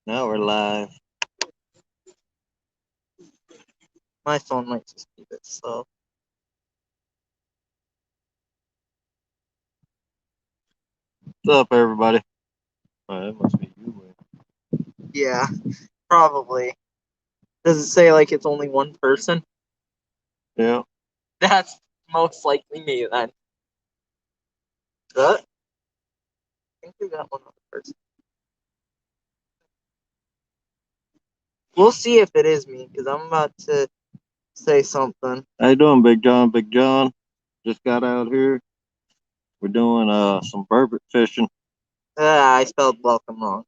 Now we're live. My phone might just be a bit slow. What's up, everybody? Oh, that must be you. Yeah, probably. Does it say like it's only one person? Yeah. That's most likely me then. What? I think we got one other person. We'll see if it is me, because I'm about to say something. How you doing, Big John? Big John just got out here. We're doing some burbot fishing. I spelled welcome wrong.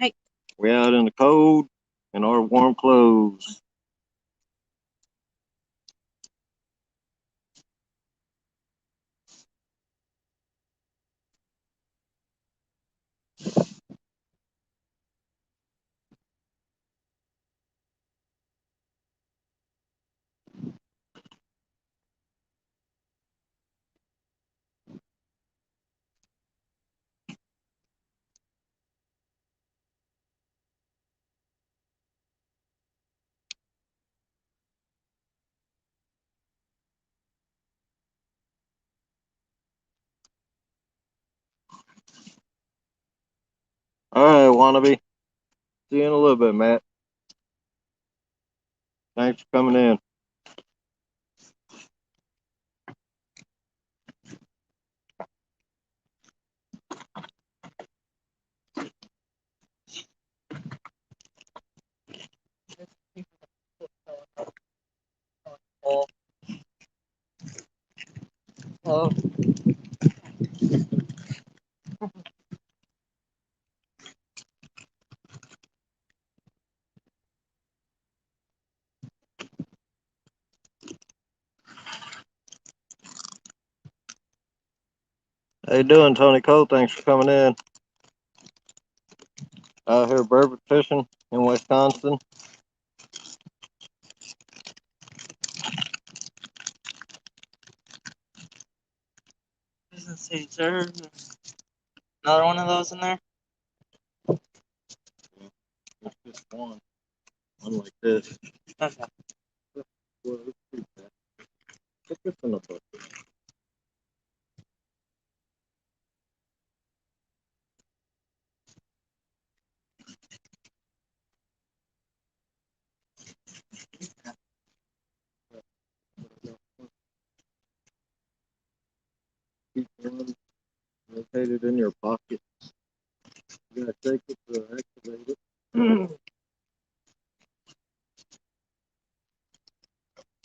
Hey. We out in the cold in our warm clothes. All right, wannabe. See you in a little bit, Matt. Thanks for coming in. Oh. How you doing, Tony Cole? Thanks for coming in. Out here burbot fishing in Wisconsin. Doesn't say sir. Another one of those in there? It's just one. One like this. Okay. Well, let's keep that. Put this in the bucket. Keep one located in your pocket. You gotta take it to activate it.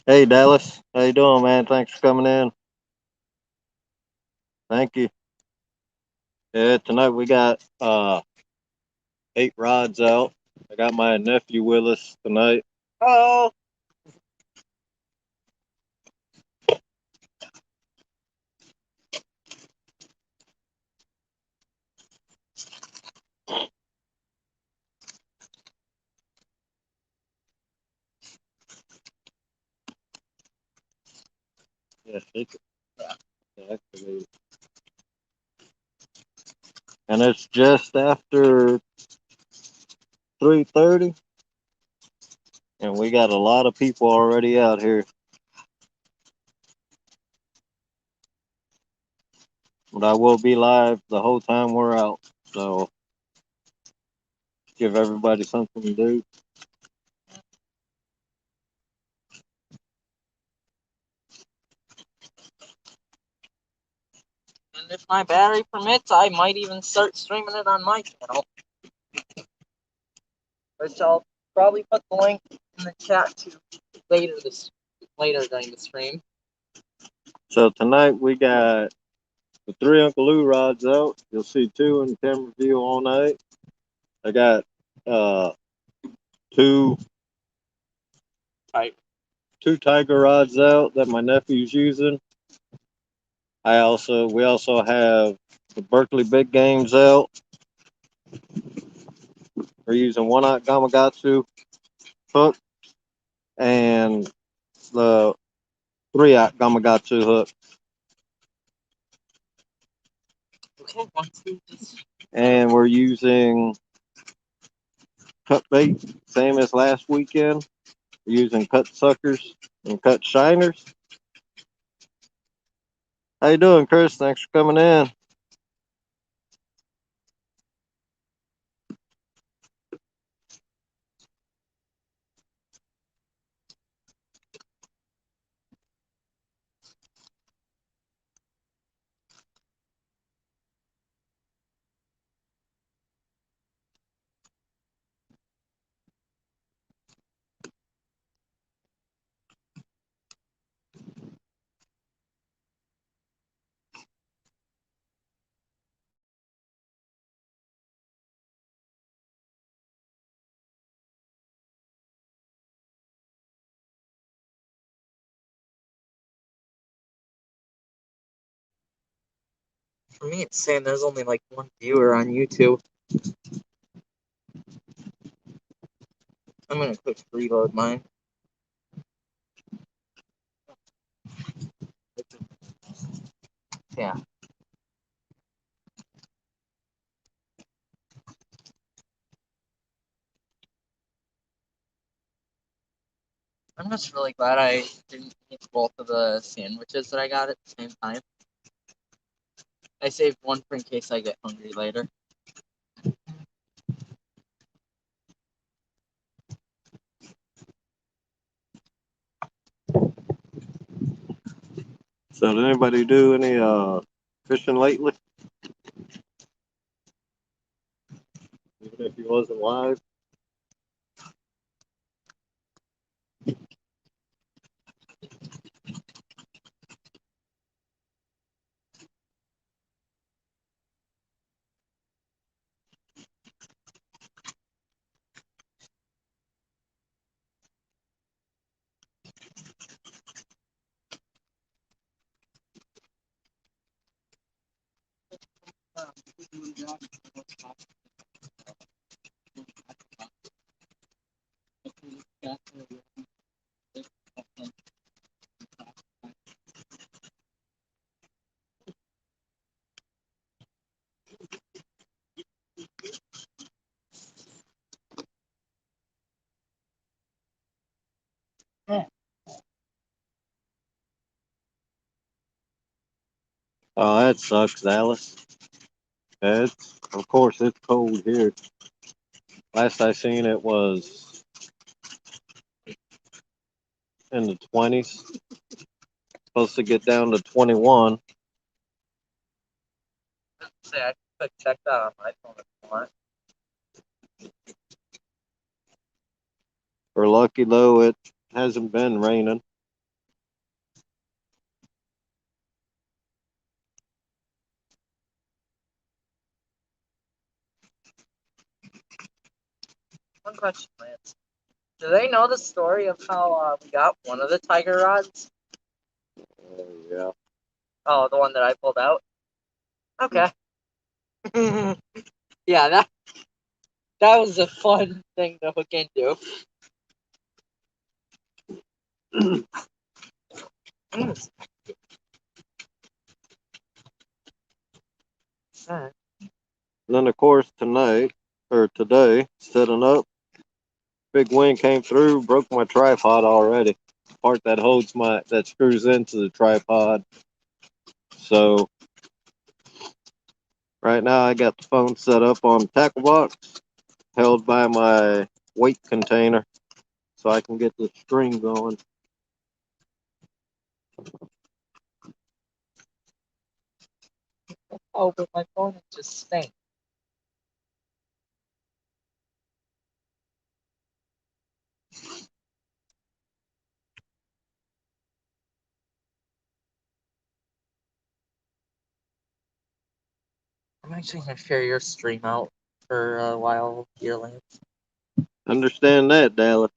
Hey, Dallas. How you doing, man? Thanks for coming in. Thank you. Yeah, tonight we got 8 rods out. I got my nephew with us tonight. Oh. Yeah, shake it. Yeah, activate it. And it's just after 3:30, and we got a lot of people already out here. But I will be live the whole time we're out, so give everybody something to do. And if my battery permits, I might even start streaming it on my channel, which I'll probably put the link in the chat to later during the stream. So tonight we got the 3 Uncle Lou rods out. You'll see 2 in camera view all night. I got 2 Tiger rods out that my nephew's using. We also have the Berkeley Big Games out. We're using 1/0 Gamakatsu hook and the 3/0 Gamakatsu hook. Okay, and we're using cut bait, same as last weekend. We're using cut suckers and cut shiners. How you doing, Chris? Thanks for coming in. For me, it's saying there's only like one viewer on YouTube. I'm gonna quick reload mine. Yeah. I'm just really glad I didn't eat both of the sandwiches that I got at the same time. I saved one for in case I get hungry later. So did anybody do any fishing lately? Even if he wasn't live? Oh, that sucks, Dallas. Of course, it's cold here. Last I seen it was in the 20s. Supposed to get down to 21. Say, I could check that on my phone if you want. We're lucky though, it hasn't been raining. One question, Lance. Do they know the story of how we got one of the tiger rods? Yeah. Oh, the one that I pulled out? Okay. Yeah, that was a fun thing to hook into. And then, of course, today, setting up, big wind came through, broke my tripod already. Part that that screws into the tripod. So, right now I got the phone set up on the tackle box, held by my weight container, so I can get the string going. Oh, but my phone is just stank. I'm actually going to share your stream out for a while here, Lance. Understand that, Dallas.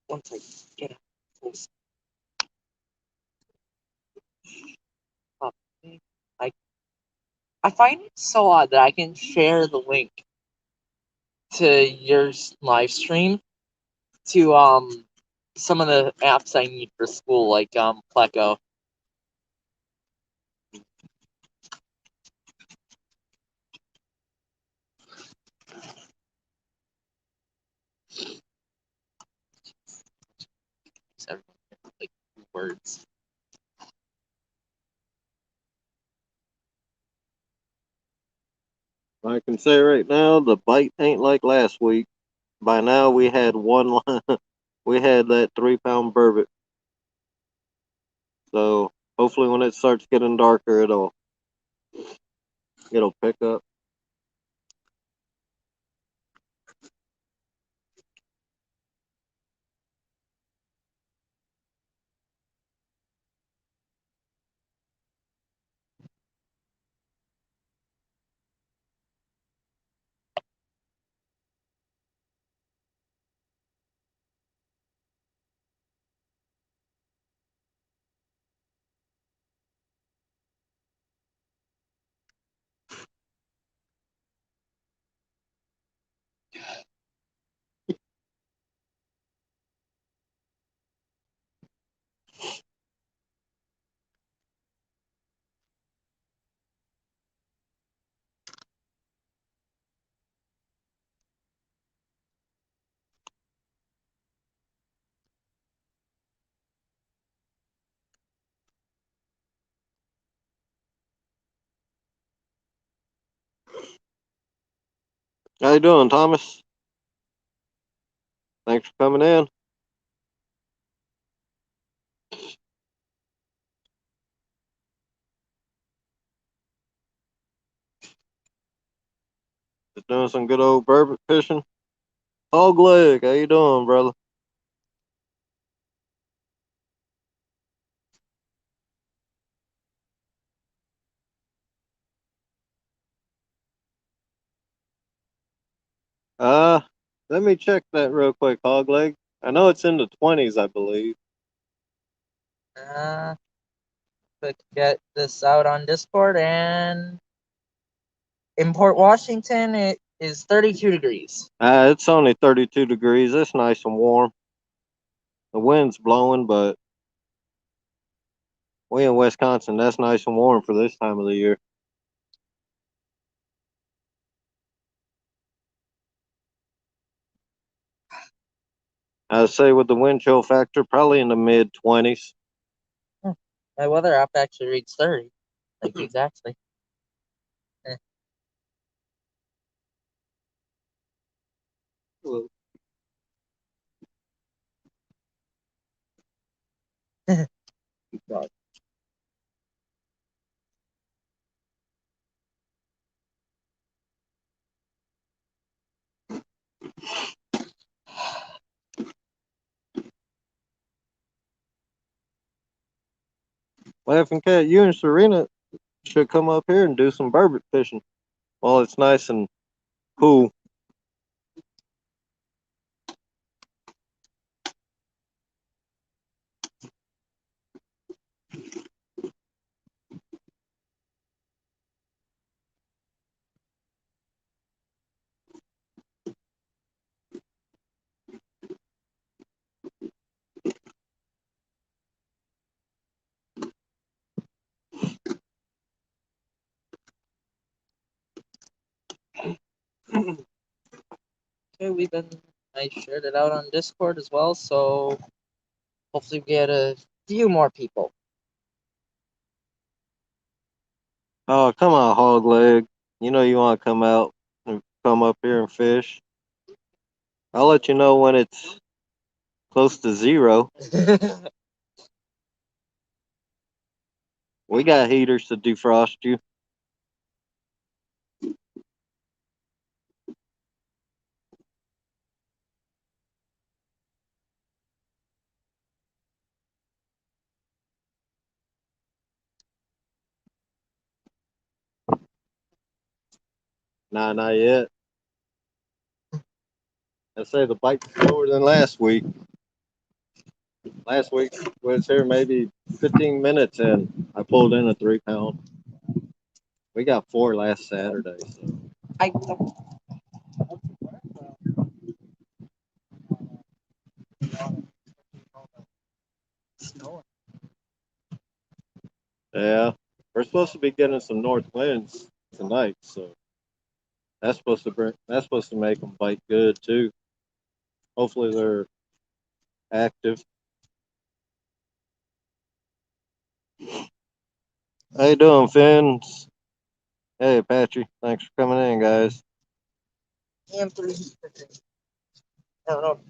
Once I get close. I find it so odd that I can share the link to your live stream to some of the apps I need for school, like Pleco. words. I can say right now, the bite ain't like last week. By now, we had we had that 3-pound burbot. So hopefully, when it starts getting darker, it'll pick up. How you doing, Thomas? Thanks for coming in. Just doing some good old burbot fishing. Hog leg, how you doing, brother? Uh, Let me check that real quick, hog leg. I know it's in the 20s, I believe. But get this out on Discord, and in Port Washington, it is 32 degrees. It's only 32 degrees. It's nice and warm. The wind's blowing, but we in Wisconsin, that's nice and warm for this time of the year. I'd say with the wind chill factor, probably in the mid 20s. My weather app actually reads 30, like exactly. God. Laughing Cat, you and Serena should come up here and do some burbot fishing while it's nice and cool. Okay, I shared it out on Discord as well, so hopefully we get a few more people. Oh, come on, hog leg. You know you want to come out and come up here and fish. I'll let you know when it's close to 0. We got heaters to defrost you. Nah, not yet. I say the bite's slower than last week. Last week was here maybe 15 minutes and I pulled in a 3-pound. We got 4 last Saturday. So. I Yeah, we're supposed to be getting some north winds tonight, so that's supposed to make them bite good too. Hopefully they're active. How you doing, Fins? Hey, Patrick. Thanks for coming in, guys. And 3. I don't know.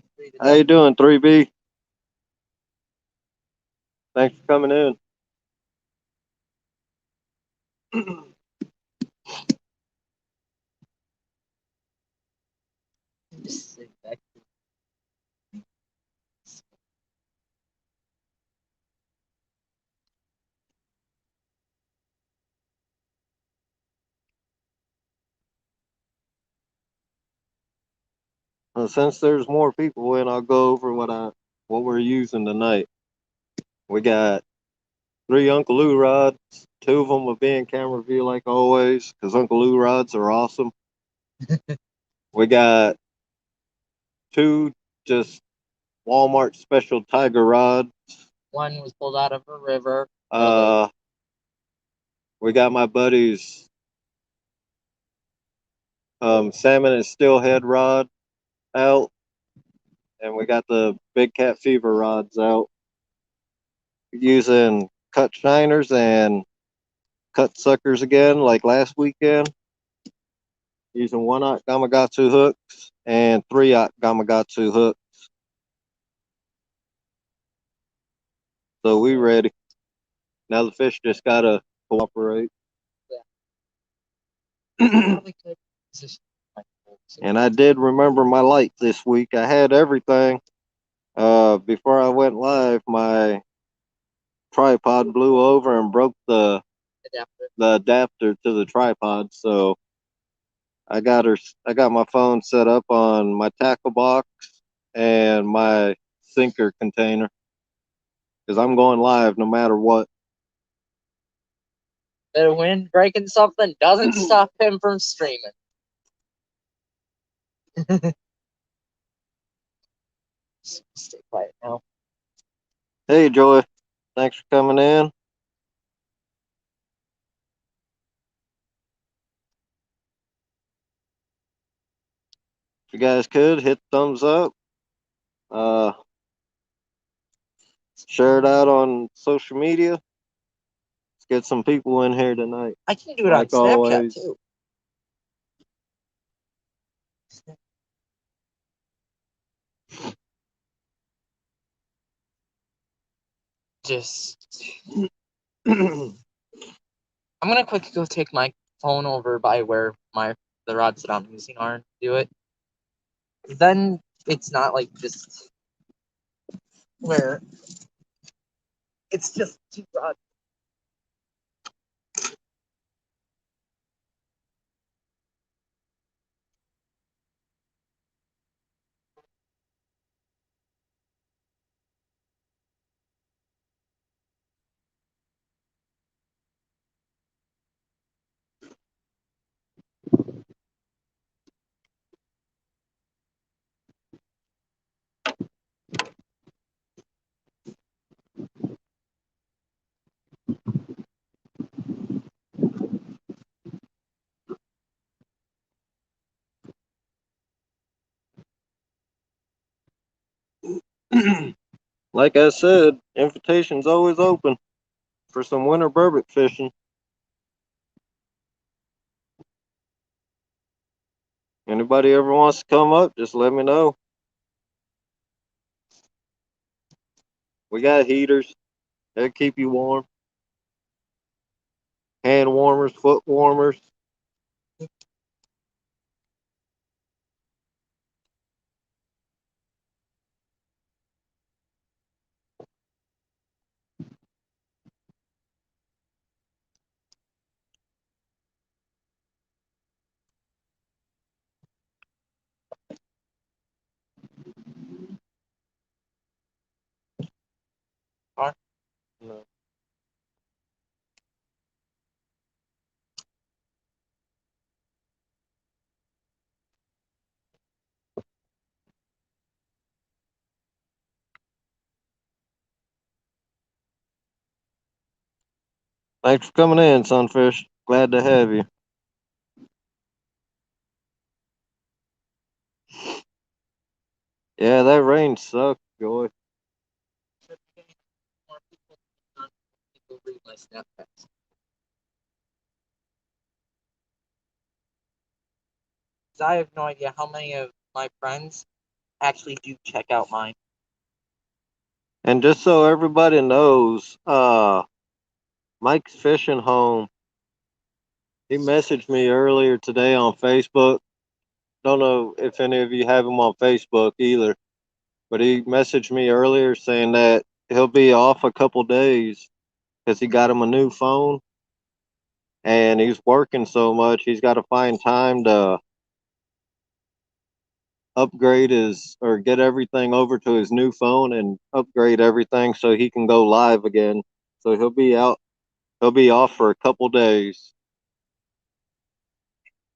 How you doing, 3B? Thanks for coming in. Just sit back. Since there's more people in, I'll go over what we're using tonight. We got 3 Uncle Lou rods. 2 of them will be in camera view like always, because Uncle Lou rods are awesome. We got 2 just Walmart special tiger rods. One was pulled out of a river. We got my buddy's salmon and steelhead rod out, and we got the big cat fever rods out. Using cut shiners and cut suckers again, like last weekend. Using 1/0 Gamakatsu hooks and 3/0 Gamakatsu hooks. So we ready. Now the fish just gotta cooperate. Yeah. And I did remember my light this week. I had everything. Before I went live, my tripod blew over and broke the adapter to the tripod. So I got my phone set up on my tackle box and my sinker container, because I'm going live no matter what. The wind breaking something doesn't stop him from streaming. Stay quiet now. Hey, Joy. Thanks for coming in. If you guys could hit thumbs up. Share it out on social media. Let's get some people in here tonight. I can do it like on Snapchat always. Too. Just I'm gonna quickly go take my phone over by where the rods that I'm using are and do it. Then it's not like just where it's just 2 rods. Like I said, invitation's always open for some winter burbot fishing. Anybody ever wants to come up, just let me know. We got heaters. They'll keep you warm. Hand warmers, foot warmers. No. Thanks for coming in, Sunfish. Glad to have you. Yeah, that rain sucked, Joy. my Snapchat. I have no idea how many of my friends actually do check out mine. And just so everybody knows, Mike's fishing home. He messaged me earlier today on Facebook. Don't know if any of you have him on Facebook either, but he messaged me earlier saying that he'll be off a couple days because he got him a new phone and he's working so much he's got to find time to upgrade his or get everything over to his new phone and upgrade everything so he can go live again. So he'll be off for a couple days.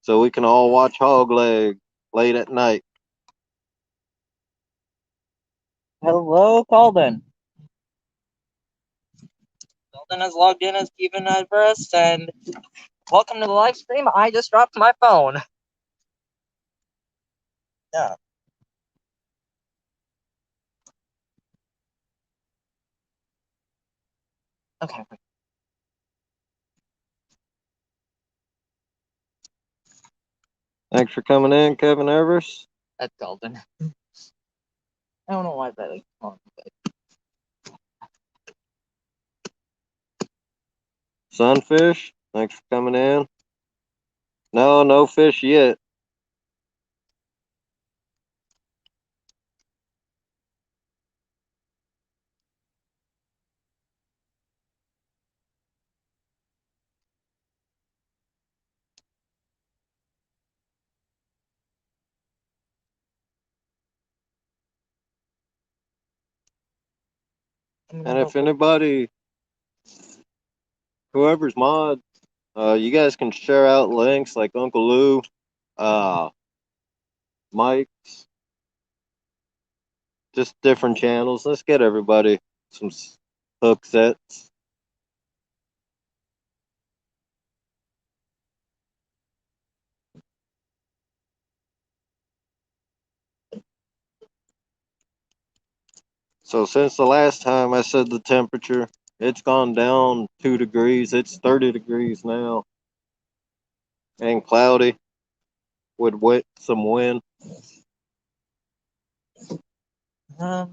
So we can all watch Hog Leg late at night. Hello, Calden. Calden has logged in as Steven Everest, and welcome to the live stream. I just dropped my phone. Yeah. Okay. Thanks for coming in, Kevin Everest. That's Calden. I don't know why that like on, but Sunfish, thanks for coming in. No fish yet. And if anybody, whoever's mod, you guys can share out links like Uncle Lou, Mike's, just different channels. Let's get everybody some hook sets. So since the last time I said the temperature, it's gone down 2 degrees. It's 30 degrees now. And cloudy with some wind. Okay.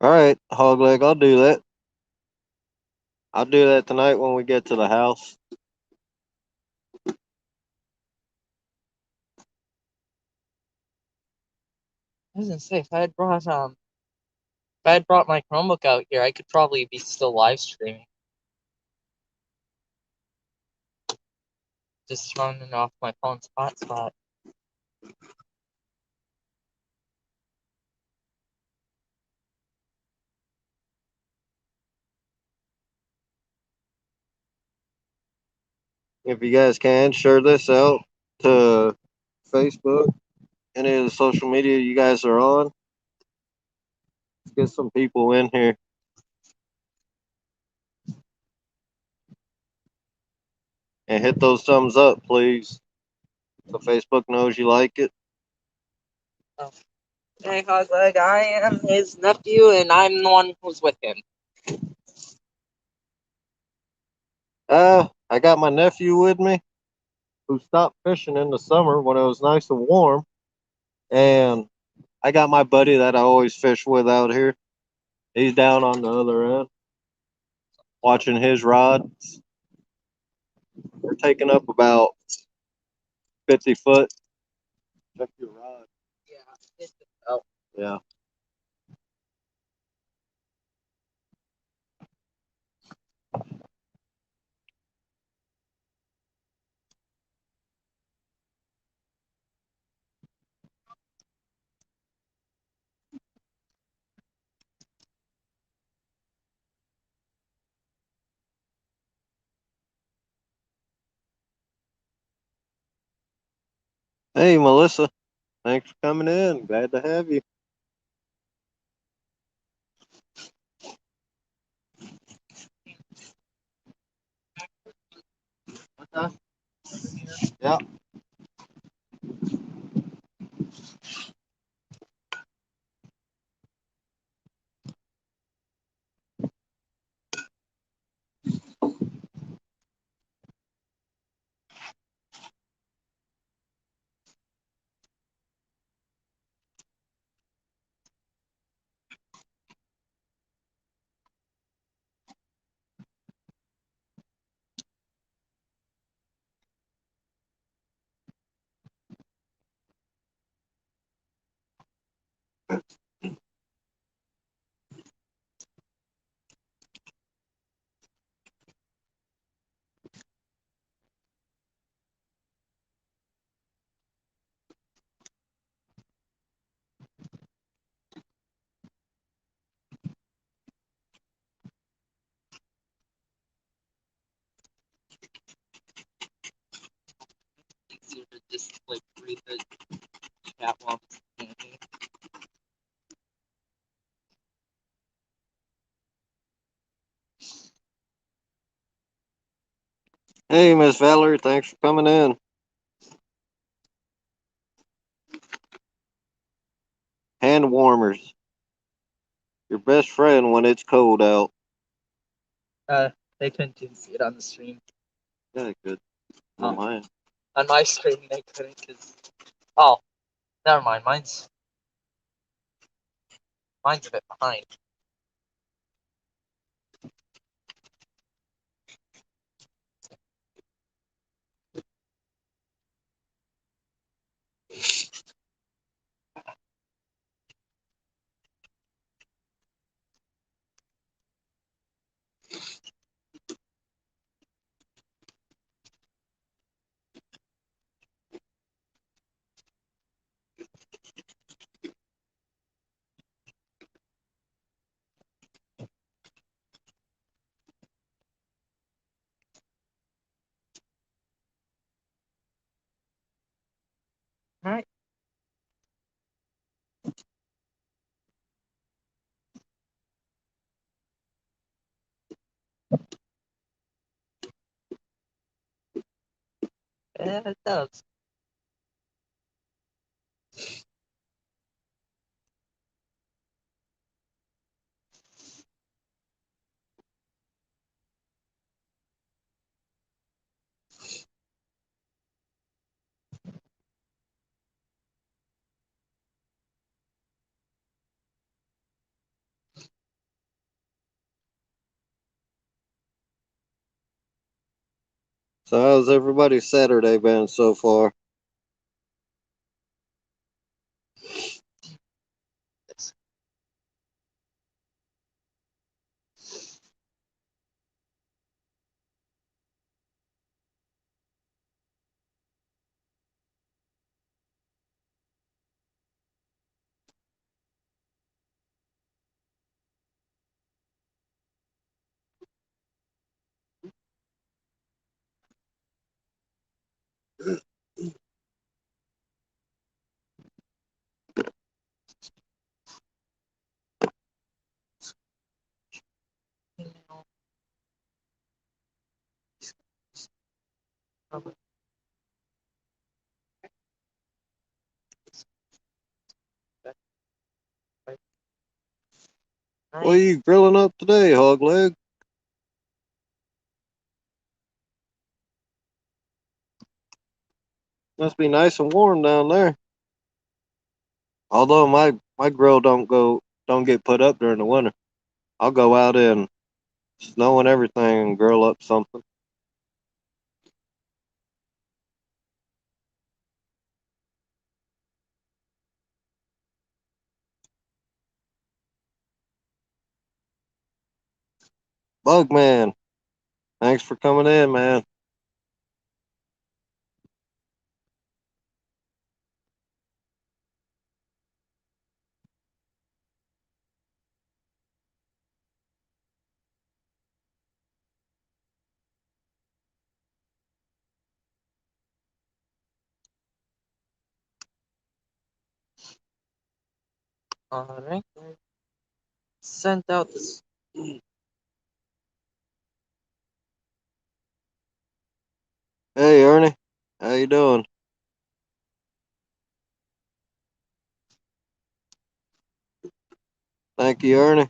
All right, Hog Leg, I'll do that. I'll do that tonight when we get to the house. I was gonna say if I had brought my Chromebook out here, I could probably be still live streaming. Just running off my phone's hotspot. If you guys can, share this out to Facebook, any of the social media you guys are on. Let's get some people in here. And hit those thumbs up, please, so Facebook knows you like it. Oh. Hey, Hogleg, I am his nephew, and I'm the one who's with him. I got my nephew with me, who stopped fishing in the summer when it was nice and warm. And I got my buddy that I always fish with out here. He's down on the other end, watching his rods. We're taking up about 50 foot. Check your rod. Yeah. Oh. Yeah. Hey, Melissa. Thanks for coming in. Glad to have you. What's that? Yeah. It's easier to just like read the chat while I'm scanning. Hey, Miss Valerie, thanks for coming in. Hand warmers. Your best friend when it's cold out. They couldn't even see it on the stream. Yeah, good. Oh. On mine. On my screen, they couldn't because. Oh, never mind. Mine's a bit behind. All right. Yeah, it does. So how's everybody's Saturday been so far? What are you grilling up today, hog leg? Must be nice and warm down there. Although my grill don't get put up during the winter. I'll go out in snow and everything and grill up something. Bugman, thanks for coming in, man. All right. Sent out this. Hey, Ernie. How you doing? Thank you, Ernie.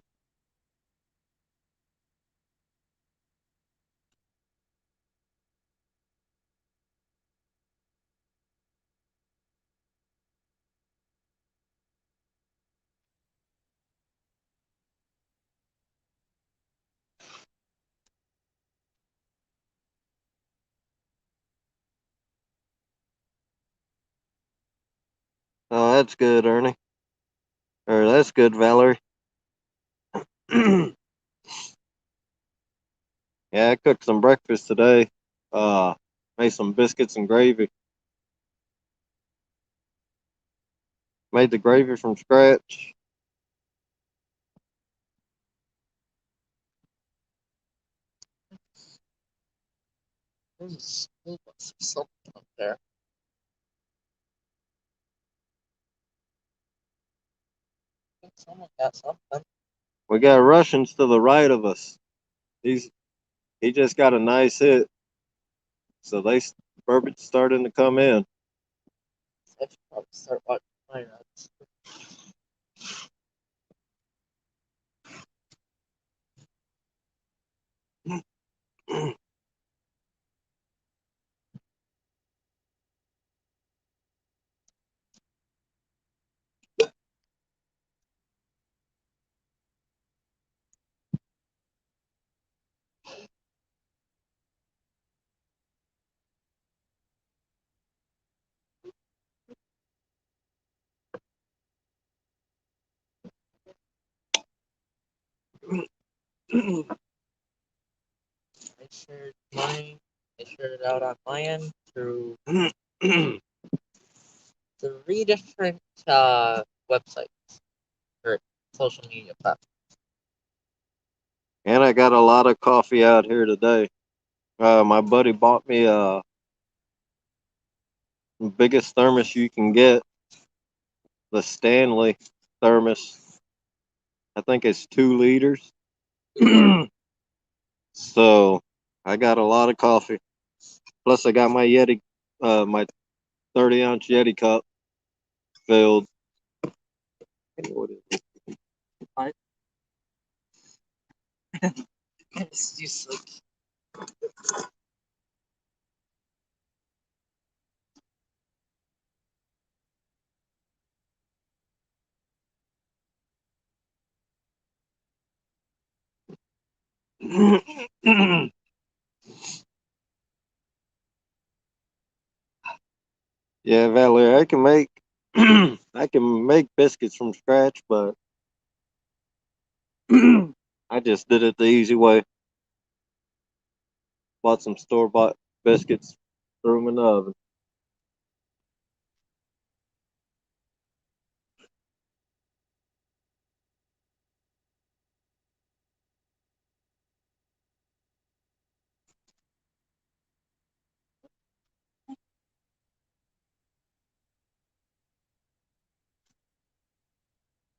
Oh, that's good, Ernie. Or that's good, Valerie. Yeah, I cooked some breakfast today. Made some biscuits and gravy. Made the gravy from scratch. There's a school bus or something up there. I think someone got something. We got Russians to the right of us. He just got a nice hit, so Burbot's starting to come in. I should probably start watching my rods. I shared mine. I shared it out on my end through 3 different websites or social media platforms. And I got a lot of coffee out here today. My buddy bought me the biggest thermos you can get, the Stanley thermos. I think it's 2 liters. So I got a lot of coffee. Plus, I got my my 30-ounce Yeti cup filled. It's just like Yeah, Valerie, I can make I can make biscuits from scratch, but I just did it the easy way. Bought some store-bought biscuits, threw them in the oven.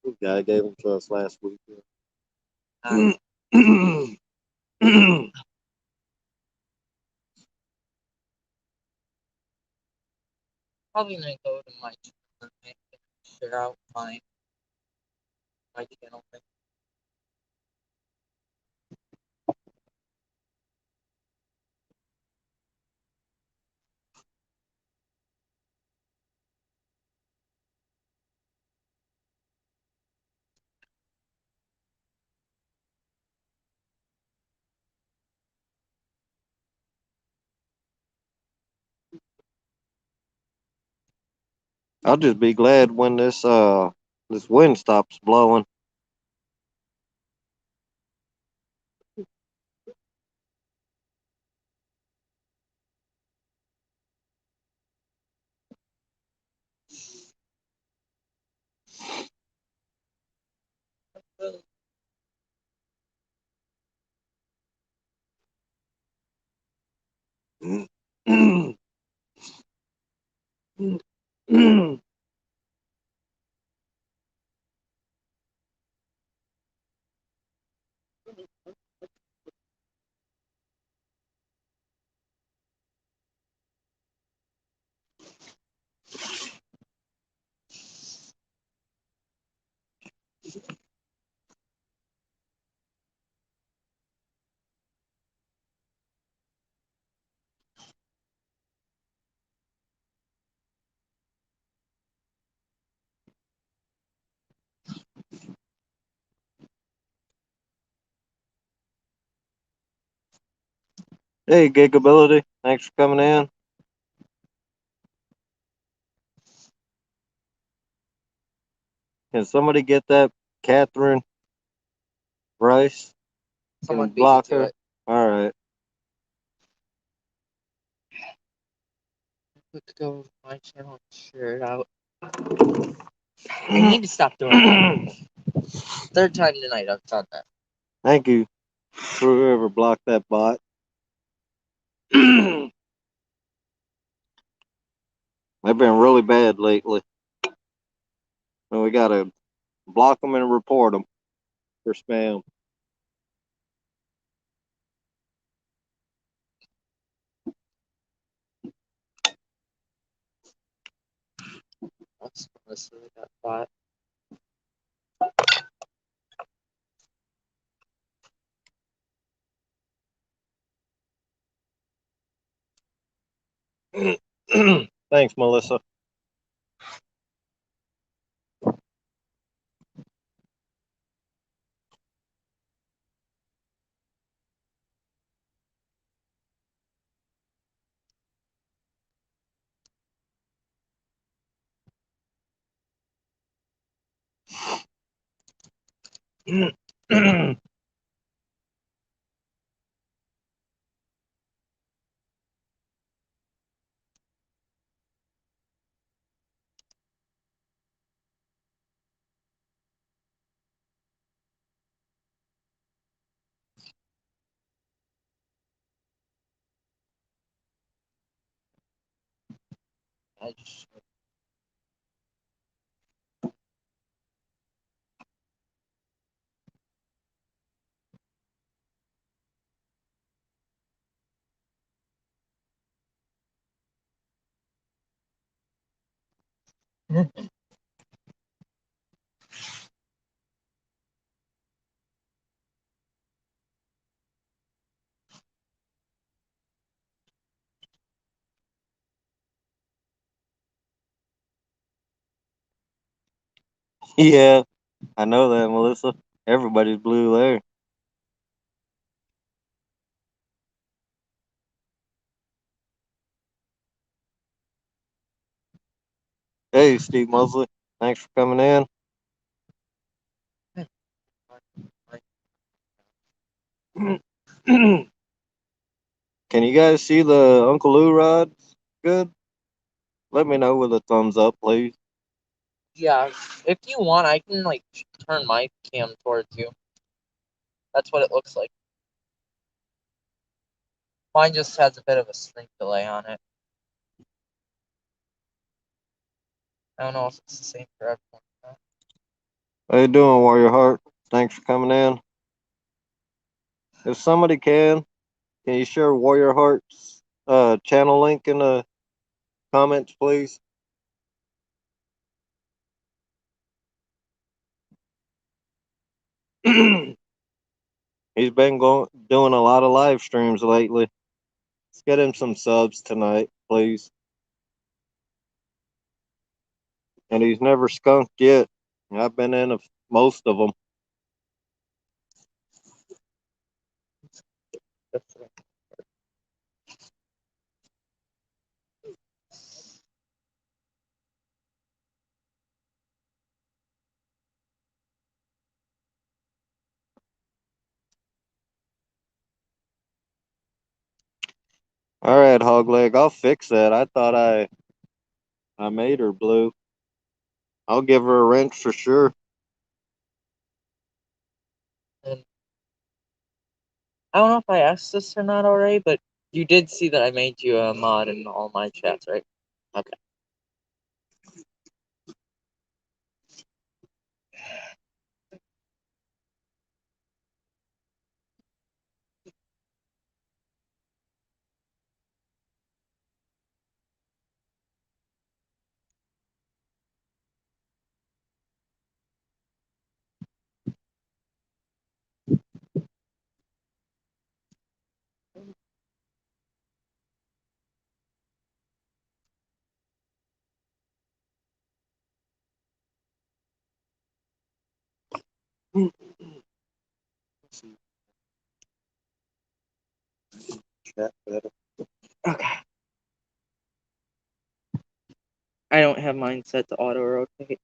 This guy gave them to us last week. probably gonna go to my channel and share out my channel thing. I'll just be glad when this wind stops blowing. Hey, Gigability. Thanks for coming in. Can somebody get that Catherine Rice? Someone Can beat me block to her? it. All right. Let's go my channel shirt out. I need to stop doing that. Third time tonight I've done that. Thank you for whoever blocked that bot. They've been really bad lately. And we got to block them and report them for spam. That's honestly that bot. Thanks, Melissa. I just Yeah, I know that, Melissa. Everybody's blue there. Hey, Steve Mosley. Thanks for coming in. Can you guys see the Uncle Lou rod? Good. Let me know with a thumbs up, please. yeah, if you want, I can like turn my cam towards you. That's what it looks like. Mine just has a bit of a stream delay on it. I don't know if it's the same for everyone. How you doing, Warrior Heart? Thanks for coming in. If somebody can you share Warrior Heart's channel link in the comments, please? He's been doing a lot of live streams lately. Let's get him some subs tonight, please. And he's never skunked yet. I've been in most of them. All right, Hogleg, I'll fix that. I thought I made her blue. I'll give her a wrench for sure. And I don't know if I asked this or not already, but you did see that I made you a mod in all my chats, right? Okay. Okay. I don't have mine set to auto rotate.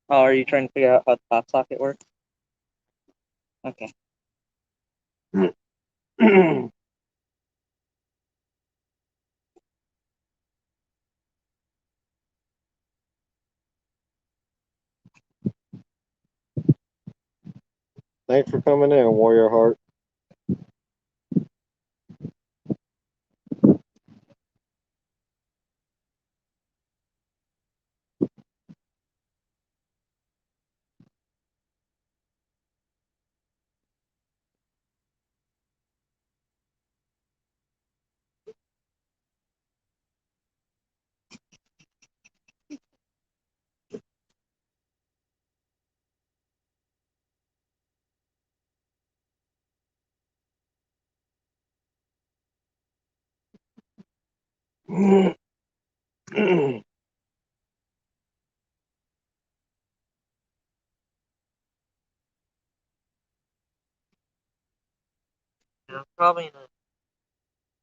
Oh, are you trying to figure out how the pop socket works? Okay. Thanks for coming in, Warrior Heart. I'm probably gonna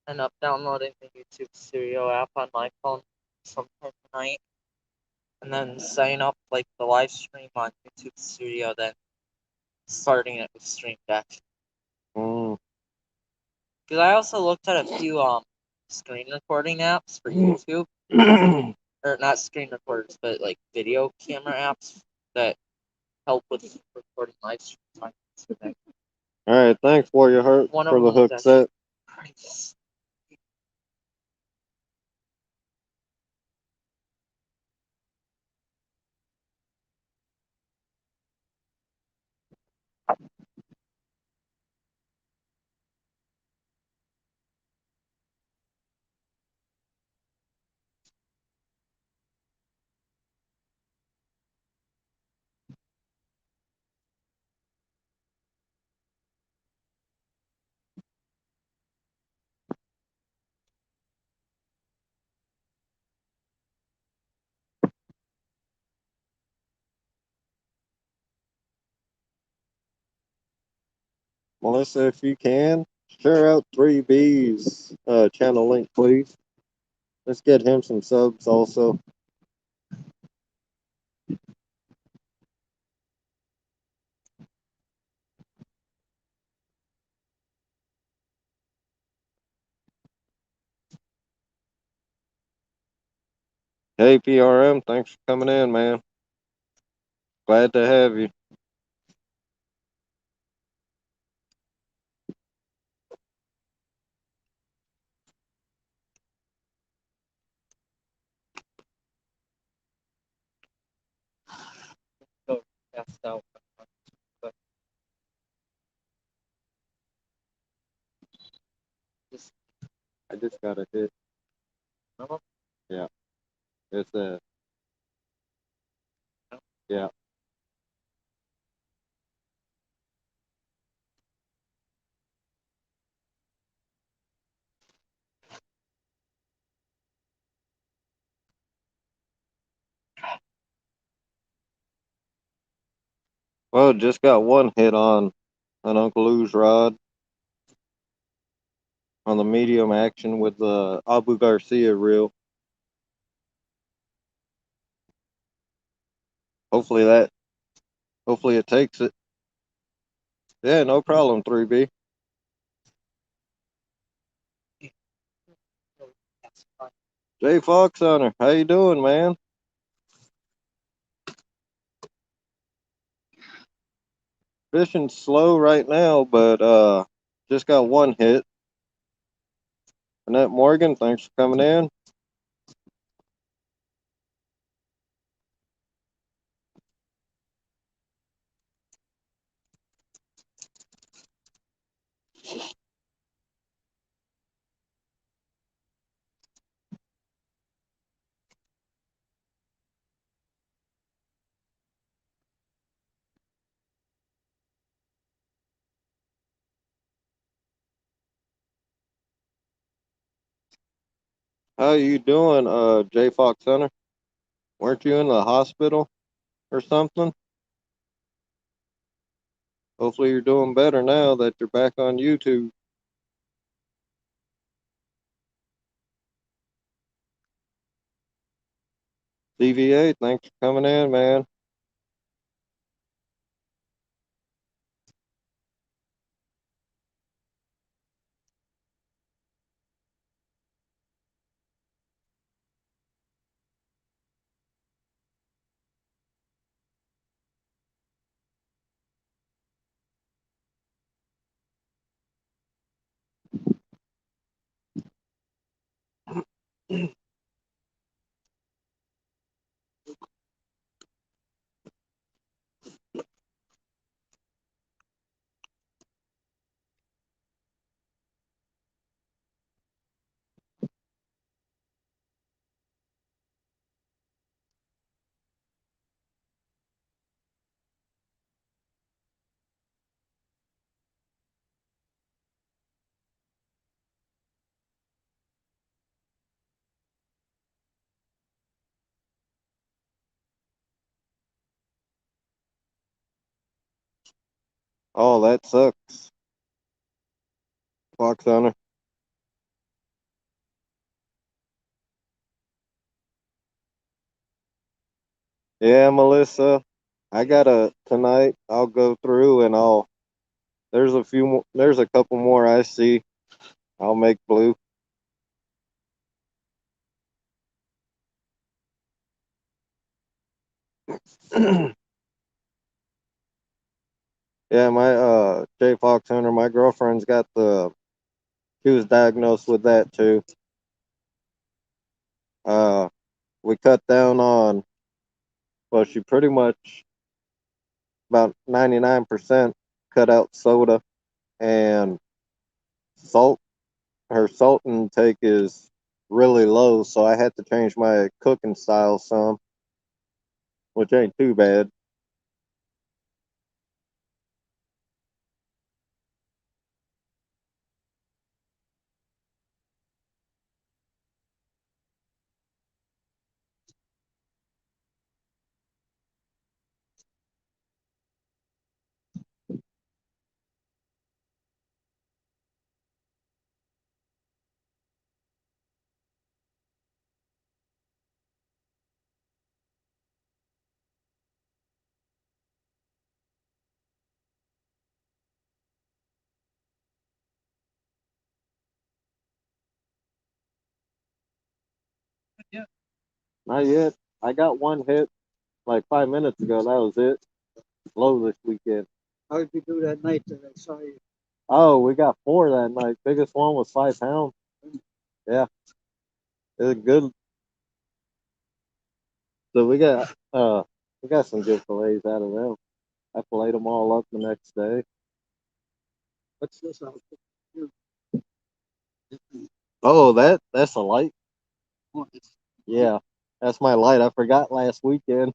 end up downloading the YouTube Studio app on my phone sometime tonight, and then setting up like the live stream on YouTube Studio, then starting it with Stream Deck. Mm. Because I also looked at a few screen recording apps for YouTube, or not screen recorders, but like video camera apps that help with recording live streams on YouTube. All right, thanks, Warrior Heart, One for of the them was hook set. actually Melissa, if you can, share out 3B's channel link, please. Let's get him some subs also. Hey, PRM, thanks for coming in, man. Glad to have you. go test out. But just I just got a hit. no, Yeah, it's a yeah. Well, just got one hit on an Uncle Lou's rod on the medium action with the Abu Garcia reel. Hopefully it takes it. Yeah, no problem, 3B. that's fine. Jay Fox Hunter, how you doing, man? Fishing slow right now, but just got one hit. Annette Morgan, thanks for coming in. How you doing, Jay Fox Hunter? Weren't you in the hospital or something? Hopefully you're doing better now that you're back on YouTube. CVA, thanks for coming in, man. Oh, that sucks. Fox Hunter. Yeah, Melissa. I gotta tonight. I'll go through and There's a few more. There's a couple more I see. I'll make blue. Yeah, my J Fox Hunter. My girlfriend's got the. She was diagnosed with that too. Uh, we cut down on. Well, she pretty much about 99% cut out soda and salt. Her salt intake is really low, so I had to change my cooking style some, which ain't too bad. Not yet. I got one hit like 5 minutes ago. That was it. Low this weekend. How did you do that night that I saw you? Oh, we got 4 that night. Biggest one was 5 pounds. Yeah, it was good. So we got some good fillets out of them. I filleted them all up the next day. What's this outfit? Oh, that's a light. Oh, it's Yeah, that's my light. I forgot last weekend.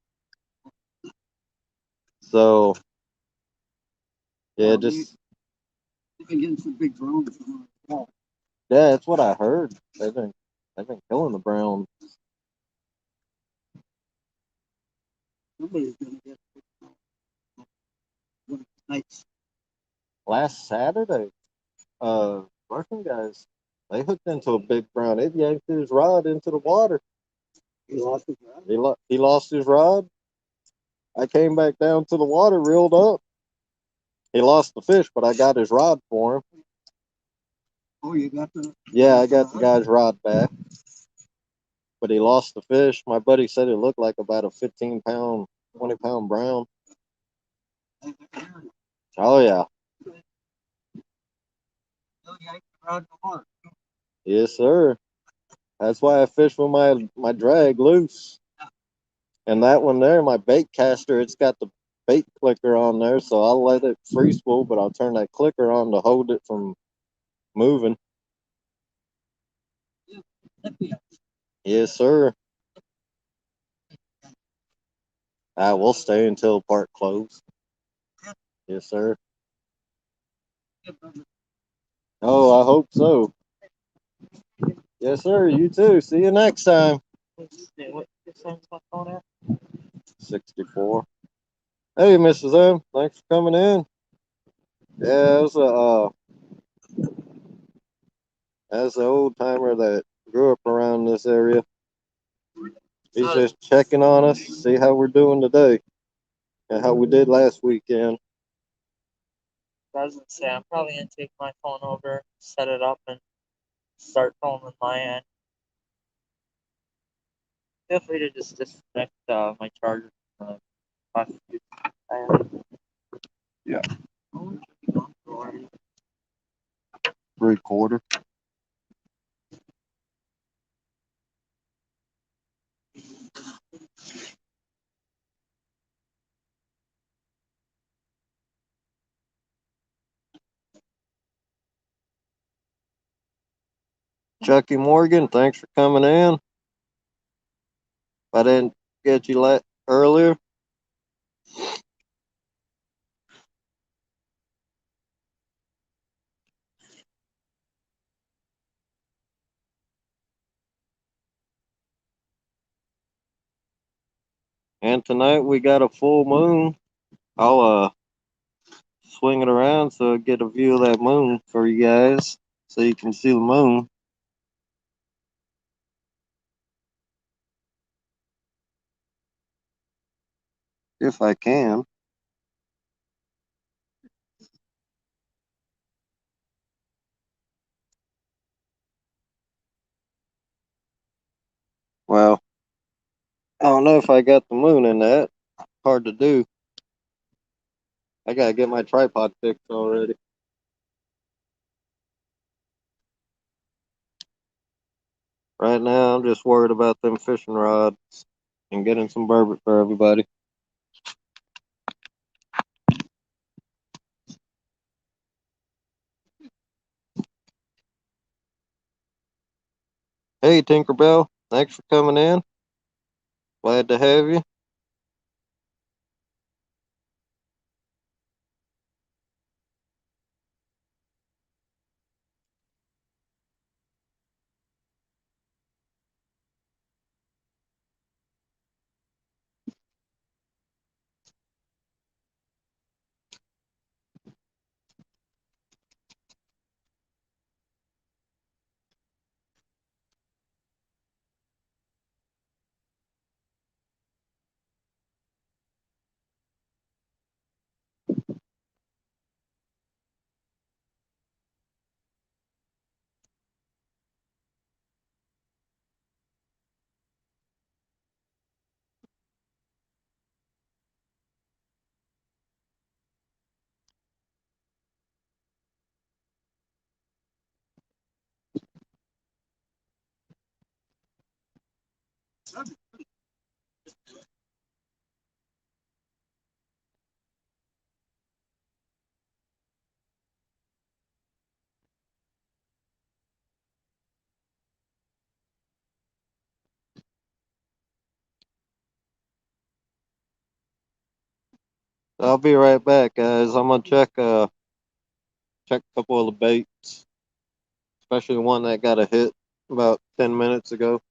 So yeah, just against the big drones. yeah, that's what I heard. They've been killing the Browns. Somebody's gonna get one of the nights. Last Saturday, Russian guys, they hooked into a big brown. It yanked his rod into the water. He lost his rod. He lost his rod. I came back down to the water, reeled up. He lost the fish, but I got his rod for him. Oh, you got the. Yeah, I got the guy's rod back. But he lost the fish. My buddy said it looked like about a 15-pound, 20-pound brown. Oh, yeah. Yes, sir. That's why I fish with my drag loose. And that one there, my bait caster, it's got the bait clicker on there, so I'll let it free spool, but I'll turn that clicker on to hold it from moving. Yes, sir. We'll stay until park closed. Yes, sir. Oh, I hope so. Yes, sir. You too. See you next time. time's my phone at? 64. Hey, Mrs. M, thanks for coming in. Yeah, as an old timer that grew up around this area. He's just checking on us, see how we're doing today and how we did last weekend. I was gonna say I'm probably gonna take my phone over, set it up, and start filming my end. Feel free to just disconnect my charger from the prosecutor. Yeah. How much have you gone for already? 3/4. Chucky Morgan, thanks for coming in. If I didn't get you earlier. And tonight we got a full moon. I'll swing it around so I get a view of that moon for you guys so you can see the moon. If I can. Well, I don't know if I got the moon in that. Hard to do. I gotta get my tripod fixed already. Right now, I'm just worried about them fishing rods and getting some burbot for everybody. Hey, Tinkerbell, thanks for coming in. Glad to have you. I'll be right back, guys. I'm gonna check a couple of the baits, especially one that got a hit about 10 minutes ago.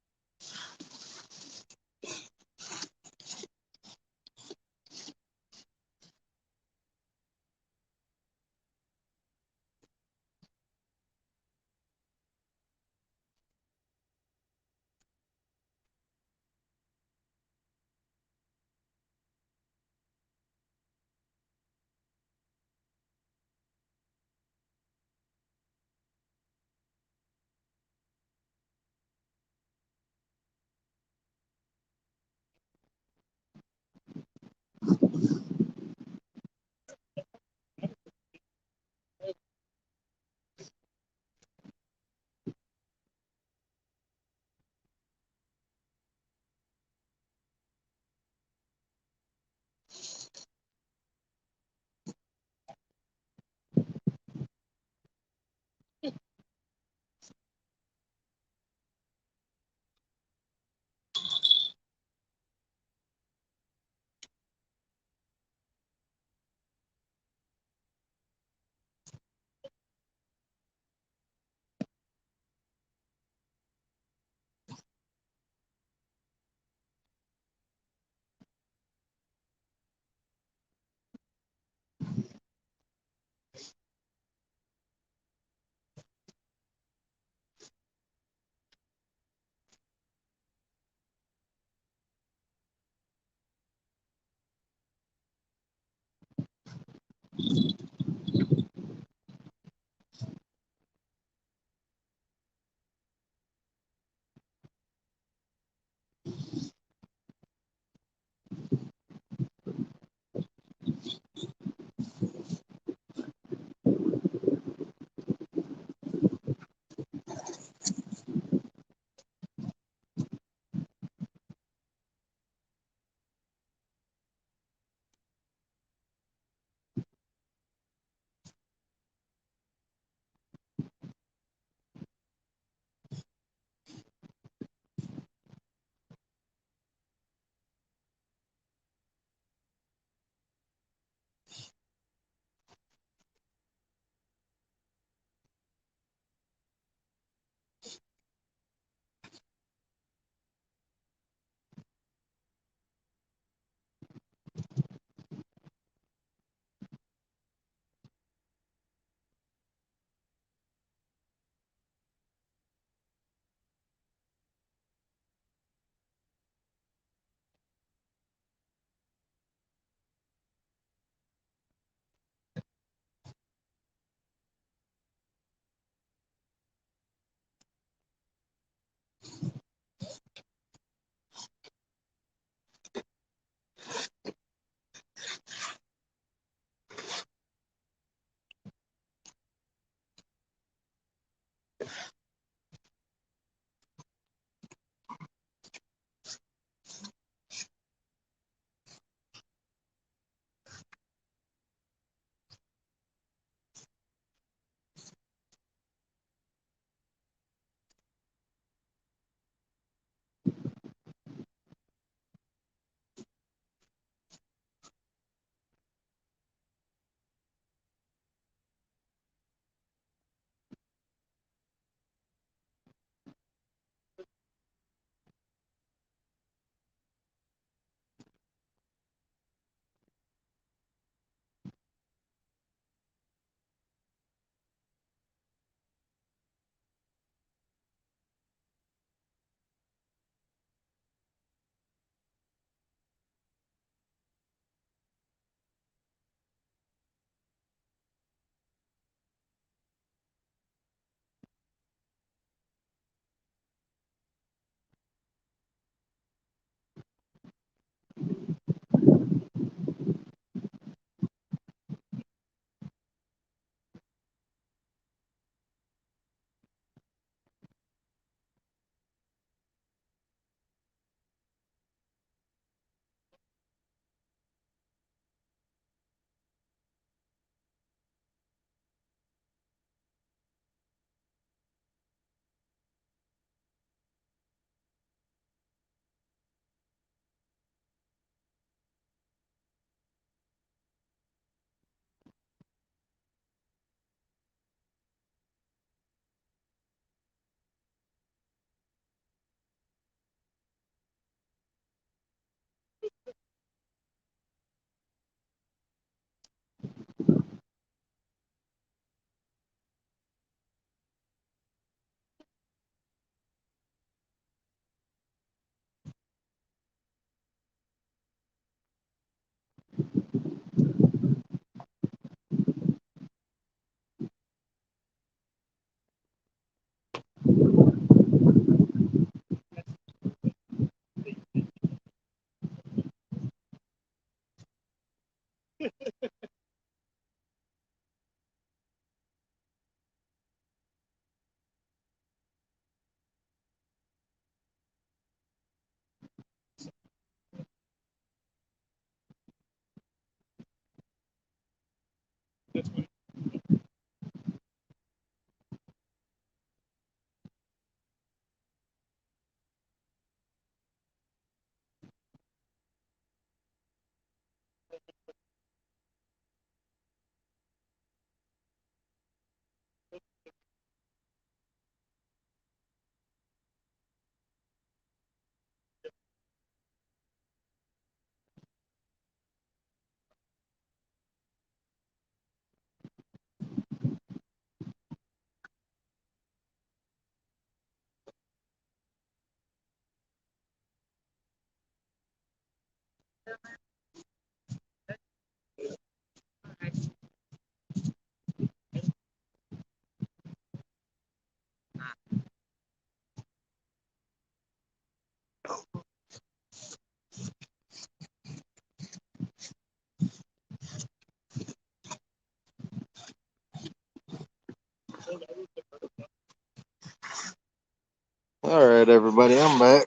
All right, everybody, I'm back.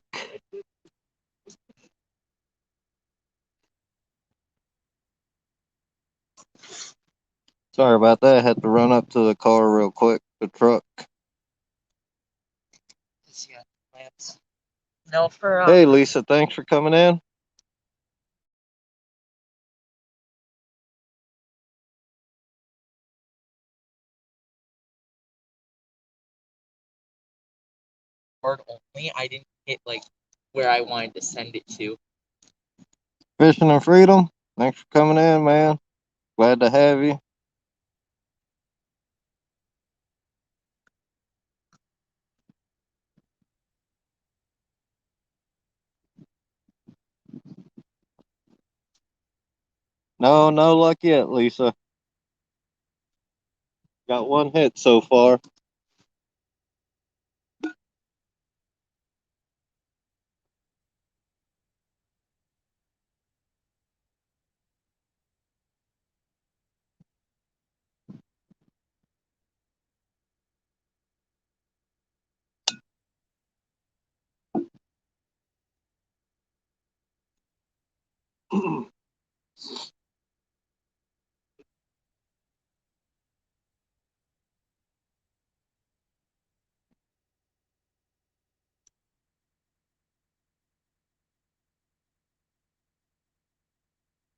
Sorry about that. I had to run up to the car real quick, the truck. Yeah, lamps. No, for Hey, Lisa, thanks for coming in. board only. I didn't hit like where I wanted to send it to. Fishing and Freedom, thanks for coming in, man. Glad to have you. No luck yet, Lisa. Got one hit so far.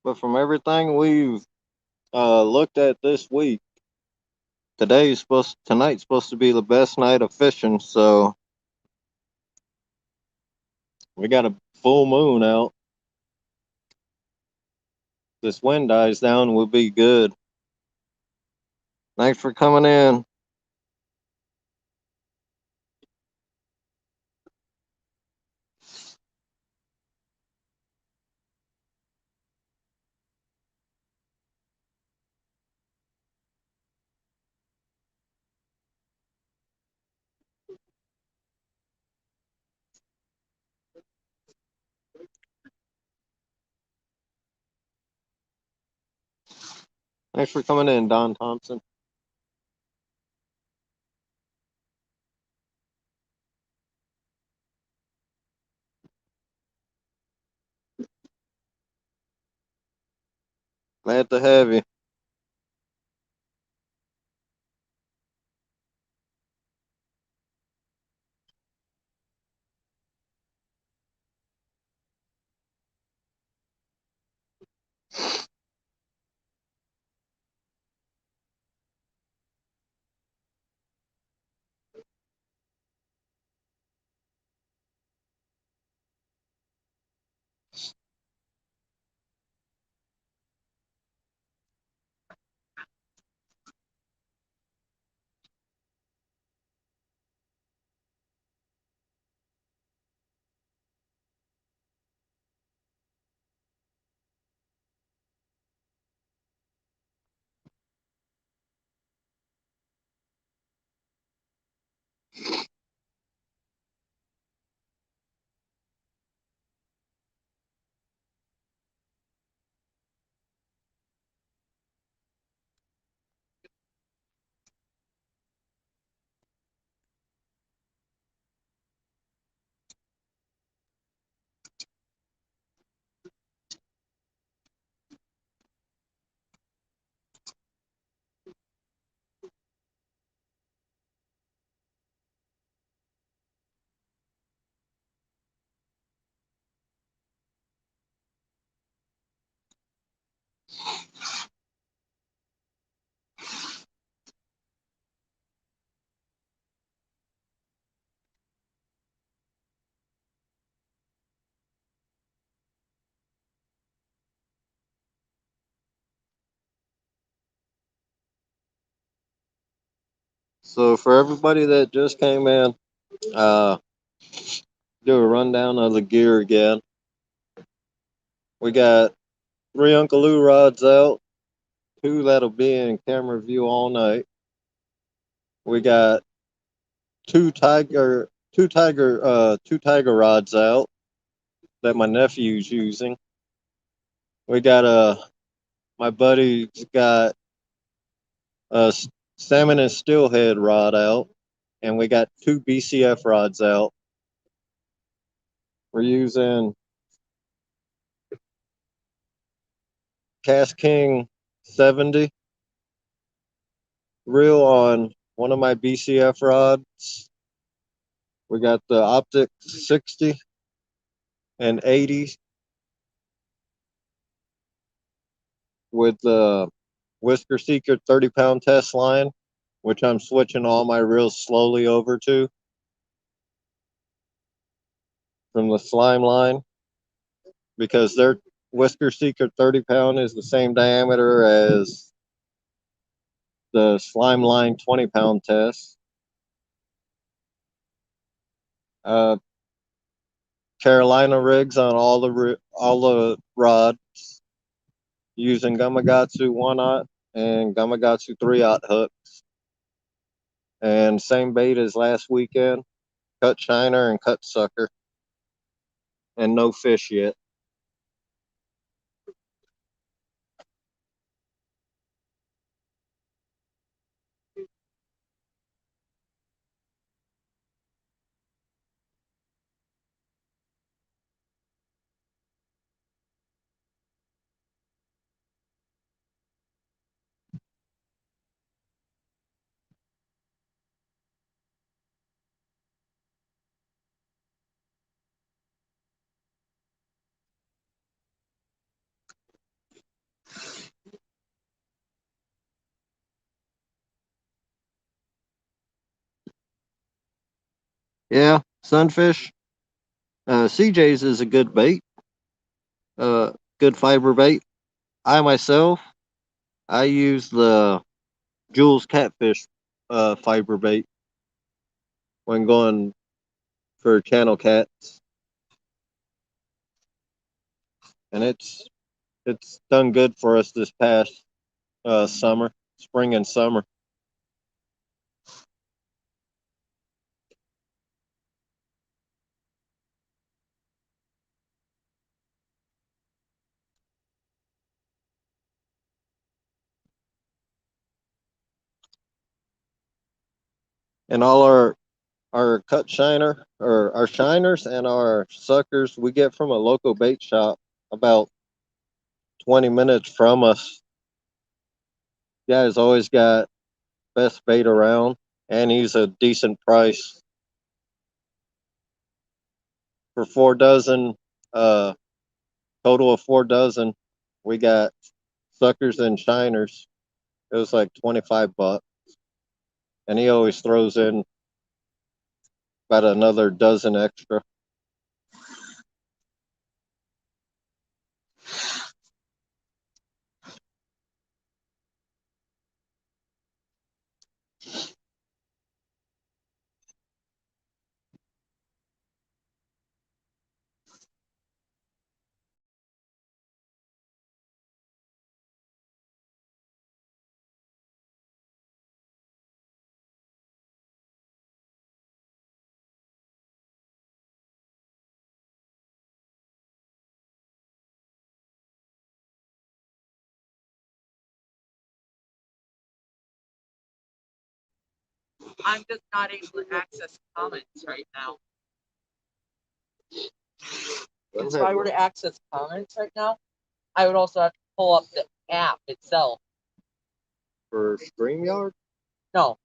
But from everything we've looked at this week, tonight's supposed to be the best night of fishing, so we got a full moon out. This wind dies down, we'll be good. Thanks for coming in. Thanks for coming in, Don Thompson. Glad to have you. So for everybody that just came in, do a rundown of the gear again. We got 3 Uncle Lou rods out, 2 that'll be in camera view all night. We got two tiger rods out that my nephew's using. We got my buddy's got a salmon and steelhead rod out, and we got 2 BCF rods out. We're using Cast King 70 reel on one of my BCF rods. We got the Optic 60 and 80 with the Whisker Seeker 30-pound test line, which I'm switching all my reels slowly over to from the slime line, because their Whisker Seeker 30-pound is the same diameter as the slime line 20-pound test. Carolina rigs on all the rods, using Gamakatsu 1/0 and Gamakatsu 3/0 hooks, and same bait as last weekend, cut shiner and cut sucker, and no fish yet. Yeah, sunfish. CJ's is a good bait, good fiber bait. I myself, I use the Jules catfish fiber bait when going for channel cats, and it's done good for us this past spring and summer. And all our cut shiner, or our shiners and our suckers, we get from a local bait shop about 20 minutes from us. Guy's always got best bait around, and he's a decent price. For 4 dozen, total of 4 dozen, we got suckers and shiners. It was like $25, and he always throws in about another dozen extra. I'm just not able to access comments right now. If I were to access comments right now, I would also have to pull up the app itself. For StreamYard? No.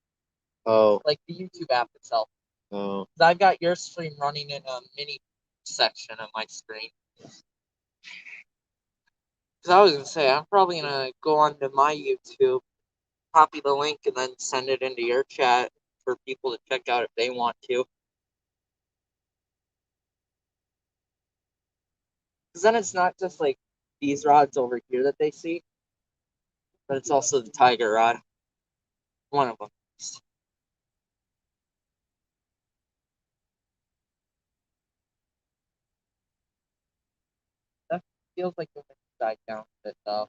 Oh. Like the YouTube app itself. Oh. I've got your stream running in a mini section of my screen. Because I was going to say, I'm probably going to go onto my YouTube, copy the link, and then send it into your chat for people to check out if they want to. Because then it's not just like these rods over here that they see, but it's also the tiger rod. One of them. feels like the wind died down a bit though.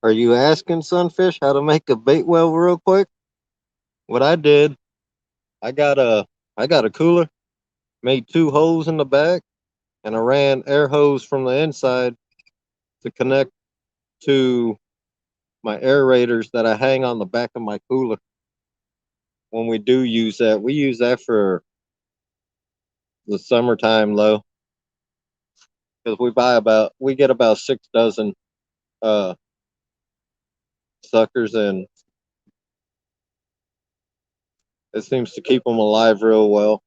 Are you asking Sunfish how to make a bait well real quick? What I did, I got a cooler, made 2 holes in the back, and I ran air hose from the inside to connect to my aerators that I hang on the back of my cooler. When we do use that, we use that for the summertime low, because we get about 6 dozen uh suckers, and it seems to keep them alive real well.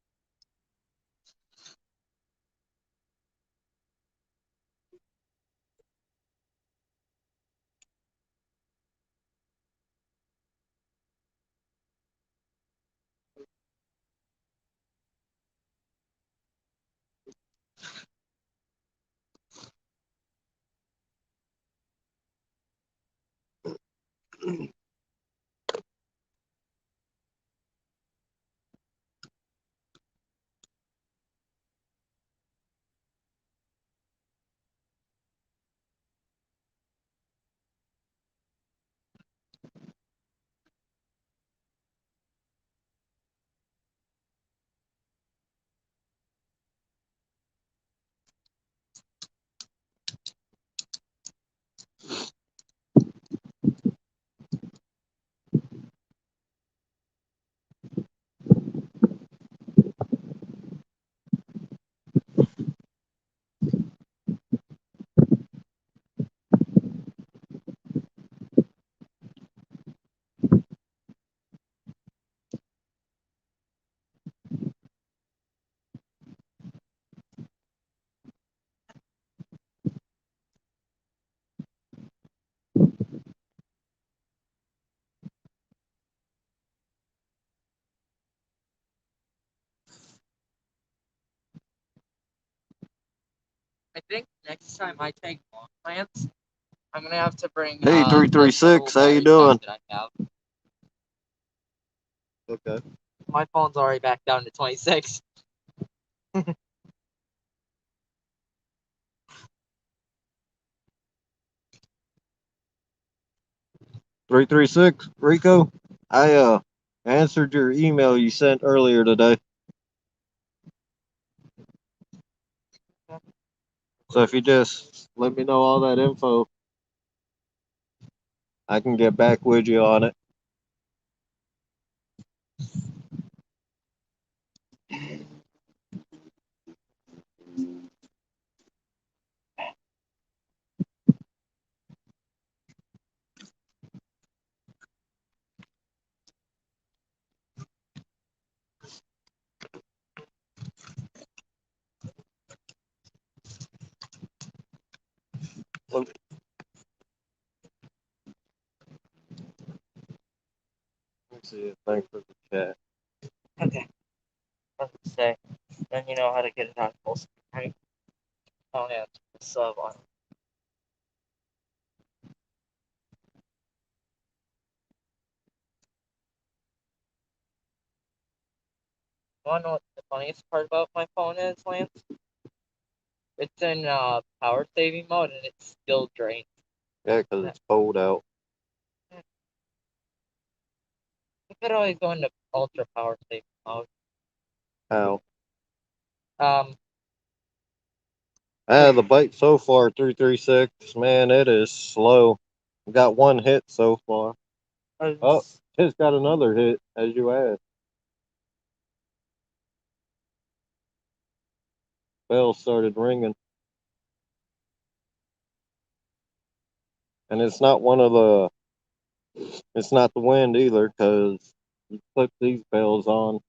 I think next time I take long plants, I'm gonna have to bring Hey, this 336, little how you battery doing? pack that I have. Okay. My phone's already back down to 26. 336, Rico. I answered your email you sent earlier today. So if you just let me know all that info, I can get back with you on it. Let's see. Thanks for the chat. Okay. Let's say. Then you know how to get it on full screen, right? Oh yeah, sub on. You wanna know what the funniest part about my phone is, Lance? It's in power saving mode and it's still drained. Yeah, because it's cold out. You could always go into ultra power saving mode. How? Um, The bite so far, 336, man, it is slow. Got 1 hit so far. Oh, just got another hit, as you asked. Bell started ringing. And it's not it's not the wind either, because you clip these bells on.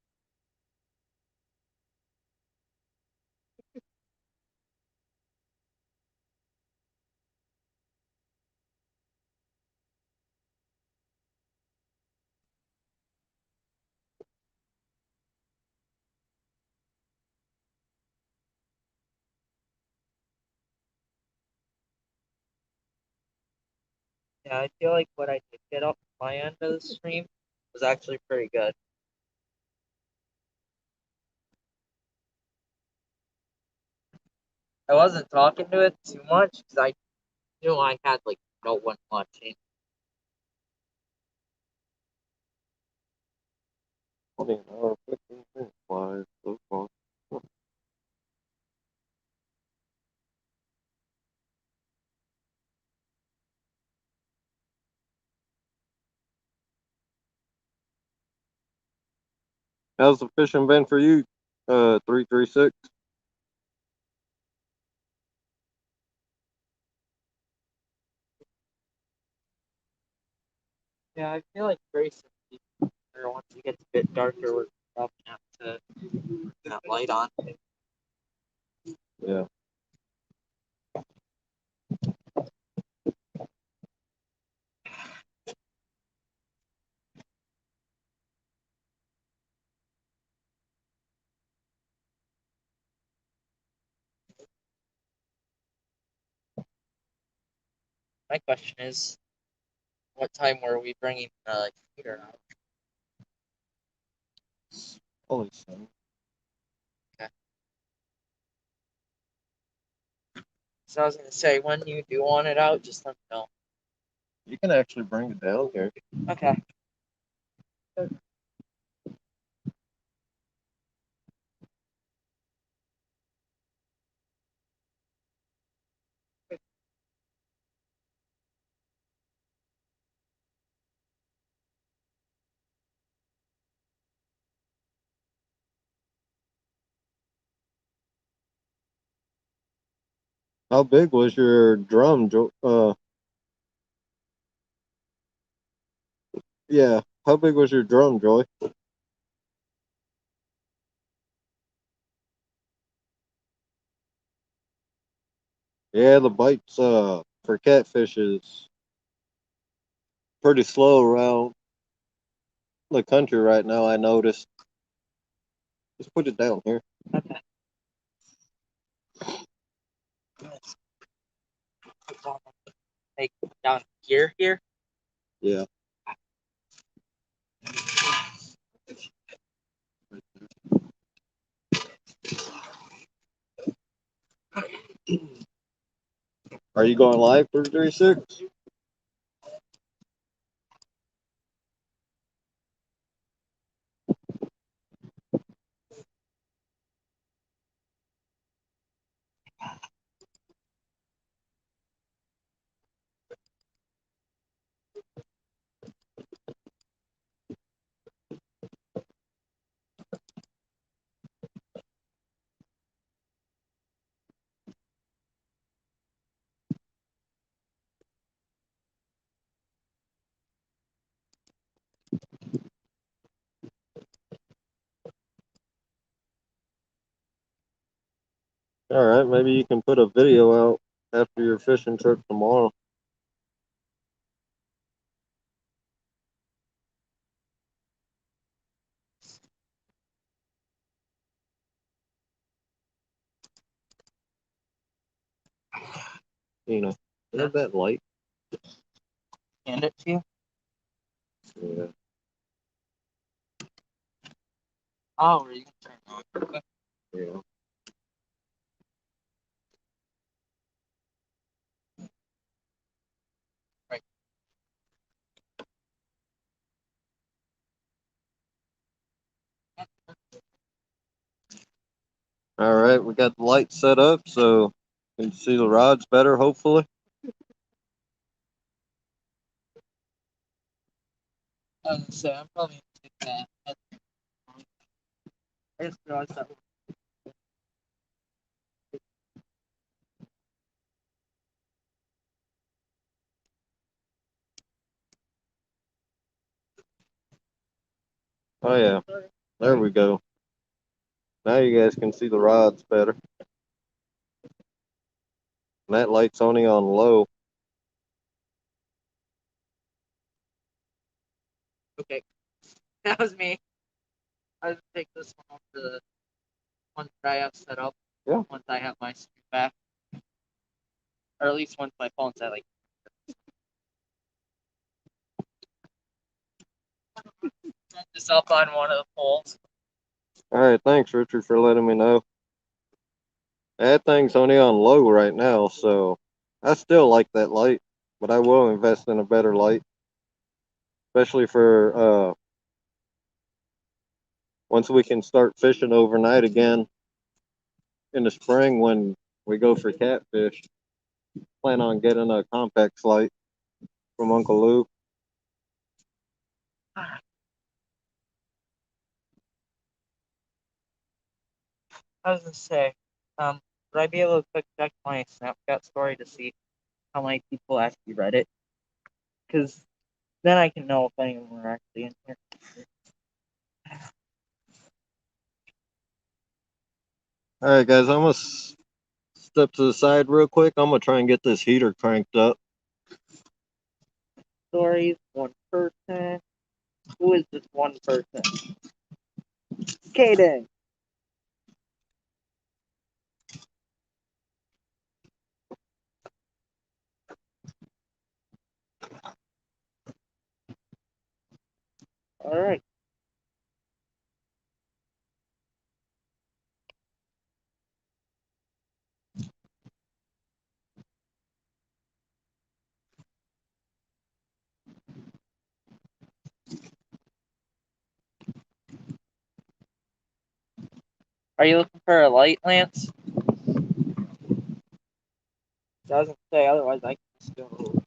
yeah, I feel like what I did get off my end of the stream was actually pretty good. I wasn't talking to it too much because I knew I had like no one watching. 20 an hour, 15 minutes flies so far. How's the fishing been for you? 336. Yeah, I feel like very soon, or once it gets a bit darker, we're probably gonna have to turn that light on. Yeah. My question is, what time were we bringing the heater out? Holy son. Okay. So I was gonna say, when you do want it out, just let me know. You can actually bring it down here. Okay. How big was your drum, yeah. How big was your drum, Joy? Yeah, the bites for catfish is pretty slow around the country right now, I noticed. Just put it down here. Okay. Like down here. Yeah. Are you going live for 36? All right, maybe you can put a video out after your fishing trip tomorrow. You know, isn't that light? Hand it to you. Yeah. Oh, or you can turn it on. Okay. Yeah. Right. All right, we got the light set up so you can see the rods better, hopefully. I was gonna say, I'm probably gonna take that. I just realized that. Oh, yeah. There we go. Now you guys can see the rods better. And that light's only on low. Okay, that was me. I was gonna take this one off the one that I have set up. Yeah. Once I have my screen back, or at least once my phone's at like. Set this up on one of the poles. All right, thanks, Richard, for letting me know. That thing's only on low right now, so I still like that light, but I will invest in a better light, especially for once we can start fishing overnight again in the spring when we go for catfish. Plan on getting a compact light from Uncle Lou. I was gonna say, would I be able to quick check my Snapchat story to see how many people actually read it? Because then I can know if any of them are actually in here. All right, guys, I'm gonna step to the side real quick. I'm gonna try and get this heater cranked up. Stories, one person. Who is this one person? Kaden. All right. Are you looking for a light, Lance? Doesn't say, otherwise I can just go.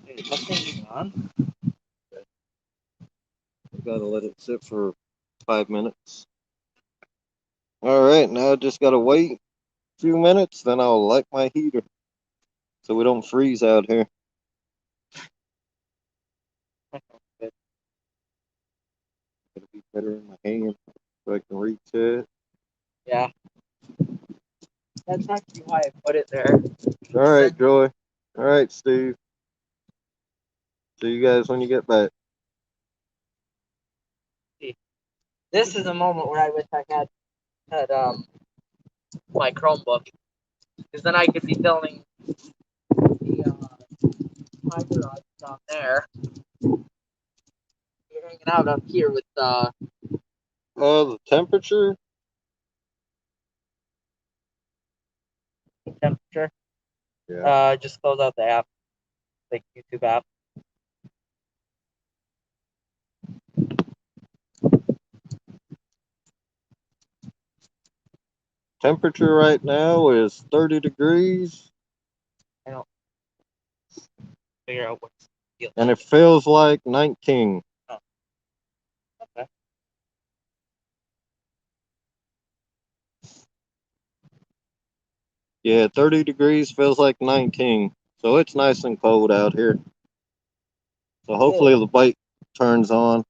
Wait, what's going on? Gotta let it sit for 5 minutes. All right, now I just gotta wait a few minutes, then I'll light my heater so we don't freeze out here. Gotta be better in my hand so I can reach it. Yeah. That's actually why I put it there. All right, Joy. All right, Steve. See you guys when you get back. This is a moment where I wish I had my Chromebook, because then I could be filming the tiger rods down there. You're hanging out up here with The temperature? temperature. Yeah. Just close out the app, like YouTube app. Temperature right now is 30 degrees. I don't figure out what's the deal. And it feels like 19. Oh. Okay. Yeah, 30 degrees feels like 19. So it's nice and cold out here. So hopefully the bite turns on.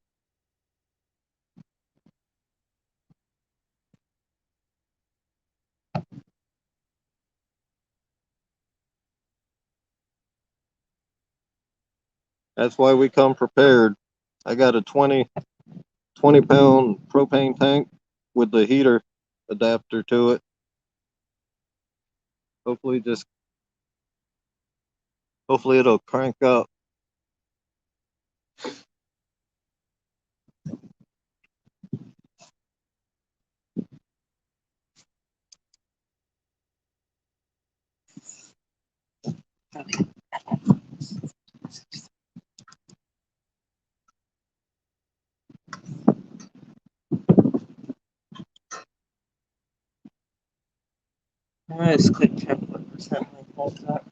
That's why we come prepared. I got a 20-pound propane tank with the heater adapter to it. Hopefully it'll crank up. Let's click check what percent my phone's at.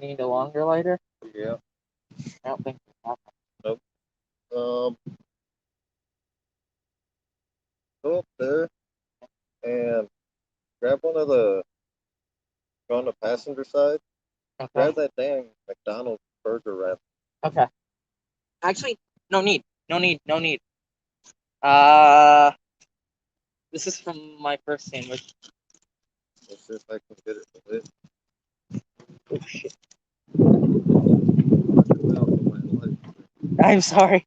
you need a longer lighter? Yeah. I don't think we have one. Nope. Go up there and grab one of the. Go on the passenger side. Okay. Grab that dang McDonald's burger wrap. Okay. Actually, no need. No need. No need. This is from my first sandwich. Let's see if I can get it to lit. Oh shit. Out of my light. I'm sorry.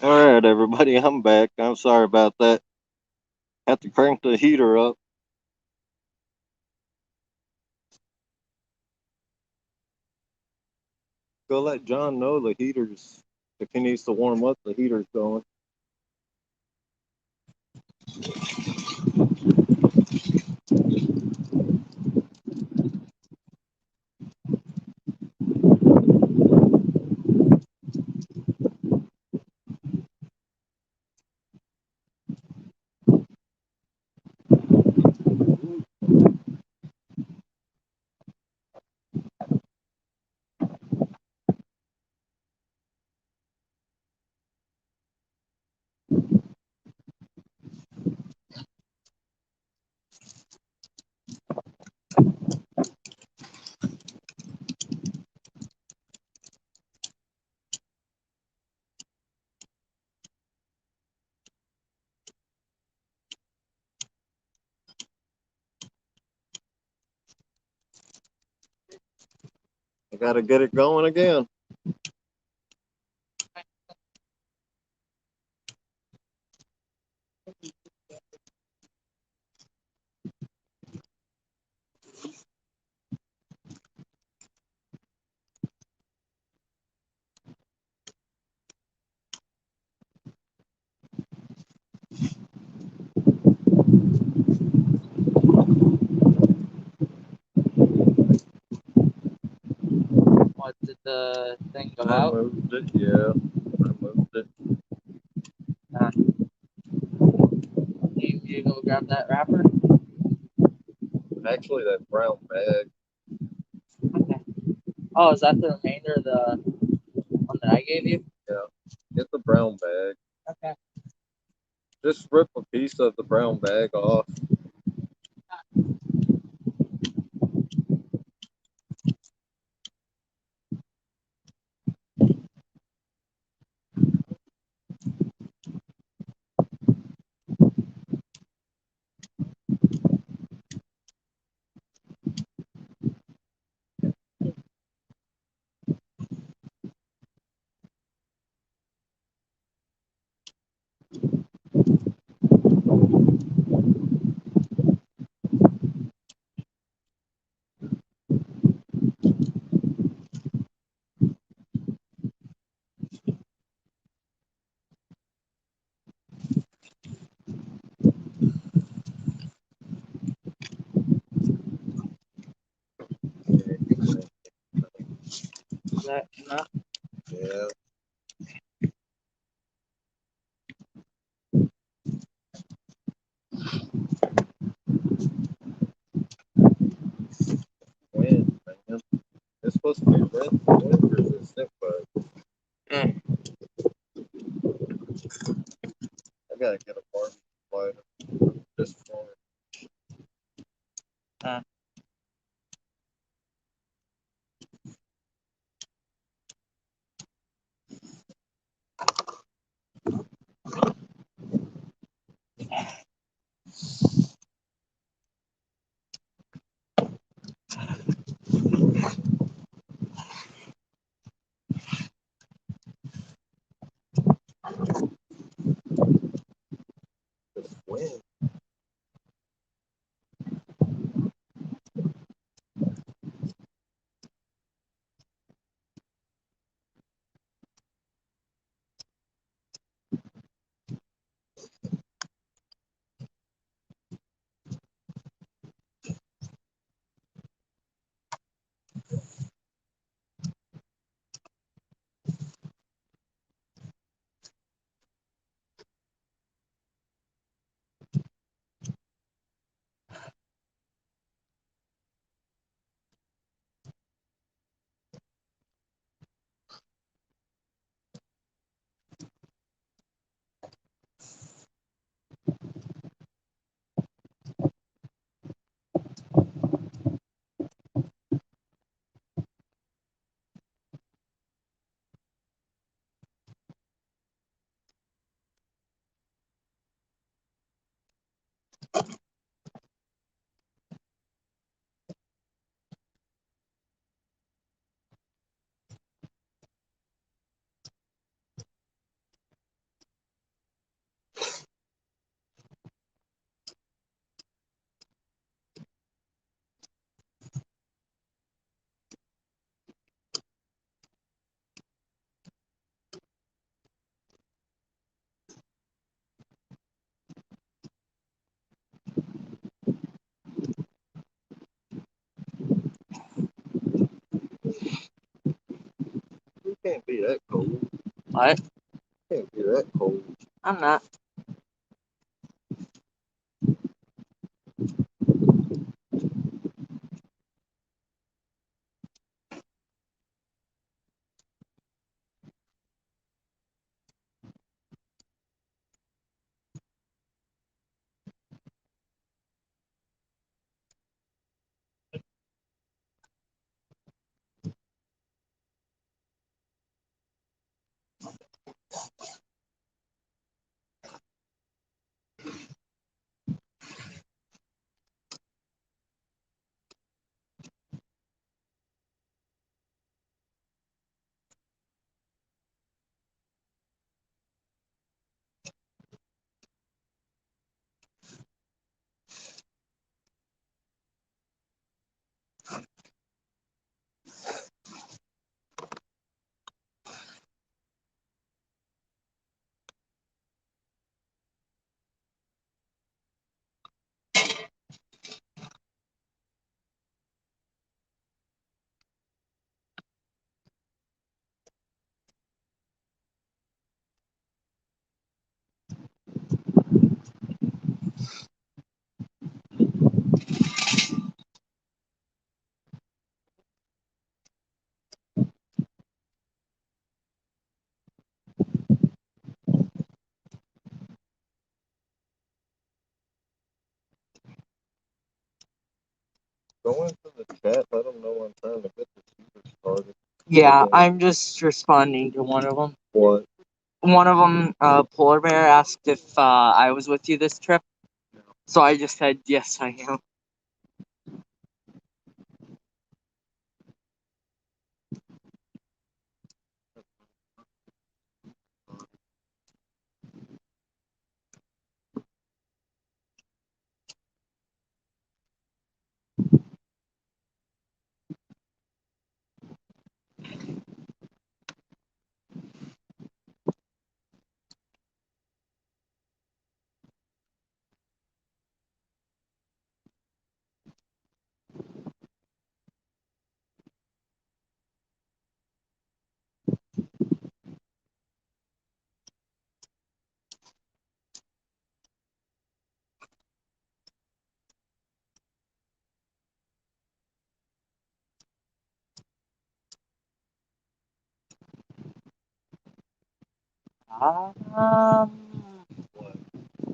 All right, everybody, I'm back. I'm sorry about that. Have to crank the heater up. Go let John know the heater's, if he needs to warm up, the heater's going. I gotta get it going again. What, did the thing go I out? moved it, yeah. I moved it. You go grab that wrapper? Actually, that brown bag. Okay. Oh, is that the remainder of the one that I gave you? Yeah. Get the brown bag. Okay. Just rip a piece of the brown bag off. Is that enough? Yeah. Wind, man. It's supposed supposed to be red wind resistant, but I gotta get a barbecue lighter just for it. This wind. You can't be that cold. What? You can't be that cold. I'm not. Go into the chat, let them know I'm trying to get the shooter started. Yeah, Okay. I'm just responding to one of them. What? One of them, Polar Bear, asked if I was with you this trip. So I just said, yes, I am.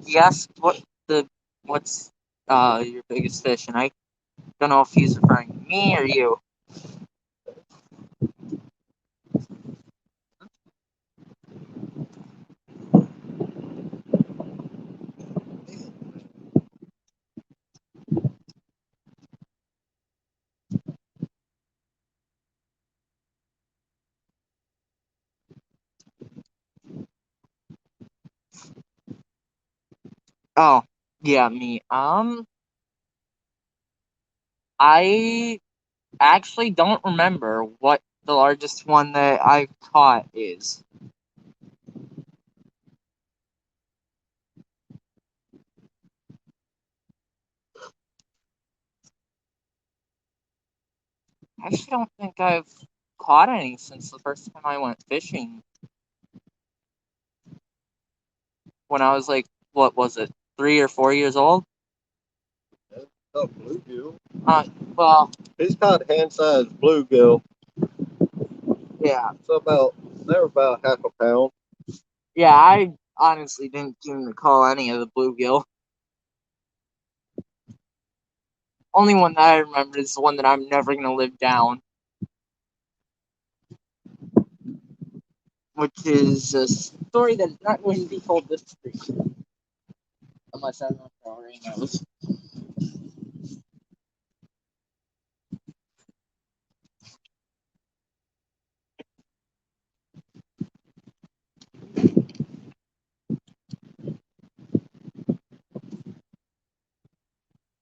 Yes. What's your biggest fish? And I don't know if he's referring to me or you. Oh, yeah, me. I actually don't remember what the largest one that I've caught is. I actually don't think I've caught any since the first time I went fishing when I was like, what was it, 3 or 4 years old? Oh, bluegill. Well, He's caught hand-sized bluegill. yeah. So they're about half a pound. Yeah, I honestly didn't even recall any of the bluegill. Only one that I remember is the one that I'm never going to live down, which is a story that's not going to be told this stream. Unless I don't know if I already knows.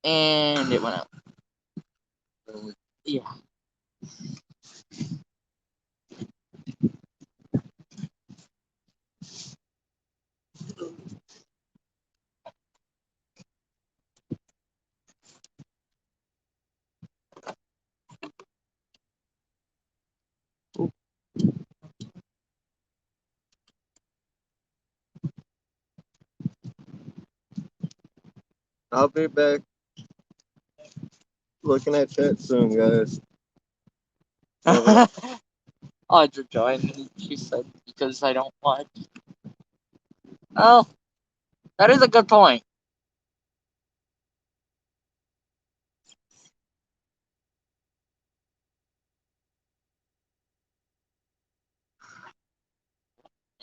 And it went out. Yeah. I'll be back looking at chat soon, guys. Audra joined, she said, because I don't watch. Oh, that is a good point.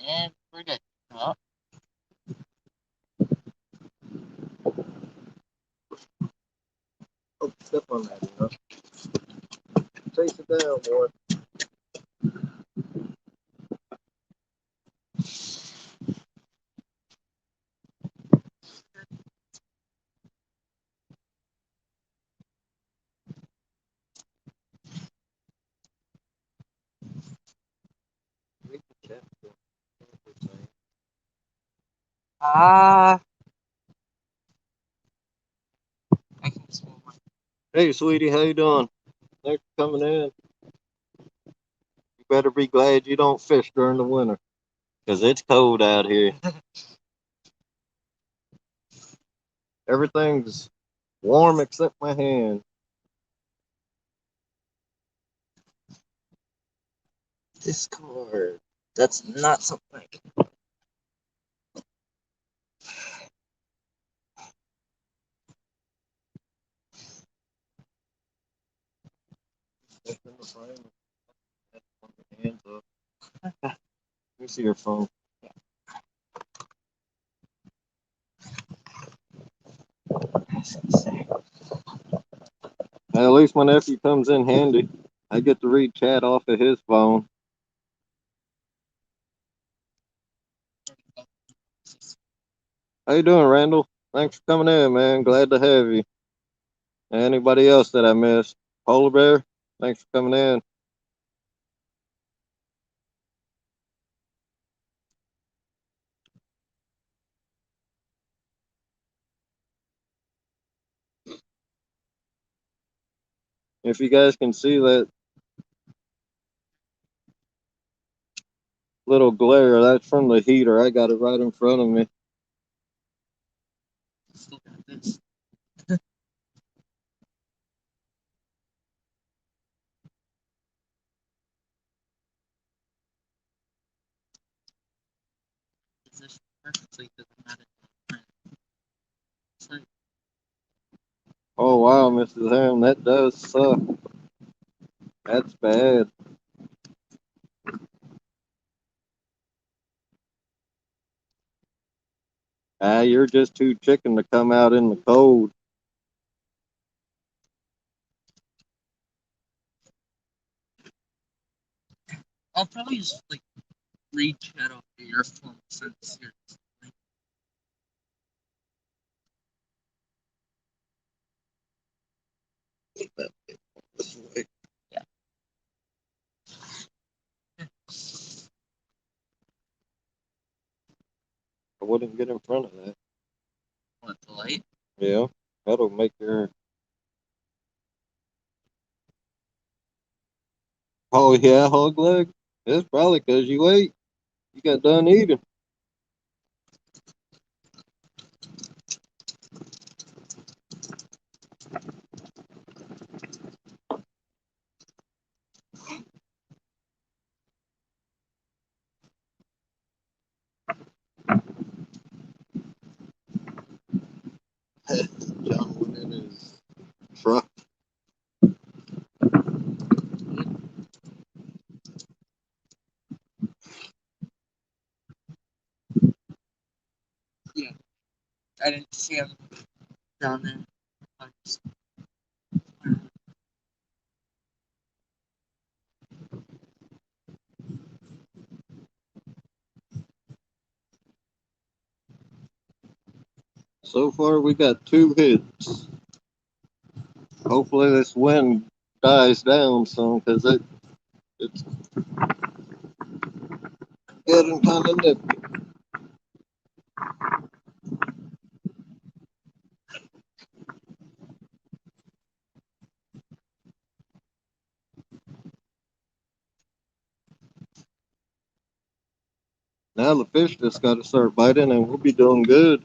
And we're good. Oh. Oh, step on that, you know. Chase it down, boy. Read the chat. I can smell my. Hey, sweetie, how you doing? Thanks for coming in. You better be glad you don't fish during the winter, because it's cold out here. Everything's warm except my hand. Discord. That's not something I can. Step in the frame. Put your hands up. Let me see your phone. At least my nephew comes in handy. I get to read chat off of his phone. How you doing, Randall? Thanks for coming in, man. Glad to have you. Anybody else that I missed? Polar Bear, thanks for coming in. If you guys can see that little glare, that's from the heater. I got it right in front of me. Still got this. position perfectly because I'm not in the It's like, Oh wow, Mrs. Ham, that does suck. That's bad. You're just too chicken to come out in the cold. I'll probably just like read chat off the earphone since you're like, This way. yeah. I wouldn't get in front of that. What, the light? Yeah, that'll make your. Oh yeah, hog leg. It's probably because you ate. You got done eating. John went in his truck. Yeah. I didn't see him down there. I just- So far, we got 2 hits. Hopefully, this wind dies down some because it's getting kind of nippy. Now the fish just got to start biting, and we'll be doing good.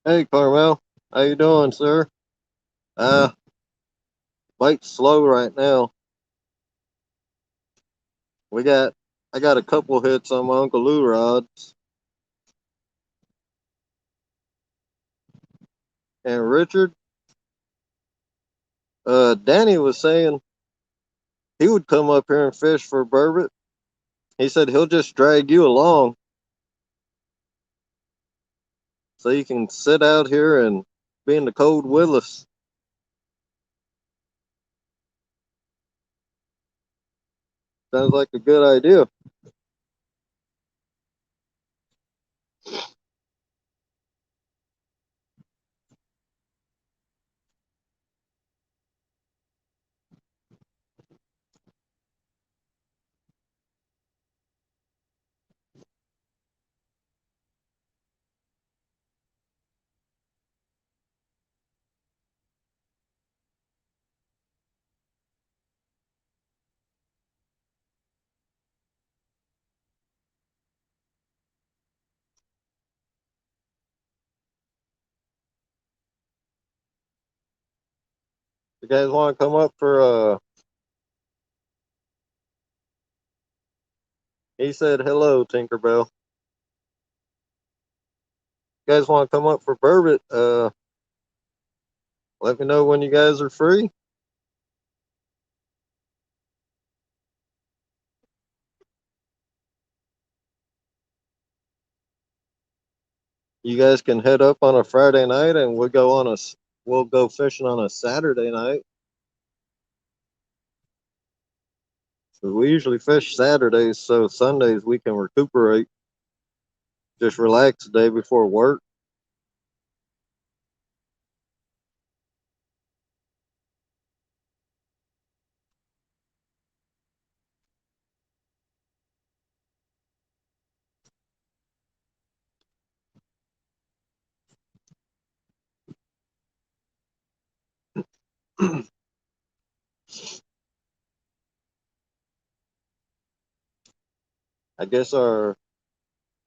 Hey, Carmel, how you doing, sir? Uh, Bite's slow right now. I got a couple hits on my Uncle Lou rods. And Richard, Danny was saying he would come up here and fish for Burbot. He said he'll just drag you along so you can sit out here and be in the cold with us. Sounds like a good idea. You guys want to come up for he said hello, Tinkerbell. You guys want to come up for Burbot? Let me know when you guys are free. You guys can head up on a Friday night, and we'll go fishing on a Saturday night. So we usually fish Saturdays, so Sundays we can recuperate, just relax the day before work. I guess our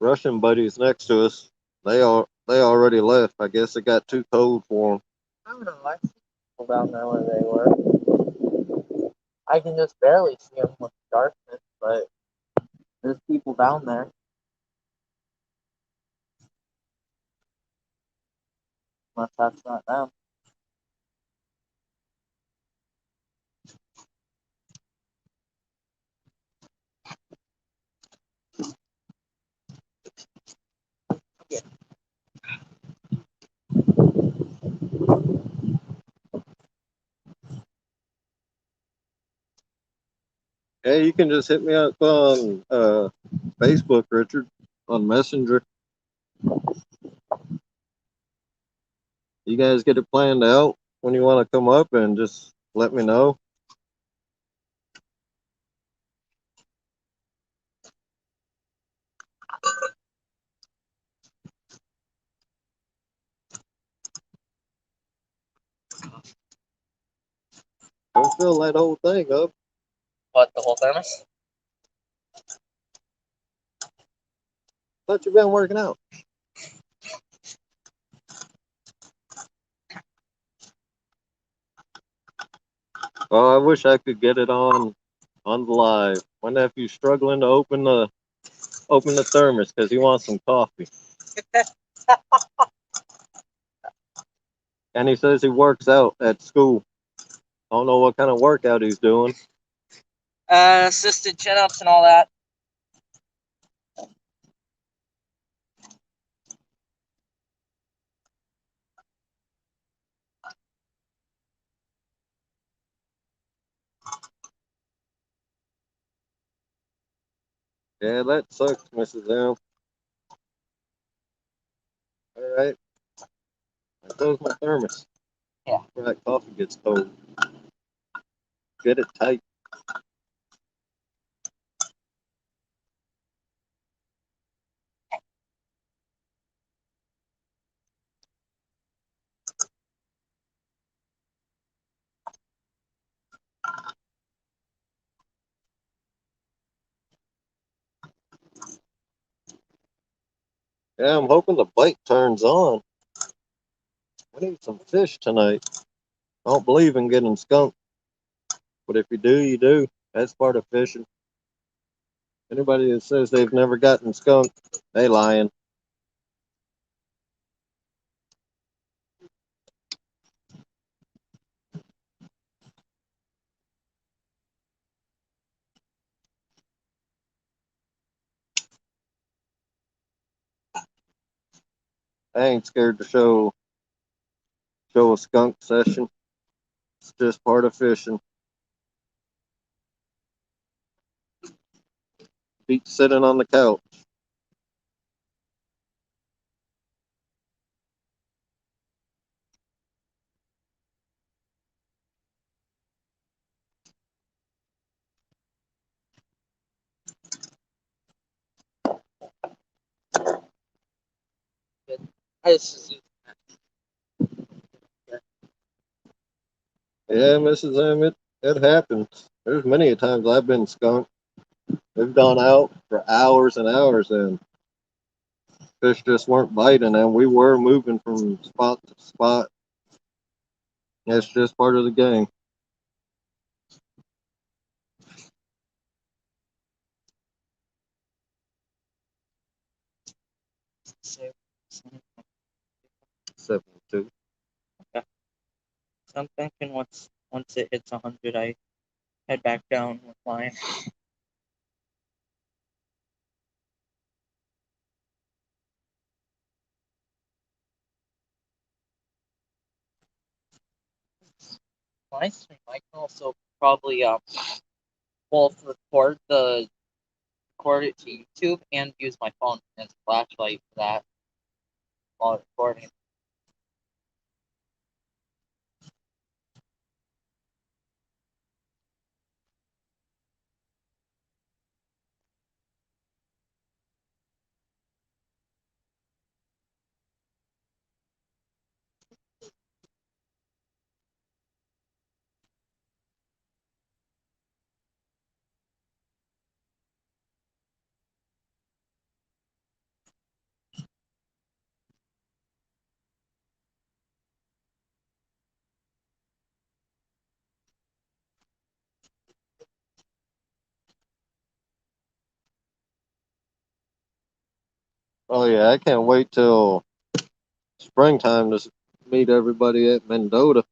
Russian buddies next to us, they already left. I guess it got too cold for them. I don't know. I see people down there where they were. I can just barely see them with darkness, but there's people down there. Unless that's not them. Hey, you can just hit me up on Facebook, Richard, on Messenger. You guys get it planned out when you want to come up, and just let me know. Don't fill that whole thing up. What, the whole thermos? Thought you've been working out. Oh, I wish I could get it on the live. My nephew's struggling to open the thermos because he wants some coffee. And he says he works out at school. I don't know what kind of workout he's doing. Assisted chin-ups and all that. Yeah, that sucks, Mrs. M. All right. There goes my thermos. Yeah. Before that coffee gets cold. Get it tight. Yeah, I'm hoping the bite turns on. I need some fish tonight. I don't believe in getting skunked. But if you do, you do. That's part of fishing. Anybody that says they've never gotten skunked, they lying. I ain't scared to show a skunk session. It's just part of fishing. Feet sitting on the couch. I just Yeah, Mrs. M, it happens. There's many a times I've been skunked. We've gone out for hours and hours, and fish just weren't biting, and we were moving from spot to spot. That's just part of the game. say 72. okay. So I'm thinking once it hits 100, I head back down with mine. my stream, I can also probably both record it to YouTube and use my phone as a flashlight for that while recording. Oh yeah, I can't wait till springtime to meet everybody at Mendota.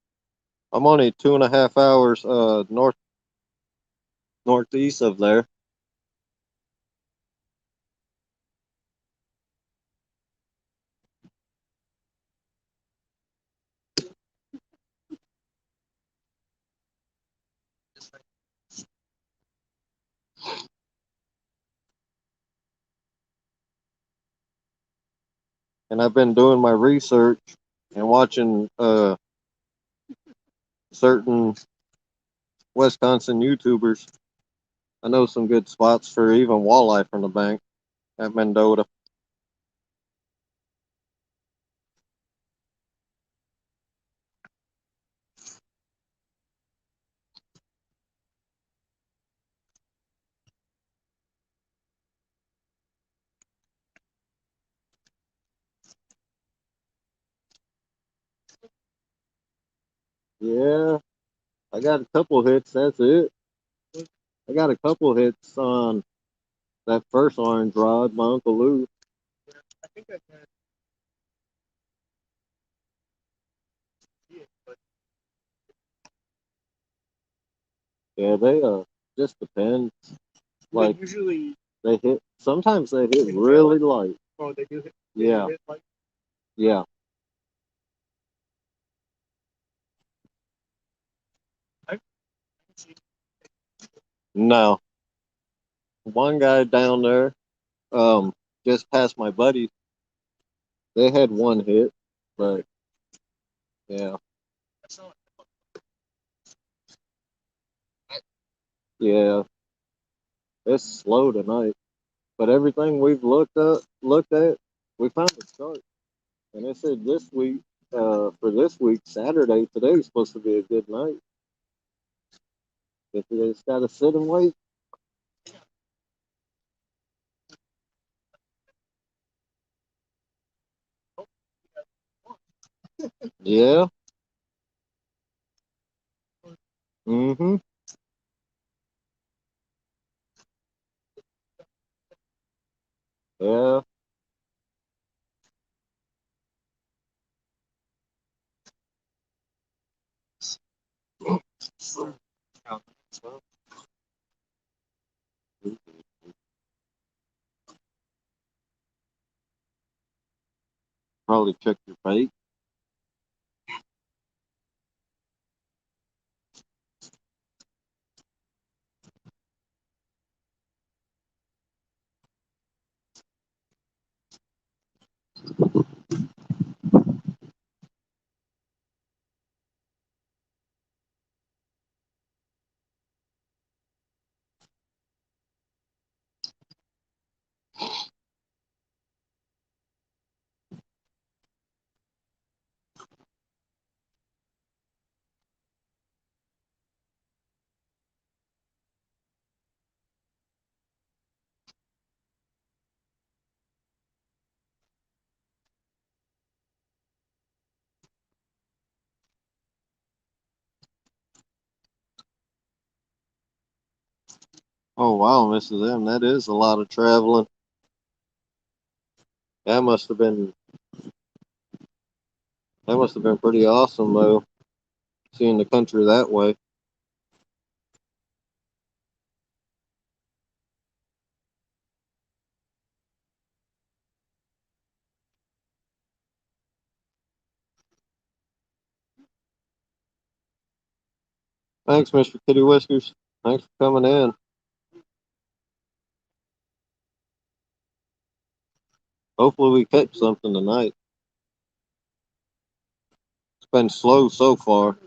I'm only 2.5 hours northeast of there. And I've been doing my research and watching certain Wisconsin YouTubers. I know some good spots for even walleye from the bank at Mendota. Yeah, I got a couple hits. That's it. I got a couple hits on that first orange rod, my Uncle Lou. I think I can see it, but Yeah, they just depend. Like usually, they hit. Sometimes they hit really light. oh, they do hit. Yeah, Hit like yeah. I can see. No, one guy down there, just past my buddy. They had one hit, but yeah, That's not. yeah. It's slow tonight. But everything we've looked at, we found a chart, and it said this week, for this week, Saturday, today's supposed to be a good night. If you just gotta sit and wait. Yeah. Mm-hmm. Yeah. Probably check your bait. Oh wow, Mrs. M, that is a lot of traveling. That must have been pretty awesome though, seeing the country that way. Thanks, Mr. Kitty Whiskers. Thanks for coming in. Hopefully we catch something tonight. It's been slow so far.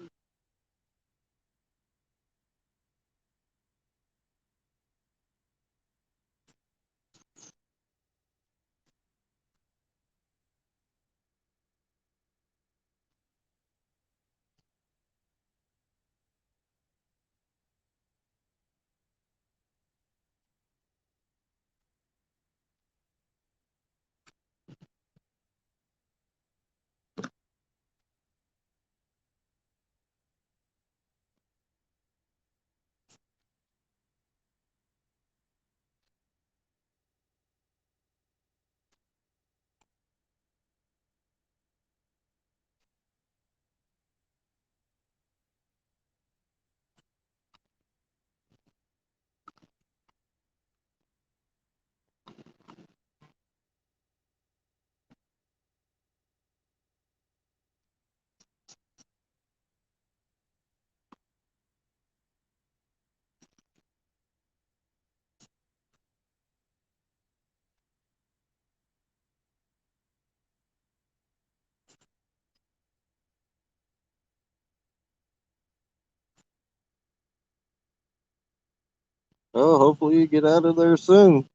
Oh, hopefully you get out of there soon.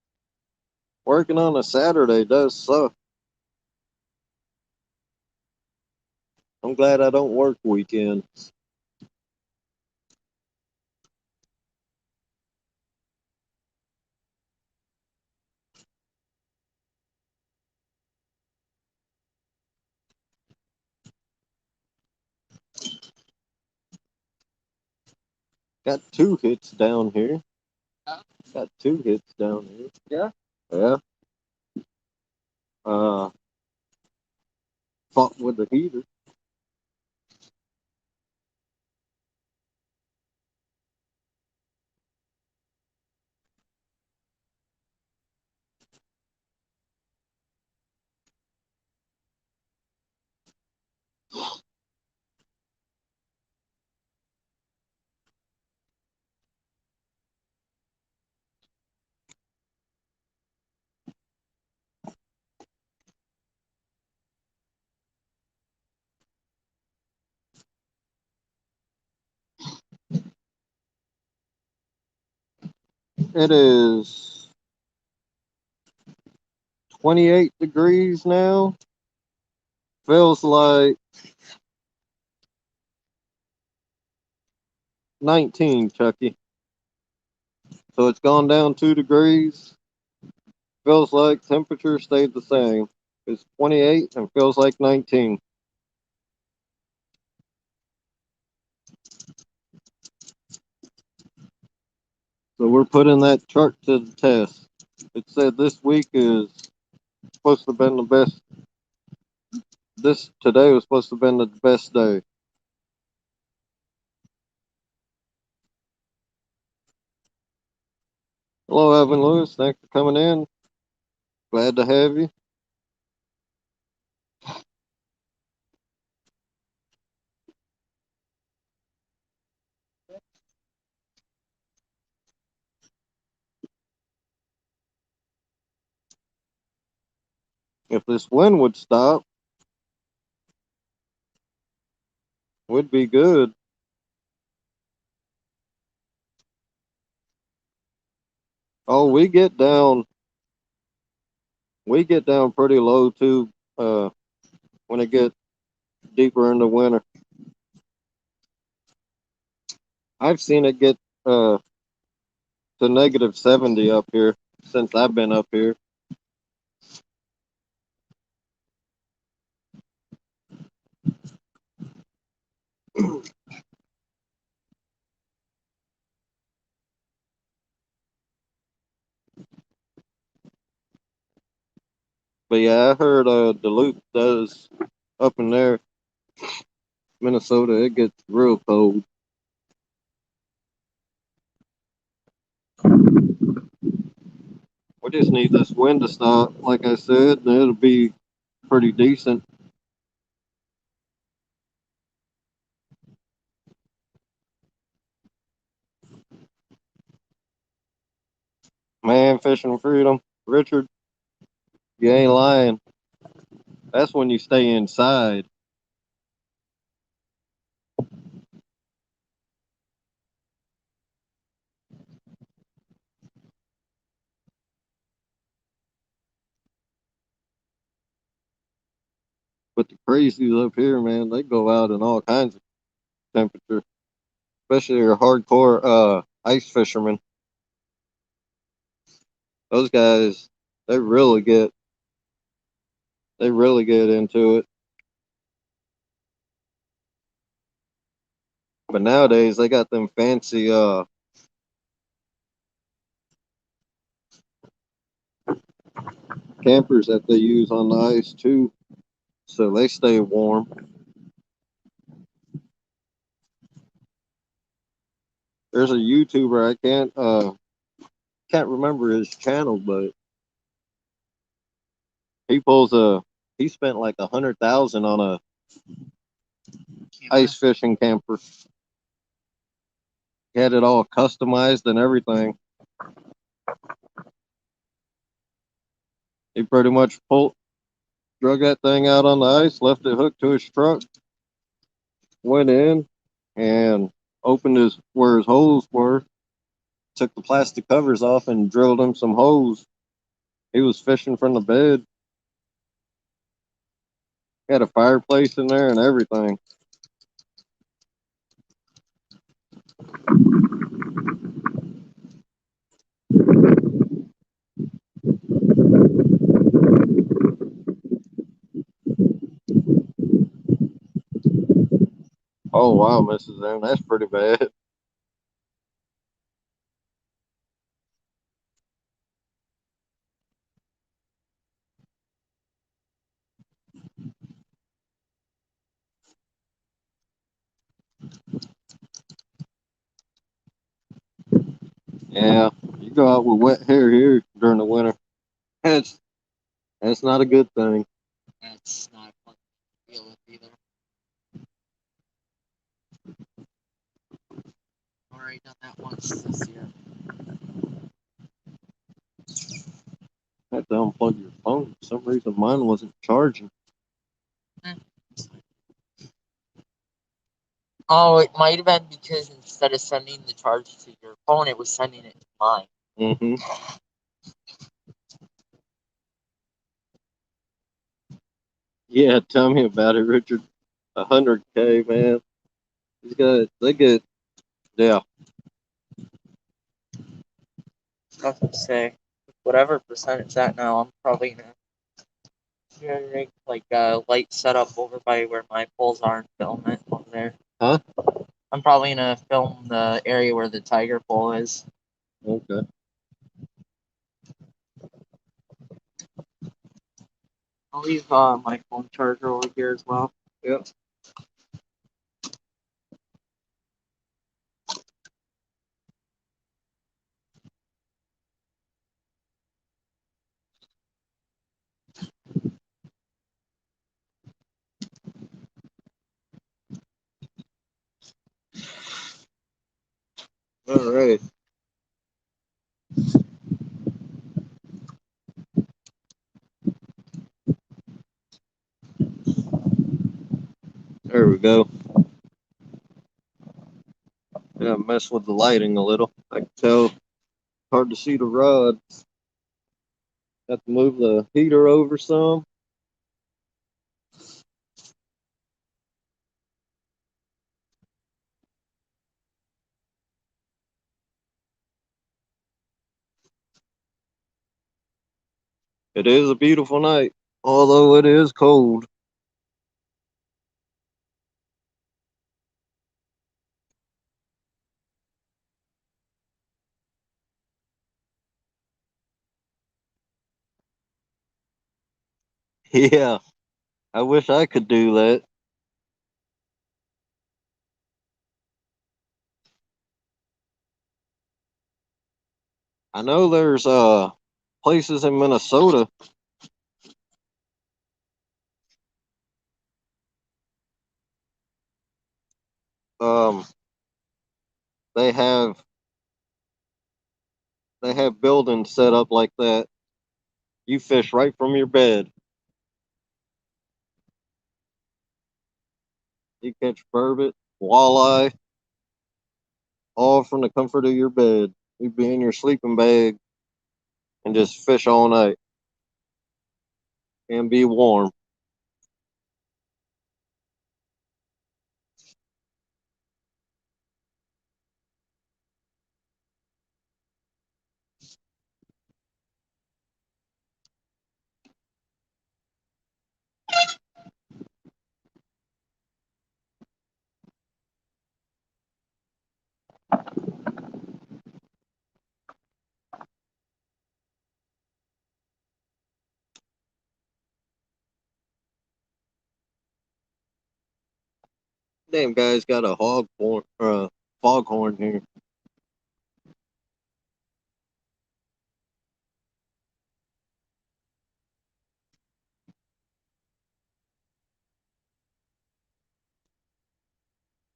Working on a Saturday does suck. I'm glad I don't work weekends. Got 2 hits down here. Got 2 hits down here. Yeah. Yeah. Uh, Fought with the heater. It is 28 degrees now. Feels like 19, Chucky. So it's gone down 2 degrees. Feels like temperature stayed the same. It's 28 and feels like 19. So we're putting that chart to the test. It said this week is supposed to have been the best. This today was supposed to have been the best day. Hello, Evan Lewis. Thanks for coming in. Glad to have you. If this wind would stop, we'd be good. Oh, we get down pretty low too, when it gets deeper into winter. I've seen it get to negative 70 up here since I've been up here. But yeah, I heard Duluth does up in there, Minnesota, it gets real cold. We just need this wind to stop, like I said, and it'll be pretty decent. fishing freedom, Richard, you ain't lying. That's when you stay inside. But the crazies up here, man, they go out in all kinds of temperature, especially your hardcore ice fishermen. Those guys, they really get into it. But nowadays they got them fancy campers that they use on the ice too, so they stay warm. There's a YouTuber, I can't remember his channel, but he spent like 100,000 on a ice fishing camper. He had it all customized and everything. He pretty much drug that thing out on the ice, left it hooked to his truck, went in and opened where his holes were, took the plastic covers off and drilled him some holes. He was fishing from the bed. Had a fireplace in there and everything. Oh wow, Mrs. M, that's pretty bad. Yeah, you go out with wet hair here during the winter. That's that's not a good thing. That's not fun to deal with either. Already done that once this year. I had to unplug your phone. For some reason mine wasn't charging. Oh, it might have been because instead of sending the charge to your phone, it was sending it to mine. Mm-hmm. Yeah, tell me about it, Richard. 100K, man. They get, yeah. Tough to say. Whatever percent it's at now, I'm probably gonna generate like a light setup over by where my poles are and film it over there. Huh? I'm probably gonna film the area where the tiger pole is. Okay. I'll leave my phone charger over here as well. Yep. All right. There we go. Yeah, mess with the lighting a little. I can tell. Hard to see the rod. Have to move the heater over some. It is a beautiful night, although it is cold. Yeah, I wish I could do that. I know there's places in Minnesota um they have they have buildings set up like that. You fish right from your bed. You catch burbot, walleye, all from the comfort of your bed. You be in your sleeping bag and just fish all night and be warm. Damn guy's got a hog horn or a foghorn here.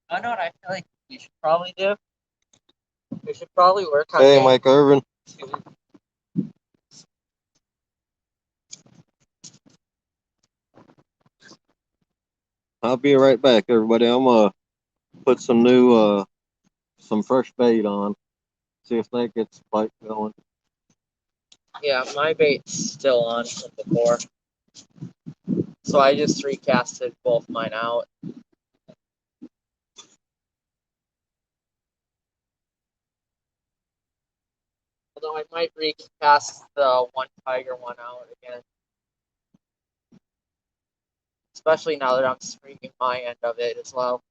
I know what I feel like we should probably do. We should probably work on Hey, getting Mike Irvin. to- I'll be right back, everybody. I'm gonna put some fresh bait on. See if that gets the bite going. Yeah, my bait's still on from before. So I just recasted both mine out. Although I might recast the one tiger one out again. Especially now that I'm streaming my end of it as well.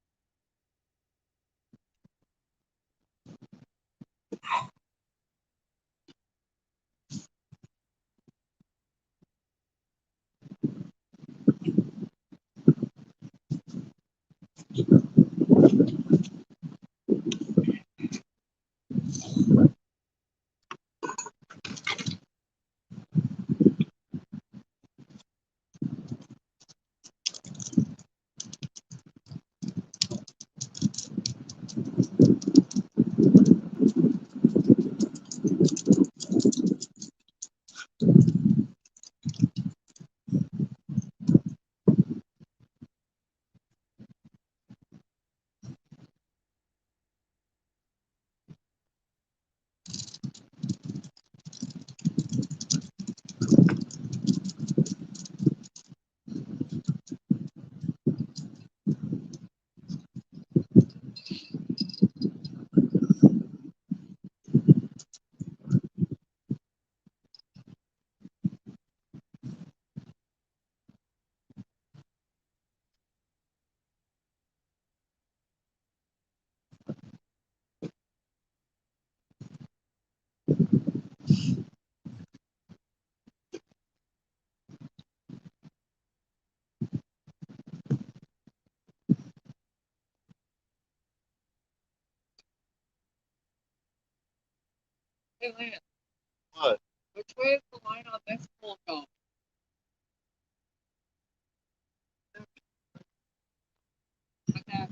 Hey Lance, What? which way is the line on this pole go? Okay.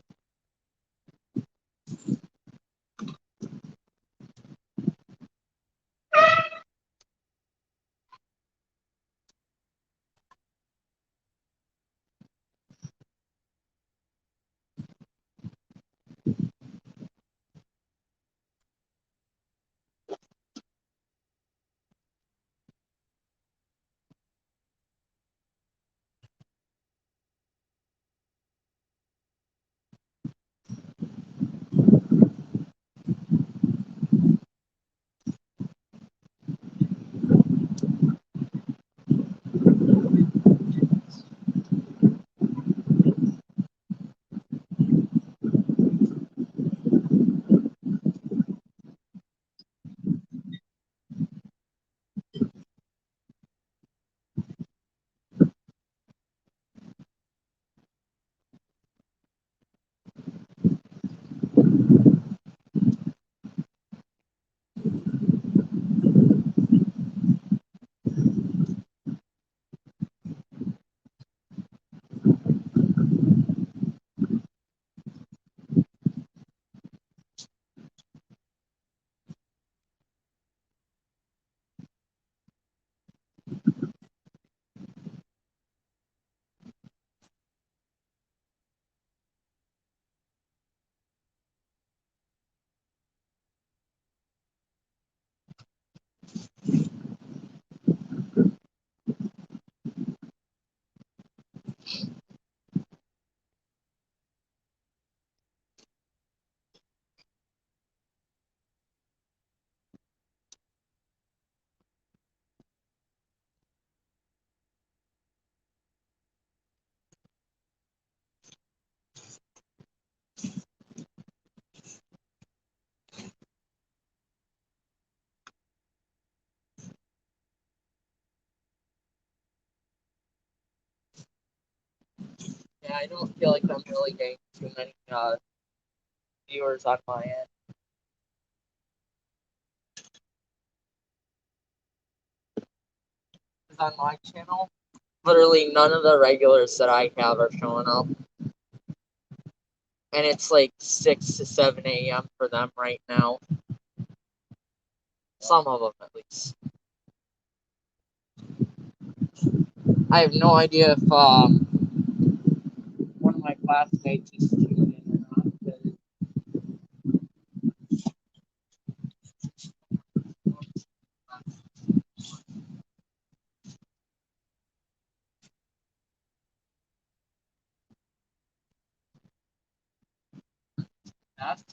Yeah, I don't feel like I'm really getting too many viewers on my end. 'Cause on my channel, literally none of the regulars that I have are showing up. And it's like 6 to 7 a.m. for them right now. Some of them, at least. I have no idea if one of my classmates is tuned in or not. That's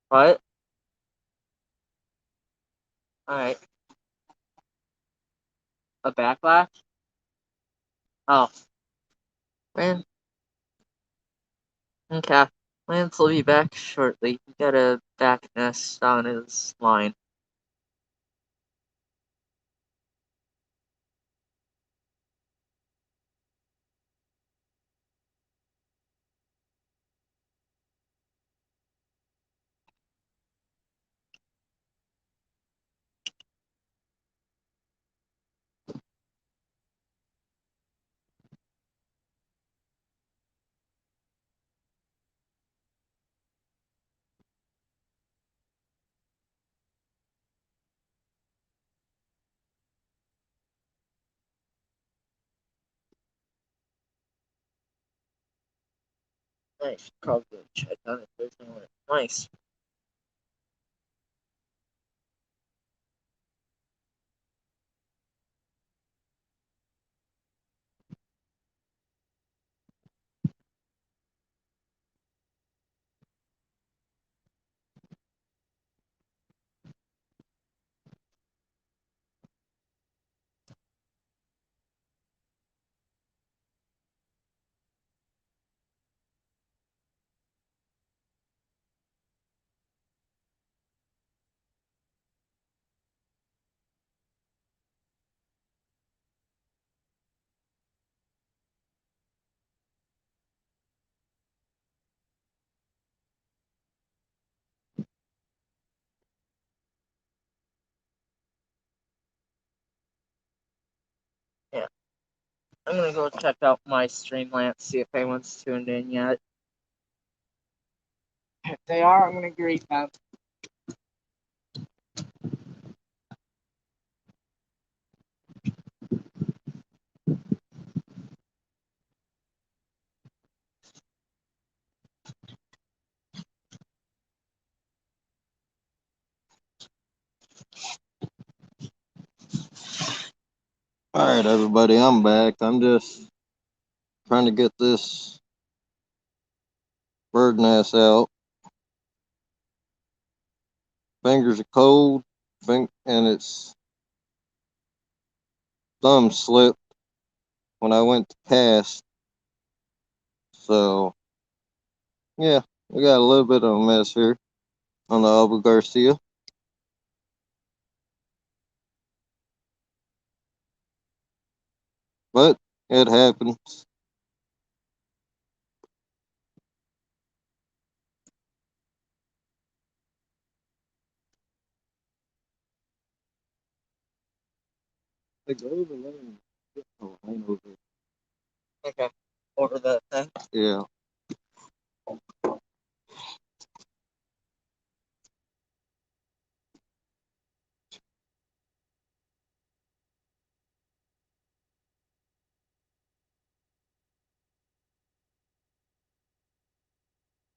What? Alright. A backlash? Oh. Man. Okay. Lance will be back shortly. He got a back nest on his line. Nice. Probably check on it. There's no way. Nice. Yeah. I'm gonna go check out my Streamlance, see if anyone's tuned in yet. If they are, I'm gonna greet them. All right, everybody, I'm back. I'm just trying to get this bird nest out. Fingers are cold, and its thumb slipped when I went to cast. So, yeah, we got a little bit of a mess here on the Abu Garcia. But it happens. Hey, go over there and get the line over. Okay. Over the thing. Yeah.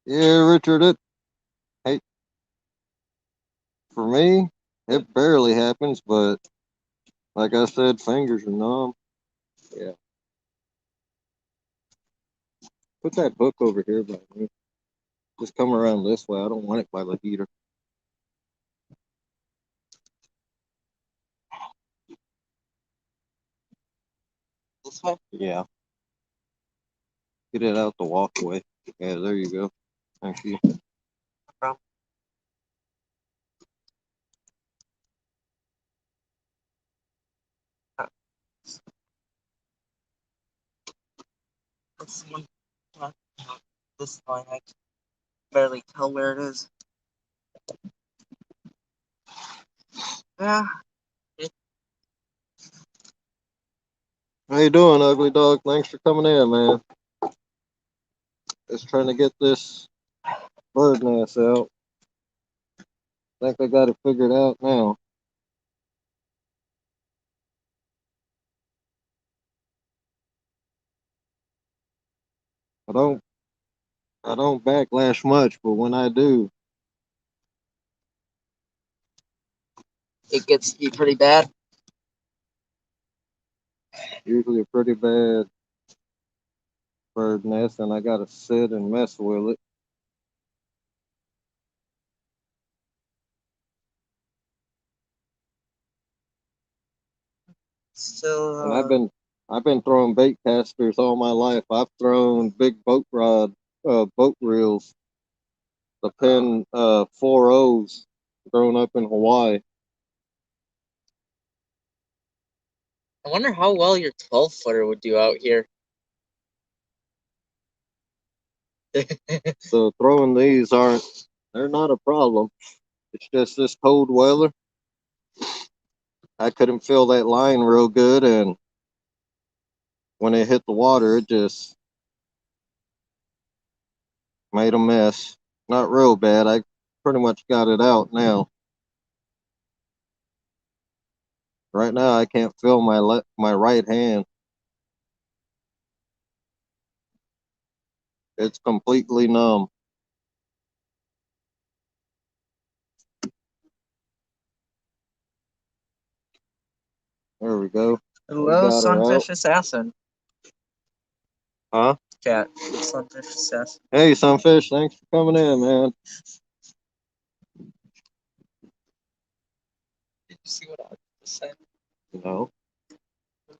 Yeah, Richard, hey, for me, it barely happens, but like I said, fingers are numb. Yeah. Put that book over here by me. Just come around this way. I don't want it by the heater. This way? Yeah. Get it out the walkway. Yeah, there you go. Thank you. Bro. This one. This line, I can barely tell where it is. Yeah. How you doing, ugly dog? Thanks for coming in, man. Just trying to get this bird nest out. Think I got it figured out now. I don't backlash much, but when I do, It gets to be pretty bad. usually a pretty bad bird nest, and I gotta sit and mess with it. Still, And I've been throwing bait casters all my life. I've thrown big boat boat reels, the pin 4 O's, growing up in Hawaii. I wonder how well your 12-footer would do out here. So throwing these they're not a problem. It's just this cold weather. I couldn't feel that line real good, and when it hit the water, it just made a mess. Not real bad. I pretty much got it out now. Right now, I can't feel my right hand. It's completely numb. There we go. Hello, got her Sunfish out. Assassin. Huh? Cat. Sunfish Assassin. Hey, Sunfish, thanks for coming in, man. Did you see what I just said? No,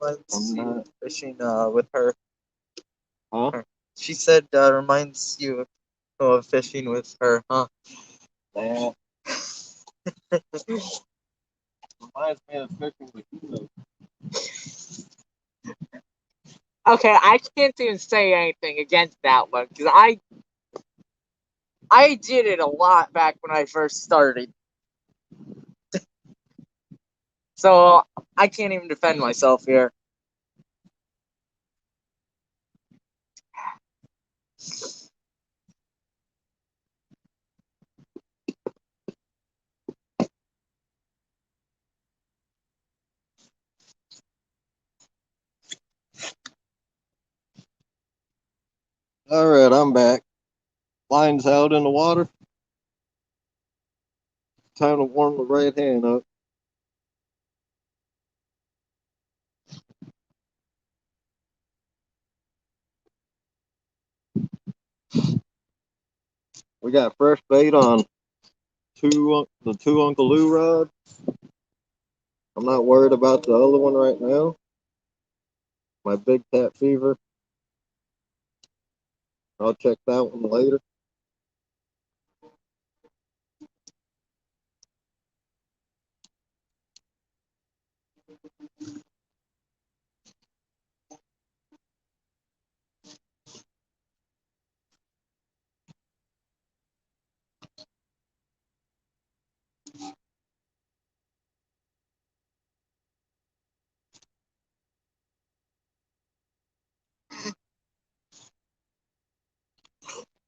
Reminds I'm you not. of fishing with her. Huh? She said reminds you of fishing with her, huh? That reminds me of fishing with you. Okay, I can't even say anything against that one because I did it a lot back when I first started. So I can't even defend myself here. All right, I'm back. Line's out in the water. Time to warm the right hand up. We got fresh bait on the two Uncle Lou rods. I'm not worried about the other one right now. My big cat fever. I'll check that one later.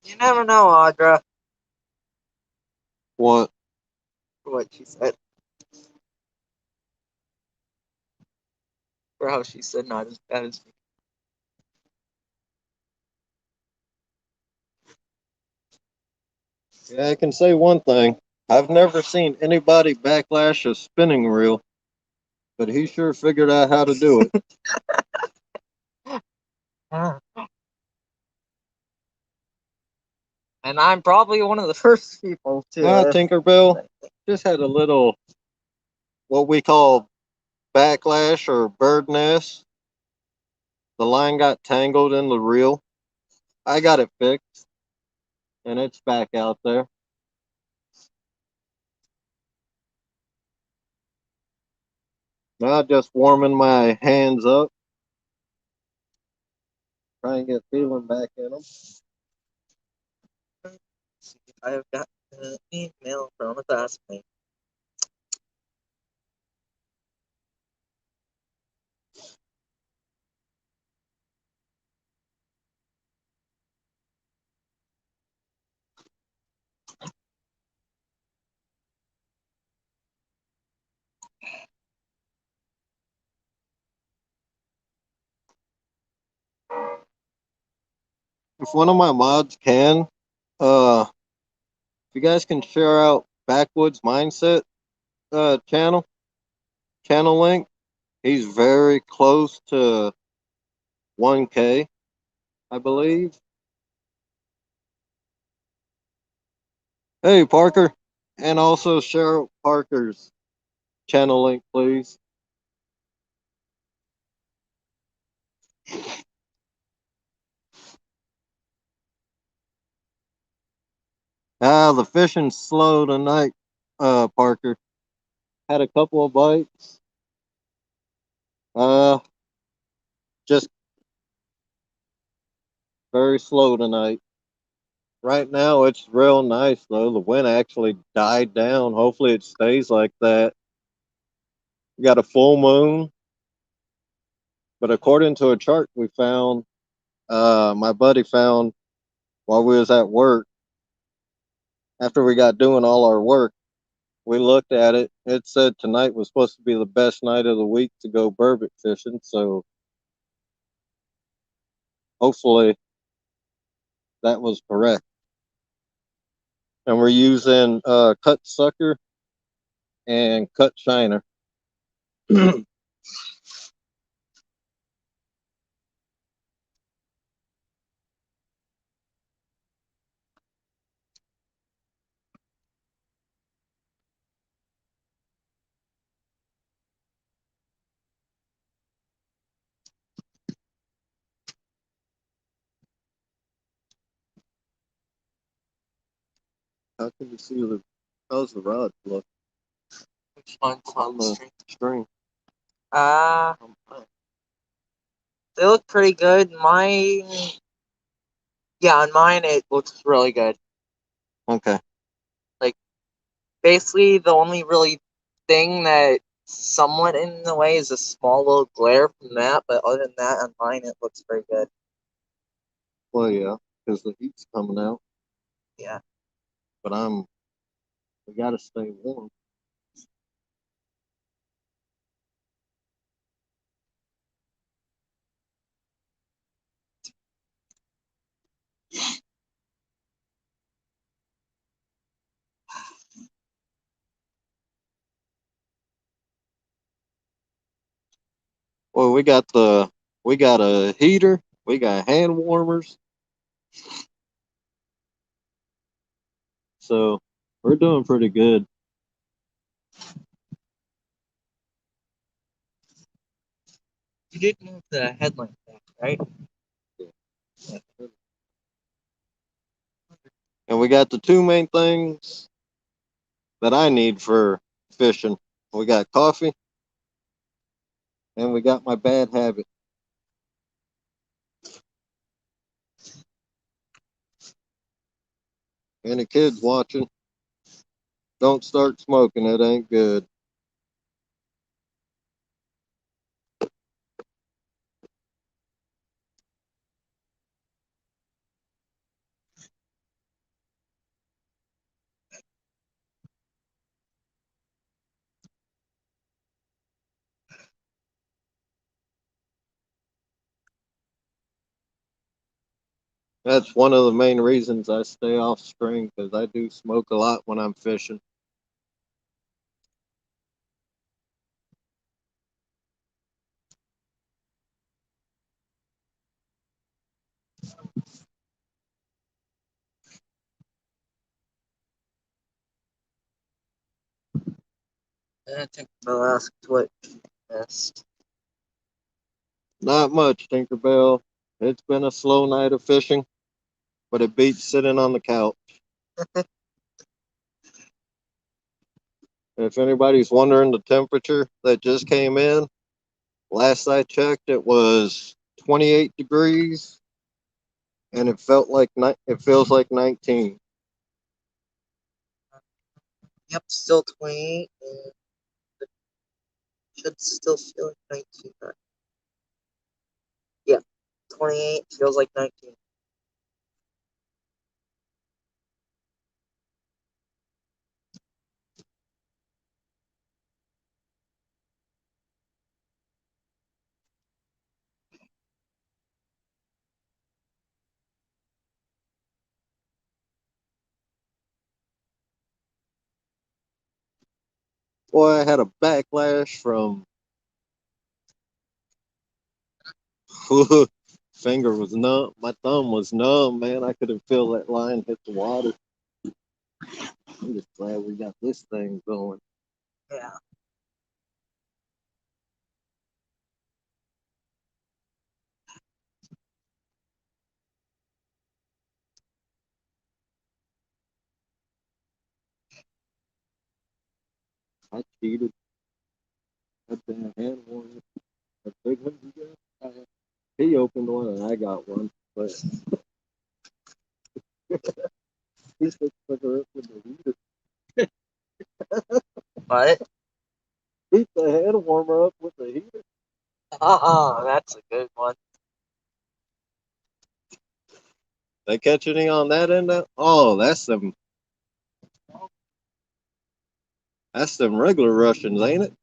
You never know, Audra. What? What she said. Or how she said not as bad as me. Yeah, I can say one thing. I've never seen anybody backlash a spinning reel, but he sure figured out how to do it. And I'm probably one of the first people to. Tinkerbell just had a little, what we call backlash or bird nest. The line got tangled in the reel. I got it fixed, and it's back out there. Now just warming my hands up. Try and get feeling back in them. I have got an email from a classmate. If one of my mods can, if you guys can share out Backwoods Mindset channel link. He's very close to 1K, I believe. Hey, Parker. And also share out Parker's channel link, please. The fishing's slow tonight, Parker. Had a couple of bites. Just very slow tonight. Right now, it's real nice though. The wind actually died down. Hopefully, it stays like that. We got a full moon, but according to a chart we found, my buddy found while we was at work, after we got doing all our work, we looked at it. It said tonight was supposed to be the best night of the week to go burbot fishing. So hopefully that was correct. And we're using cut sucker and cut shiner. How can you see how's the rod look Which one's on on the the string? string? Uh, they look pretty good. Mine, yeah, on mine it looks really good. Okay. Basically, the only really thing that somewhat in the way is a small little glare from that, but other than that, on mine it looks very good. Well, yeah, because the heat's coming out. Yeah. But we gotta stay warm. Well, we got a heater, we got hand warmers, so we're doing pretty good. You did move the headlamp back, right? And we got the two main things that I need for fishing. We got coffee, and we got my bad habit. Any kids watching, don't start smoking. It ain't good. That's one of the main reasons I stay off string, because I do smoke a lot when I'm fishing. I think the last what missed. Not much, Tinkerbell. It's been a slow night of fishing, but it beats sitting on the couch. If anybody's wondering the temperature that just came in, last I checked, it was 28 degrees, and it feels like 19. Yep, still 28. And should still feel like 19. Yeah, 28 feels like 19. Boy, I had a backlash from finger was numb, my thumb was numb, man. I couldn't feel that line hit the water. I'm just glad we got this thing going. Yeah. I cheated. That damn hand warmer. That big one you got. He opened one and I got one, but he's supposed to cover up with the heater. What? Heat the hand warmer up with the heater. That's a good one. They catch any on that end? Oh, that's them. That's them regular Russians, ain't it?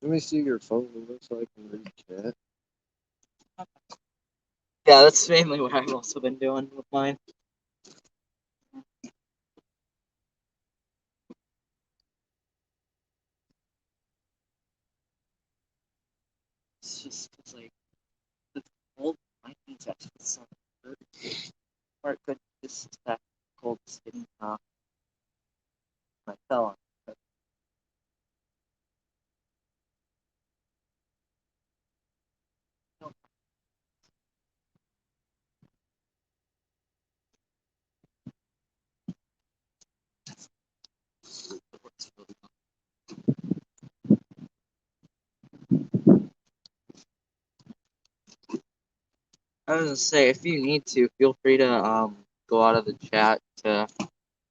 Let me see your phone number so I can read chat. Yeah, that's mainly what I've also been doing with mine. It's just it's like the old Vikings actually so good. Or it could just that cold skin I fell on. I was gonna say, if you need to, feel free to go out of the chat to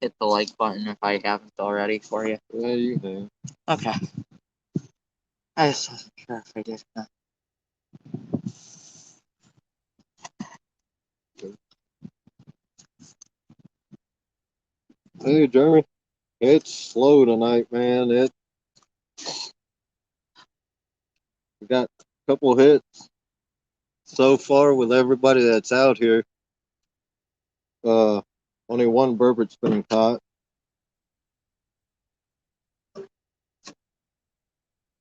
hit the like button if I haven't already for you. Yeah, you can. Okay. I just wasn't sure if I did or not. Hey, Jeremy. It's slow tonight, man. We got a couple hits so far with everybody that's out here. Only one Burbot's been caught.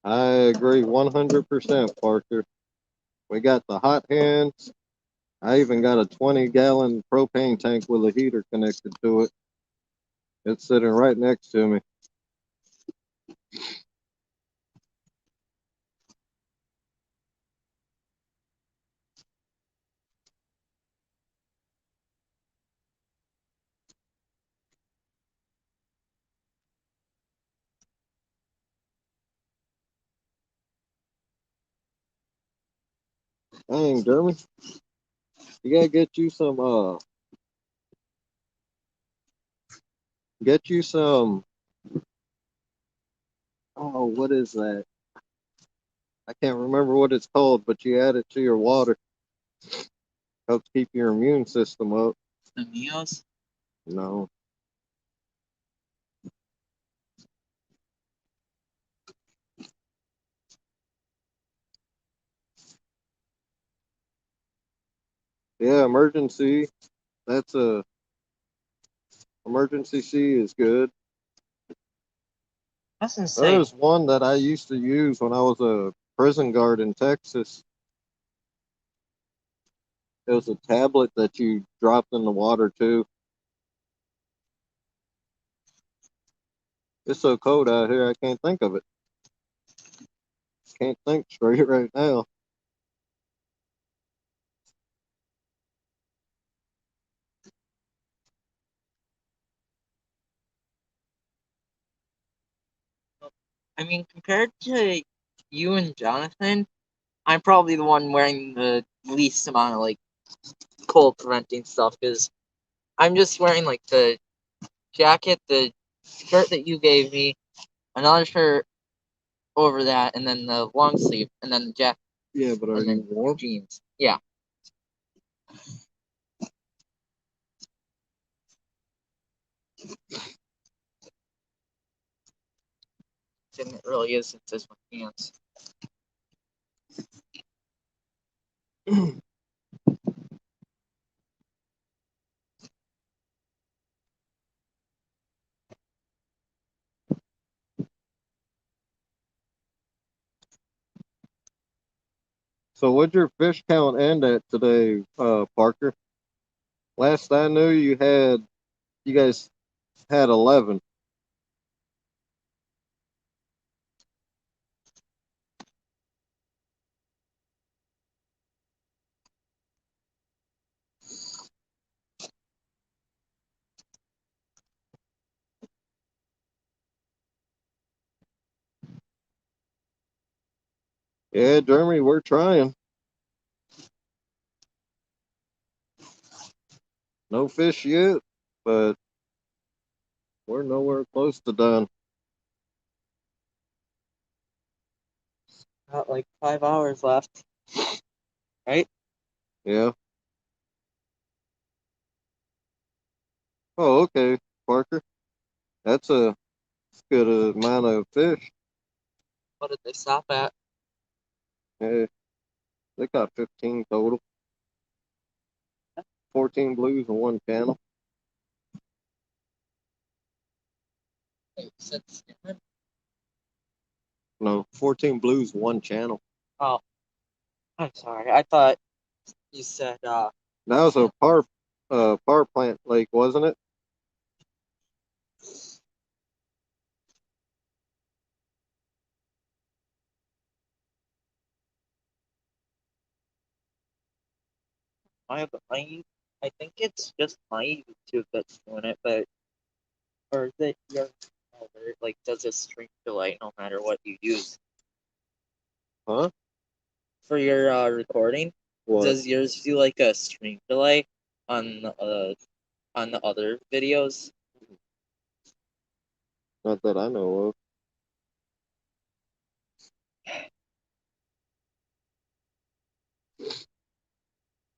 I agree 100%, Parker. We got the hot hands. I even got a 20-gallon propane tank with a heater connected to it. It's sitting right next to me. Dang, Jeremy. You gotta get you some, oh, what is that? I can't remember what it's called, but you add it to your water. Helps keep your immune system up. The Neos? No. Yeah, emergency. That's emergency C is good. I was gonna say, There's one that I used to use when I was a prison guard in Texas. It was a tablet that you dropped in the water too. It's so cold out here, I can't think of it. Can't think straight right now. I mean, compared to you and Jonathan, I'm probably the one wearing the least amount of like cold preventing stuff because I'm just wearing like the jacket, the shirt that you gave me, another shirt over that, and then the long sleeve, and then the jacket, Yeah, but are and you then warm? jeans. Yeah. And it really is. It's just my pants. So what'd your fish count end at today, Parker? Last I knew you guys had 11. Yeah, Jeremy, we're trying. No fish yet, but we're nowhere close to done. Got like 5 hours left. Right? Yeah. Oh, okay, Parker. That's a good amount of fish. What did they stop at? Yeah, they got 15 total. 14 blues and one channel. Wait, you said salmon? No, 14 blues, one channel. Oh, I'm sorry. I thought you said That was a power plant lake, wasn't it? I think it's just my YouTube that's doing it, but or is it your like does a stream delay no matter what you use Huh? for your recording? What? Does yours do like a stream delay on the other videos? Not that I know of.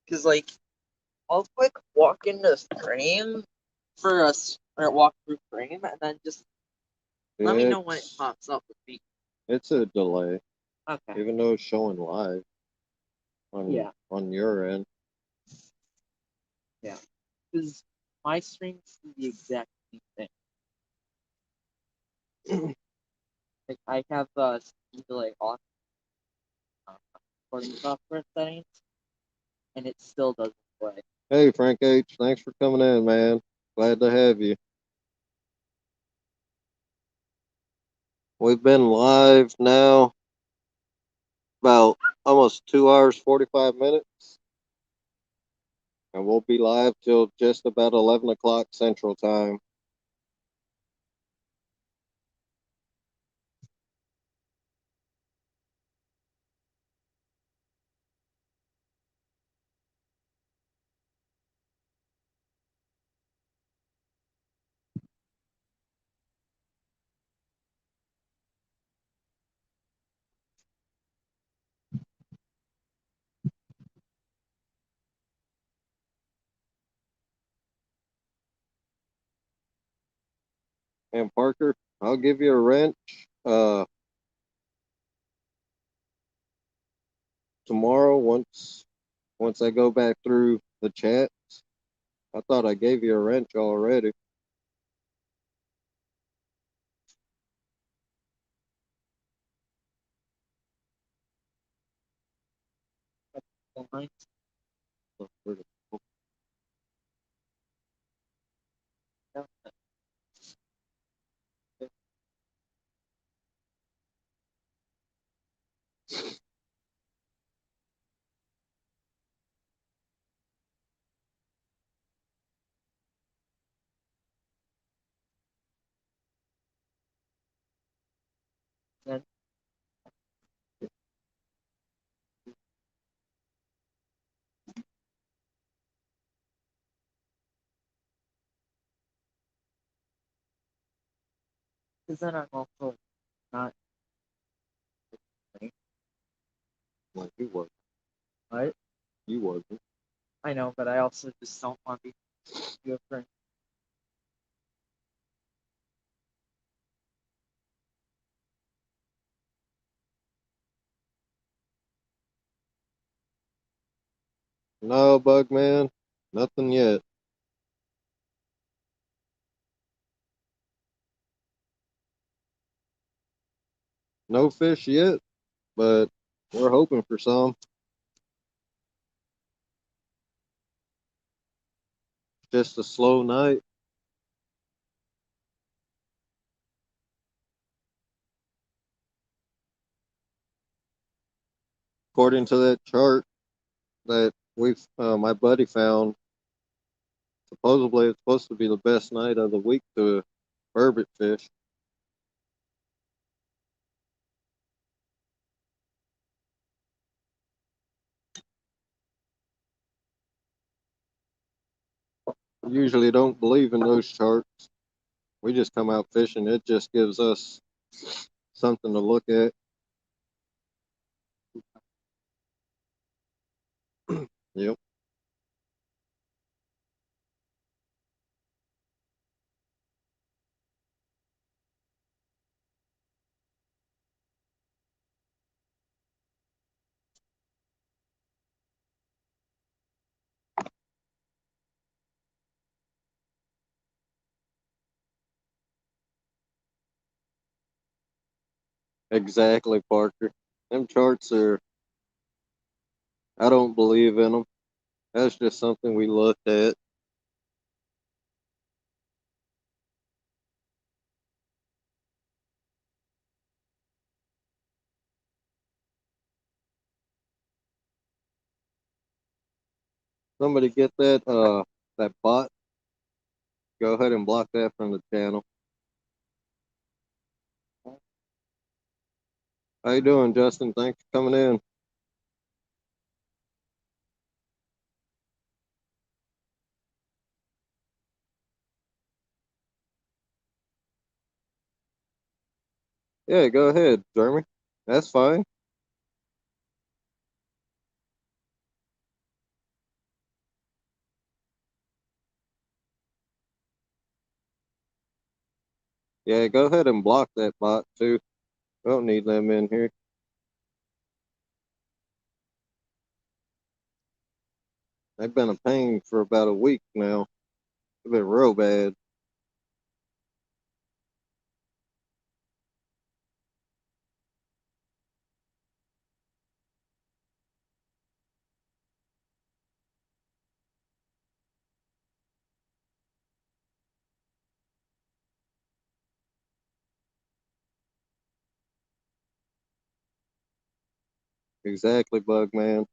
Because like I'll click walk into frame for us or walk through frame and then just let me know when it pops up with me. It's a delay, Okay. even though it's showing live on your end. Yeah. Because my streams do the exact same thing. Like I have speed delay off recording software settings, and it still doesn't play. Hey, Frank H., thanks for coming in, man. Glad to have you. We've been live now about almost 2 hours, 45 minutes. And we'll be live till just about 11 o'clock Central Time. And Parker, I'll give you a wrench tomorrow once I go back through the chat. I thought I gave you a wrench already. Then because then I'm also not Like you wasn't. right. You wasn't. I know, but I also just don't want to be a friend. No, Bugman. Nothing yet. No fish yet, but we're hoping for some. Just a slow night. According to that chart that my buddy found, supposedly it's supposed to be the best night of the week to burbot fish. usually don't believe in those charts. We just come out fishing. It just gives us something to look at. Yep. Exactly, Parker. Them charts are, I don't believe in them. That's just something we looked at. Somebody get that bot. Go ahead and block that from the channel. How you doing, Justin? Thanks for coming in. Yeah, go ahead, Jeremy. That's fine. Yeah, go ahead and block that bot too. We don't need them in here. They've been a pain for about a week now. They've been real bad. Exactly, Bug Man.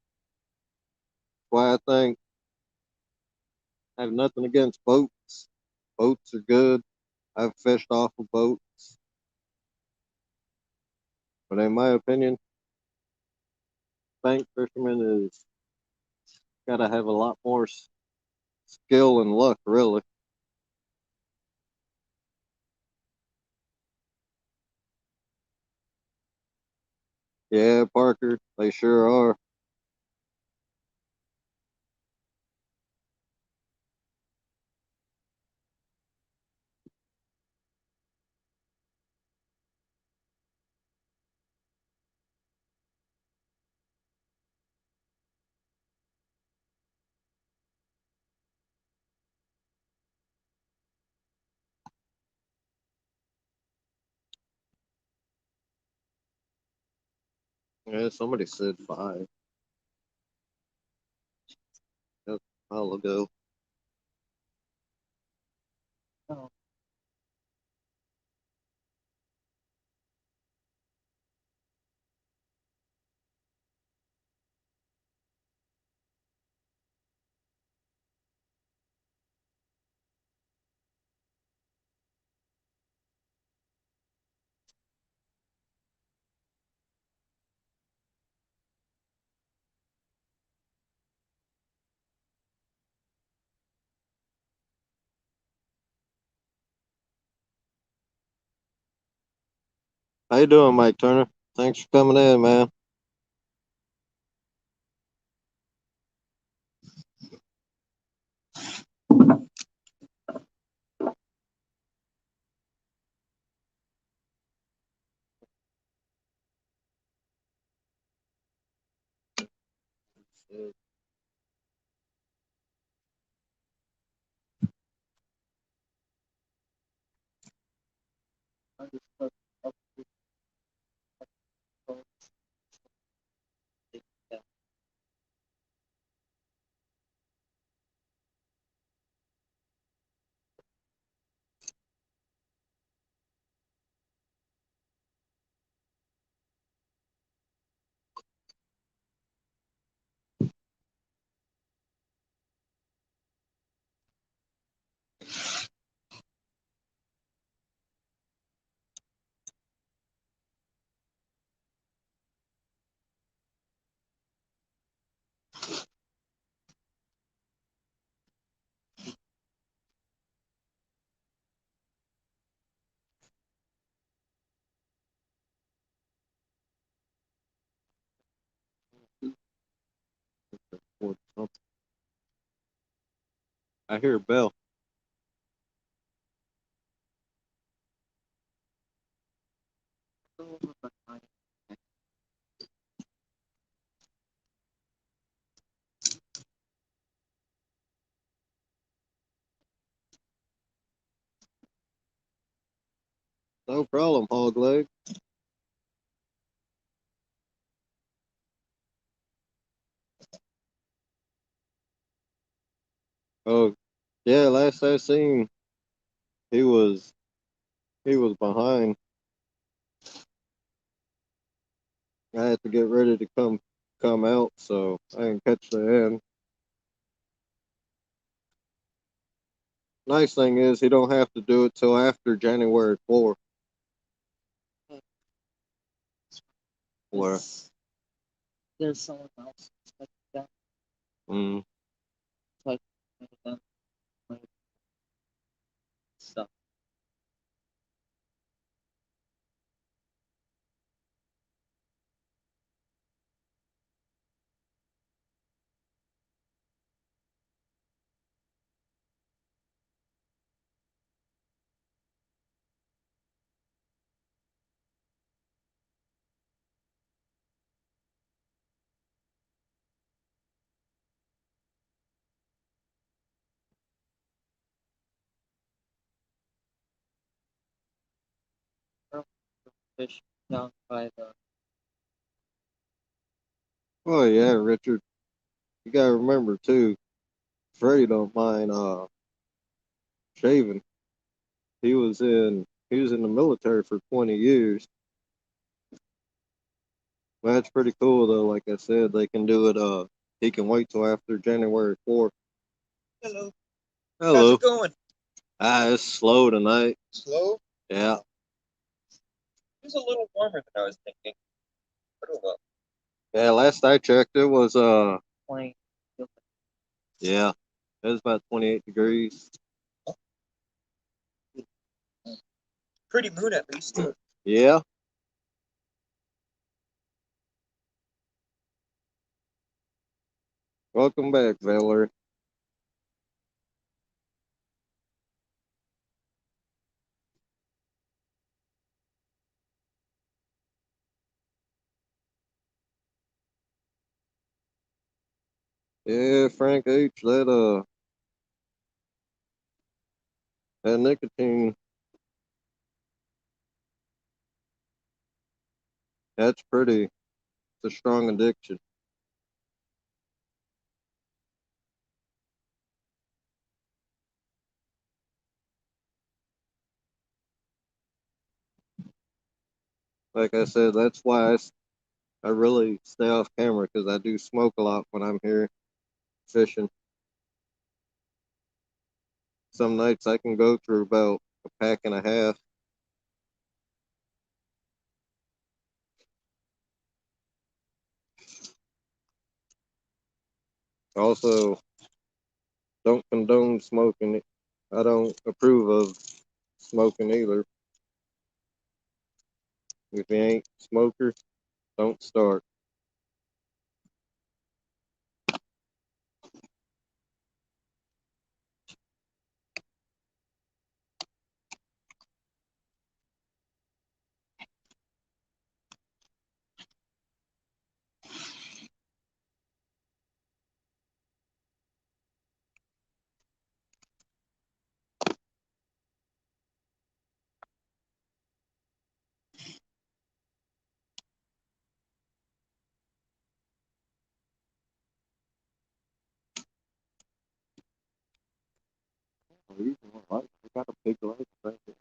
Why I think I have nothing against boats. Boats are good. I've fished off a boat, but in my opinion, bank fisherman is got to have a lot more skill and luck, really. Yeah, Parker, they sure are. Yeah, somebody said 5. That's a while ago. Oh. How you doing, Mike Turner? Thanks for coming in, man. I hear a bell. No problem, hog leg. Oh, yeah. Last I seen, he was behind. I had to get ready to come out, so I didn't catch the end. Nice thing is he don't have to do it till after January 4th. Where? There's someone else like that. Mm. Like them. Like, stuff. Fish down by the. Oh yeah, Richard. You gotta remember too. Freddie don't mind shaving. He was in the military for 20 years. Well, that's pretty cool though. Like I said, they can do it. He can wait till after January 4th. Hello. Hello. How's it going? It's slow tonight. Slow? Yeah. It was a little warmer than I was thinking. But oh well. Yeah. Last I checked, it was Point. yeah, it was about 28 degrees. Pretty moon at least. Yeah. Welcome back, Valerie. Yeah, Frank H. That nicotine, that's pretty. It's a strong addiction. Like I said, that's why I really stay off camera because I do smoke a lot when I'm here fishing. Some nights I can go through about a pack and a half. Also, don't condone smoking. I don't approve of smoking either. If you ain't a smoker, don't start. I got a big leg right there.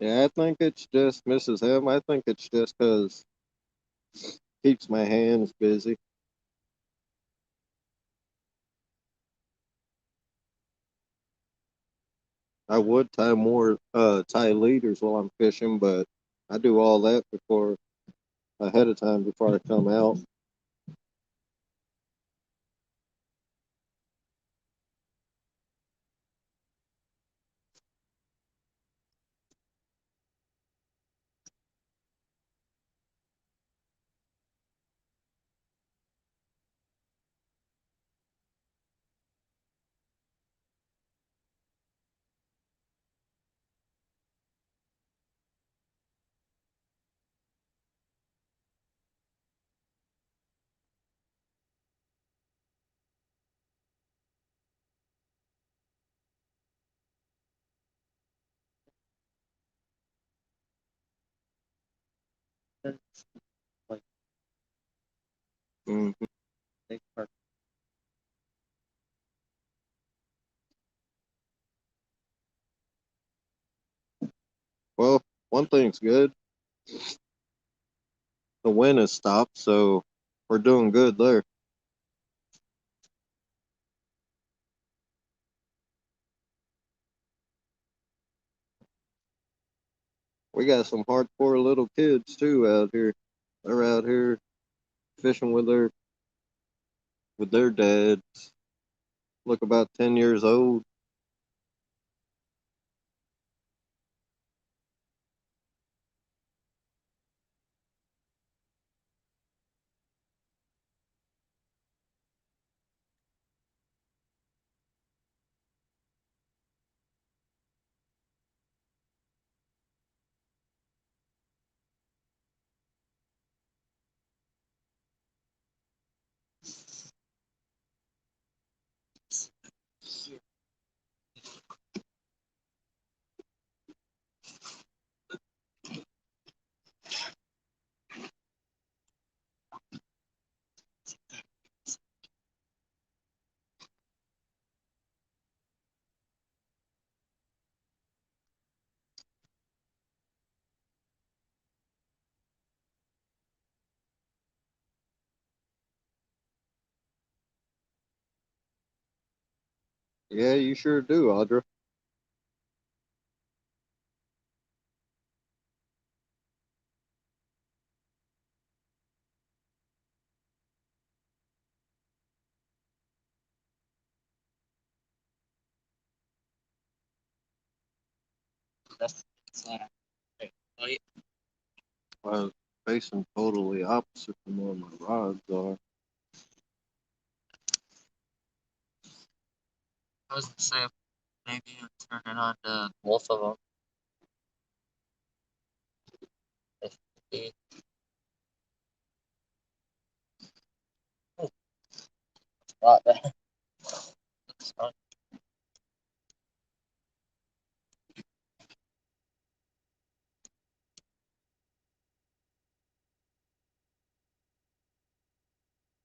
Yeah, I think it's just Mrs. M. I think it's just because keeps my hands busy. I would tie leaders while I'm fishing, but I do all that before ahead of time before I come out. Like, Mhm. they are- Well, one thing's good. The wind has stopped, so we're doing good there. We got some hardcore little kids too out here. They're out here fishing with their dads. Look about 10 years old. Yeah, you sure do, Audra. that's right. I was facing totally opposite from where my rods are. I was gonna say maybe you turn it on to both of them. If you oh, got that. That's fine.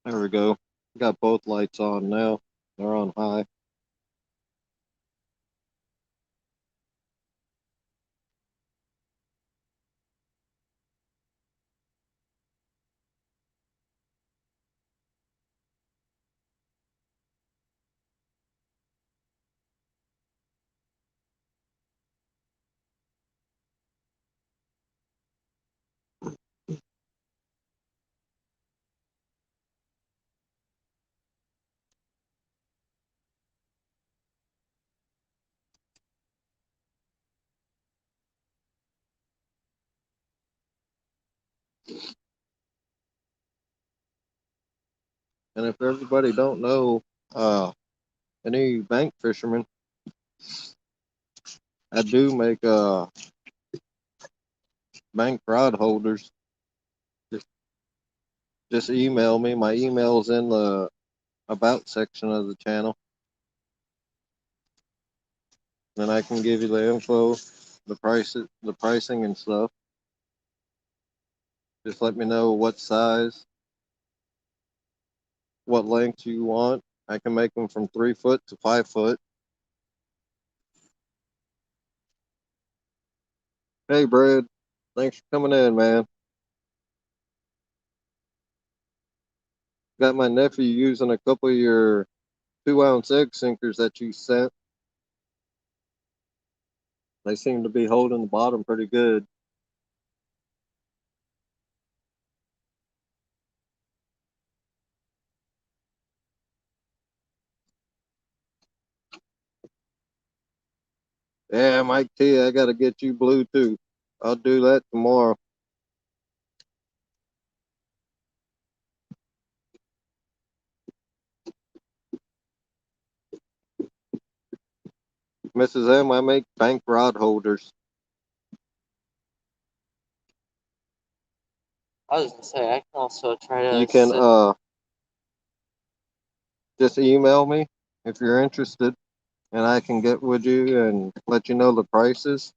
There we go. Got both lights on now. They're on high. And if everybody don't know, any bank fishermen, I do make bank rod holders. Just, just email me. My email's in the about section of the channel. Then I can give you the info, the pricing and stuff. Just let me know what size, what length you want. I can make them from 3 foot to 5 foot. Hey, Brad. Thanks for coming in, man. Got my nephew using a couple of your 2-ounce egg sinkers that you sent. They seem to be holding the bottom pretty good. Yeah, Mike T, I got to get you blue too. I'll do that tomorrow. Mrs. M, I make bank rod holders. I was gonna say I can also try to. You can just email me if you're interested, and I can get with you and let you know the prices.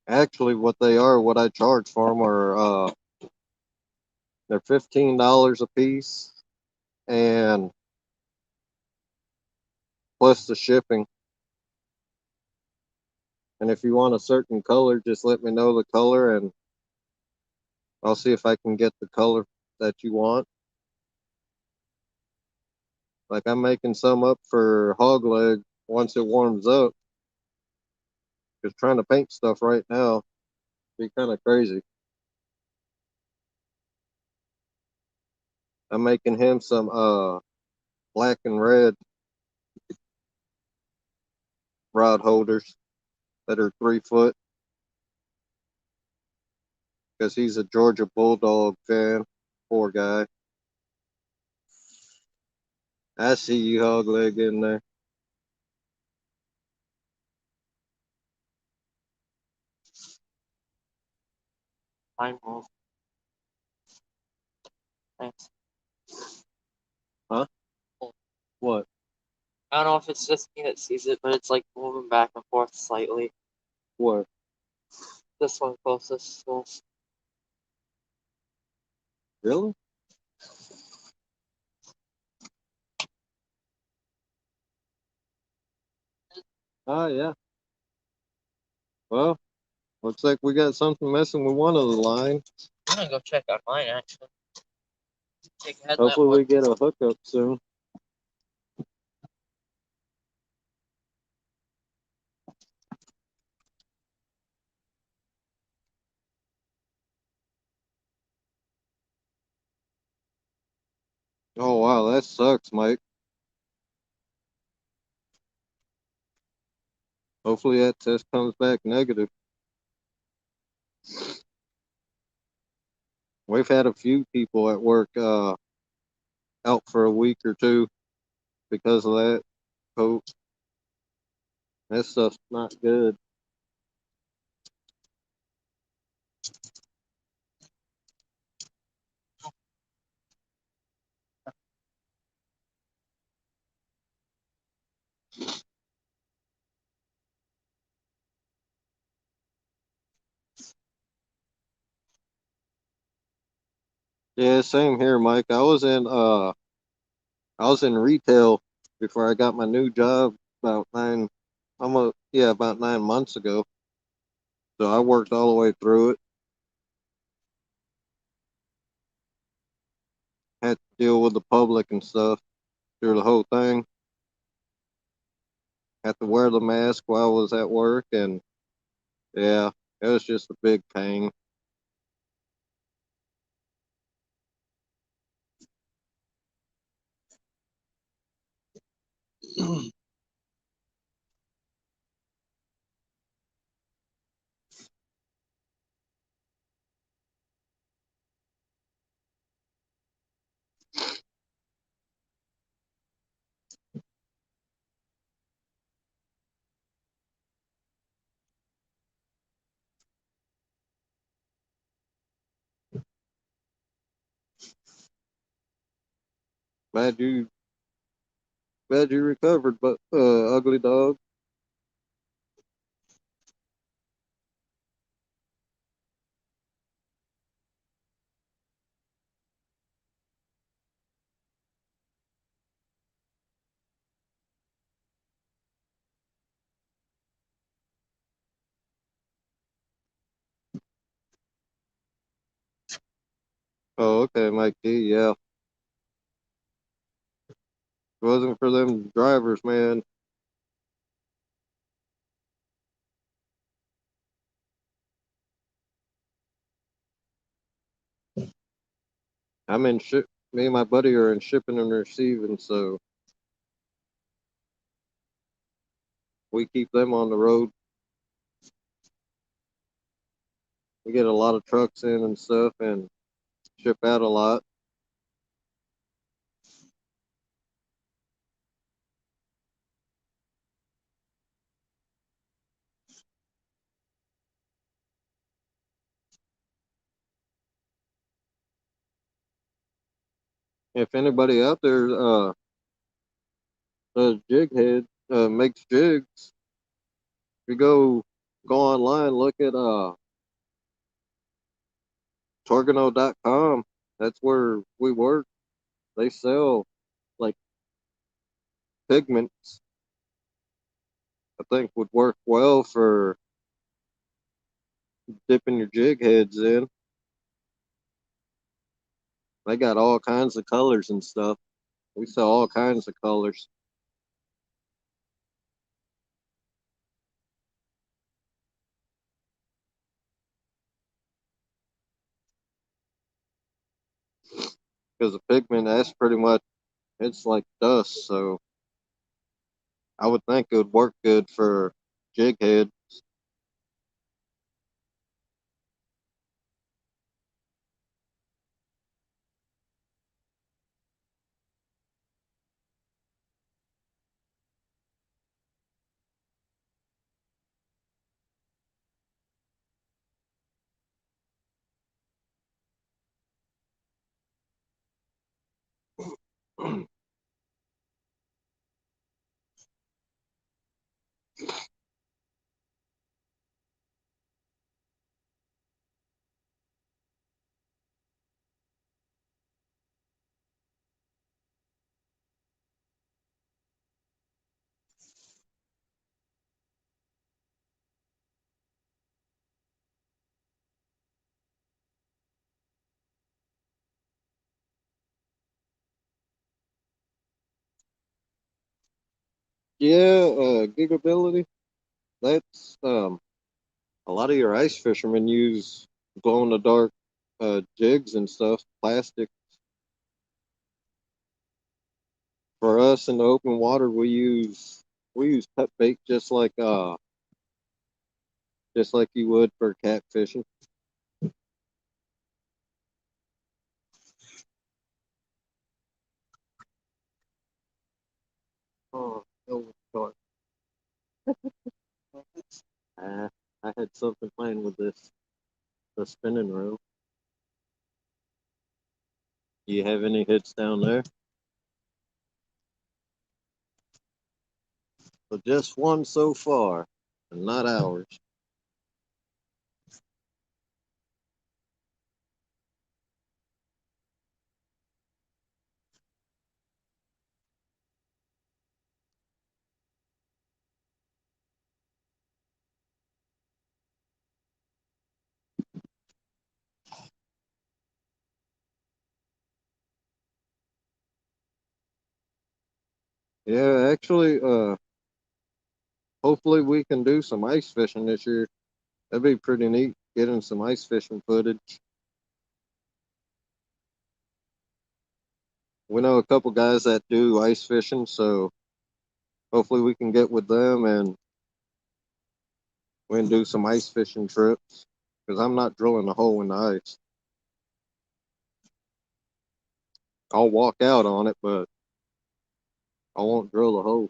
Actually, what they are, what I charge for them are they're $15 a piece, and plus the shipping. And if you want a certain color, just let me know the color, and I'll see if I can get the color that you want. Like I'm making some up for hog leg once it warms up. Because trying to paint stuff right now be kind of crazy. I'm making him some black and red rod holders that are 3 foot. Because he's a Georgia Bulldog fan. Poor guy. I see you, hog leg, in there. Mine move. Thanks. Huh? What? I don't know if it's just me that sees it, but it's like moving back and forth slightly. What? This one closest. So. Really? Oh, yeah. Well, looks like we got something messing with one of the lines. I'm gonna go check on mine actually. Take a headlamp. Hopefully we get a hookup soon. Oh, wow, that sucks, Mike. Hopefully that test comes back negative. We've had a few people at work out for a week or two because of that coat. That stuff's not good. Yeah, same here, Mike. I was in retail before I got my new job about 9 months ago. So I worked all the way through it. Had to deal with the public and stuff through the whole thing. Had to wear the mask while I was at work, and yeah, it was just a big pain. Glad you glad you recovered, but ugly dog. Oh, okay, Mike D. Yeah. If it wasn't for them drivers, man. I'm in ship. Me and my buddy are in shipping and receiving, so we keep them on the road. We get a lot of trucks in and stuff, and ship out a lot. If anybody out there does jig head, makes jigs, if you go online, look at Torgano.com. That's where we work. They sell like pigments. I think would work well for dipping your jig heads in. They got all kinds of colors and stuff. We sell all kinds of colors. Because the pigment, that's pretty much, it's like dust. So I would think it would work good for jig head. Yeah, gigability. That's a lot of your ice fishermen use glow in the dark jigs and stuff, plastic. For us in the open water, we use pet bait just like you would for catfishing. Oh, no, sorry. Uh, I had something playing with the spinning reel. Do you have any hits down there? But just one so far, and not ours. Yeah, actually, hopefully we can do some ice fishing this year. That'd be pretty neat, getting some ice fishing footage. We know a couple guys that do ice fishing, so hopefully we can get with them and we can do some ice fishing trips. Because I'm not drilling a hole in the ice. I'll walk out on it, but I won't drill a hole.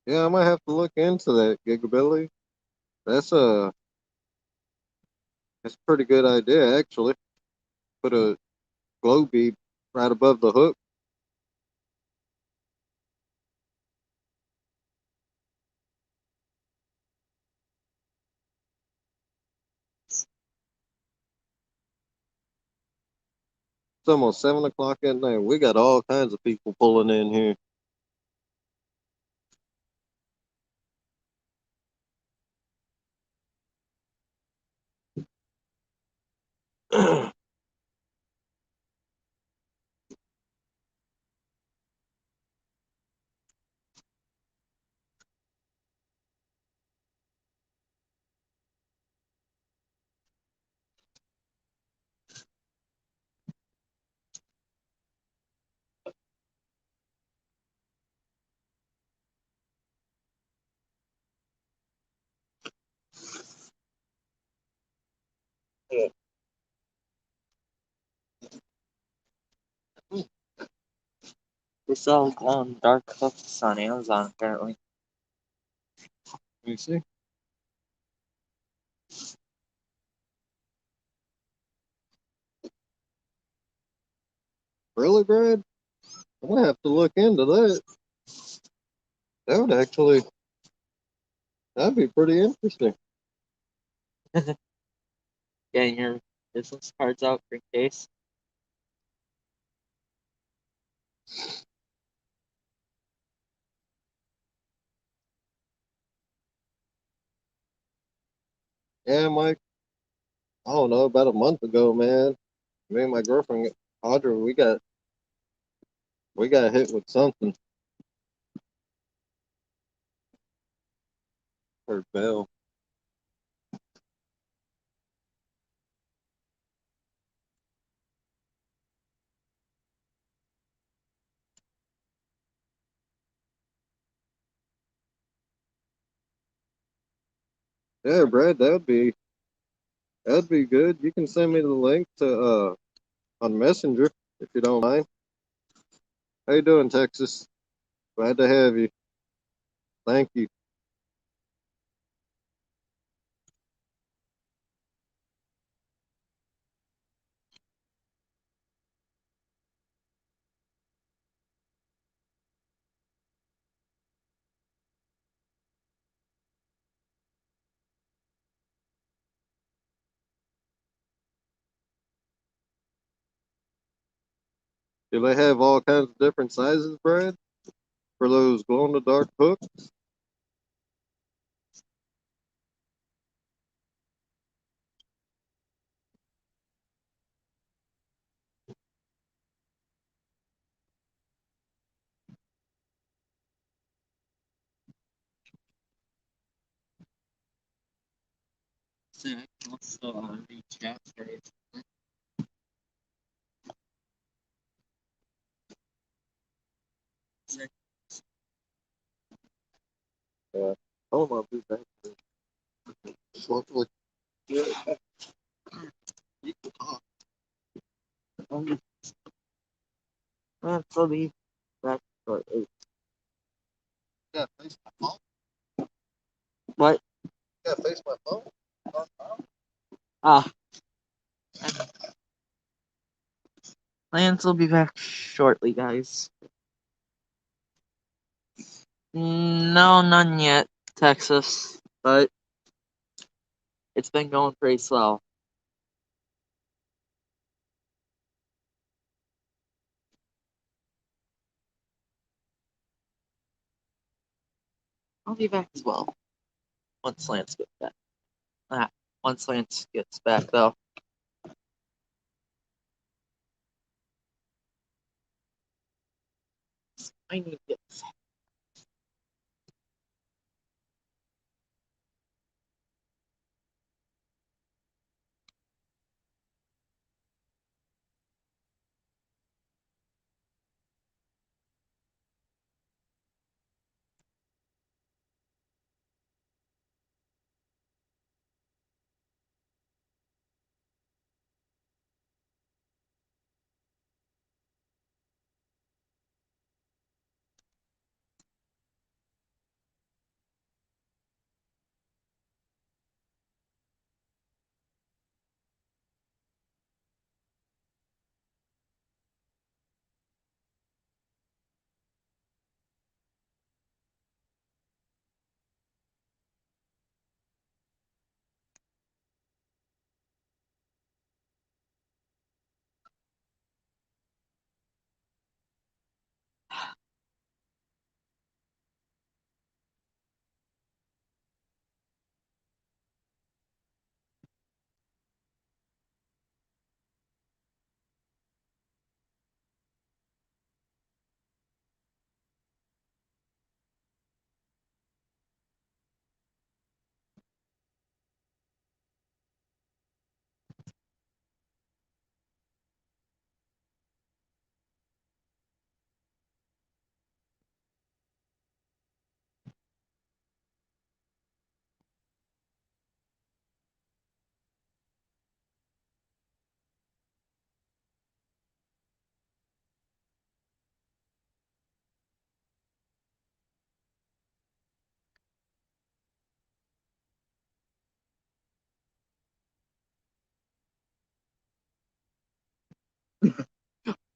Yeah, I might have to look into that gigability. That's a that's a pretty good idea, actually. Put a glow bead right above the hook. It's almost 7 o'clock at night. We got all kinds of people pulling in here. They sell dark hooks on Amazon apparently. You see? Really, Brad? I'm gonna have to look into that. That'd be pretty interesting. Getting your business cards out for in case. Yeah, Mike. I don't know. About a month ago, man. Me and my girlfriend, Audrey, we got hit with something. Her bell. Yeah, Brad, that'd be good. You can send me the link to on Messenger if you don't mind. How you doing, Texas? Glad to have you. Thank you. Do they have all kinds of different sizes, Brad, for those glow in the dark hooks? So I can also read chat for you. Yeah. I'll be back. Shortly. Yeah. You can talk. So be back shortly. Yeah, face my phone. What? Yeah, face my phone. Ah. Lance will be back shortly, guys. No, none yet, Texas. But it's been going pretty slow. I'll be back as well. Once Lance gets back. Once Lance gets back, though. I need to get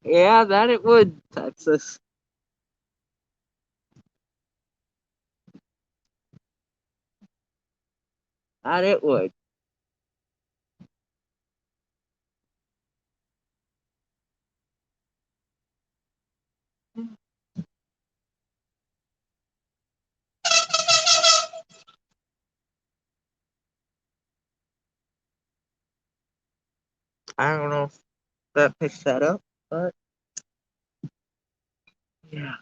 Yeah, that it would, Texas. That it would. I don't know if that picks that up, but yeah.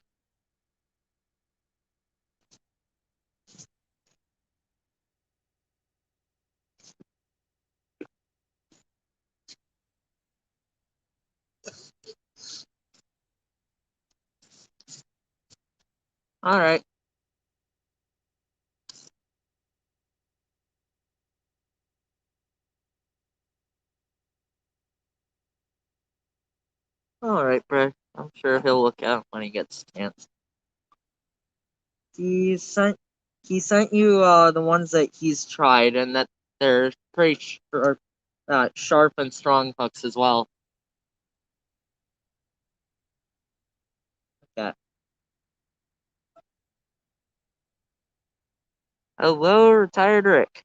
All right. All right, Brett. I'm sure he'll look at it when he gets a chance. He sent you the ones that he's tried, and that they're pretty sharp and strong hooks as well. Okay. Hello, retired Rick.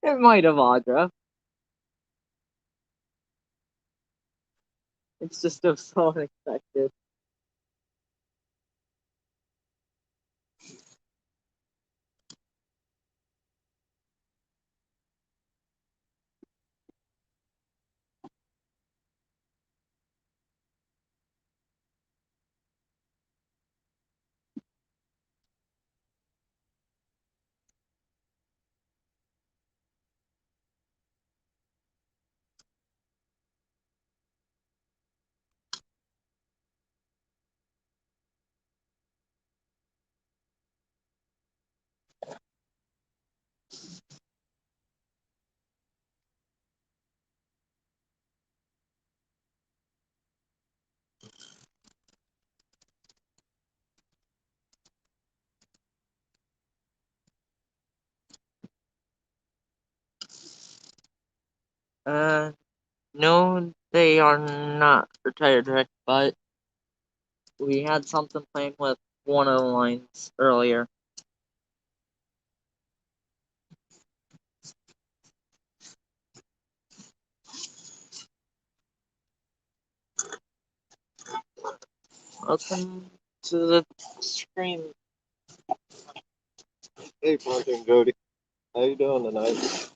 It might have, Audra. It's just so unexpected. No, they are not retired Rick, but we had something playing with one of the lines earlier. Welcome to the stream. Hey, Frank and Jody. How you doing tonight?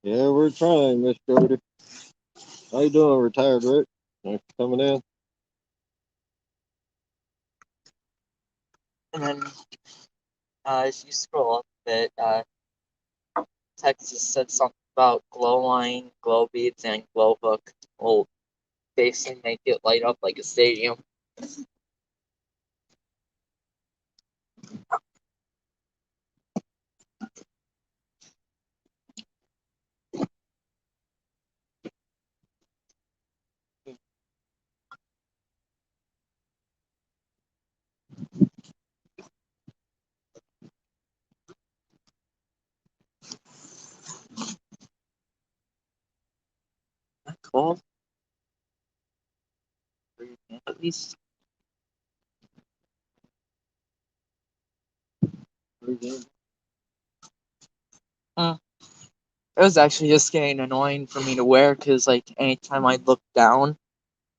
Yeah, we're trying, Miss Jody. How you doing, retired Rick? Thanks for coming in. And then as you scroll up a bit, Texas said something about glow line, glow beads, and glow hook will basically make it light up like a stadium. Cool. At least. It was actually just getting annoying for me to wear because, like, anytime I'd look down,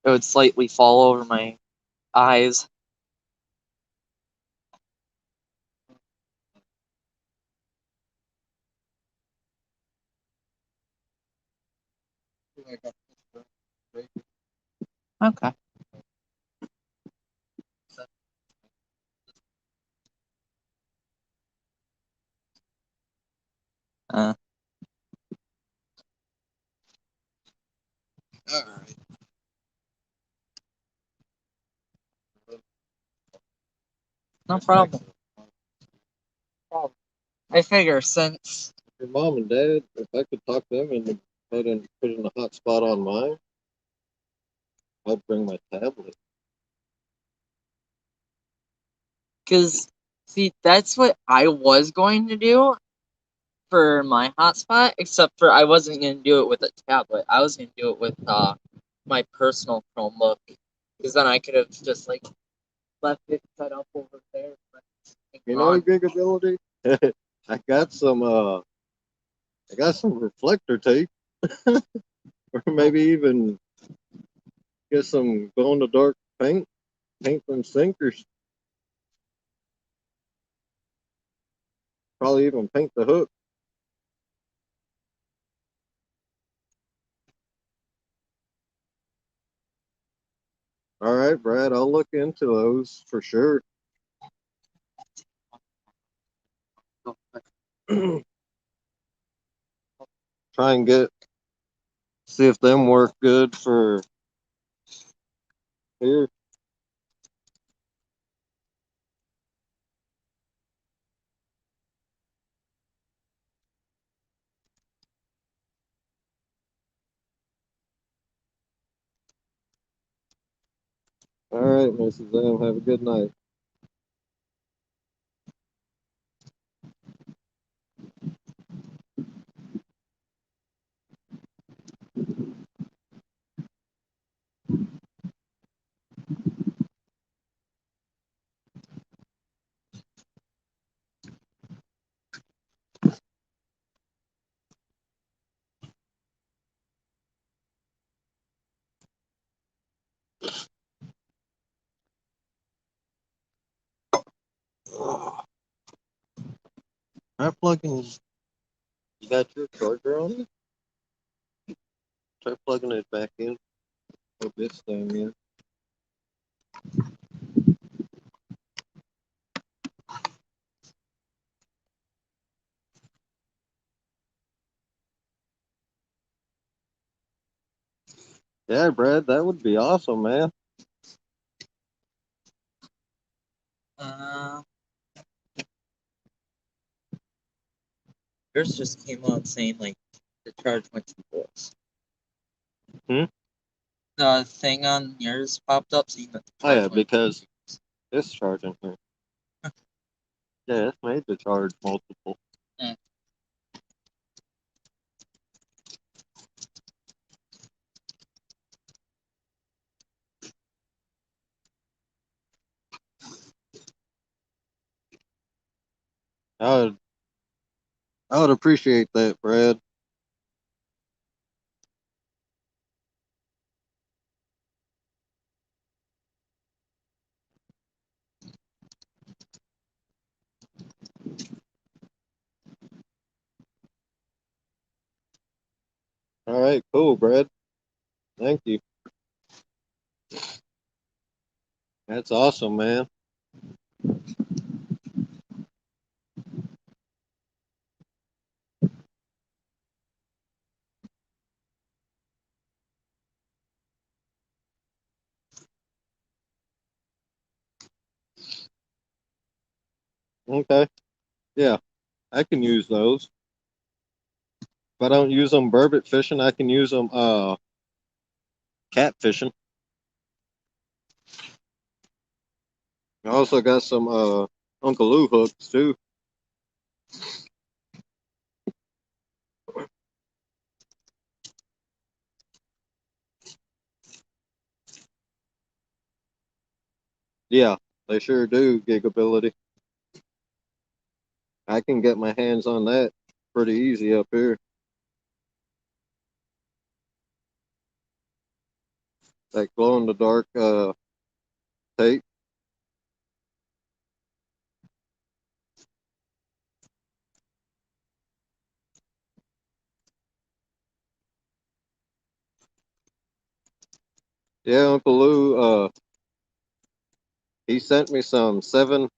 it would slightly fall over my eyes. Okay. Uh, Alright. no problem. I figure since Your mom and dad, if I could talk them and put in a hotspot on mine, I'd bring my tablet. because see that's what I was going to do for my hotspot, except for I wasn't going to do it with a tablet. I was going to do it with my personal Chromebook, because then I could have just like left it set up over there. You know, gigability. I got some reflector tape, or maybe even get some glow in the dark paint from Sinkers. Probably even paint the hook. All right, Brad, I'll look into those for sure. Try and see if them work good for here. All right, Mrs. M, have a good night. Try plugging. You got your charger on it? Try plugging it back in. Plug this thing in. Yeah, Brad, that would be awesome, man. Uh, yours just came out saying like the charge went to volts. The thing on yours popped up saying that the Oh charge yeah, went because it's charging here. Yeah, it's made to charge multiple. Mm. I would appreciate that, Brad. All right, cool, Brad. Thank you. That's awesome, man. Okay. Yeah, I can use those. If I don't use them burbot fishing, I can use them cat fishing. I also got some Uncle Lou hooks too. Yeah, they sure do, gigability. I can get my hands on that pretty easy up here. That glow in the dark tape. Yeah, Uncle Lou, he sent me some 7/0,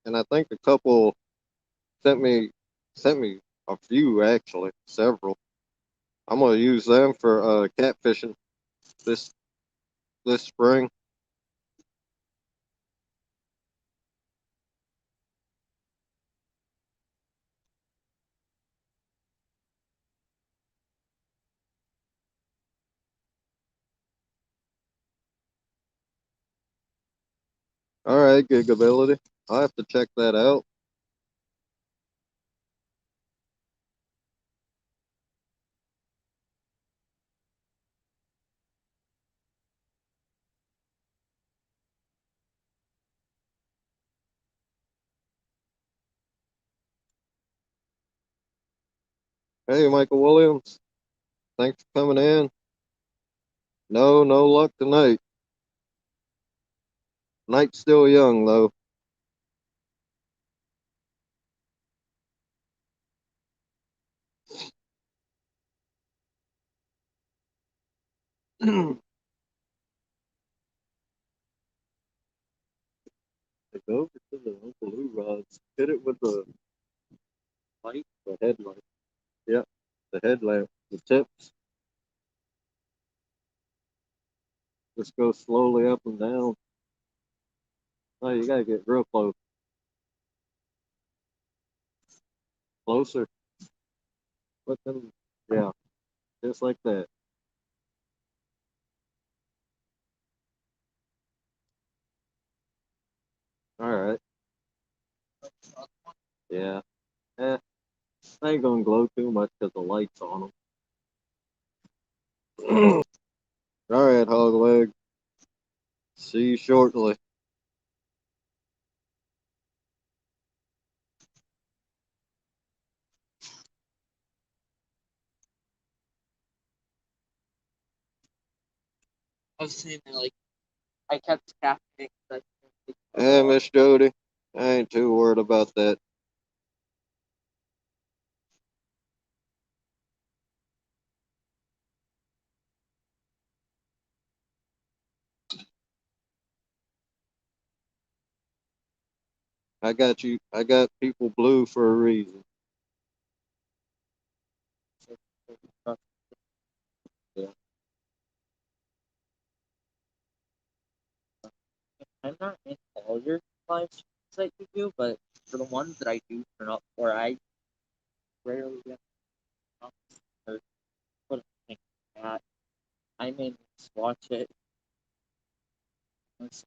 and I think a couple sent me sent me a few actually, several. I'm gonna use them for catfishing this this spring. All right, Gigability. I'll have to check that out. Hey, Michael Williams. Thanks for coming in. No, no luck tonight. Night's still young, though. Go over to the Uncle Lou rods. Hit it with the light, the headlight. Yep, the headlamp, the tips. Just go slowly up and down. Oh, you gotta get real close. Closer. Put them, yeah, just like that. All right. Yeah. Eh, I ain't gonna glow too much because the light's on them. All right, hog leg. See you shortly. I was saying that, like, I kept caffeinating. Hey, Miss Jody. I ain't too worried about that. I got you. I got people blue for a reason. Yeah. I'm not in all your live streams that you do, but for the ones that I do turn up for, I rarely get up or put a thing like that. I may just watch it, listen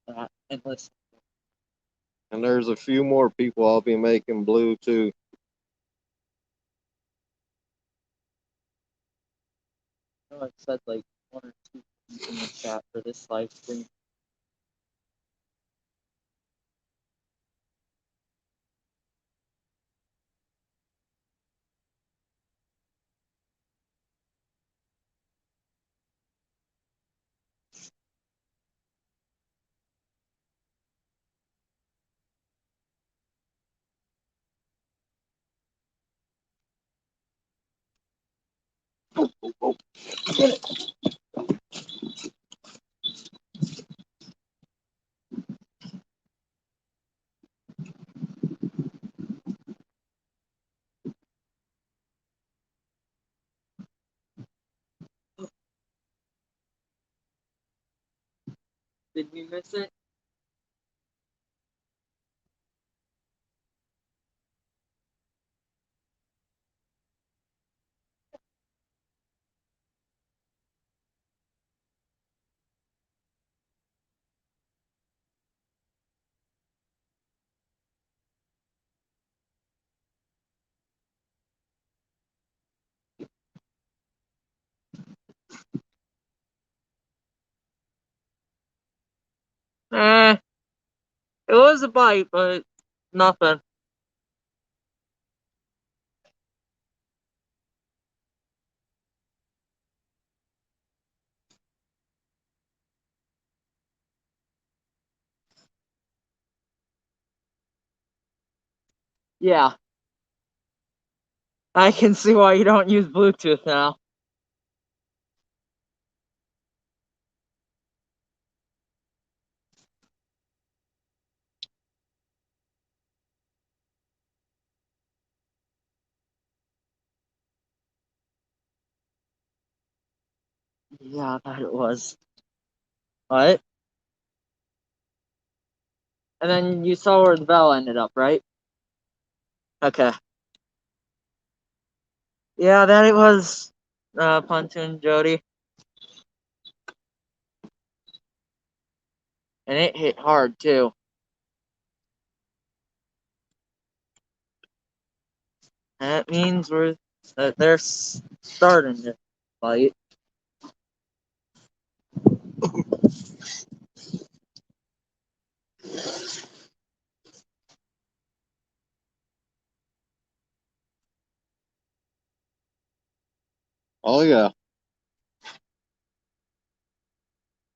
to that, and listen. And there's a few more people I'll be making blue too. I know I've said like one or two things in the chat for this live stream. Did we miss it? Eh, it was a bite, but nothing. Yeah, I can see why you don't use Bluetooth now. Yeah, I thought it was. What? And then you saw where the bell ended up, right? Okay. Yeah, that it was Pontoon Jody. And it hit hard too. And that means they're starting to fight. Oh yeah,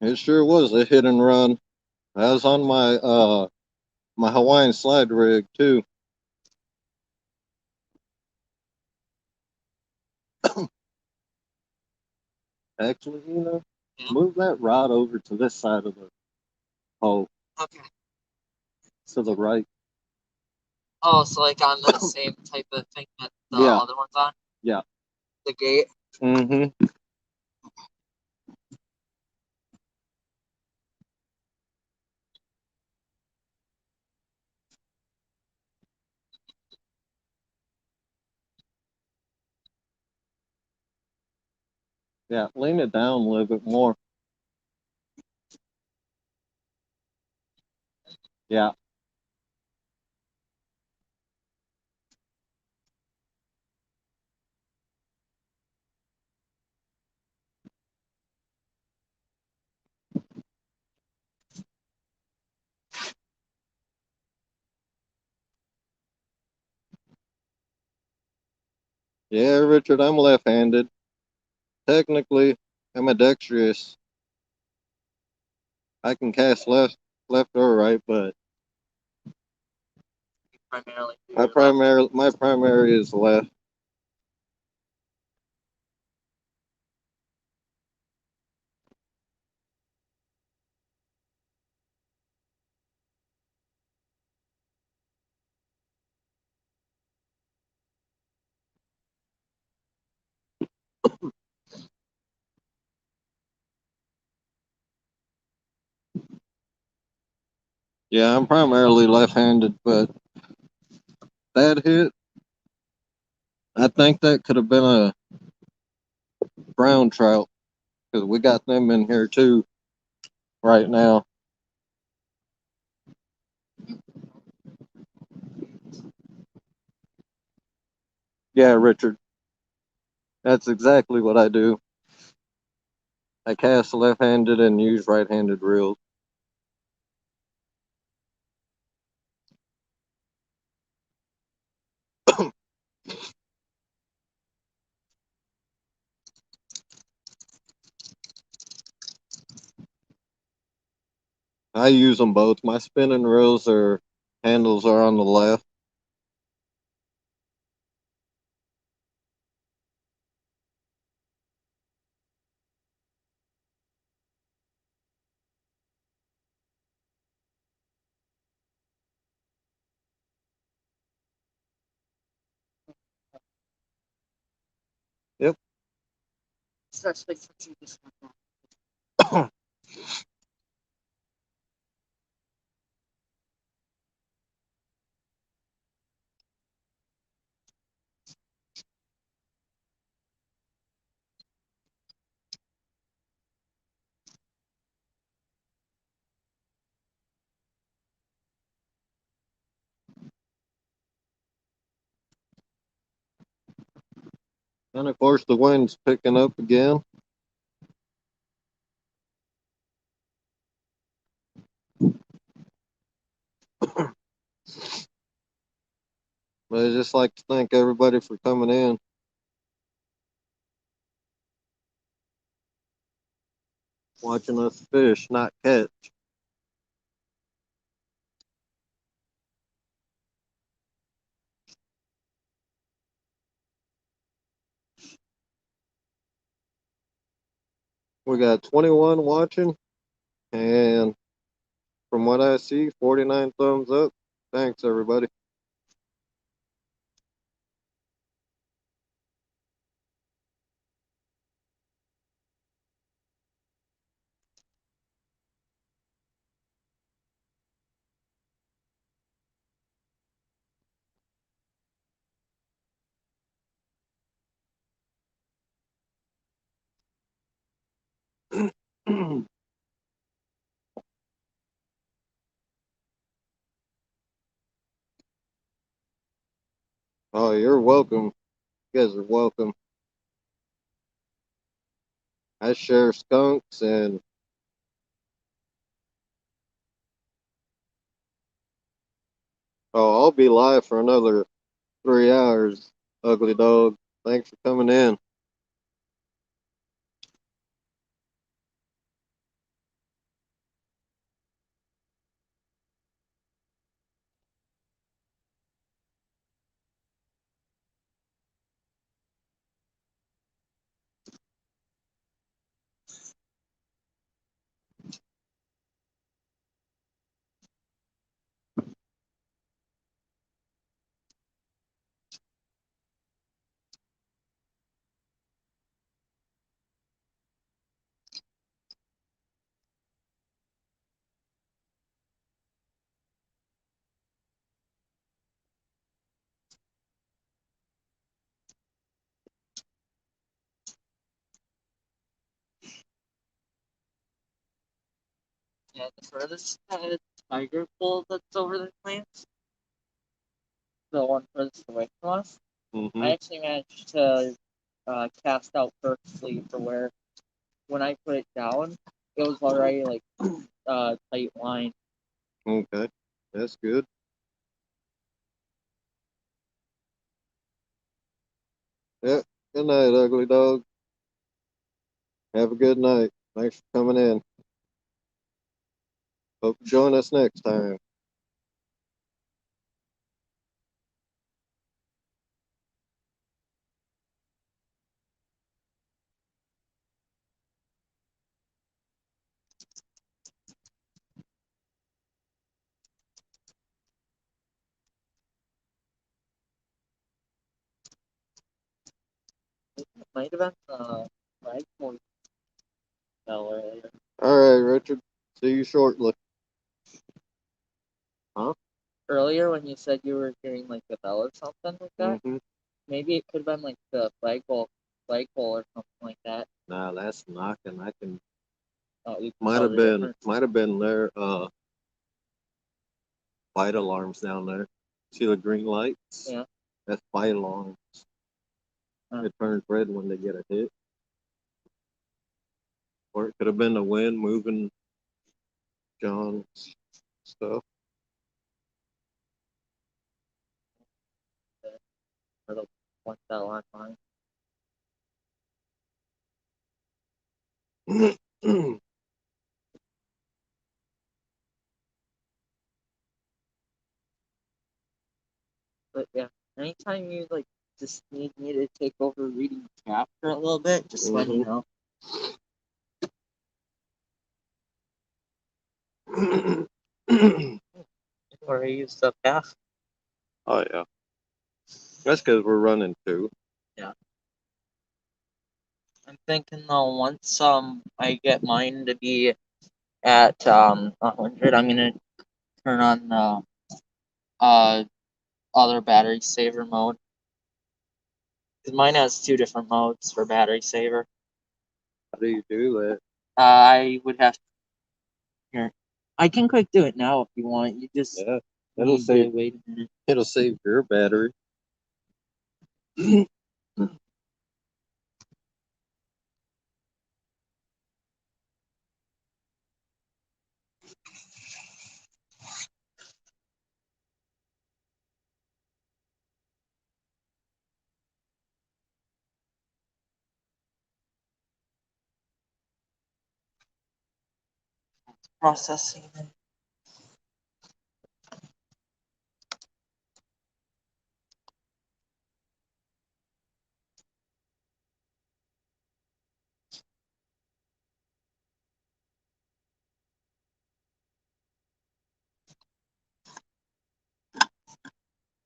it sure was a hit and run. I was on my Hawaiian slide rig too. Actually, move that rod over to this side of the hole. Okay. To the right. Oh, so like on the same type of thing that the other one's on? Yeah. The gate? Mm-hmm. Yeah, lean it down a little bit more. Yeah. Yeah, Richard, I'm left-handed. Technically, I'm ambidextrous. I can cast left or right, but Primarily. my primary is left. Yeah, I'm primarily left-handed, but that hit, I think that could have been a brown trout because we got them in here too right now. Yeah, Richard, that's exactly what I do. I cast left-handed and use right-handed reels. I use them both. My spinning reels or handles are on the left. Yep. Especially since you just went back. And of course, the wind's picking up again. But I just like to thank everybody for coming in. Watching us fish, not catch. We got 21 watching, and from what I see, 49 thumbs up. Thanks, everybody. Oh, you're welcome. You guys are welcome. I share skunks and I'll be live for another 3 hours. Ugly dog. Thanks for coming in. Yeah, the furthest tiger pole that's over the plants, the one furthest away from us, Mm-hmm. I actually managed to cast out perfectly for where when I put it down, it was already like tight line. Okay. That's good. Yeah. Good night, ugly dog. Have a good night. Thanks for coming in. Hope you join us next time. It might have been flagpole fell earlier. All right, Richard. See you shortly. Huh? Earlier when you said you were hearing like a bell or something like that, Mm-hmm. maybe it could have been like the flagpole or something like that. Nah, that's knocking. I can Oh, you can might tell have the been difference. their fight alarms down there. See the green lights? Yeah. That's fight alarms. It turns red when they get a hit. Or it could have been the wind moving John's stuff. Or the one fell on mine. But yeah, anytime you like just need me to take over reading the chapter a little bit, just let me know. Or I use the path. Oh yeah. That's because we're running two. Yeah. I'm thinking though once I get mine to be at 100, I'm gonna turn on the other battery saver mode. Because mine has two different modes for battery saver. How do you do that? I would have to here. I can quick do it now if you want. You just Yeah. It'll need to save wait a minute. it'll save your battery. Processing.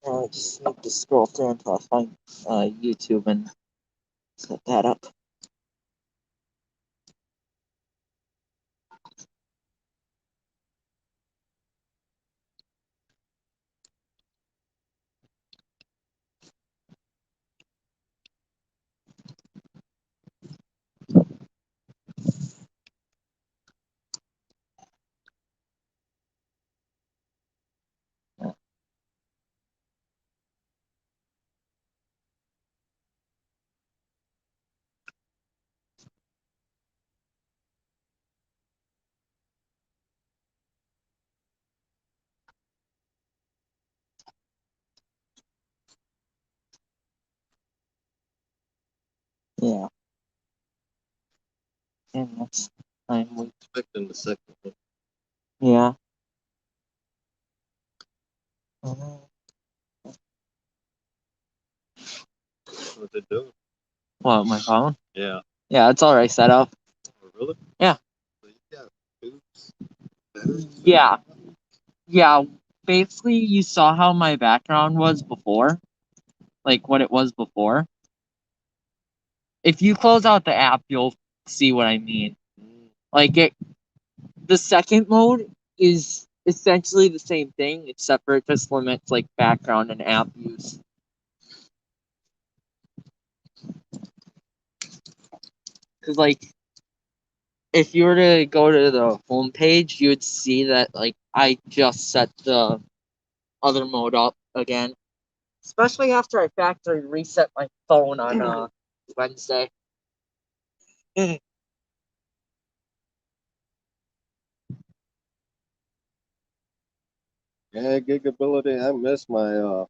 I just need to scroll through until I find YouTube and set that up. Yeah. And next time we. Expecting the second one. Yeah. What's it doing? What, my phone? Yeah. Yeah, it's already set up. Oh, really? Yeah. So you got tubes, batteries? Yeah. Yeah. Basically, you saw how my background was before. Like what it was before. If you close out the app, you'll see what I mean. Like the second mode is essentially the same thing, except for it just limits like background and app use. Because like, if you were to go to the home page, you would see that like I just set the other mode up again. Especially after I factory reset my phone on Wednesday. Yeah, gigability.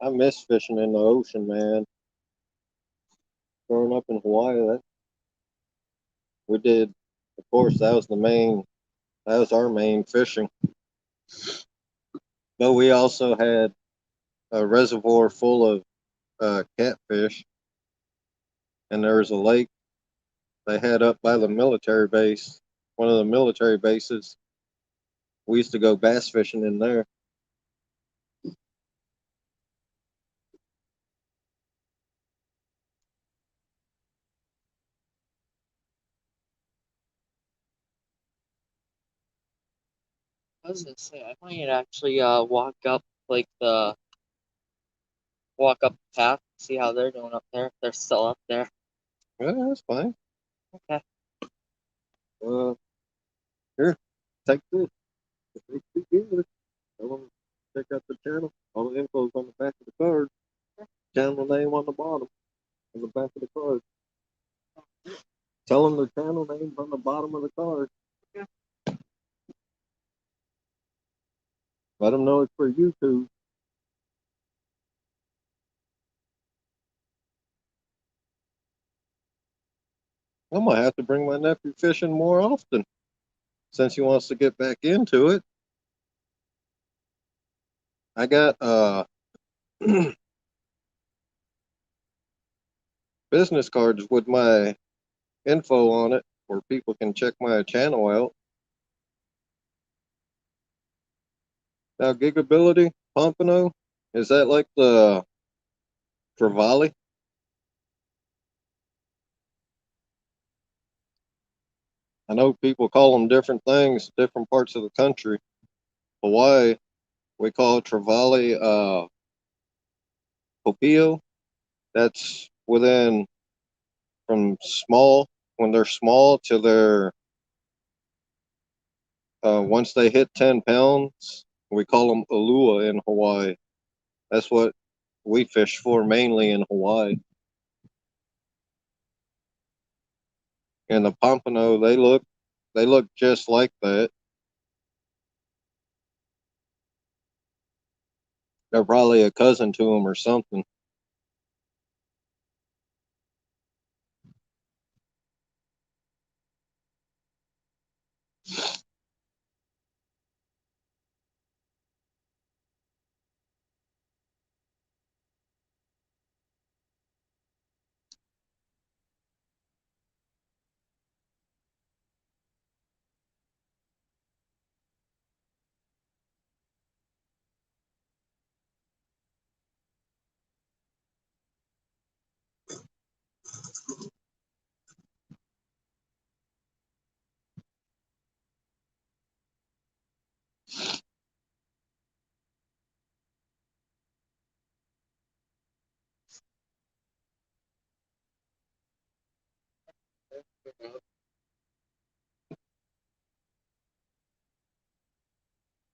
I miss fishing in the ocean, man. Growing up in Hawaii, we did. Of course, that was our main fishing. But we also had a reservoir full of catfish, and there was a lake they had up by the military base. One of the military bases. We used to go bass fishing in there. I was gonna say I might actually walk up the path, see how they're doing up there. If they're still up there. Yeah, that's fine. Okay. Here, take this. If they speak English, tell them check out the channel. All the info's on the back of the card. Channel name on the bottom, on the back of the card. Tell them the channel name's on the bottom of the card. Okay. Let them know it's for YouTube. I might have to bring my nephew fishing more often since he wants to get back into it. I got business cards with my info on it where people can check my channel out. Now, Gigability, Pompano, is that like the Trevally? I know people call them different things, different parts of the country. Hawaii, we call it Trevally Popio. That's within from small, when they're small to they're once they hit 10 pounds, we call them ulua in Hawaii. That's what we fish for mainly in Hawaii. And the pompano, they look just like that. They're probably a cousin to them or something.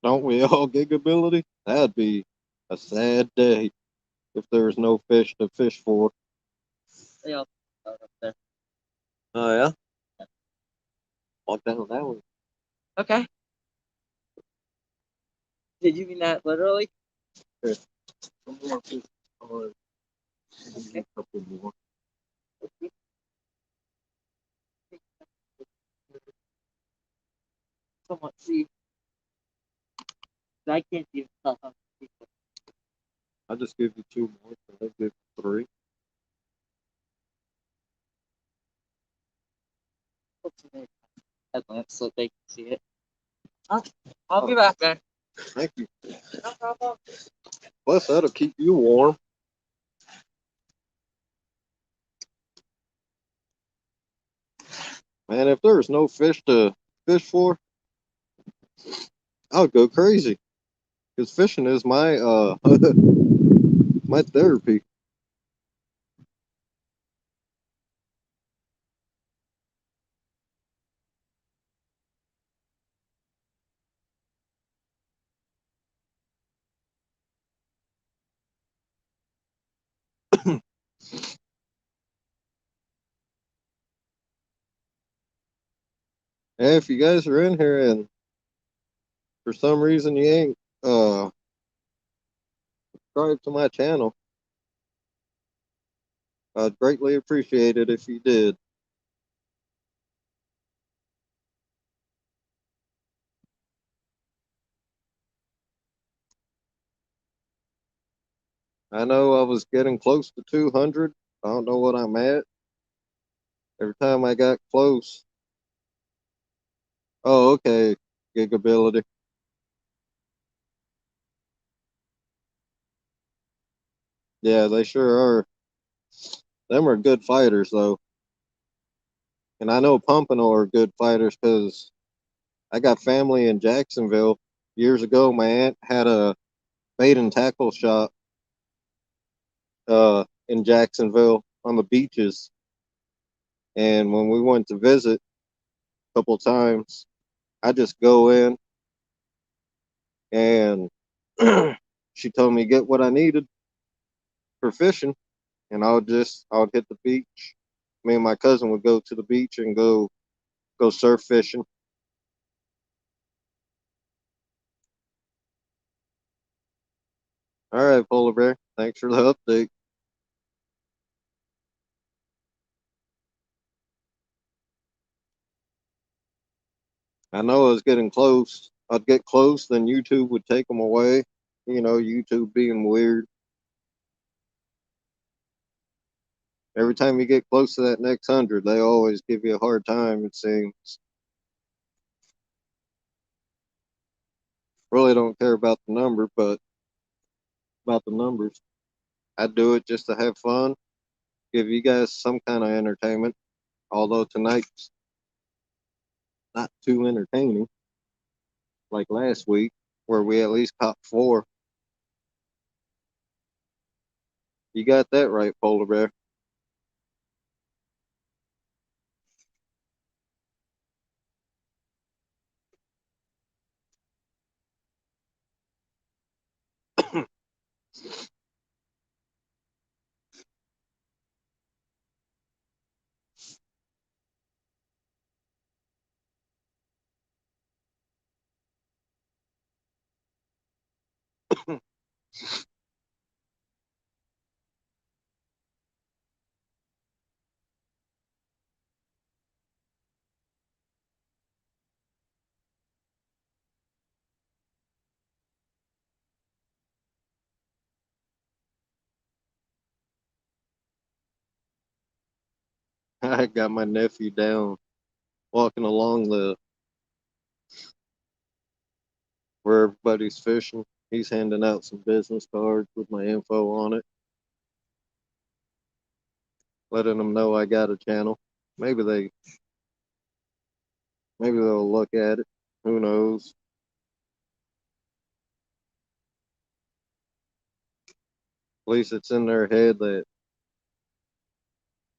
Don't we all gigability? That'd be a sad day if there was no fish to fish for. Yeah. Up there. Oh yeah? Walk down that one. Okay. Did you mean that literally? Here. Some more fish. Okay. A couple more. Somewhat see. I can't even tell how people. I just give you 2 more, so I give you 3. What's the name? Headlamp so they can see it. I'll be back, man. Thank you. No problem. Plus, that'll keep you warm. Man, if there's no fish to fish for, I'll go crazy. Because fishing is my my therapy. And if you guys are in here and for some reason you ain't subscribed to my channel, I'd greatly appreciate it if you did. I know I was getting close to 200. I don't know what I'm at. Every time I got close. Oh, okay. Gigability. Yeah, they sure are. Them are good fighters, though. And I know Pompano are good fighters because I got family in Jacksonville. Years ago, my aunt had a bait and tackle shop in Jacksonville on the beaches. And when we went to visit a couple times, I just go in and she told me get what I needed for fishing, and I would hit the beach. Me and my cousin would go to the beach and go surf fishing. All right, Polar Bear. Thanks for the update. I know I was getting close. I'd get close, then YouTube would take them away. You know, YouTube being weird. Every time you get close to that next 100, they always give you a hard time, it seems. Really don't care about the number, but about the numbers. I do it just to have fun, give you guys some kind of entertainment. Although tonight's not too entertaining, like last week, where we at least caught 4. You got that right, Polar Bear. I got my nephew down walking along the where everybody's fishing. He's handing out some business cards with my info on it, letting them know I got a channel. Maybe they'll look at it. Who knows? At least it's in their head that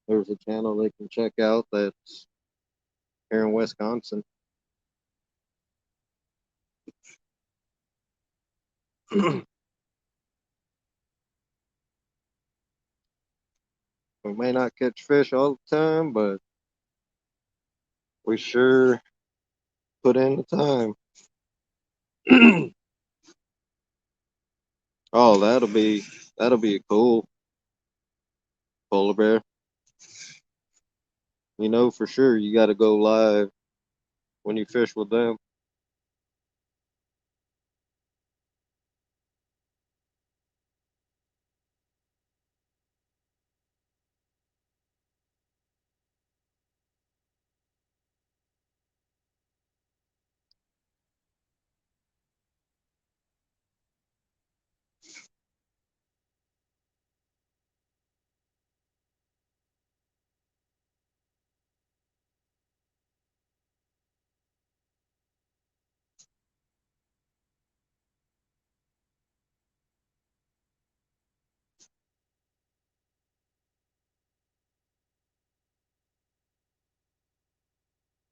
there's a channel they can check out that's here in Wisconsin. We may not catch fish all the time, but we sure put in the time. Oh, that'll be a cool polar bear. You know for sure you got to go live when you fish with them.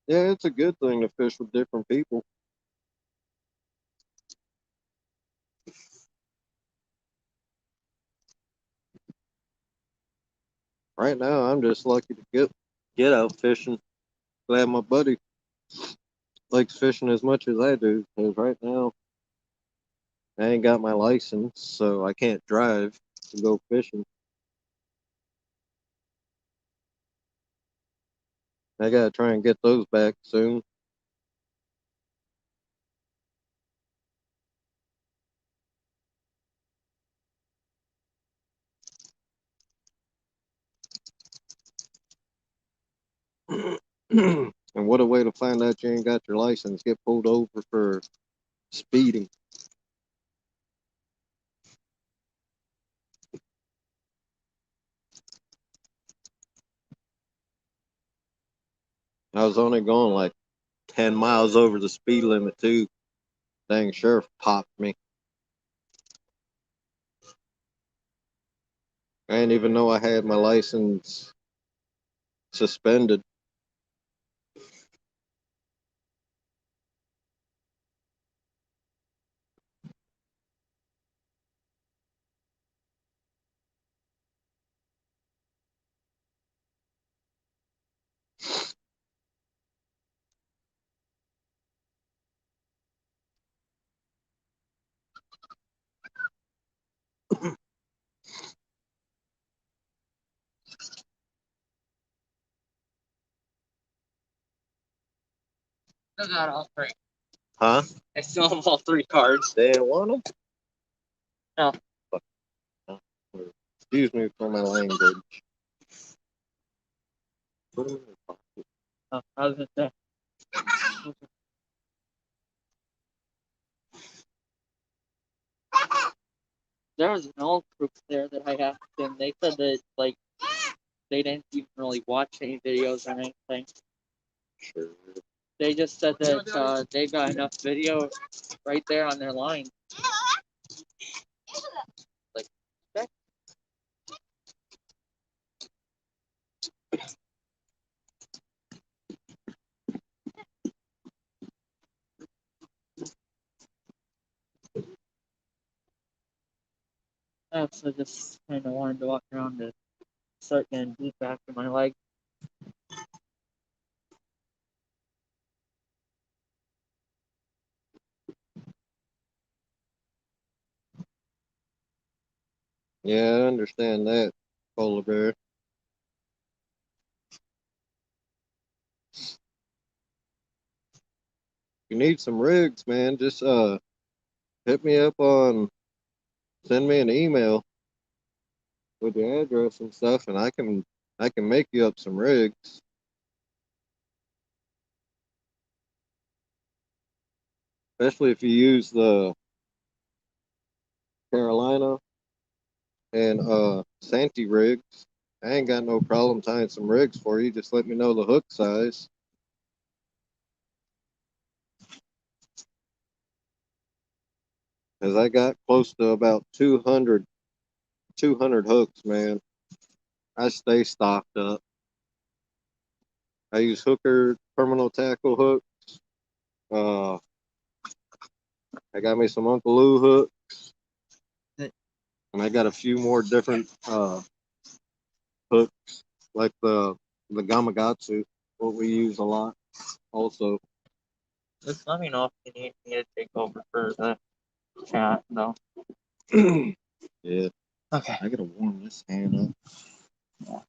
Yeah, it's a good thing to fish with different people. Right now, I'm just lucky to get out fishing. Glad my buddy likes fishing as much as I do. Because right now, I ain't got my license, so I can't drive to go fishing. I gotta try and get those back soon. And what a way to find out you ain't got your license. Get pulled over for speeding. I was only going like 10 miles over the speed limit, too. Dang sheriff popped me. I didn't even know I had my license suspended. I got all three. Huh? I still have all three cards. They didn't want them? No. Excuse me for my language. Put 'em in your pocket. Oh, I was gonna say. There was an old group there that I asked, and they said that like they didn't even really watch any videos or anything. Sure. They just said that they got enough video right there on their line. Like, okay. So I just kind of wanted to walk around to start getting deep after my leg. Yeah, I understand that, polar bear. If you need some rigs, man, just hit me up send me an email with your address and stuff, and I can make you up some rigs. Especially if you use the Carolina and Santee rigs. I ain't got no problem tying some rigs for you. Just let me know the hook size. Because I got close to about 200 hooks, man. I stay stocked up. I use hooker terminal tackle hooks. I got me some Uncle Lou hooks. And I got a few more different hooks, like the Gamakatsu, what we use a lot also. Just let me know if you need me to take over for the chat, though. Yeah. Okay. I gotta warm this hand up.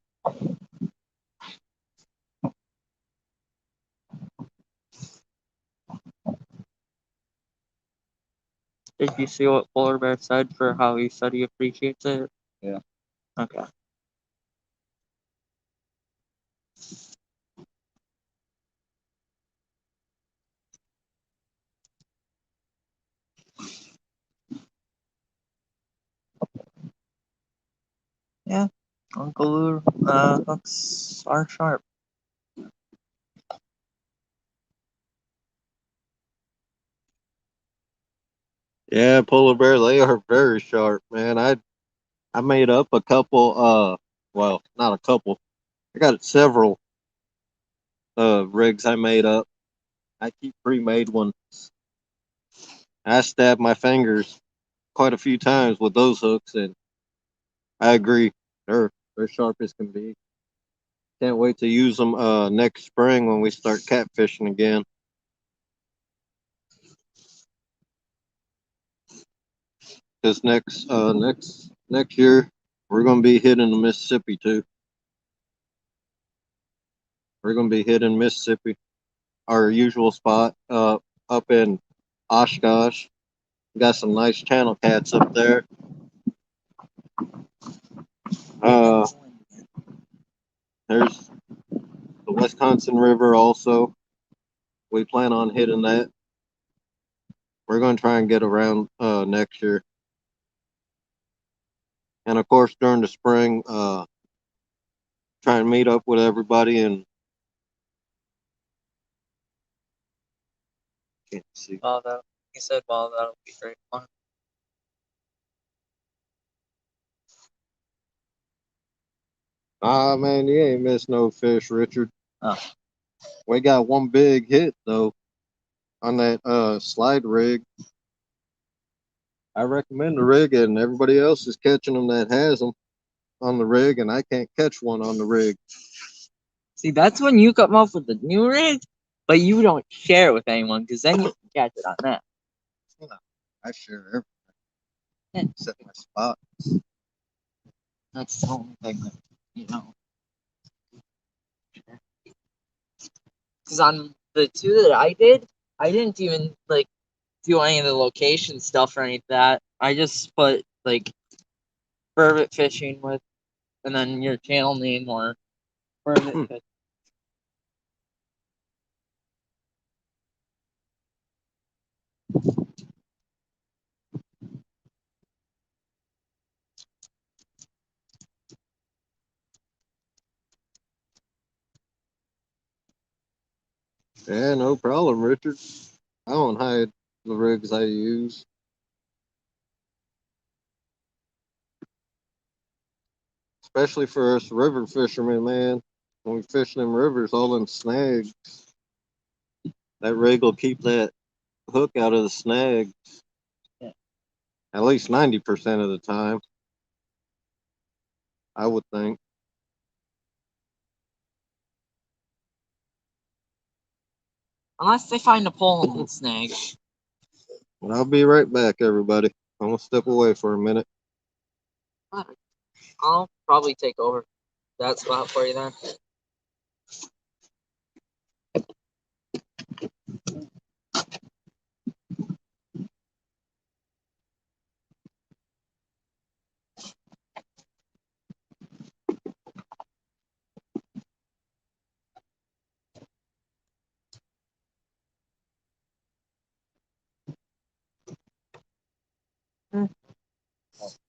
Did you see what Polar Bear said for how he said he appreciates it? Yeah. Okay. Yeah, Uncle Lou hooks are sharp. Yeah, polar bear, they are very sharp, man. I made up a couple, well, not a couple. I got several rigs I made up. I keep pre-made ones. I stabbed my fingers quite a few times with those hooks, and I agree, they're sharp as can be. Can't wait to use them next spring when we start catfishing again. Because next year we're gonna be hitting the Mississippi too. We're gonna be hitting Mississippi, our usual spot up in Oshkosh. We got some nice channel cats up there. There's the Wisconsin River also. We plan on hitting that. We're gonna try and get around next year. And of course during the spring, try and meet up with everybody and can't see. Well, he said, well, that'll be great fun. Ah man, you ain't missed no fish, Richard. Oh. We got one big hit though on that slide rig. I recommend the rig, and everybody else is catching them that has them on the rig, and I can't catch one on the rig. See, that's when you come up with the new rig, but you don't share with anyone because then you can catch it on that. I share everything except my spot. That's the only thing that, you know. Because on the two that I did, I didn't even like do any of the location stuff or any of that. I just put like Burbot fishing with, and then your channel name or Burbot fishing. Yeah, no problem, Richard. I don't hide the rigs I use. Especially for us river fishermen, man. When we fish them rivers, all them snags, that rig will keep that hook out of the snag. Yeah. At least 90% of the time, I would think. Unless they find a pole in the snag. I'll be right back, everybody. I'm gonna step away for a minute. I'll probably take over that spot for you then.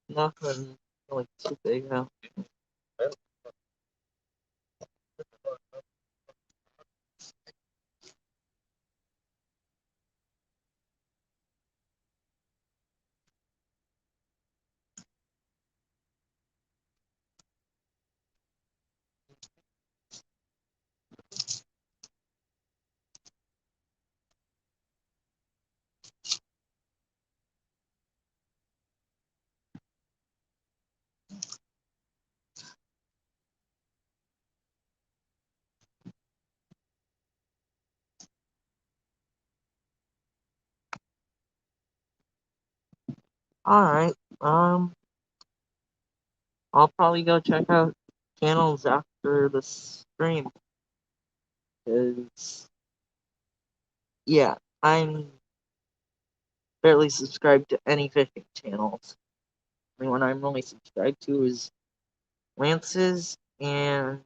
Nothing really too big now. Alright, I'll probably go check out channels after the stream. Cause, yeah, I'm barely subscribed to any fishing channels. The only one I'm really subscribed to is Lance's, and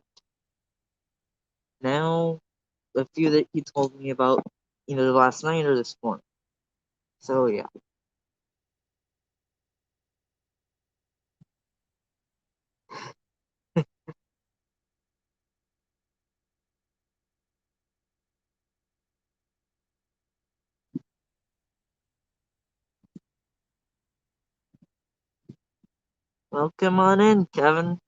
now a few that he told me about either last night or this morning. So yeah. Welcome on in, Kevin.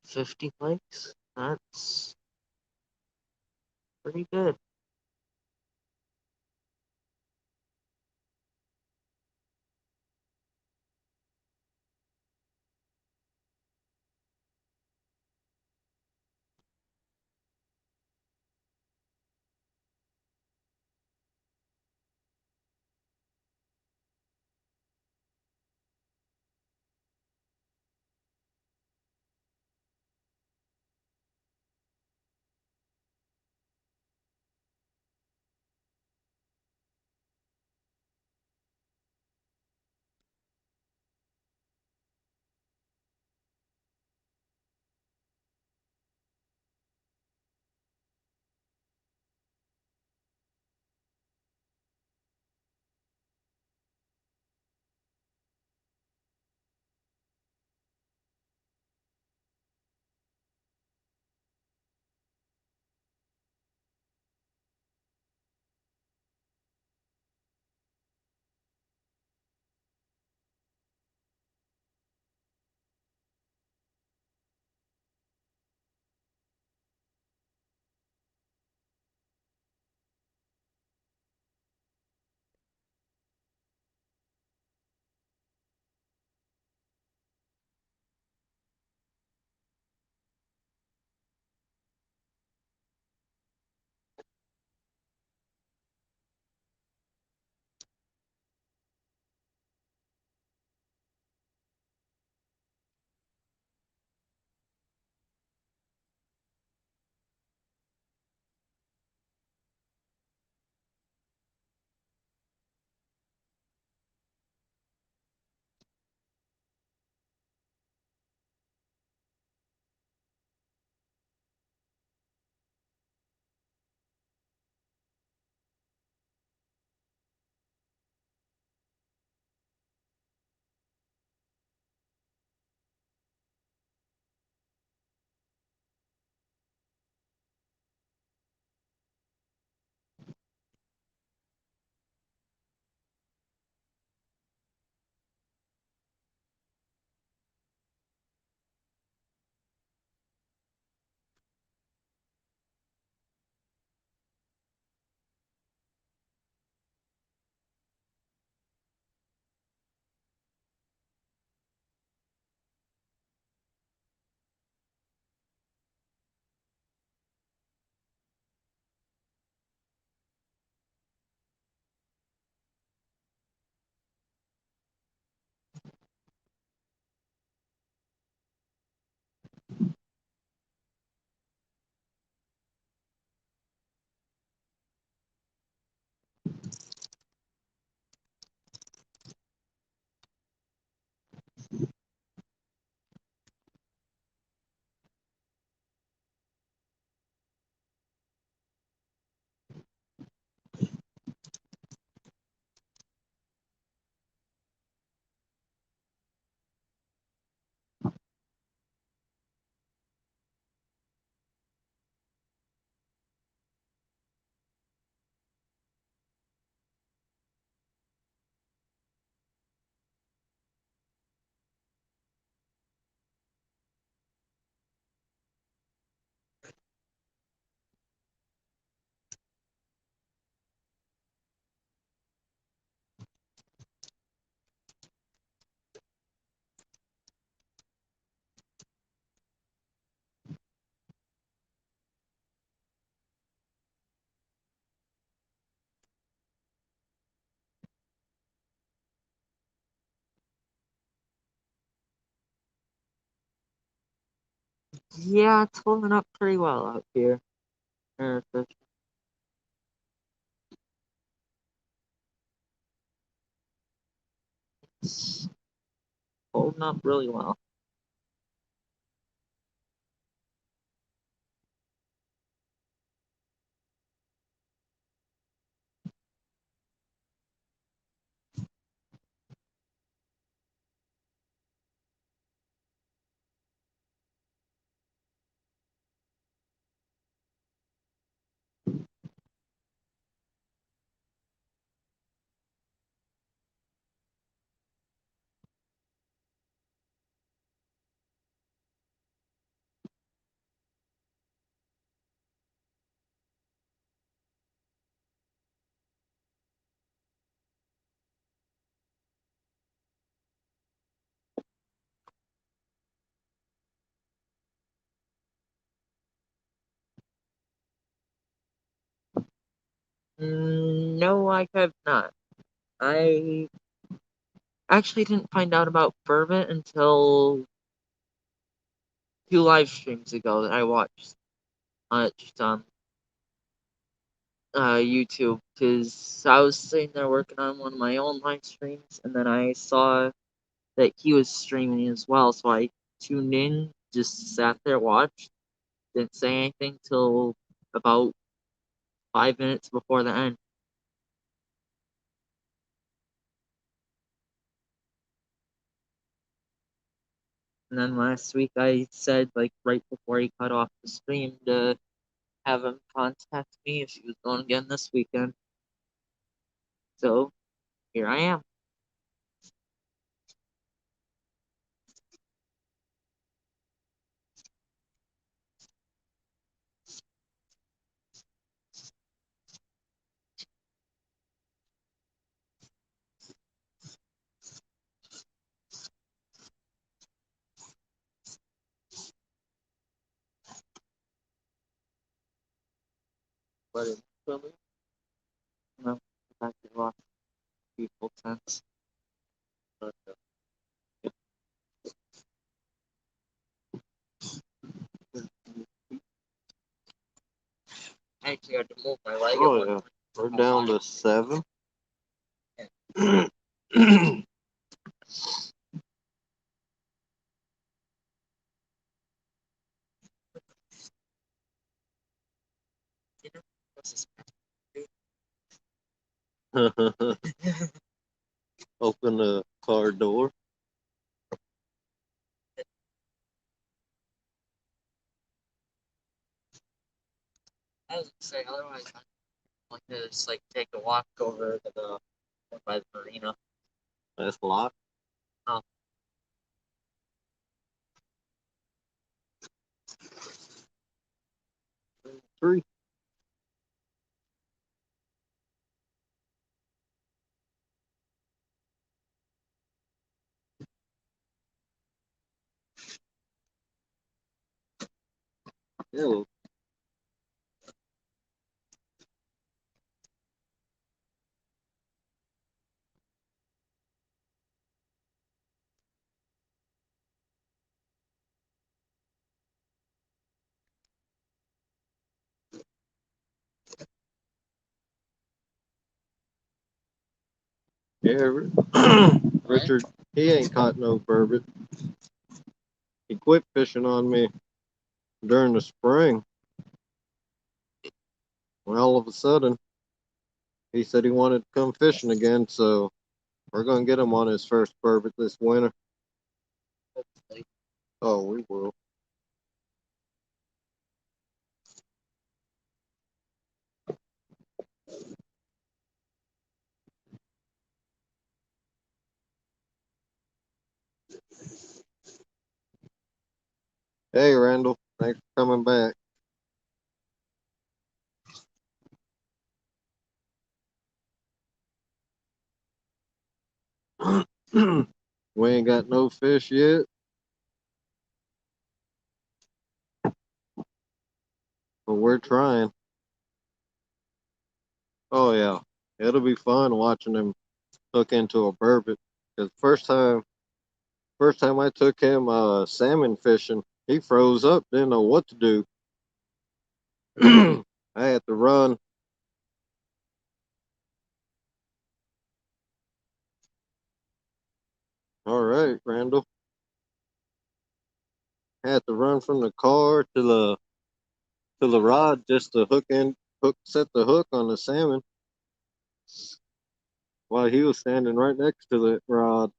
$50 likes. That's pretty good. Yeah, it's holding up pretty well out here. It's holding up really well. No, I have not. I actually didn't find out about Burbot until 2 live streams ago that I watched just on YouTube, because I was sitting there working on one of my own live streams, and then I saw that he was streaming as well, so I tuned in, just sat there, watched, didn't say anything till about 5 minutes before the end. And then last week I said, like, right before he cut off the stream, to have him contact me if he was going again this weekend. So here I am. But it's really, no, back to lost people sense. I actually had to move my leg. Oh yeah, we're down to 7. Open the car door. I was gonna say, otherwise I'd like to just like take a walk over to the by the marina. That's locked. Oh. 3. Yeah. Yeah, Richard, he ain't caught no burbot. He quit fishing on me during the spring. Well, all of a sudden, he said he wanted to come fishing again, so we're gonna get him on his first burbot this winter. Hopefully. Oh, we will. Hey, Randall, thanks for coming back. We ain't got no fish yet, but we're trying. Oh yeah, it'll be fun watching him hook into a burbot. Cause first time I took him salmon fishing, He froze up, didn't know what to do. I had to run. All right, Randall. I had to run from the car to the rod just to set the hook on the salmon while he was standing right next to the rod.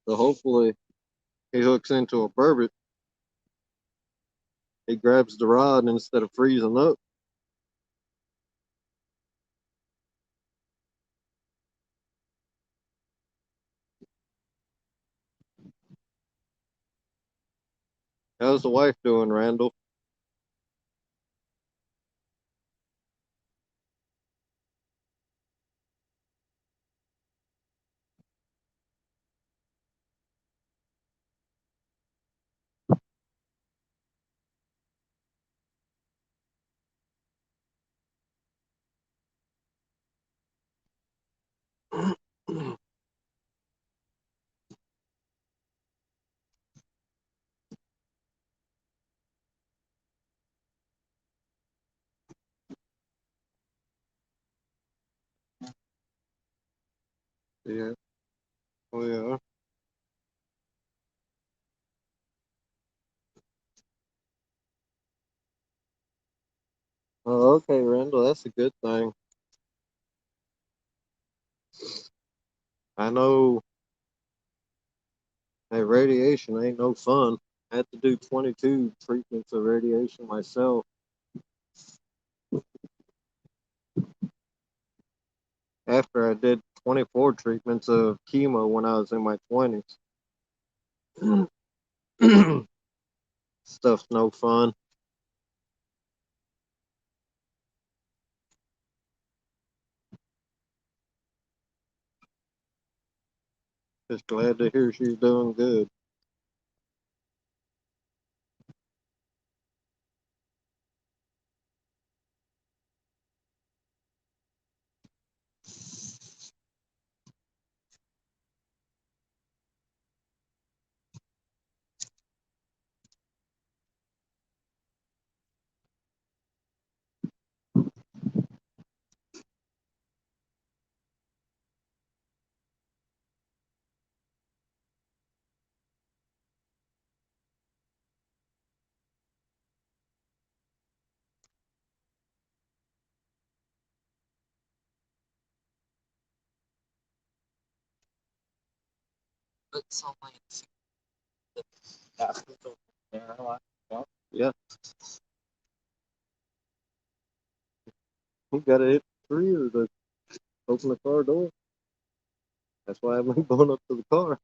So hopefully he hooks into a burbot. He grabs the rod instead of freezing up. How's the wife doing, Randall? Yeah. Oh, yeah. Oh, okay, Randall. That's a good thing. I know that radiation ain't no fun. I had to do 22 treatments of radiation myself. After I did 24 treatments of chemo when I was in my 20s. Stuff's no fun. Just glad to hear she's doing good. But so like, Yeah, we gotta hit 3 or to open the car door. That's why I'm going up to the car.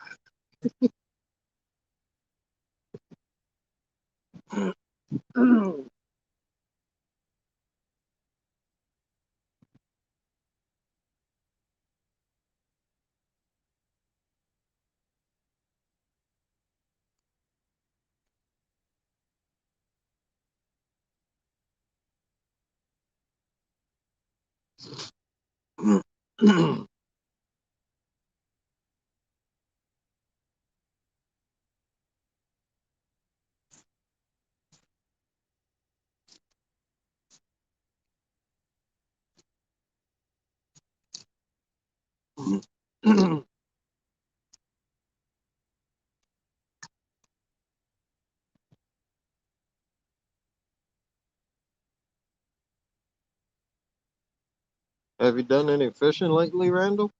Have you done any fishing lately, Randall?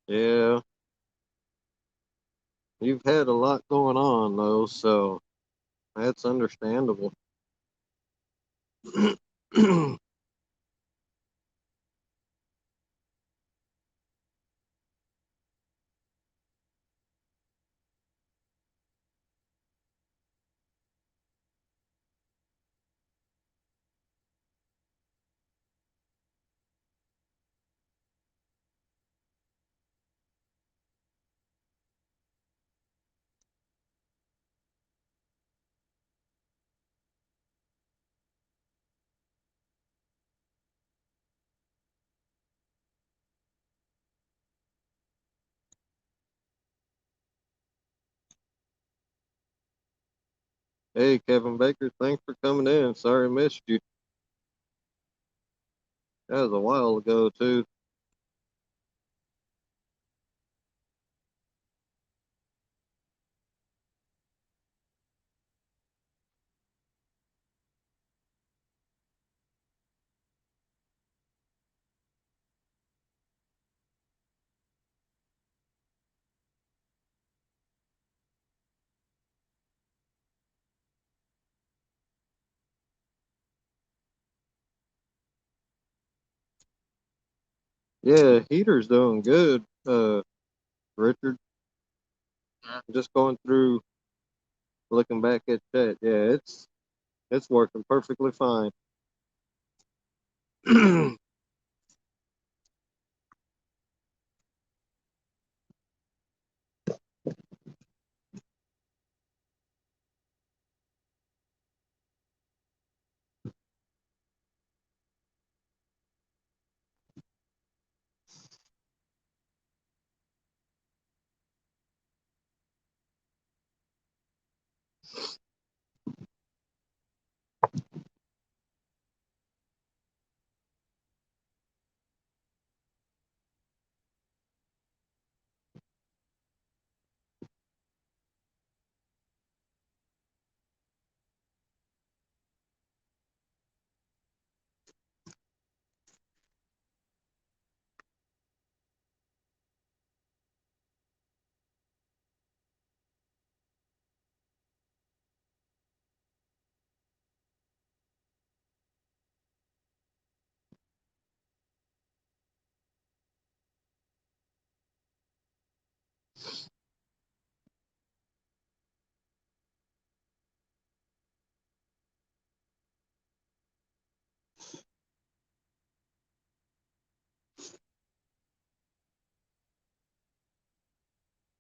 Yeah, you've had a lot going on though, so that's understandable. Hey, Kevin Baker, thanks for coming in. Sorry I missed you. That was a while ago, too. Yeah, heater's doing good, Richard. Just going through, looking back at chat. Yeah, it's working perfectly fine.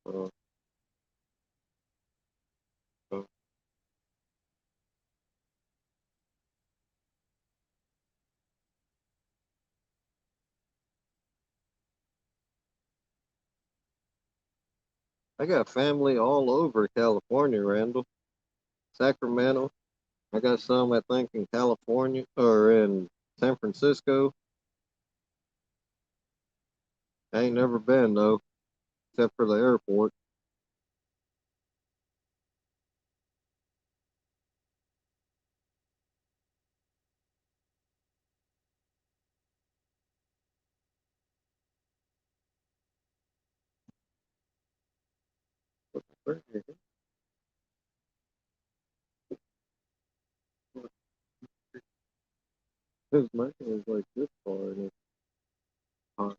Uh, uh, I got family all over California, Randall. Sacramento. I got some, I think, in California or in San Francisco. I ain't never been, though, except for the airport. His man is like this far and it's hot.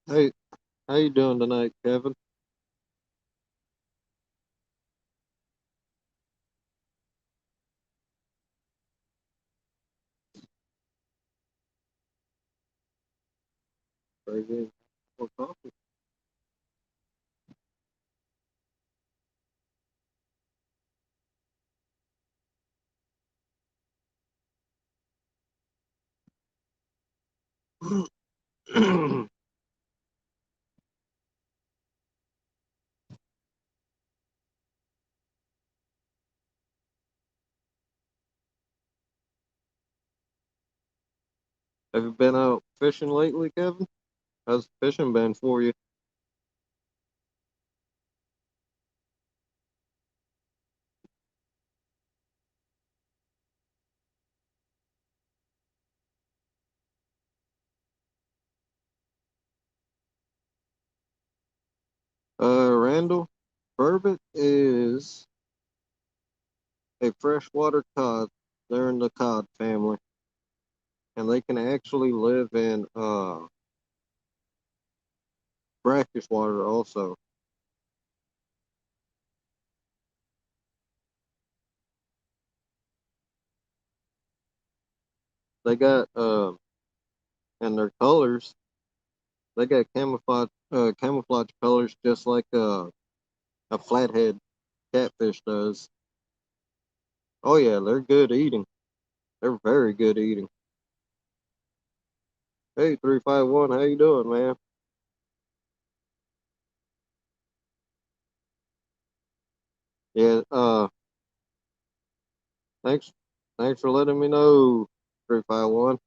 Hey, how you doing tonight, Kevin? Very good. More coffee. Have you been out fishing lately, Kevin? How's fishing been for you? Randall, Burbot is a freshwater cod They're in the cod family, and they can actually live in brackish water also. They got and their colors. They got camouflage colors just like a flathead catfish does. Oh yeah, they're good eating. They're very good eating. Hey, 351, how you doing, man? Yeah, thanks thanks for letting me know, 351.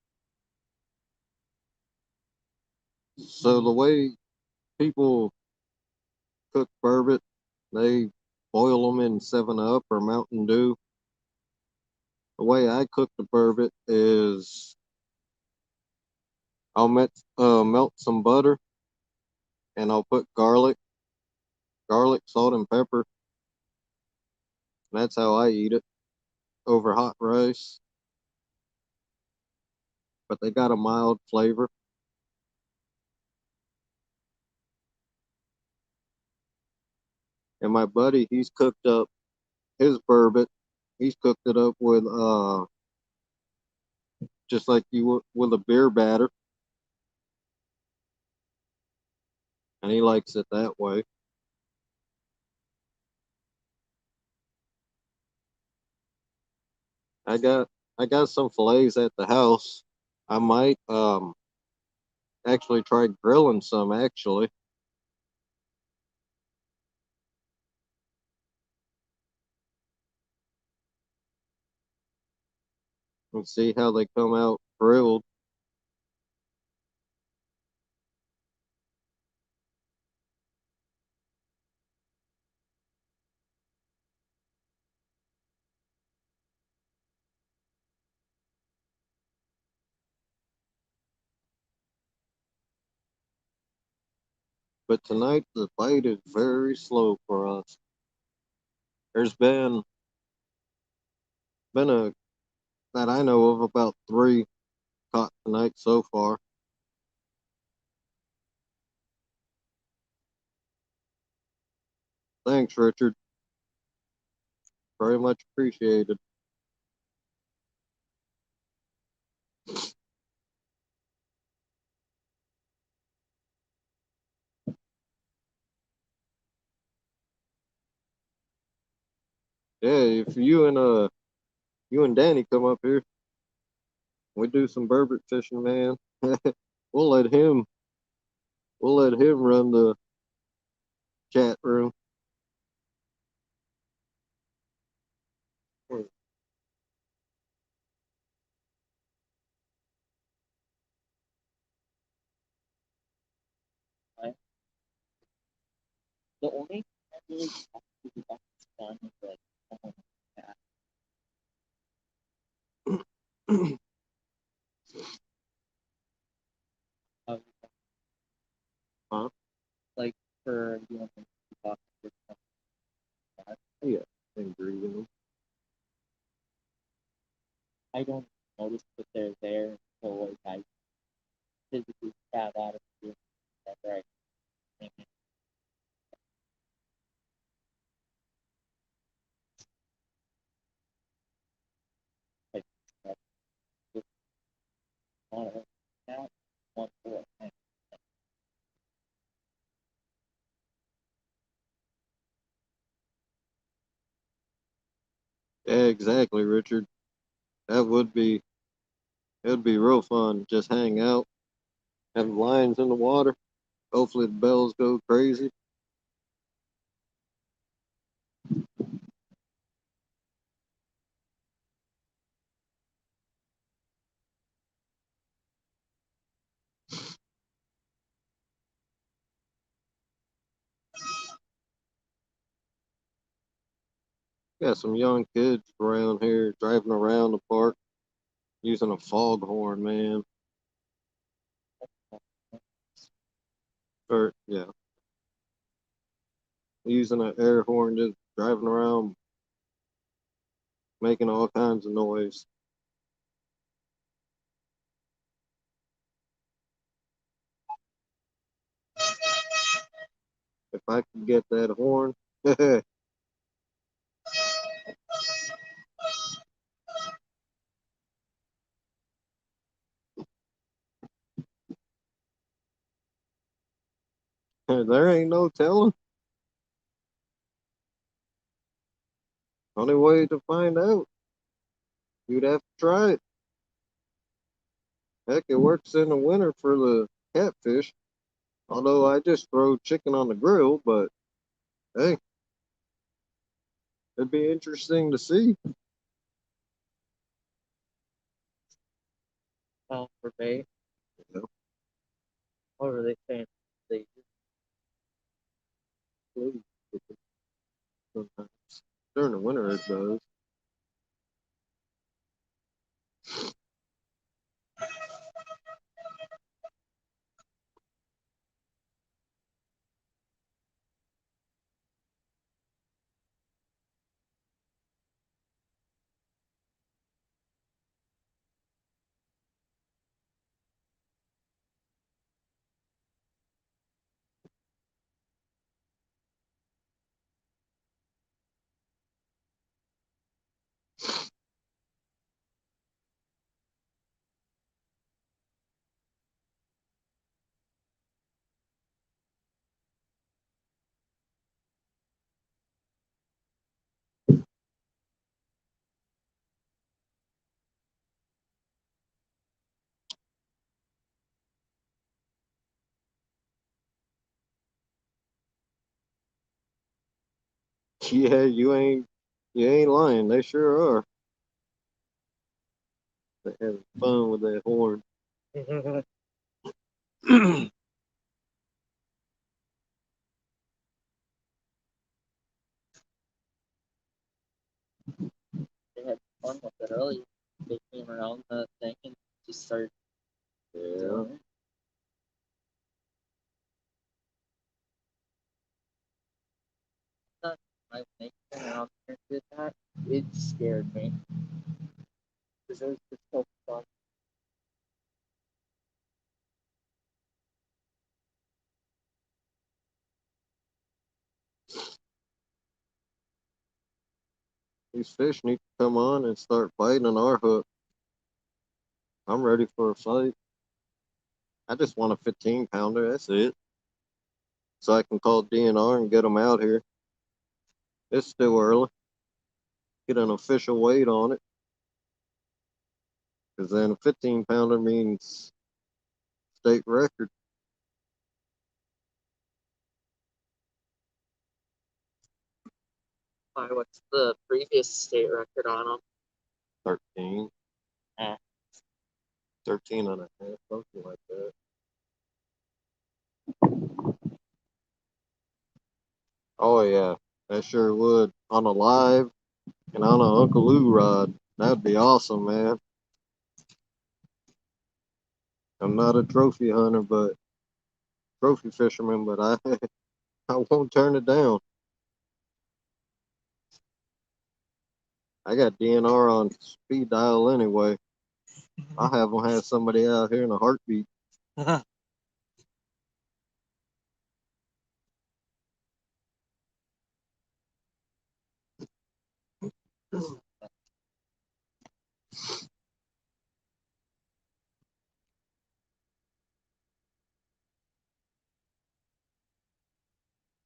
So the way people cook burbot, they boil them in 7 Up or Mountain Dew. The way I cook the burbot is I'll melt some butter and I'll put garlic, salt, and pepper. That's how I eat it over hot rice. But they got a mild flavor. And my buddy, he's cooked up his burbot. He's cooked it up with just like you would with a beer batter, and he likes it that way. I got I got some fillets at the house. I might actually try grilling some actually and see how they come out grilled. But tonight the bite is very slow for us. There's been a that I know of about 3 caught tonight so far. Thanks, Richard. Very much appreciated. Yeah, if you and Danny come up here, we do some burbot fishing, man. we'll let him we'll let him run the chat room. The only I really have to do that's done is like um, Huh? like for you know talk with Yeah, and breathing them. I don't notice that they're there until like I physically stab out of the whenever I think it. Like just on it now one for it. Yeah, exactly, Richard. That would be it'd be real fun. Just hang out, have lines in the water. Hopefully the bells go crazy. Got some young kids around here driving around the park using a foghorn, man. Or yeah, using an air horn, just driving around making all kinds of noise. If I could get that horn. There ain't no telling. Only way to find out, you'd have to try it. Heck, it works in the winter for the catfish. Although I just throw chicken on the grill, but hey, it'd be interesting to see. Oh, for bait. Yeah. What were they saying? They Sometimes during the winter it does. Yeah, you ain't lying. They sure are. They having fun with that horn. they had fun with it earlier. They came around the thing and just started Yeah. doing it. I think around there did that. It scared me because it was just so fun. These fish need to come on and start biting on our hook. I'm ready for a fight. I just want a 15-pounder. That's it. So I can call DNR and get them out here. It's still early. Get an official weight on it. Because then a 15-pounder means state record. What's the previous state record on them? 13. 13 and a half, something like that. Oh, yeah. That sure would. On a live and on an Uncle Lou rod. That'd be awesome, man. I'm not a trophy hunter, but trophy fisherman, but I I won't turn it down. I got DNR on speed dial anyway. I'll have them have somebody out here in a heartbeat.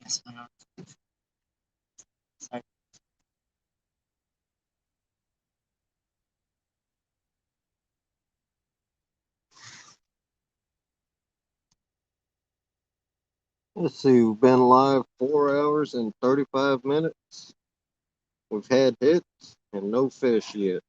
Yes, I know. Sorry. Let's see, we've been live 4 hours and 35 minutes. We've had hits and no fish yet.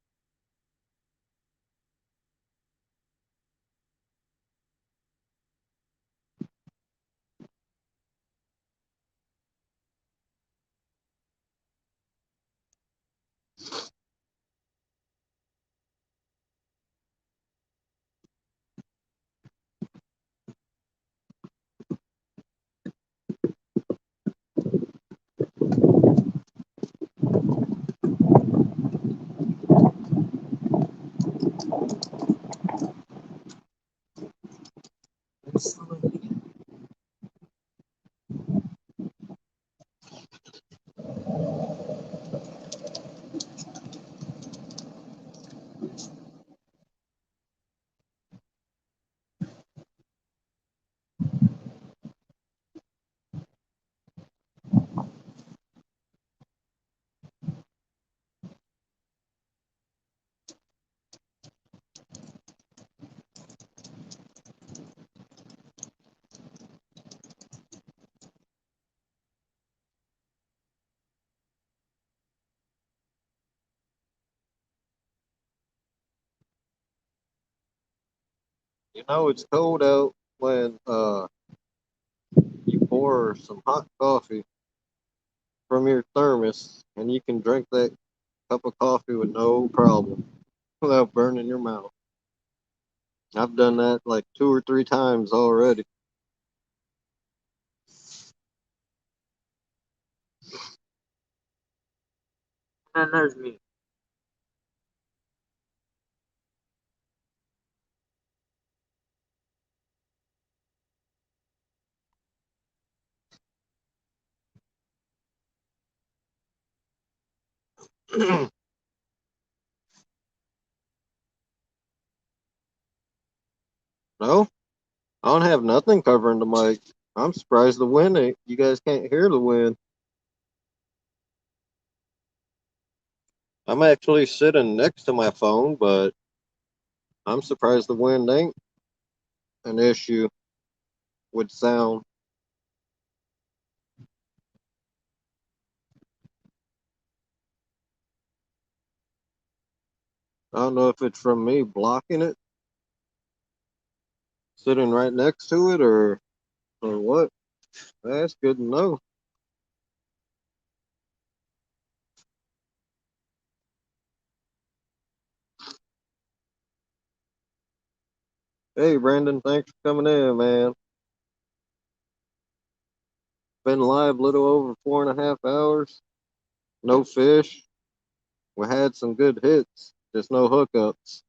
You know it's cold out when you pour some hot coffee from your thermos and you can drink that cup of coffee with no problem without burning your mouth. I've done that like 2 or 3 times already. And there's me. No, I don't have nothing covering the mic. I'm surprised the wind ain't. You guys can't hear the wind. I'm actually sitting next to my phone, but I'm surprised the wind ain't an issue with sound. I don't know if it's from me blocking it, sitting right next to it, or what. That's good to know. Hey, Brandon, thanks for coming in, man. Been live a little over 4.5 hours. No fish. We had some good hits, just no hookups.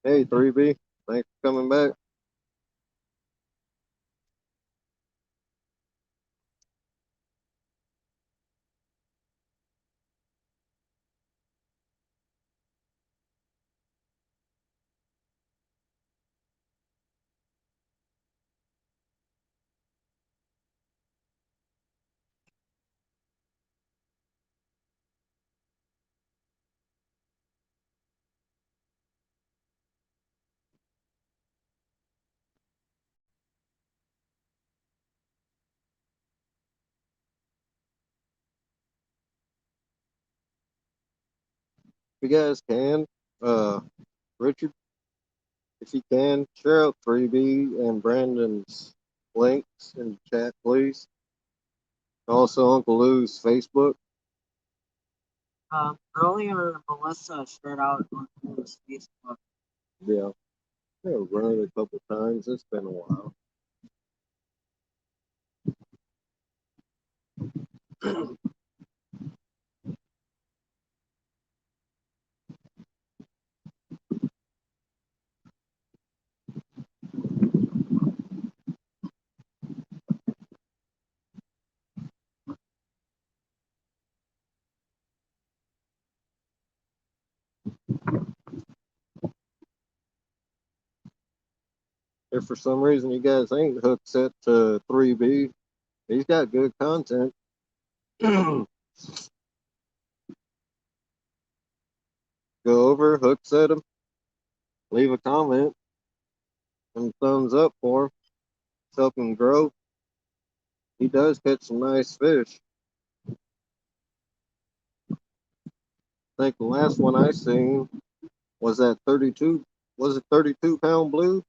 Hey, 3B, thanks for coming back. If you guys can, Richard, if you can, share out 3B and Brandon's links in the chat, please. Also, Uncle Lou's Facebook. Earlier, Melissa shared out on his Facebook. Yeah, I've run it a couple times. It's been a while. If for some reason you guys ain't hooked set to 3B, he's got good content. Go over, hook set him, leave a comment, and a thumbs up for him. Help him grow. He does catch some nice fish. I think the last one I seen was that 32. Was it 32-pound blue?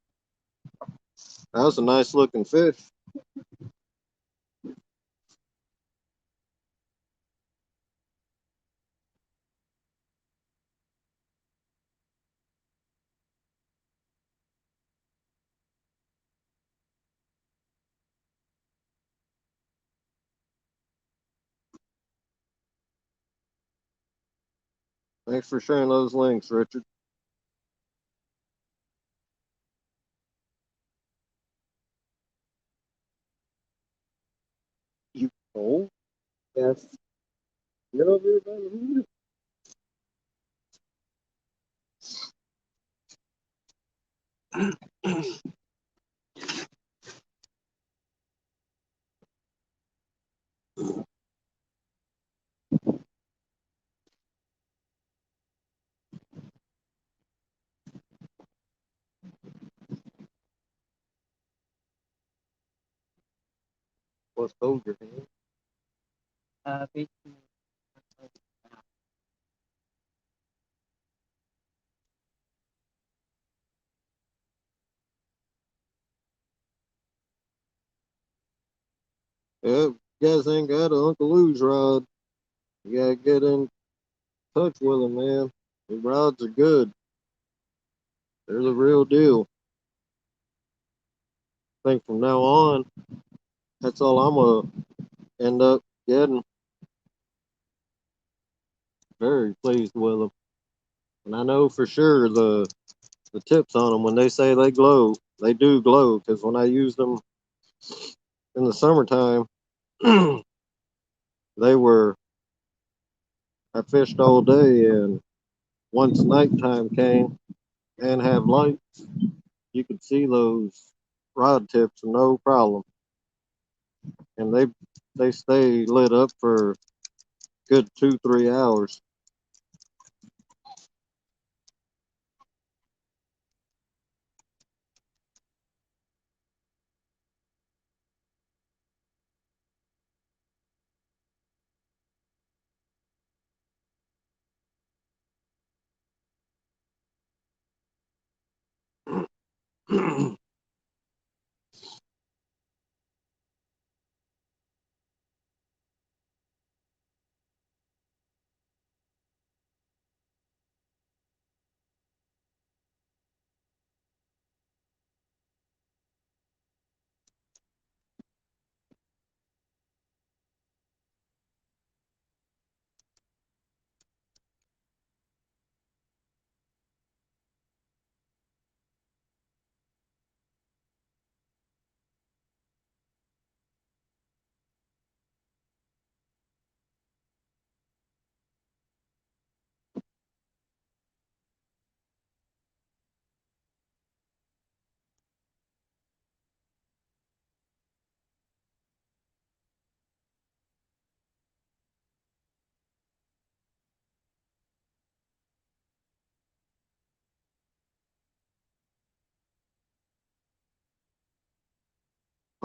That was a nice looking fish. Thanks for sharing those links, Richard. You cold? Yes. Get over here, baby. What's hold your hand? Basically, Yeah, if you guys ain't got an Uncle Lou's rod, you gotta get in touch with them, man. The rods are good. They're the real deal. I think from now on, that's all I'm gonna end up getting. Very pleased with them. And I know for sure the tips on them, when they say they glow, they do glow. Because when I used them in the summertime, they were, I fished all day, and once nighttime came and have light, you could see those rod tips no problem. And they stay lit up for good 2-3 hours.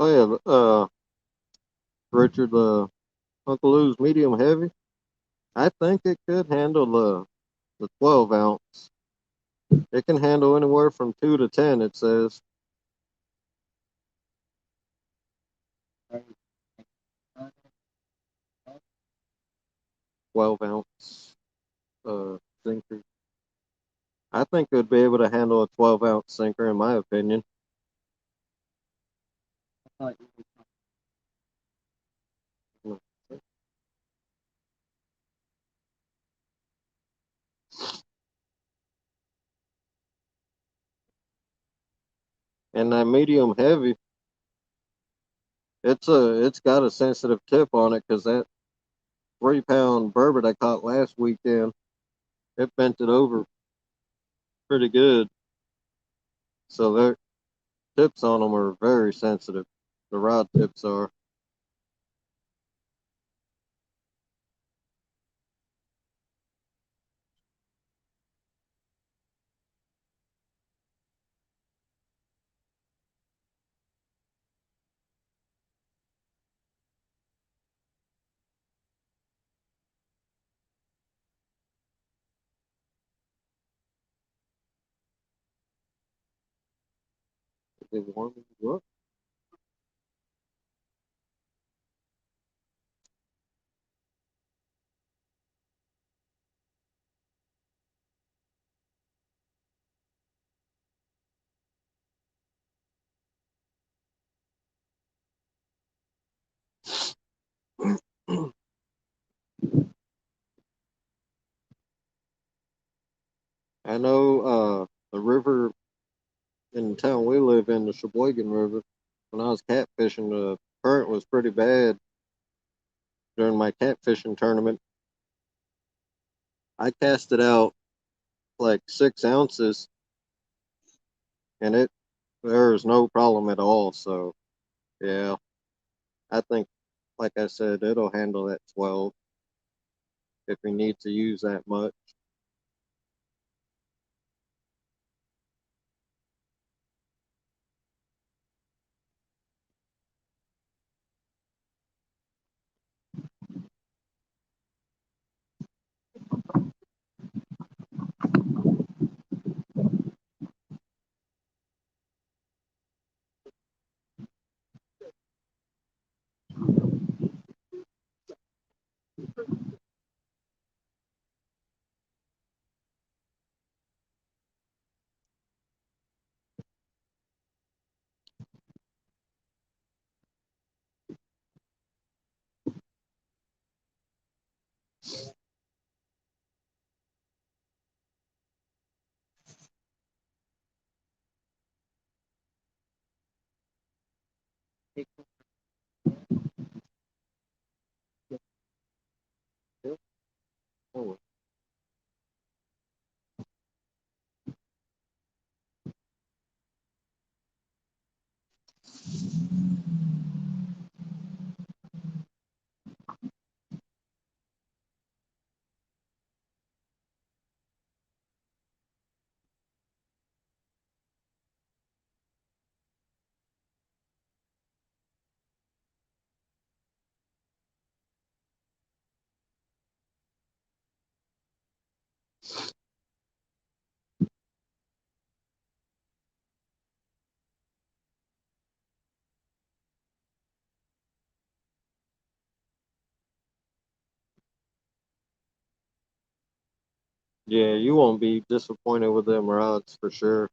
Oh yeah, Richard, Uncle Lou's medium heavy. I think it could handle the 12 ounce. It can handle anywhere from 2 to 10. It says 12 ounce sinker. I think it would be able to handle a 12 ounce sinker, in my opinion. And that medium heavy, it's got a sensitive tip on it, because that 3 pound burbot I caught last weekend, it bent it over pretty good. So their tips on them are very sensitive. The rod tips are. They warm you up. I know the river in the town we live in, the Sheboygan River, when I was catfishing, the current was pretty bad during my catfishing tournament. I cast it out like 6 ounces, and there was no problem at all. So yeah, I think, like I said, it'll handle that 12 if we need to use that much. Oh. Yeah, you won't be disappointed with them rods for sure.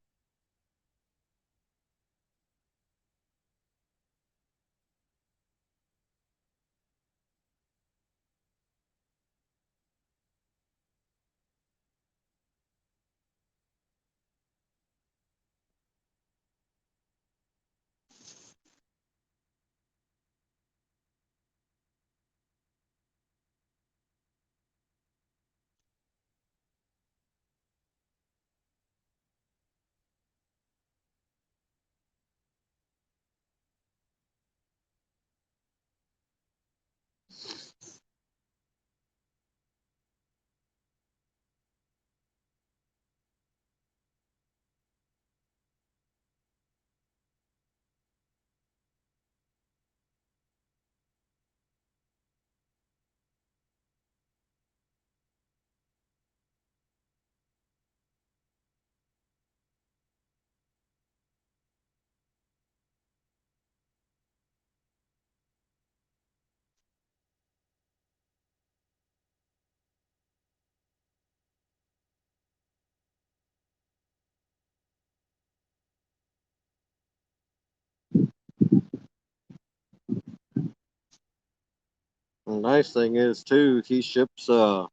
The nice thing is too, he ships them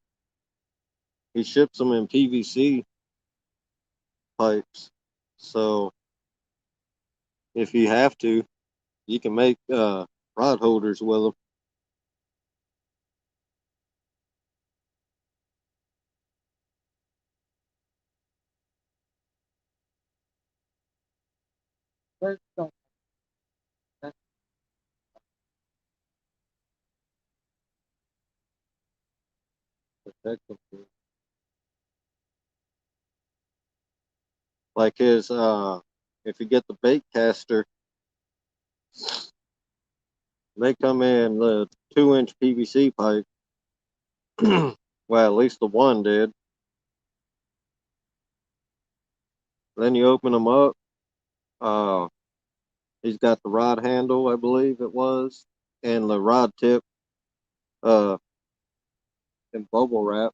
in PVC pipes. So if you have to, you can make rod holders with them. Where's the Protect them. Like his if you get the bait caster, they come in the 2-inch PVC pipe. Well, at least the one did. Then you open them up. Uh, he's got the rod handle, I believe it was, and the rod tip uh, in bubble wrap,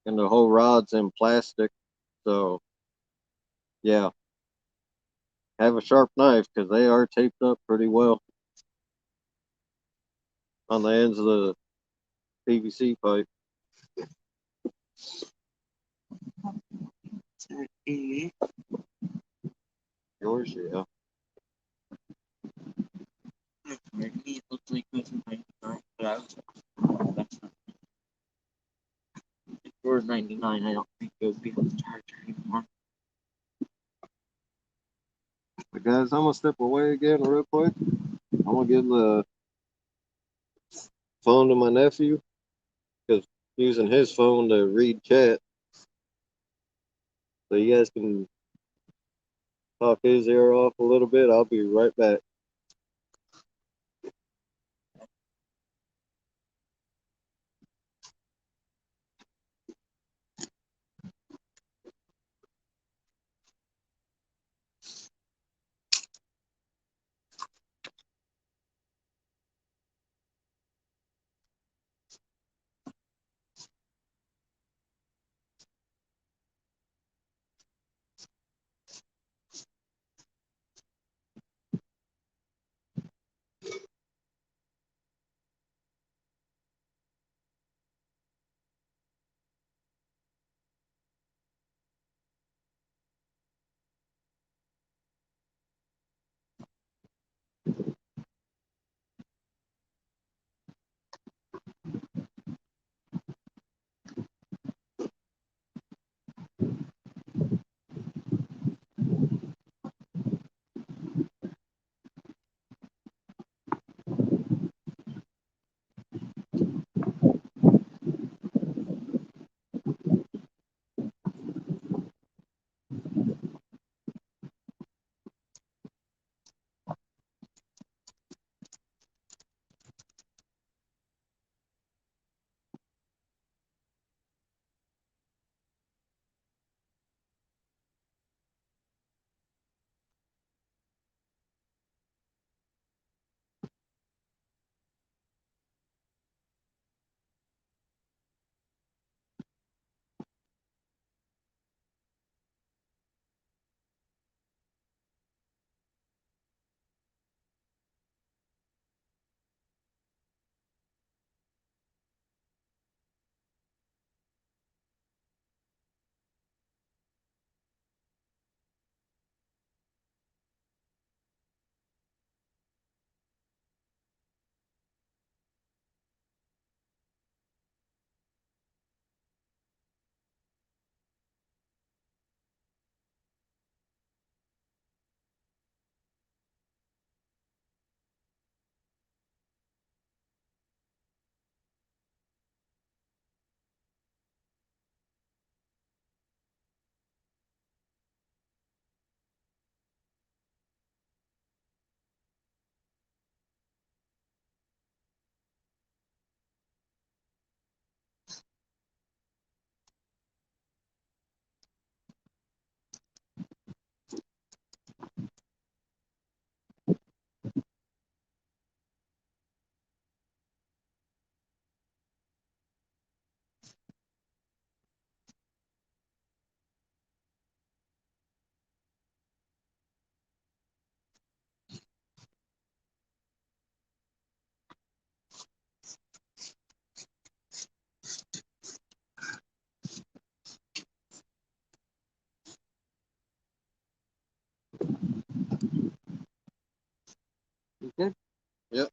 and the whole rod's in plastic. So, yeah, have a sharp knife because they are taped up pretty well on the ends of the PVC pipe. Yours, yeah. It looks like it was 99, but that's not. If it was 99, I don't think it would be on the charger anymore. But guys, I'm gonna step away again real quick. I'm gonna give the phone to my nephew because using his phone to read chat, so you guys can talk his ear off a little bit. I'll be right back. You good? Yep.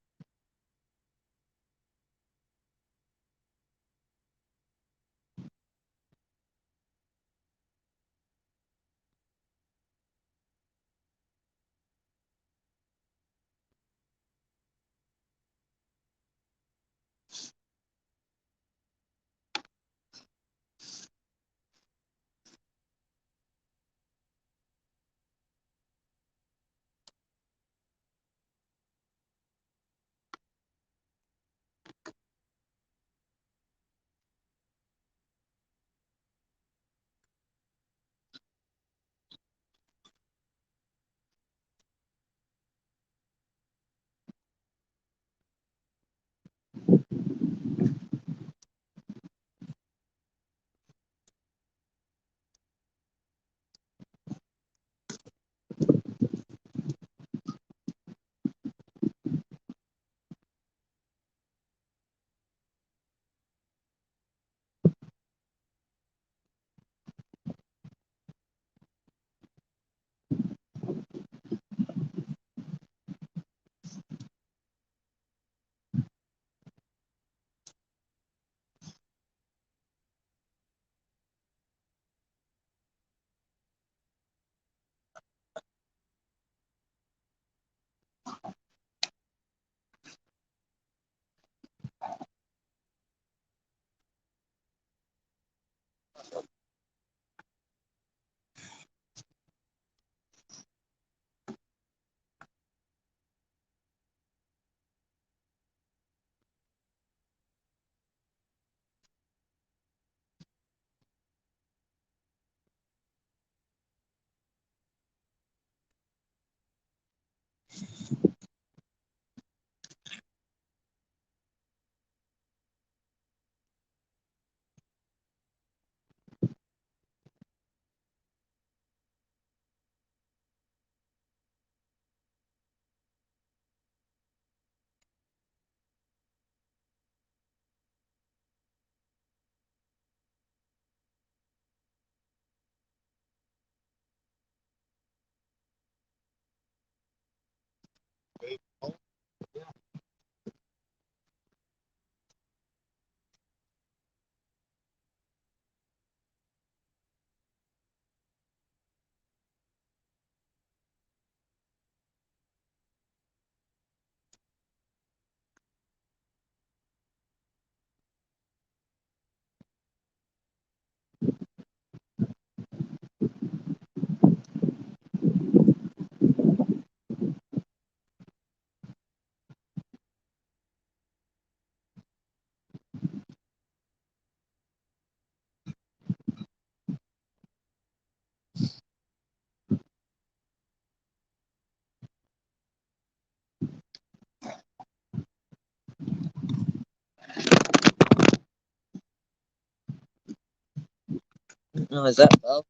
Didn't realize that fell.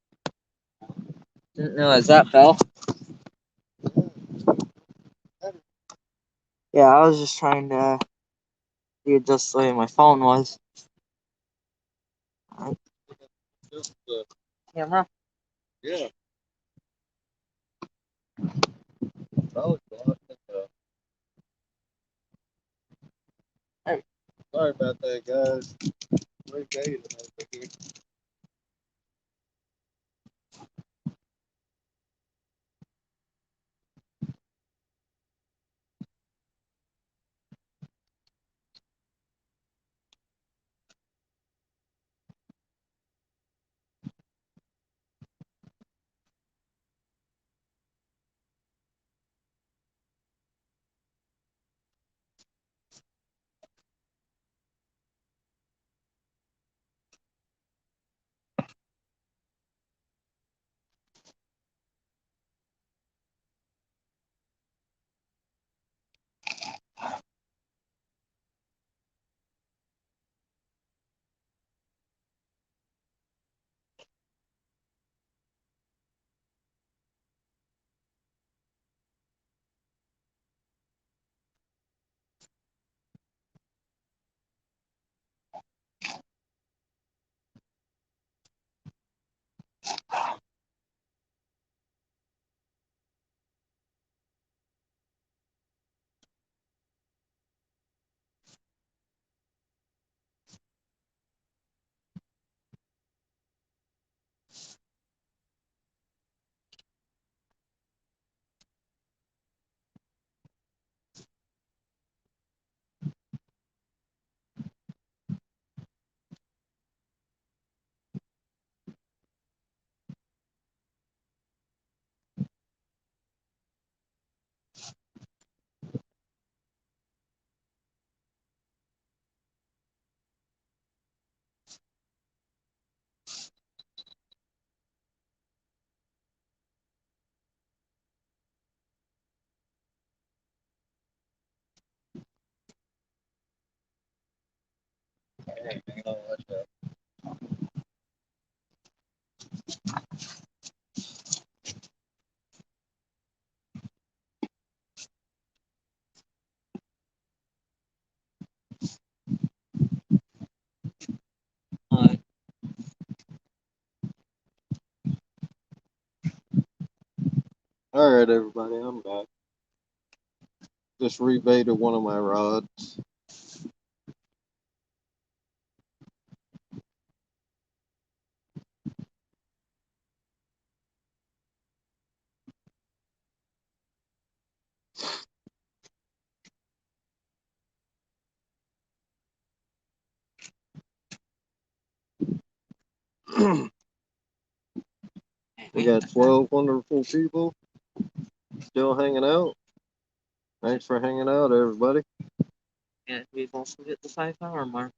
Didn't realize that fell. Yeah, I was just trying to readjust the way my phone was. Just the Camera? yeah. Probably blocked it, Hey. Sorry about that, guys. Great day today. Alright, everybody, I'm back. Just rebaited one of my rods. We got 12 wonderful people still hanging out. Thanks for hanging out, everybody. And we've also hit the 5-hour mark.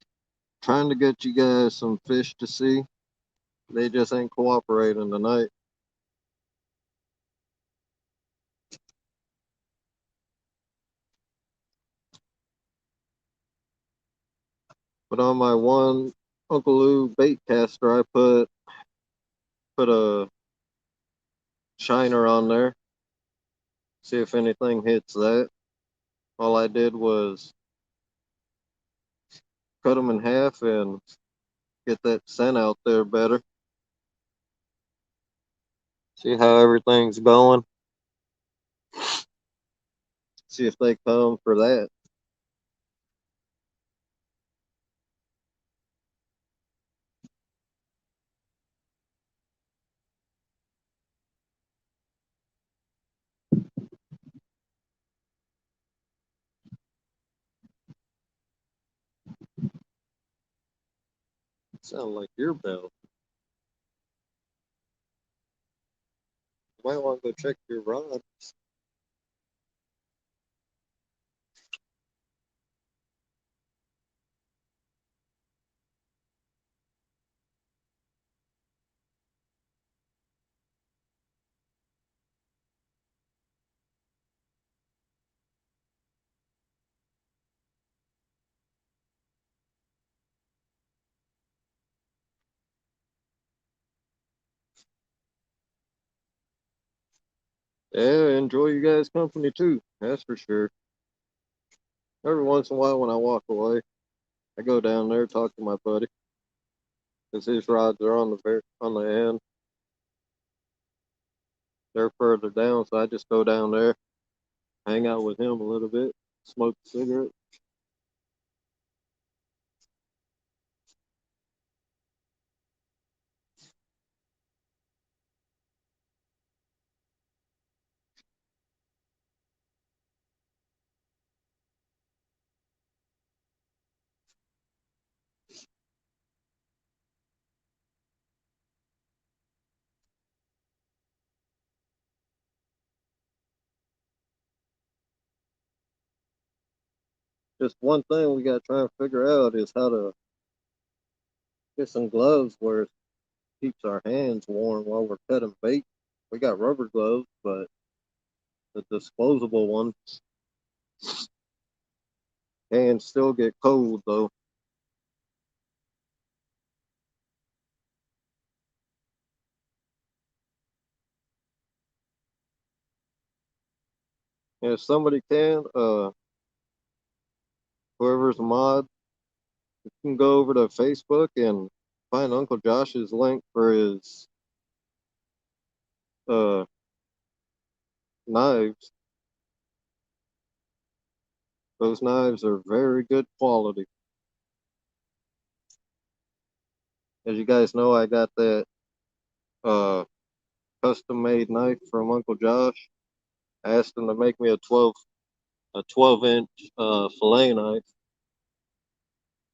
Trying to get you guys some fish to see. They just ain't cooperating tonight. But on my one Uncle Lou bait caster, I put a shiner on there. See if anything hits that. All I did was cut them in half and get that scent out there better. See how everything's going. See if they come for that. Sound like your bell. You might want to go check your rods. Yeah, enjoy you guys' company too. That's for sure. Every once in a while when I walk away, I go down there, talk to my buddy. Because his rods are on the end. They're further down, so I just go down there, hang out with him a little bit, smoke a cigarette. Just one thing we got to try and figure out is how to get some gloves where it keeps our hands warm while we're cutting bait. We got rubber gloves, but the disposable ones can still get cold though. And if somebody can, whoever's a mod, you can go over to Facebook and find Uncle Josh's link for his uh knives. Those knives are very good quality. As you guys know, I got that uh custom made knife from Uncle Josh. I asked him to make me a 12-inch fillet knife.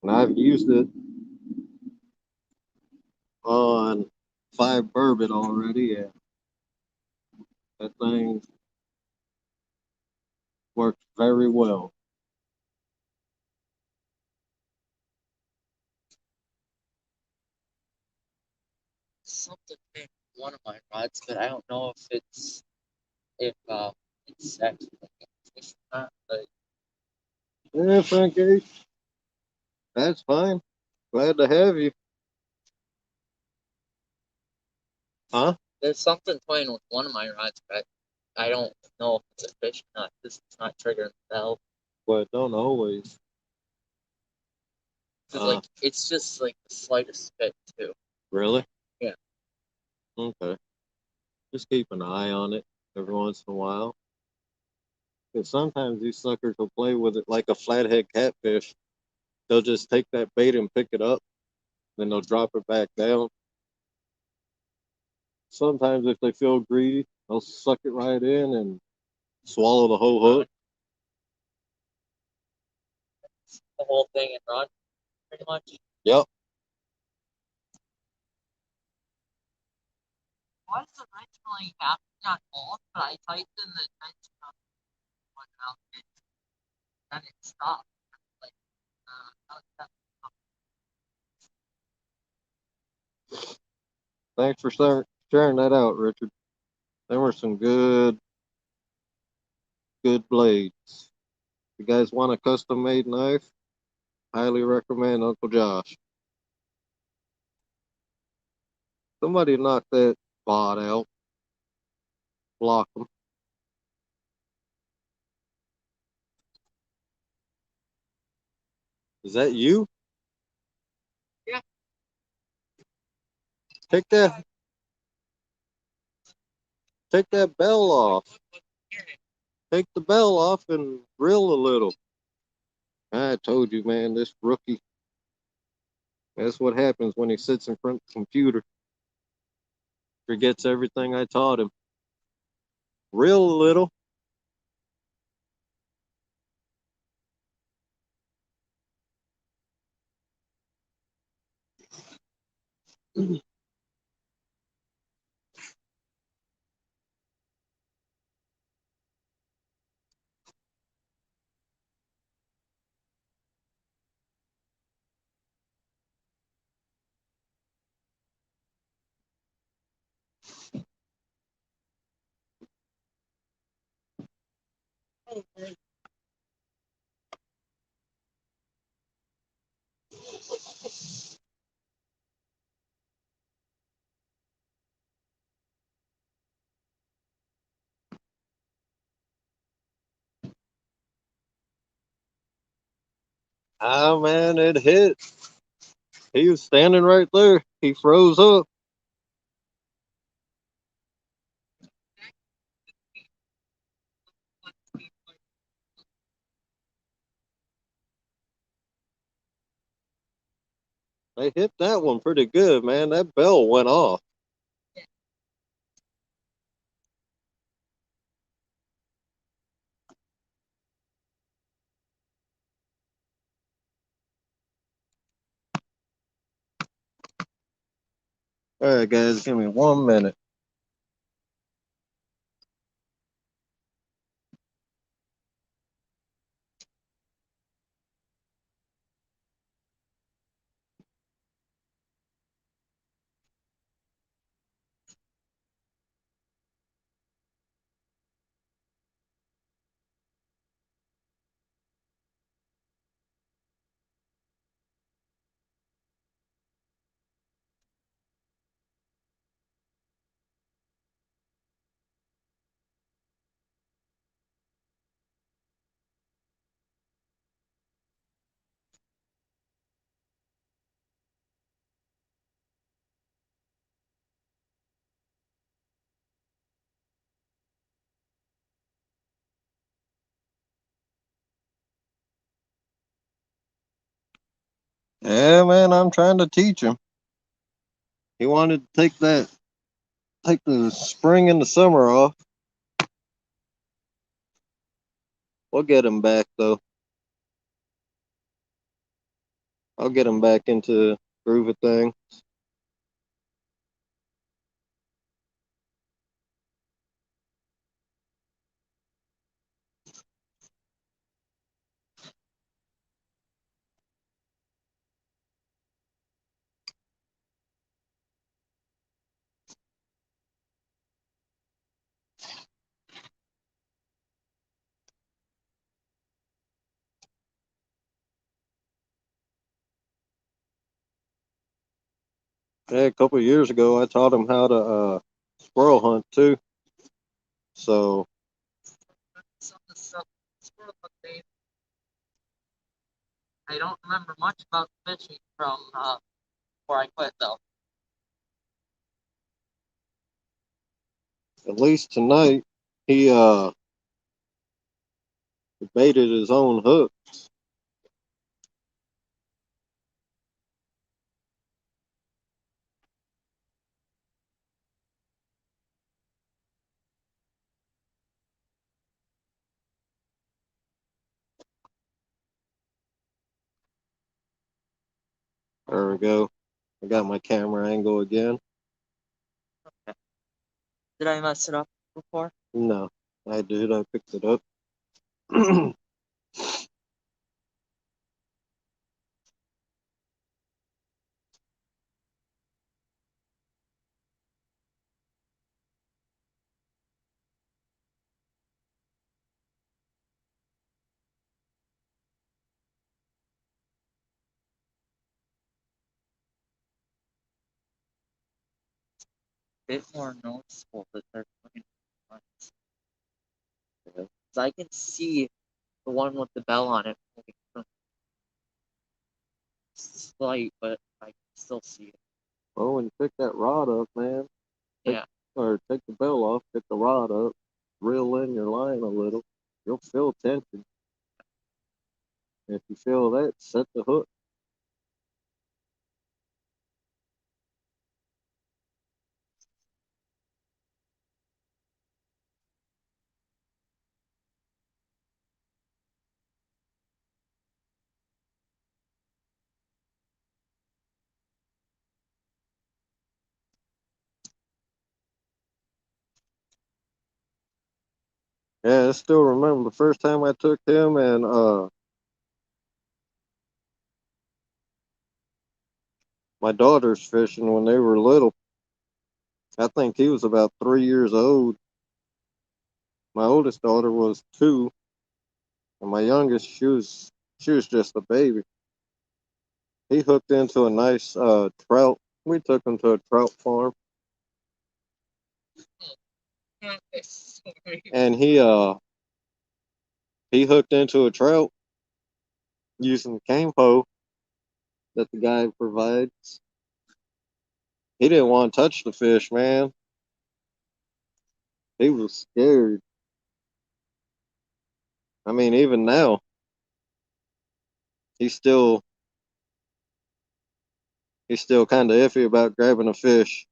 And I've used it on 5 Burbot already, and that thing works very well. Something came from one of my rods, but I don't know if it's actually like a fish or not. But Yeah, Frankie, that's fine. Glad to have you. Huh? there's something playing with one of my rods, but I don't know if it's a fish or not. This is not triggering the bell. But don't always. Like it's just like the slightest bit too. Really? Yeah. Okay. Just keep an eye on it. every once in a while. Because sometimes these suckers will play with it like a flathead catfish. They'll just take that bait and pick it up, then they'll drop it back down. Sometimes if they feel greedy, they'll suck it right in and swallow the whole hook. The whole thing and run, pretty much. Yep. Was originally happening on both, but I typed in the attention on one out and it stopped. Like, Thanks for sharing that out, Richard. There were some good blades. If you guys want a custom made knife, highly recommend Uncle Josh. Somebody knock that bot out. Block them. Is that you? Yeah. Take that bell off. Take the bell off and grill a little. I told you, man, this rookie. That's what happens when he sits in front of the computer. Forgets everything I taught him. Grill a little. Ah, man, it hit. He was standing right there. He froze up. They hit that one pretty good, man. That bell went off. All right, guys, give me 1 minute. Yeah, man, I'm trying to teach him. He wanted to take the spring and the summer off. We'll get him back, though. I'll get him back into groove of thing. Yeah, a couple of years ago, I taught him how to squirrel hunt too. So I don't remember much about fishing from before I quit, though. at least tonight, he baited his own hook. There we go. I got my camera angle again. Did I mess it up before? No, I did. I picked it up. Bit more noticeable that they're putting lines. Yeah. So I can see the one with the bell on it. Slight, but I can still see it. Oh, and pick that rod up, man. Yeah. Or take the bell off, pick the rod up, reel in your line a little. You'll feel tension. If you feel that, set the hook. Yeah, I still remember the first time I took him and my daughters fishing when they were little. I think he was about 3 years old. My oldest daughter was 2, and my youngest, she was just a baby. He hooked into a nice trout. We took him to a trout farm, and he hooked into a trout using the cane pole that the guy provides. He didn't want to touch the fish, man. He was scared. I mean, even now, he's still kind of iffy about grabbing a fish.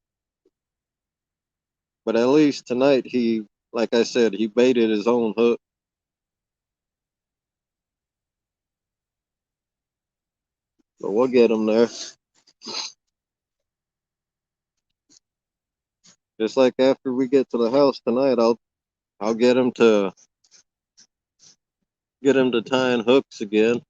But at least tonight, like I said, he baited his own hook. So we'll get him there. Just like after we get to the house tonight, I'll get him to tying hooks again.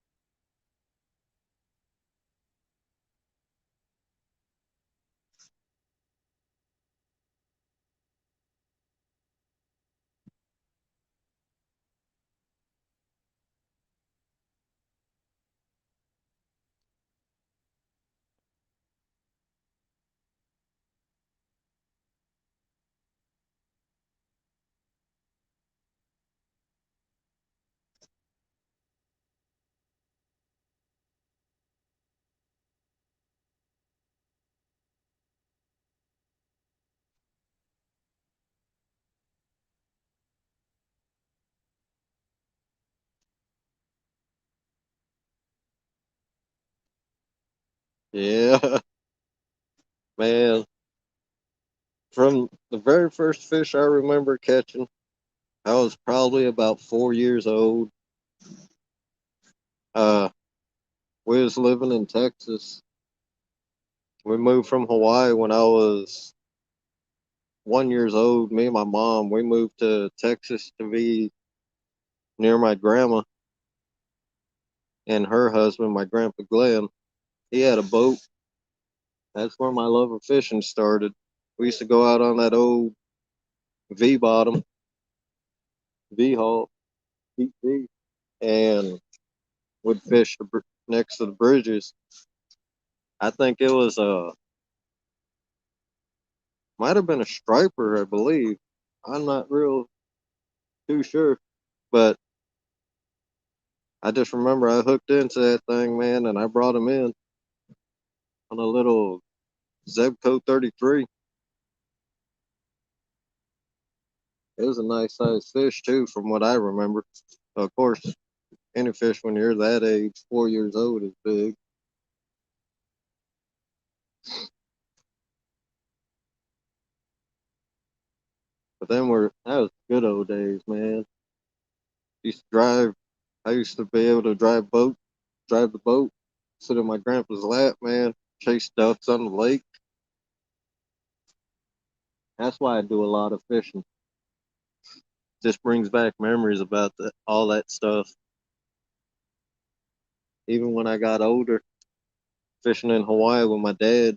Yeah, man. From the very first fish I remember catching, I was probably about 4 years old. Uh, we was living in Texas. We moved from Hawaii when I was 1 years old. Me and my mom, we moved to Texas to be near my grandma and her husband, my grandpa Glenn. He had a boat. That's where my love of fishing started. We used to go out on that old V bottom, V hull, deep V, and would fish next to the bridges. I think it was might have been a striper, I believe. I'm not real too sure, but I just remember I hooked into that thing, man, and I brought him in on a little Zebco 33. It was a nice sized fish too, from what I remember. Of course, any fish when you're that age, 4 years old, is big. But then that was good old days, man. Used to drive. I used to be able to drive the boat, sit in my grandpa's lap, man, chase ducks on the lake. That's why I do a lot of fishing. Just brings back memories about all that stuff. Even when I got older, fishing in Hawaii with my dad,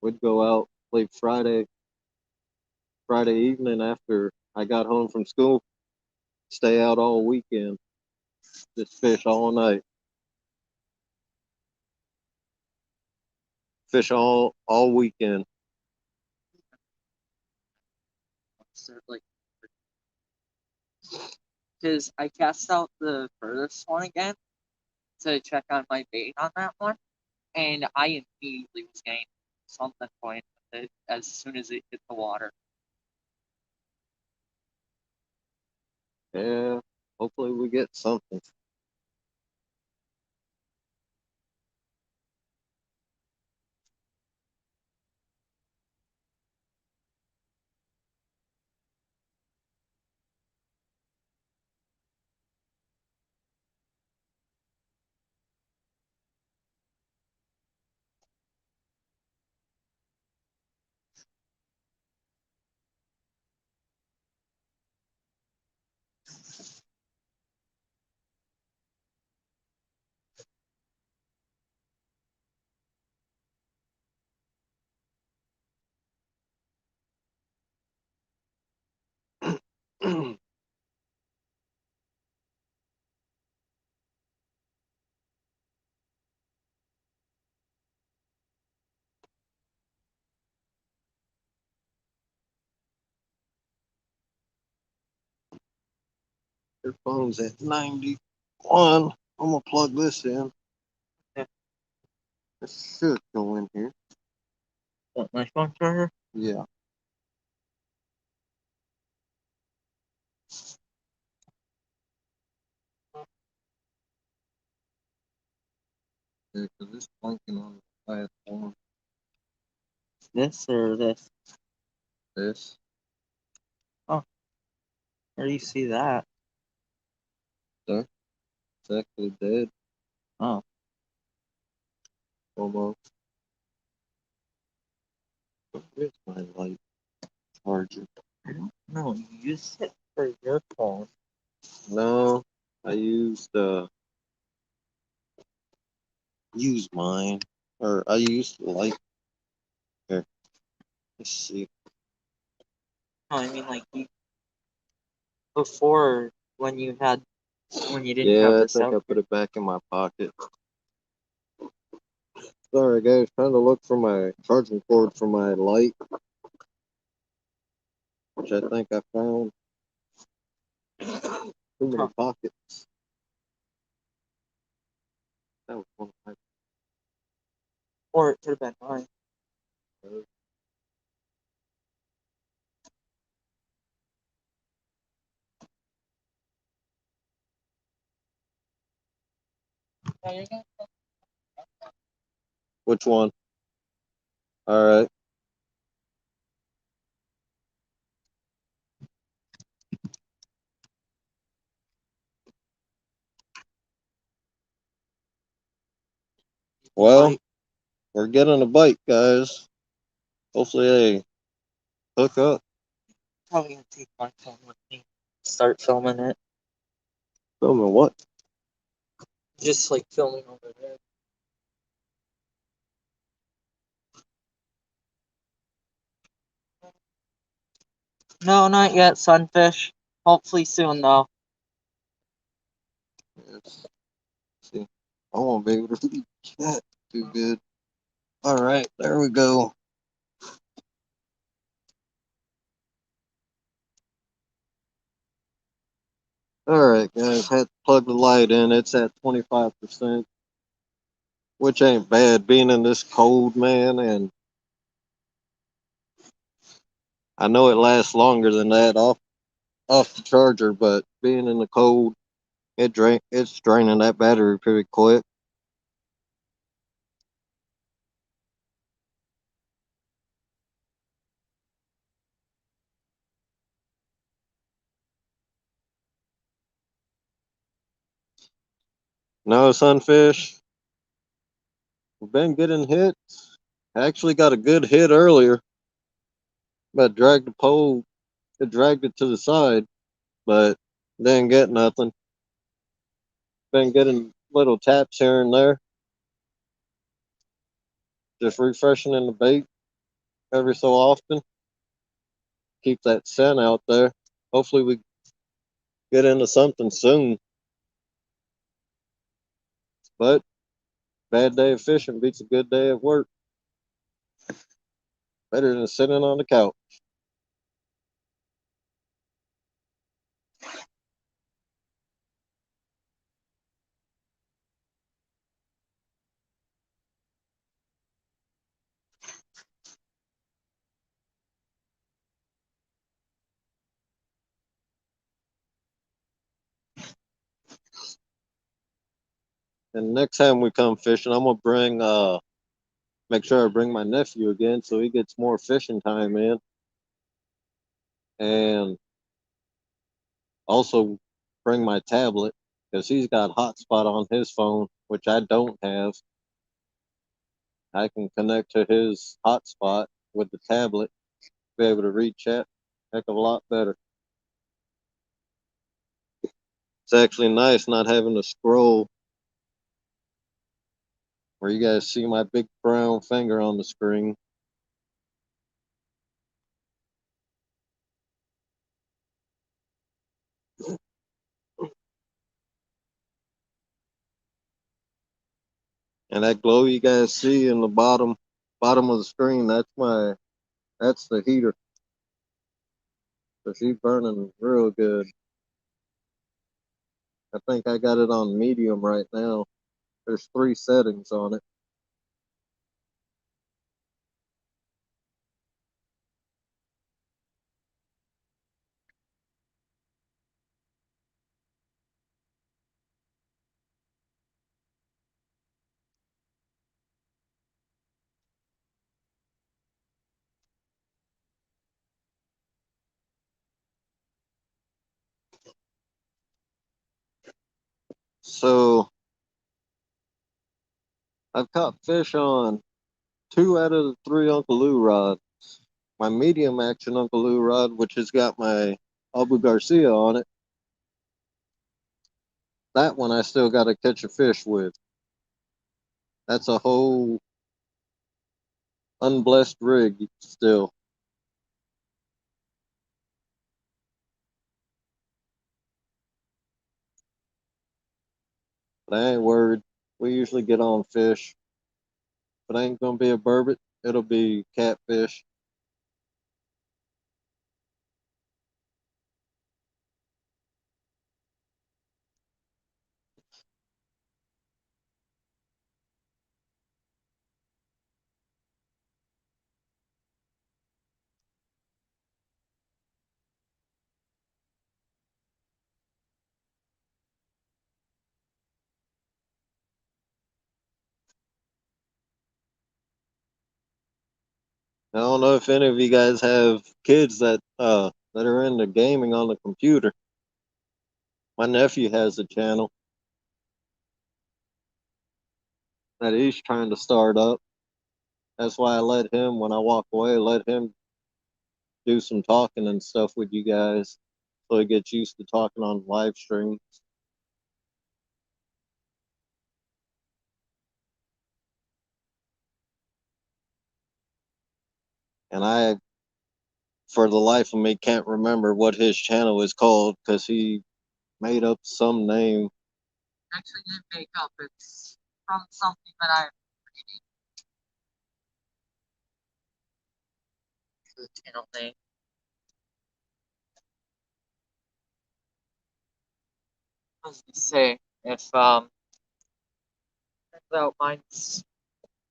we'd go out, play Friday evening after I got home from school, stay out all weekend, just fish all night. Fish all weekend. Like, because I cast out the furthest one again to check on my bait on that one, and I immediately was getting something point with it as soon as it hit the water. Yeah, hopefully we get something. Your phone's at 91. I'm gonna plug this in. Yeah. This should go in here. What, my phone charger? Yeah. Yeah, because it's blinking on the last one. This or this? This. Oh, where do you see that? There. It's actually dead. Oh, Almost. Where's my light charger? I don't know. You use it for your phone. No, I used mine, or I used the light. Here, let's see. No, I mean like before when you didn't have Yeah, I this think out. I put it back in my pocket. Sorry, guys, trying to look for my charging cord for my light, which I think I found. Too many pockets. That was one of my. Or it could have been mine. Which one? All right. Well, we're getting a bite, guys. Hopefully they hook up. Probably gonna take my phone with me. Start filming it. Filming what? Just like filming over there. No, not yet, sunfish. Hopefully soon though. Yes. See, I won't be able to read that too good. All right, there we go. All right, guys, had to plug the light in. It's at 25%, which ain't bad being in this cold, man. And I know it lasts longer than that. off the charger, but being in the cold, it's draining that battery pretty quick. No, sunfish, we've been getting hits. I actually got a good hit earlier, but dragged the pole, it dragged it to the side, but didn't get nothing. Been getting little taps here and there, just refreshing in the bait every so often. Keep that scent out there. Hopefully we get into something soon. But bad day of fishing beats a good day of work. Better than sitting on the couch. And next time we come fishing, I'm gonna make sure I bring my nephew again so he gets more fishing time in. And also bring my tablet because he's got hotspot on his phone, which I don't have. I can connect to his hotspot with the tablet, be able to read chat heck of a lot better. It's actually nice not having to scroll where you guys see my big brown finger on the screen. And that glow you guys see in the bottom of the screen, that's the heater. So she's burning real good. I think I got it on medium right now. There's 3 settings on it. So I've caught fish on 2 out of the 3 Uncle Lou rods. My medium action Uncle Lou rod, which has got my Abu Garcia on it, that one I still got to catch a fish with. That's a whole unblessed rig still. But I ain't worried. We usually get on fish. If it ain't gonna be a burbot, it'll be catfish. I don't know if any of you guys have kids that are into gaming on the computer. My nephew has a channel that he's trying to start up. That's why I let him, when I walk away, let him do some talking and stuff with you guys so he gets used to talking on live streams. And I, for the life of me, can't remember what his channel is called because he made up some name. Actually, didn't make up. It's from something that I'm reading. The channel name. I was gonna say if turns out mine's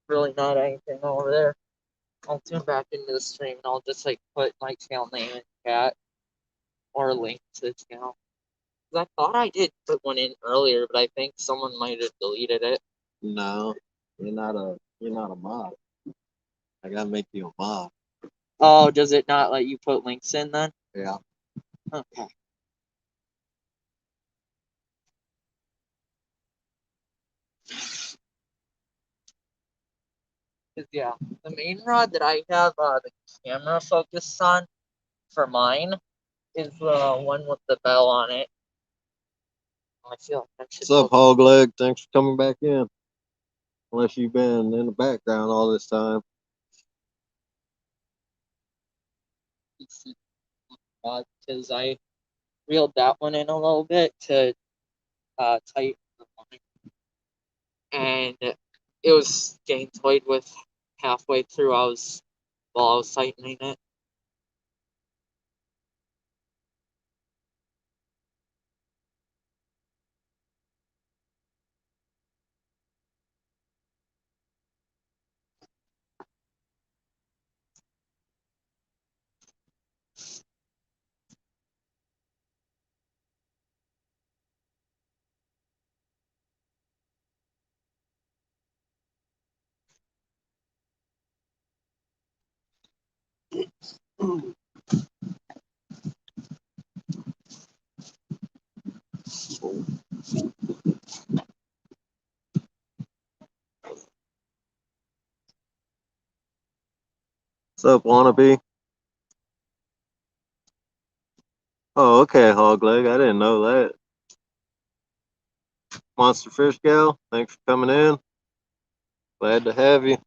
really not anything over there, I'll tune back into the stream and I'll just like put my channel name in chat. or a link to the channel. 'Cause I thought I did put one in earlier, but I think someone might have deleted it. No, you're not a mod. I gotta make you a mod. Oh, does it not let you put links in then? Yeah. Okay. Yeah, the main rod that I have the camera focused on for mine is the one with the bell on it. I feel like that should. What's up, Hog Leg? Thanks for coming back in. Unless you've been in the background all this time. Because I reeled that one in a little bit to tighten the line, and it was getting toyed with halfway through. While I was tightening it. What's up, Wannabe? Oh, okay, Hog Leg. I didn't know that. Monster Fish Gal, thanks for coming in. Glad to have you.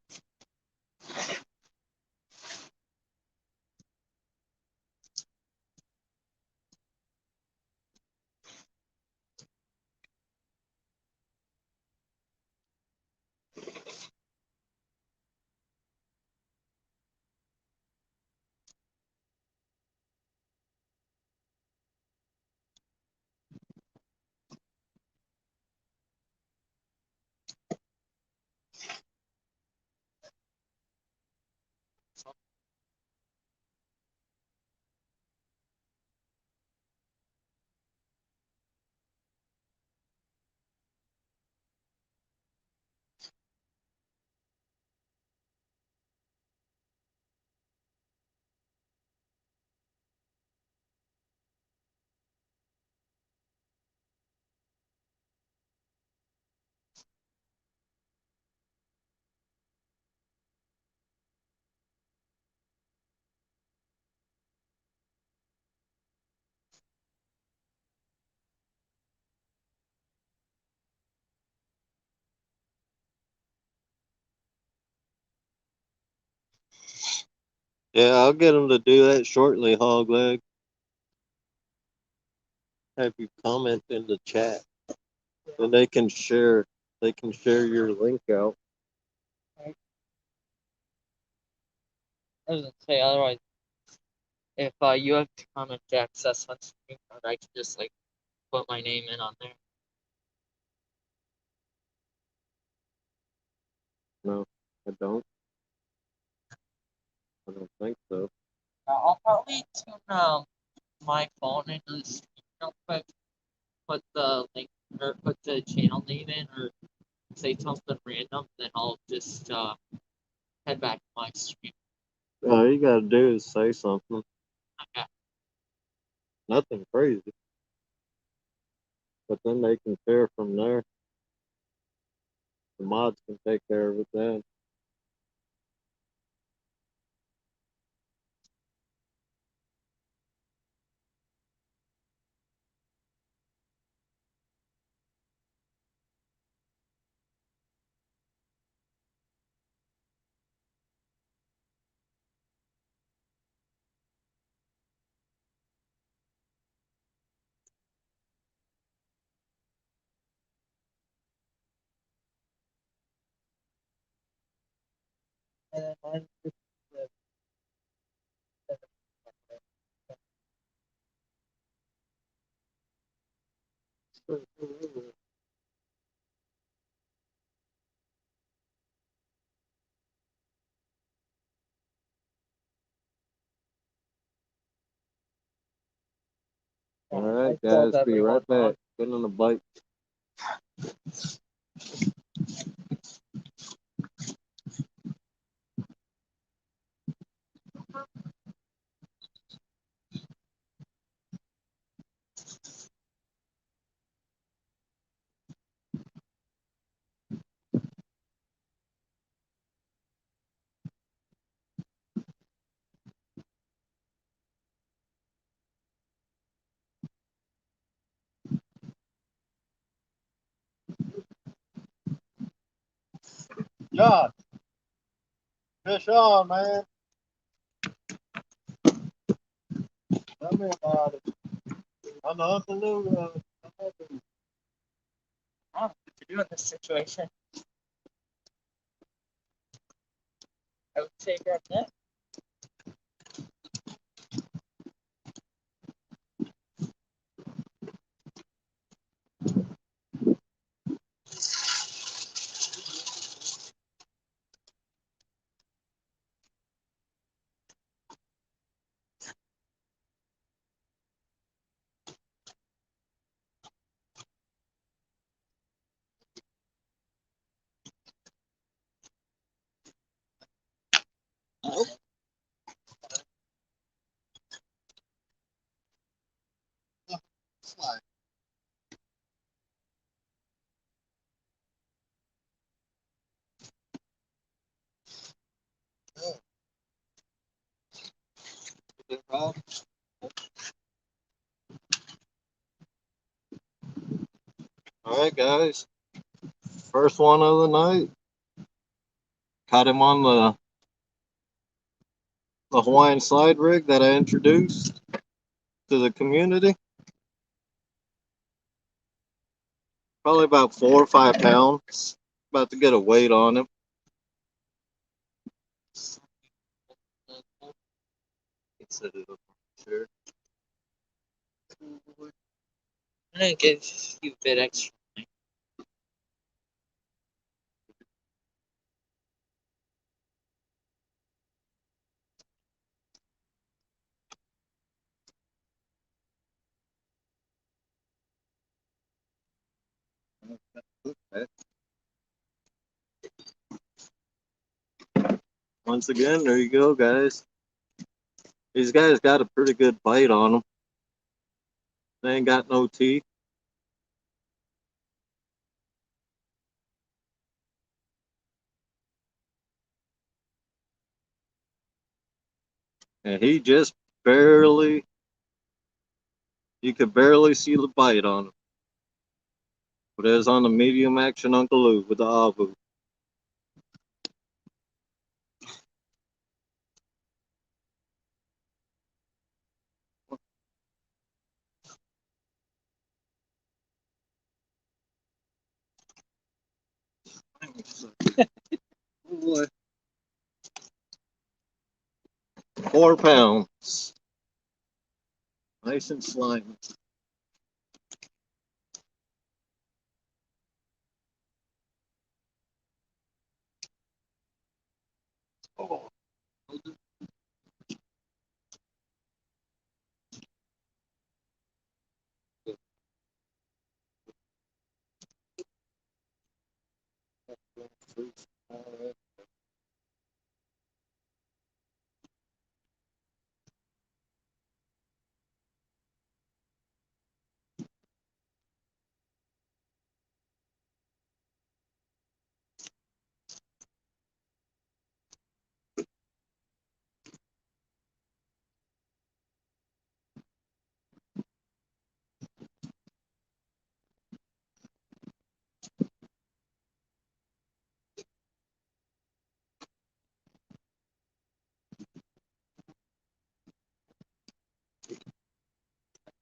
Yeah, I'll get them to do that shortly, Hog Leg. Have you comment in the chat, and they can share. They can share your link out. I was gonna say otherwise, if you have to comment to access on screen, I can just like put my name in on there. No, I don't. I don't think so. I'll probably tune my phone into the screen real quick, put the link or put the channel name in, or say something random, then I'll just head back to my stream. All you gotta do is say something. Okay. Nothing crazy. But then they can share from there. The mods can take care of it then. And then mine just All right, guys, be right back. Get on the bike. Josh, fish on, man. Tell me about it. I'm the Uncle Lou. What to do in this situation? I would say grab that. Slide. All right, guys. First one of the night. Caught him on the Hawaiian slide rig that I introduced to the community. Probably about 4 or 5 pounds. About to get a weight on him. Set it up. Sure. I'm gonna give you a bit extra. Okay. Once again, there you go, guys. These guys got a pretty good bite on them. They ain't got no teeth. And he just barely, you could barely see the bite on him. But it was on the medium action Uncle Lou with the avu. Oh boy. 4 pounds. Nice and slimy. Oh.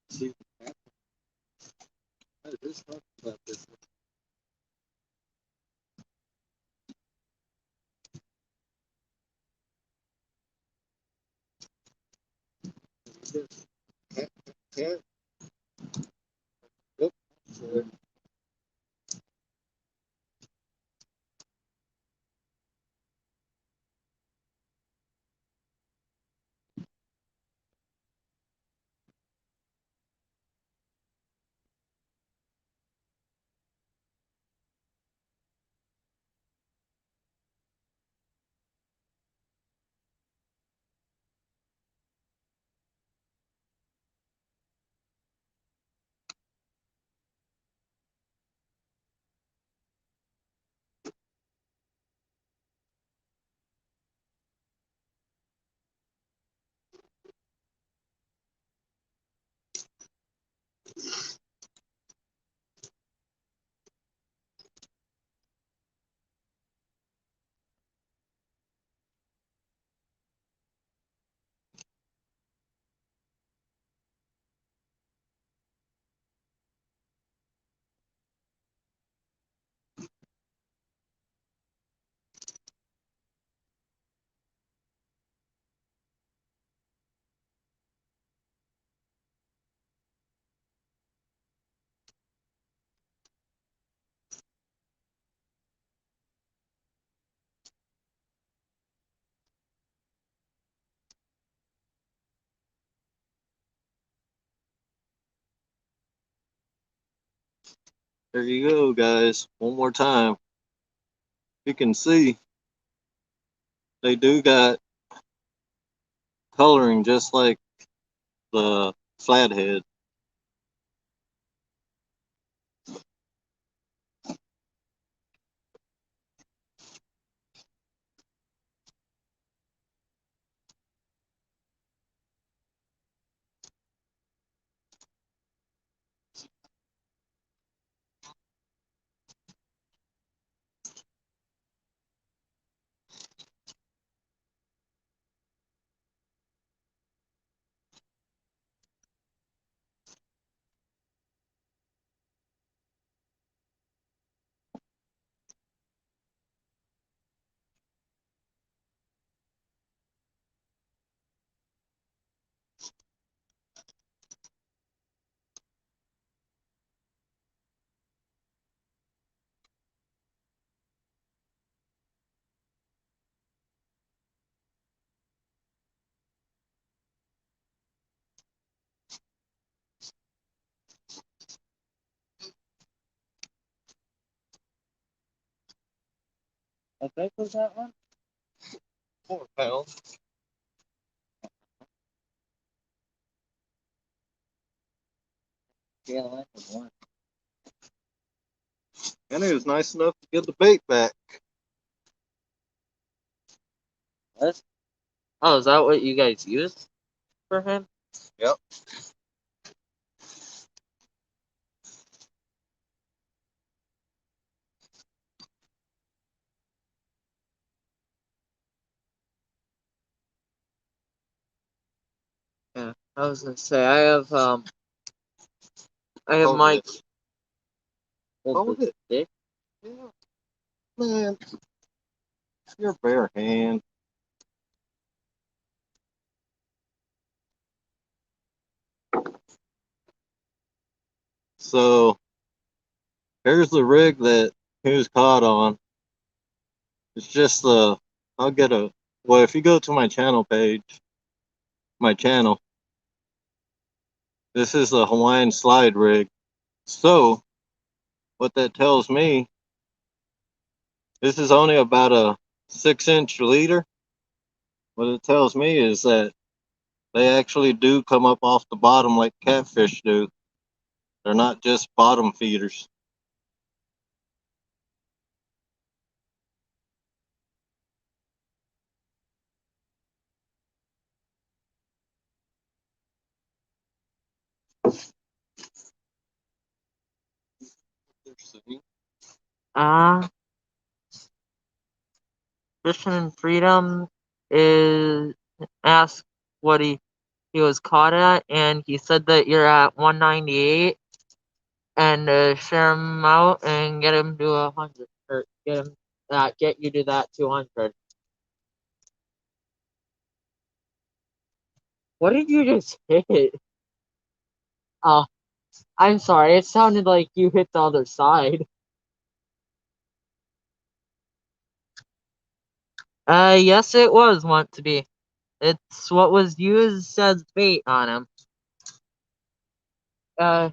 See, I just talked about this. Can't. Yep. Sure. There you go, guys. One more time. You can see they do got coloring just like the flathead. How big was that one? 4 pounds. Yeah, that was one. And he was nice enough to get the bait back. What? Oh, is that what you guys used for him? Yep. Yeah, I was gonna say I have Hold my it. Hold it. stick. Yeah. Man, your bare hand. So here's the rig that he was caught on. It's just I'll get a, well, if you go to my channel page, my channel, this is a Hawaiian slide rig. So what that tells me, this is only about a 6-inch leader. What it tells me is that they actually do come up off the bottom like catfish do. They're not just bottom feeders. Ah, Christian and Freedom is asked what he was caught at, and he said that you're at 198, and share him out and get him to 100, or get you to that 200. What did you just hit? Oh, I'm sorry. It sounded like you hit the other side. Yes, it was meant to be. It's what was used as bait on him. Uh,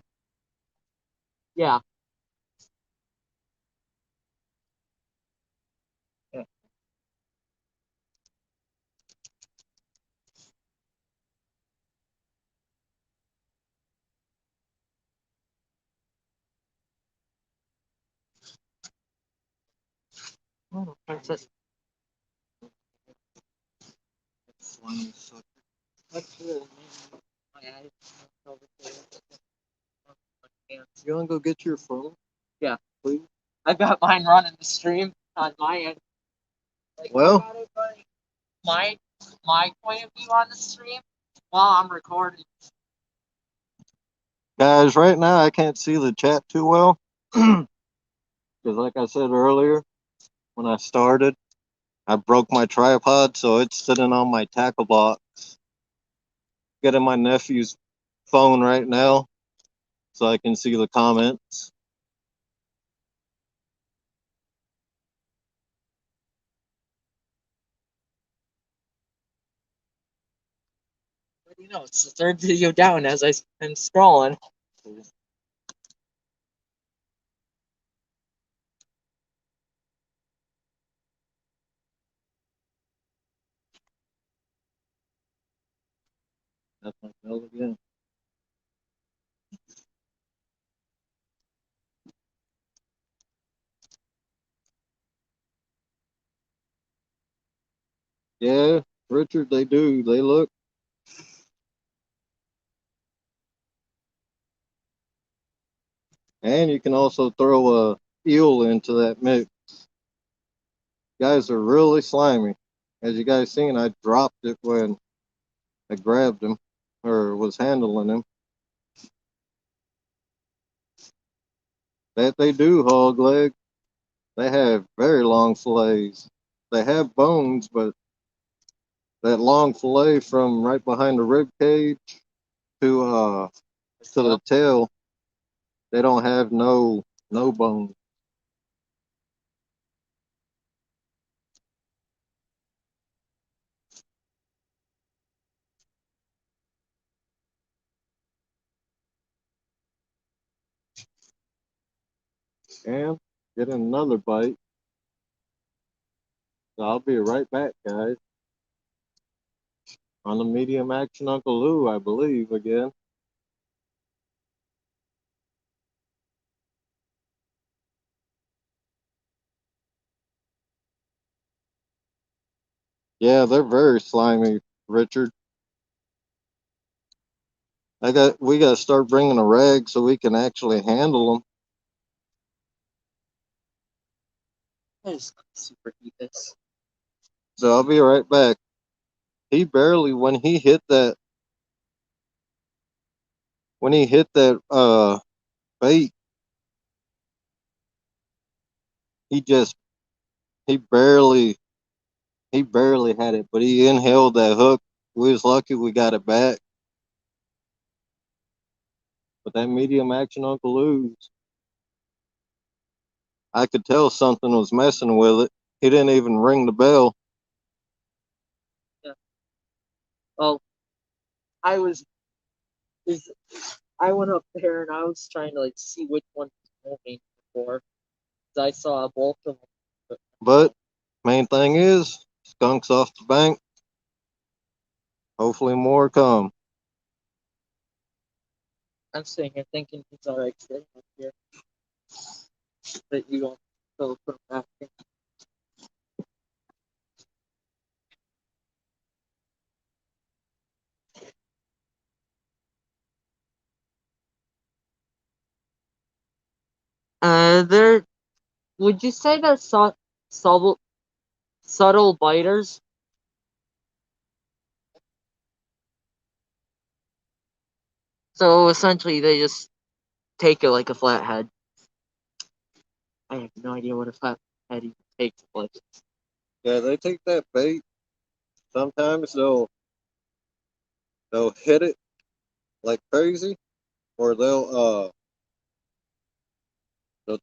yeah. Yeah. Oh, that's it. You want to go get your phone? Yeah. Please? I've got mine running the stream on my end. Like, Well, I got it running my point of view on the stream while I'm recording. guys, right now I can't see the chat too well. Because like I said earlier, when I started, I broke my tripod, so it's sitting on my tackle box. Getting my nephew's phone right now so I can see the comments. You know, it's the third video down as I'm scrolling. That's my smell again. Yeah, Richard, they do. They look. And you can also throw a eel into that mix. Guys are really slimy. As you guys seen, I dropped it when I grabbed him or was handling him. That they do, hog leg. They have very long fillets. They have bones, but that long fillet from right behind the rib cage to the tail, they don't have no bone. And get another bite. So I'll be right back, guys. On the medium action Uncle Lou, I believe, again. Yeah, they're very slimy, Richard. We got to start bringing a rag so we can actually handle them. I just superheat this. So I'll be right back. He barely, when he hit that bait, he just he barely had it, but he inhaled that hook. We was lucky we got it back. But that medium action Uncle Lou's, I could tell something was messing with it. He didn't even ring the bell. Yeah. Well, I was is I went up there and I was trying to like see which one was moving before. 'Cause I saw both of them. But main thing is skunks off the bank. Hopefully more come. I'm sitting here thinking it's alright sitting up here. That you don't put them back in. They're. Would you say they're subtle biters? So essentially, they just take it like a flathead. I have no idea what a flathead even takes like. Yeah, they take that bait. Sometimes they'll hit it like crazy, or they'll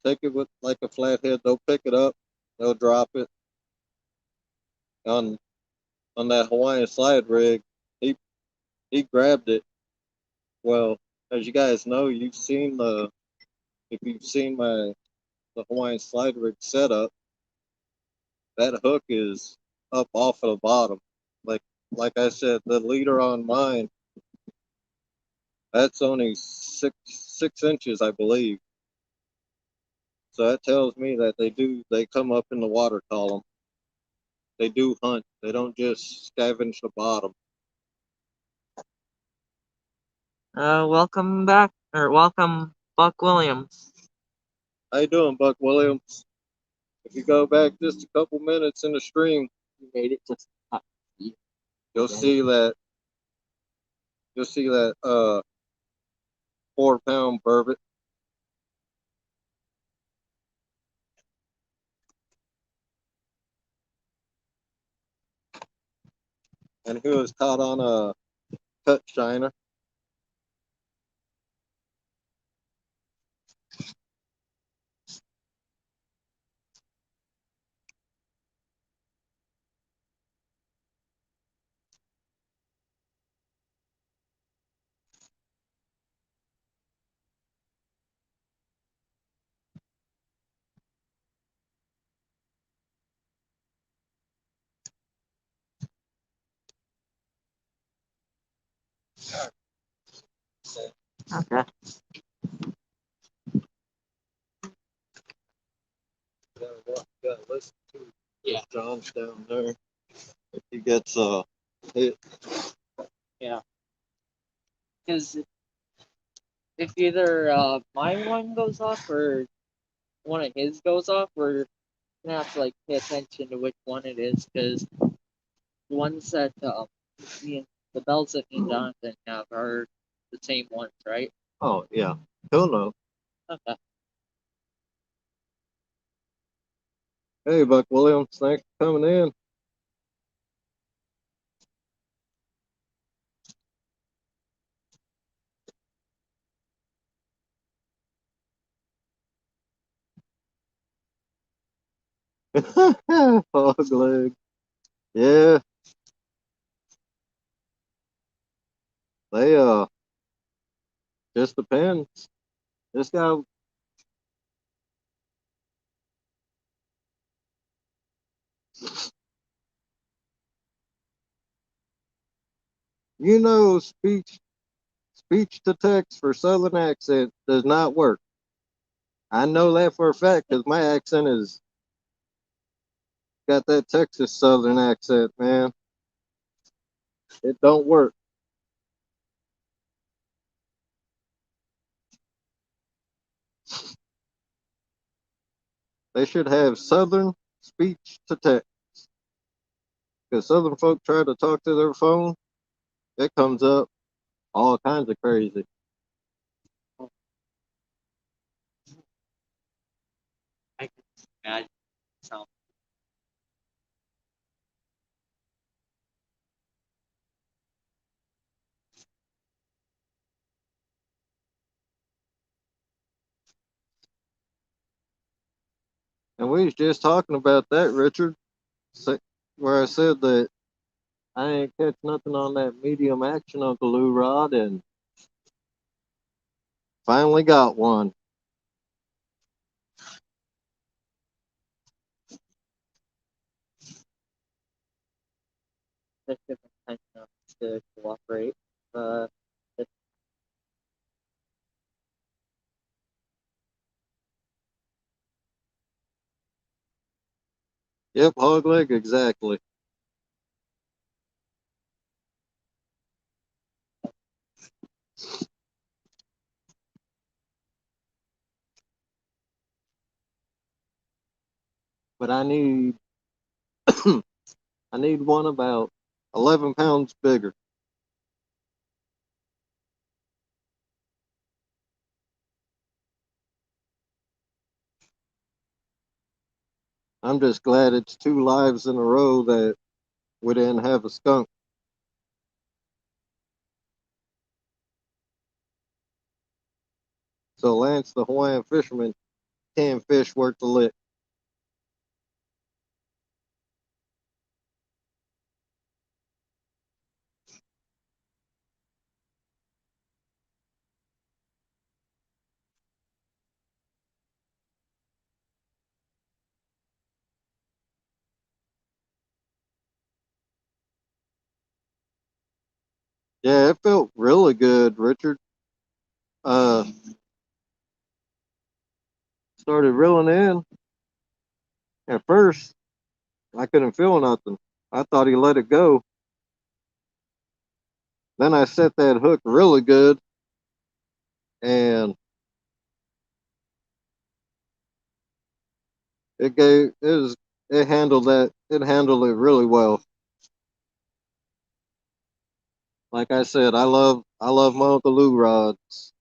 take it with like a flathead. They'll pick it up, they'll drop it on that Hawaiian slide rig. He grabbed it. Well, as you guys know, if you've seen the Hawaiian slide rig setup, that hook is up off of the bottom. Like like I said, the leader on mine, that's only six inches, I believe. So that tells me that they come up in the water column. They do hunt. They don't just scavenge the bottom. Welcome back, or welcome, Buck Williams. How you doing, Buck Williams? If you go back just a couple minutes in the stream, You made it to. you'll see that 4-pound burbot. And he was caught on a cut shiner. Okay. Gotta listen to Yeah. John's down there. If he gets hit. Yeah. Because if either my one goes off or one of his goes off, we're gonna have to like pay attention to which one it is. Because the ones that the bells that me and Jonathan have are the same ones, right? Oh yeah, he'll know. Okay. Hey, Buck Williams, thanks for coming in. Hog leg. Yeah, they just depends. This guy, speech to text for Southern accent does not work. I know that for a fact because my accent is got that Texas Southern accent, man. It don't work. They should have Southern speech to text because Southern folk try to talk to their phone. It comes up all kinds of crazy. I can imagine. So And we was just talking about that, Richard, where I said that I ain't catch nothing on that medium action Uncle Lou rod, and finally got one. there's different kinds of to cooperate. Uh, Yep, hog leg, exactly. But I need I need one about 11 pounds bigger. I'm just glad it's 2 lives in a row that we didn't have a skunk. So Lance, the Hawaiian fisherman, can fish worth the lick. Yeah, it felt really good, Richard. Uh, Started reeling in. At first, I couldn't feel nothing. I thought he let it go. Then I set that hook really good, and it handled it really well. Like I said, I love my Uncle Lou rods.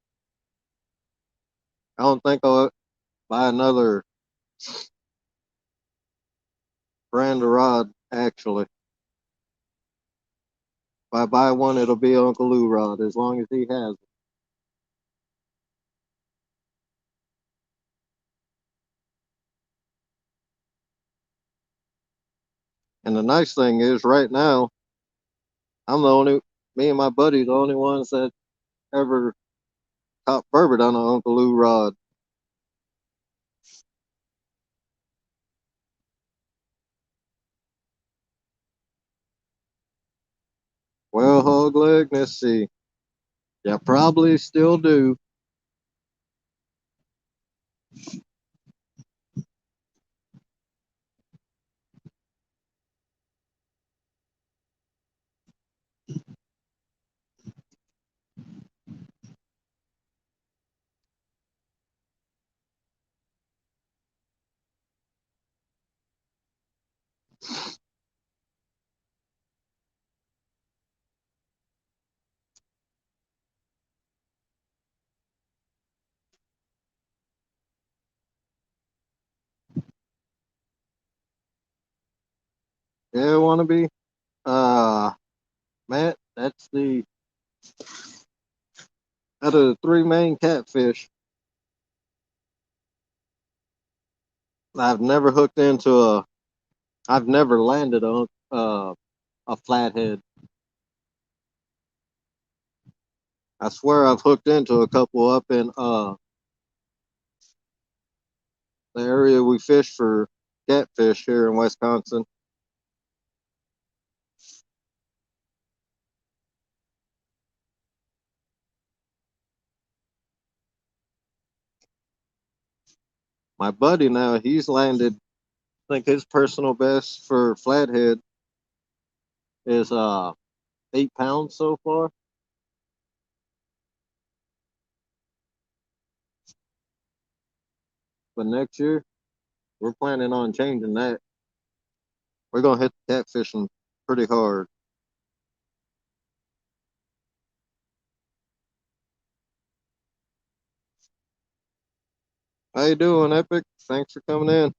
I don't think I'll buy another brand of rod. Actually, if I buy one, it'll be Uncle Lou rod as long as he has it. And the nice thing is, right now, I'm the only me and my buddy the only ones that ever caught burbot on an Uncle Lou rod. Well, hog leg, let's see. Yeah, probably still do. Yeah, wanna be? Matt, that's the out of the three main catfish. I've never hooked into a. I've never landed on a flathead. I swear I've hooked into a couple up in the area we fish for catfish here in Wisconsin. My buddy now, he's landed. I think his personal best for flathead is 8 pounds so far. But next year we're planning on changing that. We're gonna hit the catfishing pretty hard. How you doing, Epic? Thanks for coming in.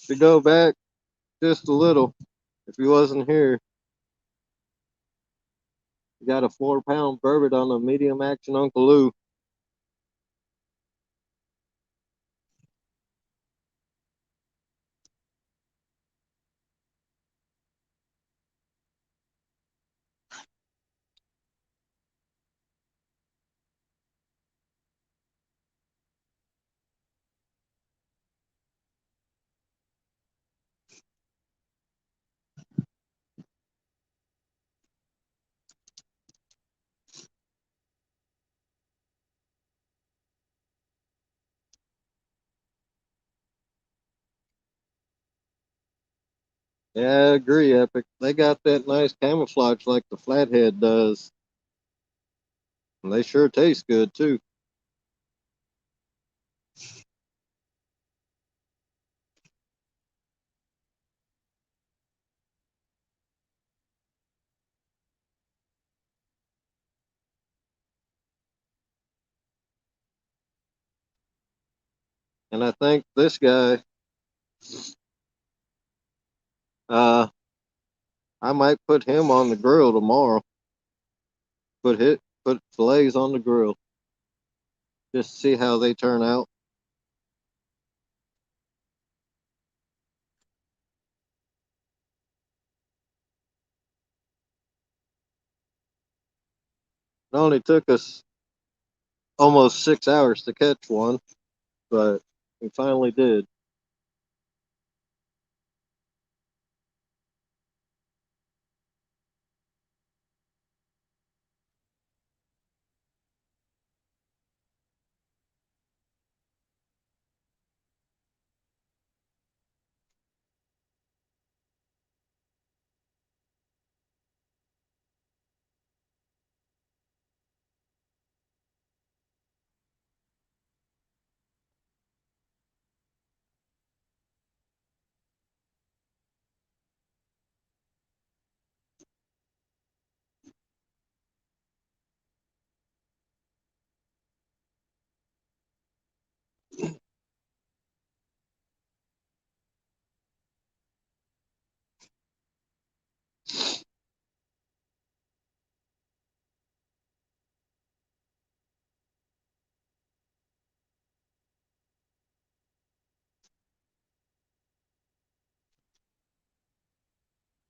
To go back just a little, if he wasn't here, you got a 4 pound burbot on a medium action Uncle Lou. Yeah, I agree, Epic. They got that nice camouflage like the flathead does. And they sure taste good too. And I think this guy, uh, I might put him on the grill tomorrow. Put fillets on the grill. Just see how they turn out. It only took us almost 6 hours to catch one, but we finally did.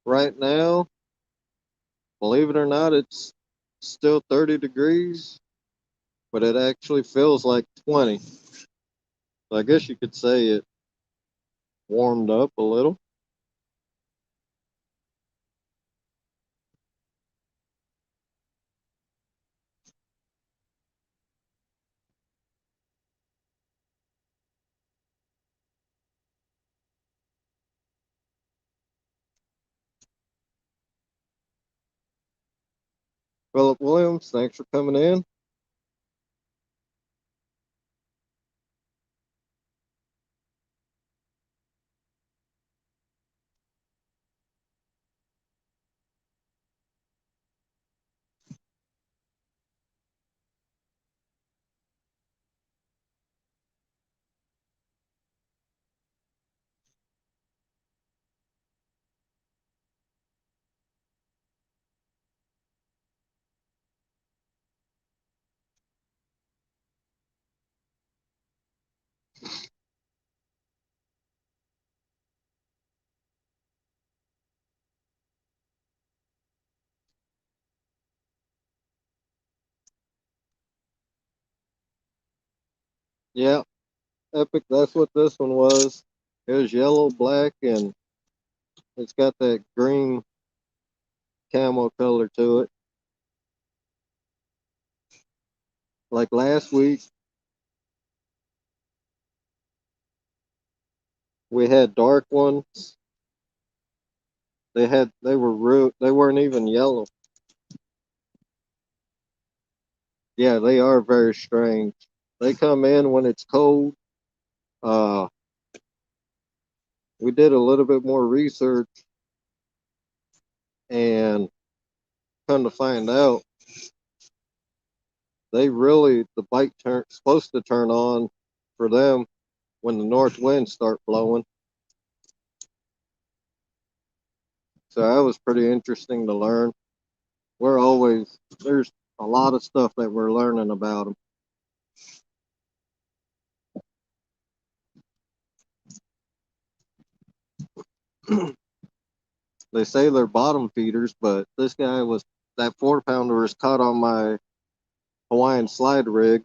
Right now, believe it or not, it's still 30 degrees, but it actually feels like 20. So I guess you could say it warmed up a little. Philip Williams, thanks for coming in. Yeah, Epic, that's what this one was. It was yellow, black, and it's got that green camo color to it. Like last week, we had dark ones. They weren't even yellow. Yeah, they are very strange. They come in when it's cold. Uh, we did a little bit more research and come to find out, the bite turn supposed to turn on for them when the north winds start blowing. So that was pretty interesting to learn. There's a lot of stuff that we're learning about them. They say they're bottom feeders, but that 4-pounder was caught on my Hawaiian slide rig,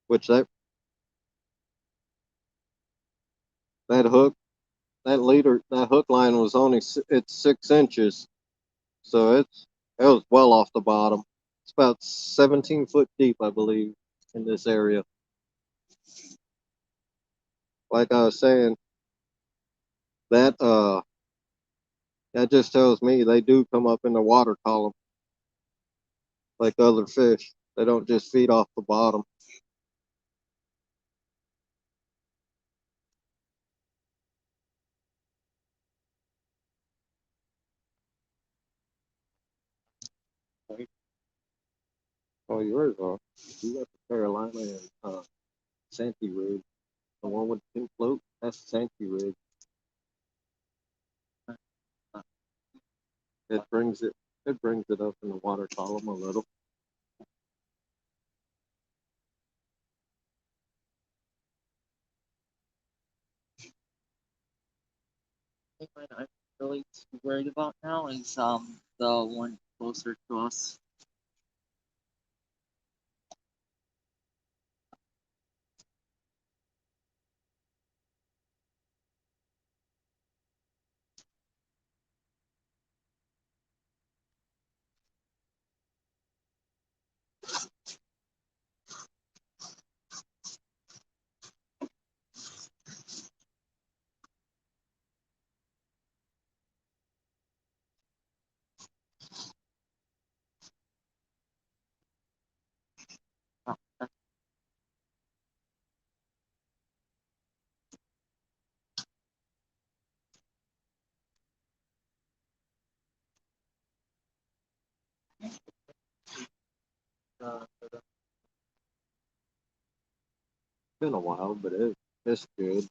which that hook, that hook line was it's 6 inches. So it was well off the bottom. It's about 17 foot deep, I believe, in this area. Like I was saying, that that just tells me they do come up in the water column like other fish. They don't just feed off the bottom. Oh, yours are. You got the Carolina and Santee rig. The one with the pink float, that's the Santee rig. It brings it up in the water column a little. The one I'm really too worried about now is the one closer to us. Oh, that's It's been a while, but it's good.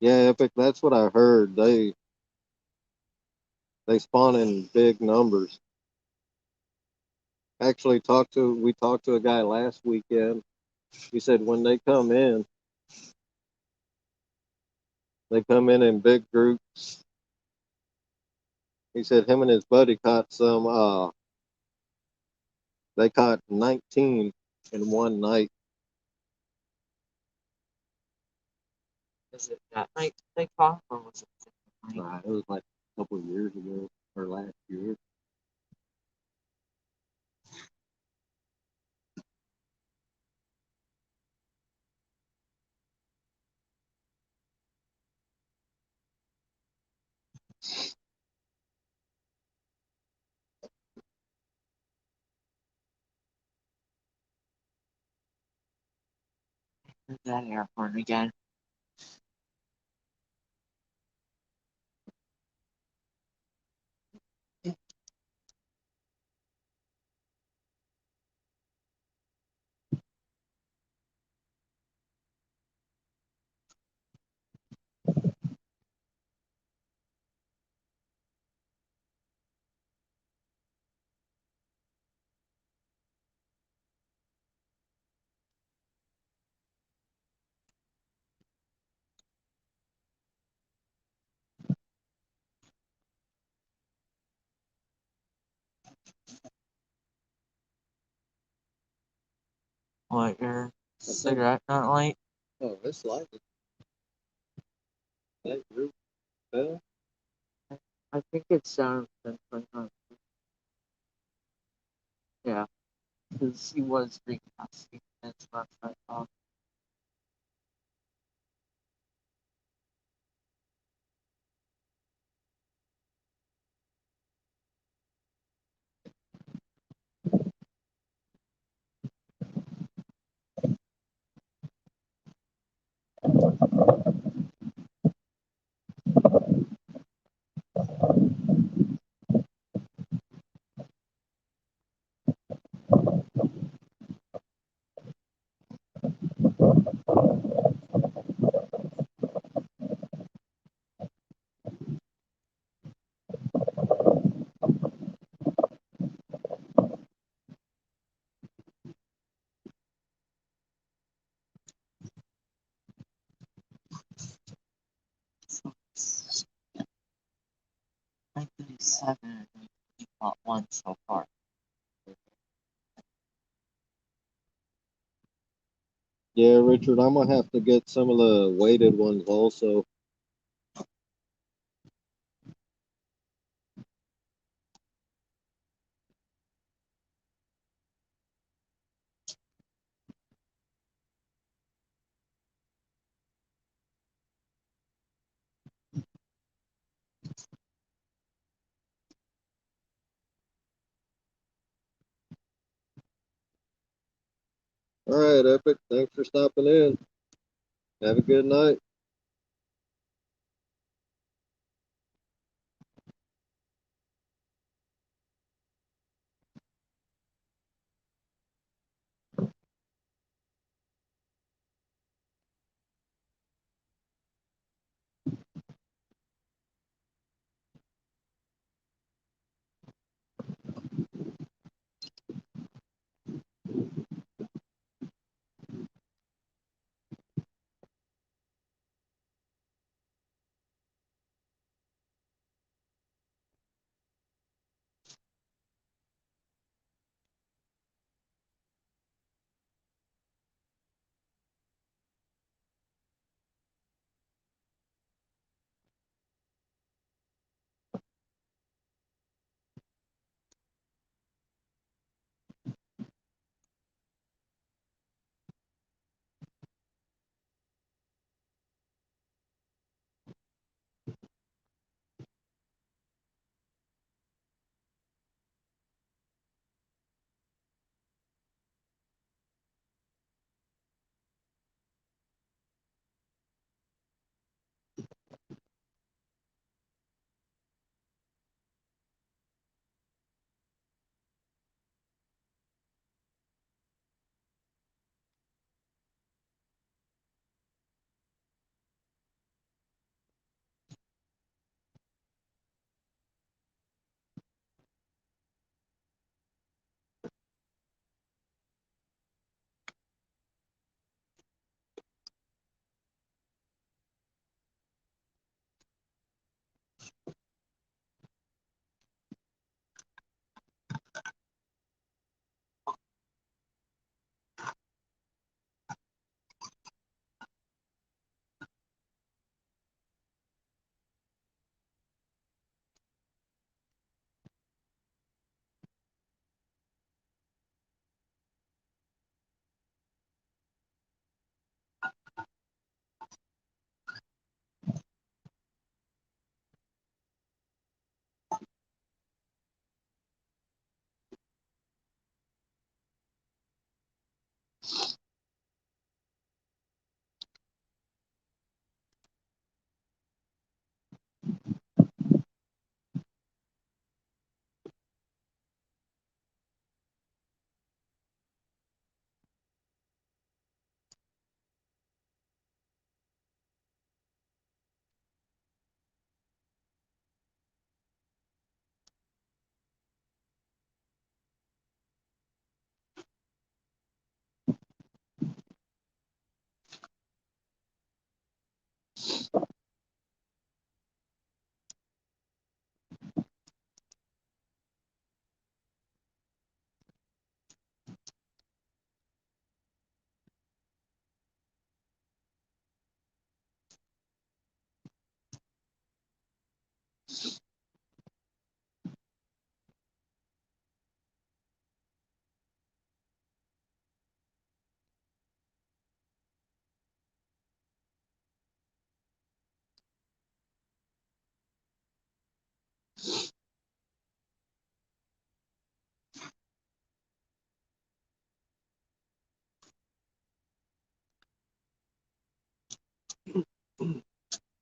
Yeah, Epic. That's what I heard. They spawn in big numbers. Actually, we talked to a guy last weekend. He said when they come in big groups. He said him and his buddy caught some. They caught 19 in one night. is it that night they caught, or was it the night? It was like a couple of years ago or last year. that airport again. What, your cigarette not light? Oh, it's light. That group fell. I think it's down to 10. Yeah, because he was recasting his last night off. So it's 9:37 and we got one so far. Yeah, Richard, I'm gonna have to get some of the weighted ones also. All right, Epic. Thanks for stopping in. Have a good night.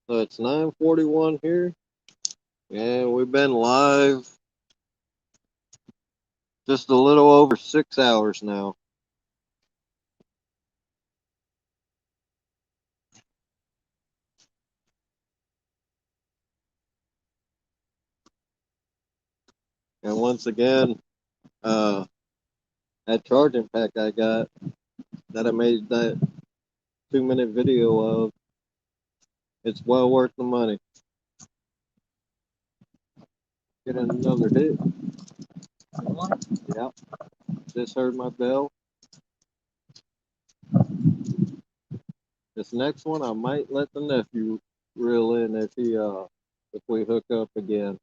So it's 9:41 here, and we've been live just a little over 6 hours now. And once again, that charging pack I got that I made that 2-minute video of, it's well worth the money. Get another hit. Yeah. Just heard my bell. This next one I might let the nephew reel in if we hook up again.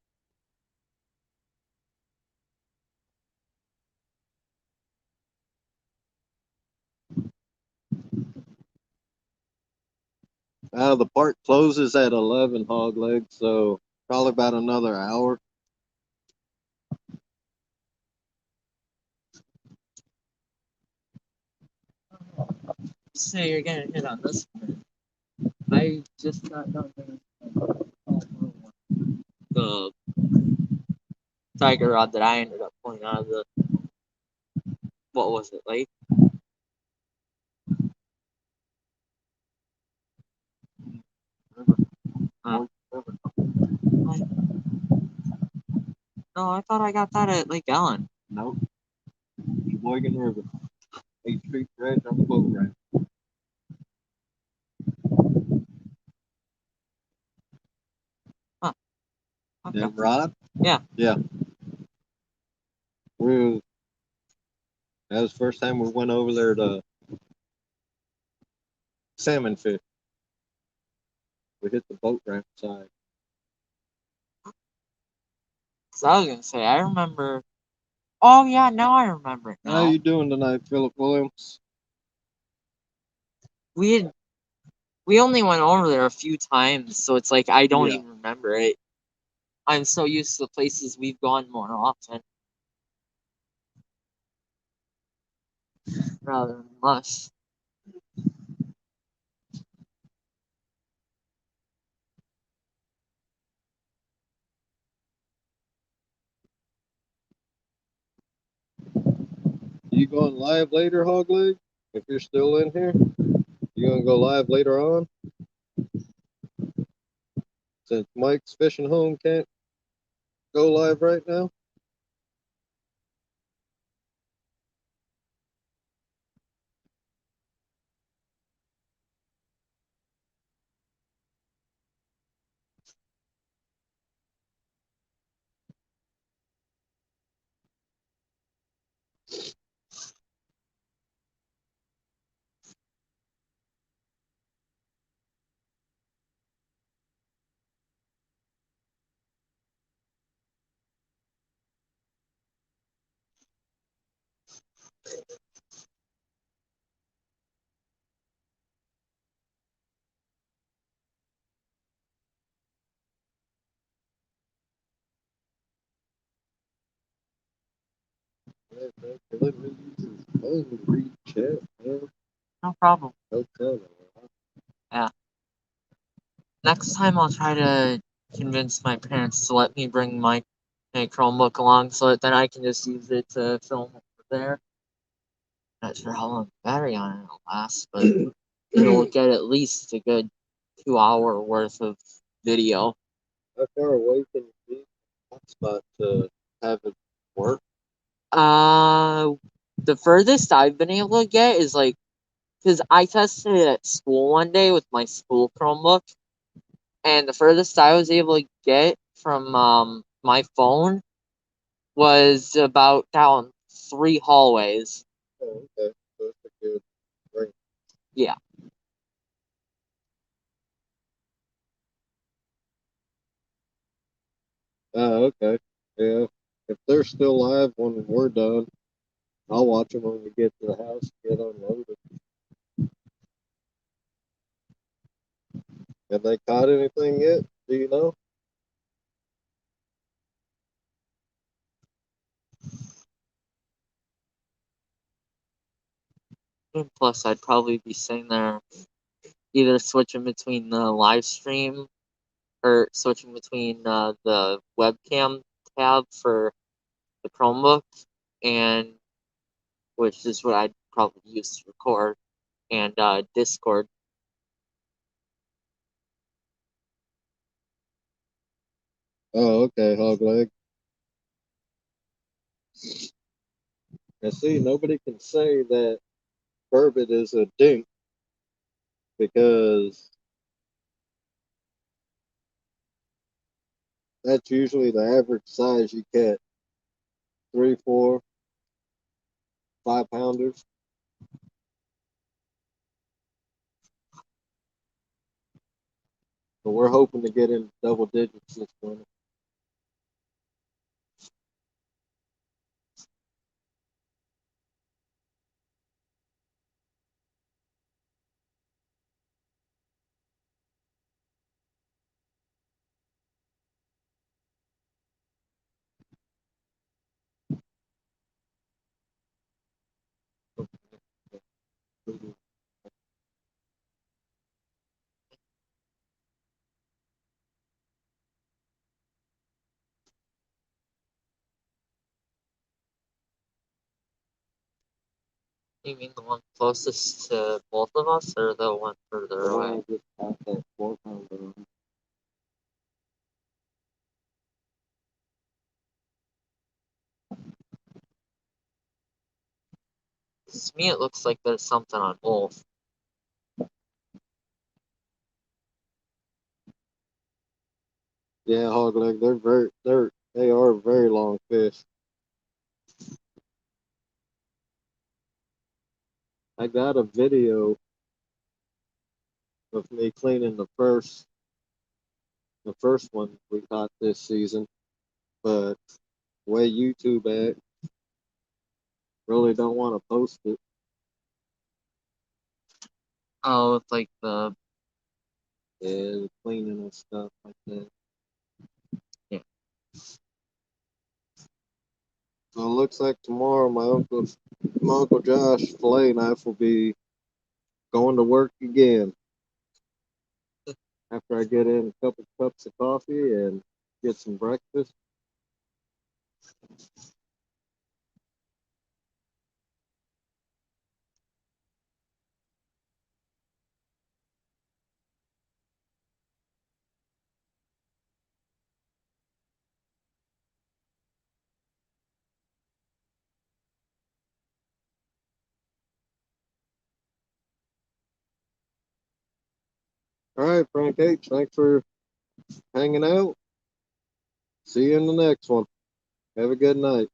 The park closes at 11, hog leg, so probably about another hour. Say you're gonna hit on this one. I just got done the tiger rod that I ended up pulling out of the, what was it, lake? No, I thought I got that at Lake Allen. Nope. Sheboygan River. 8th Street Bridge on the boat ramp. Huh. Okay. That rod? Yeah. Yeah. That was the first time we went over there to salmon fish. We hit the boat ramp side. So I was gonna say, I remember. Oh yeah, now I remember it. How you doing tonight, Philip Williams? We only went over there a few times, so it's like I don't even remember it. I'm so used to the places we've gone more often, rather than less. You going live later, Hog Leg? If you're still in here, you gonna go live later on? Since Mike's fishing home can't go live right now. Let me use his phone to read chat, man. No problem. Okay. Yeah. Next time I'll try to convince my parents to let me bring my Chromebook along so that then I can just use it to film over there. Not sure how long the battery on it will last, but it'll get at least a good 2 hour worth of video. How far away can you be from hotspot to have it work? The furthest I've been able to get is like, because I tested it at school one day with my school Chromebook, and the furthest I was able to get from my phone was about down 3 hallways. Oh, okay. So it's a good range. Yeah. Okay. Yeah. If they're still live when we're done, I'll watch them when we get to the house and get unloaded. Have they caught anything yet? Do you know? And plus, I'd probably be sitting there either switching between the live stream or switching between the webcam tab for the Chromebook, and which is what I'd probably use to record, and Discord. Oh, okay, hog leg. And see, nobody can say that Burbot is a dink because that's usually the average size you get. 3, 4, 5 pounders. But we're hoping to get in double digits this winter. You mean the one closest to both of us, or the one further The one away? I just got that 4 pounder on. To me, it looks like there's something on both. Yeah, hog leg. They are very long fish. I got a video of me cleaning the first one we caught this season, but the way YouTube at, really don't want to post it. Oh, it's like the Yeah, the cleaning and stuff like that. Yeah. So it looks like tomorrow my uncle Josh fillet knife will be going to work again after I get in a couple cups of coffee and get some breakfast. All right, Frank H, thanks for hanging out. See you in the next one. Have a good night.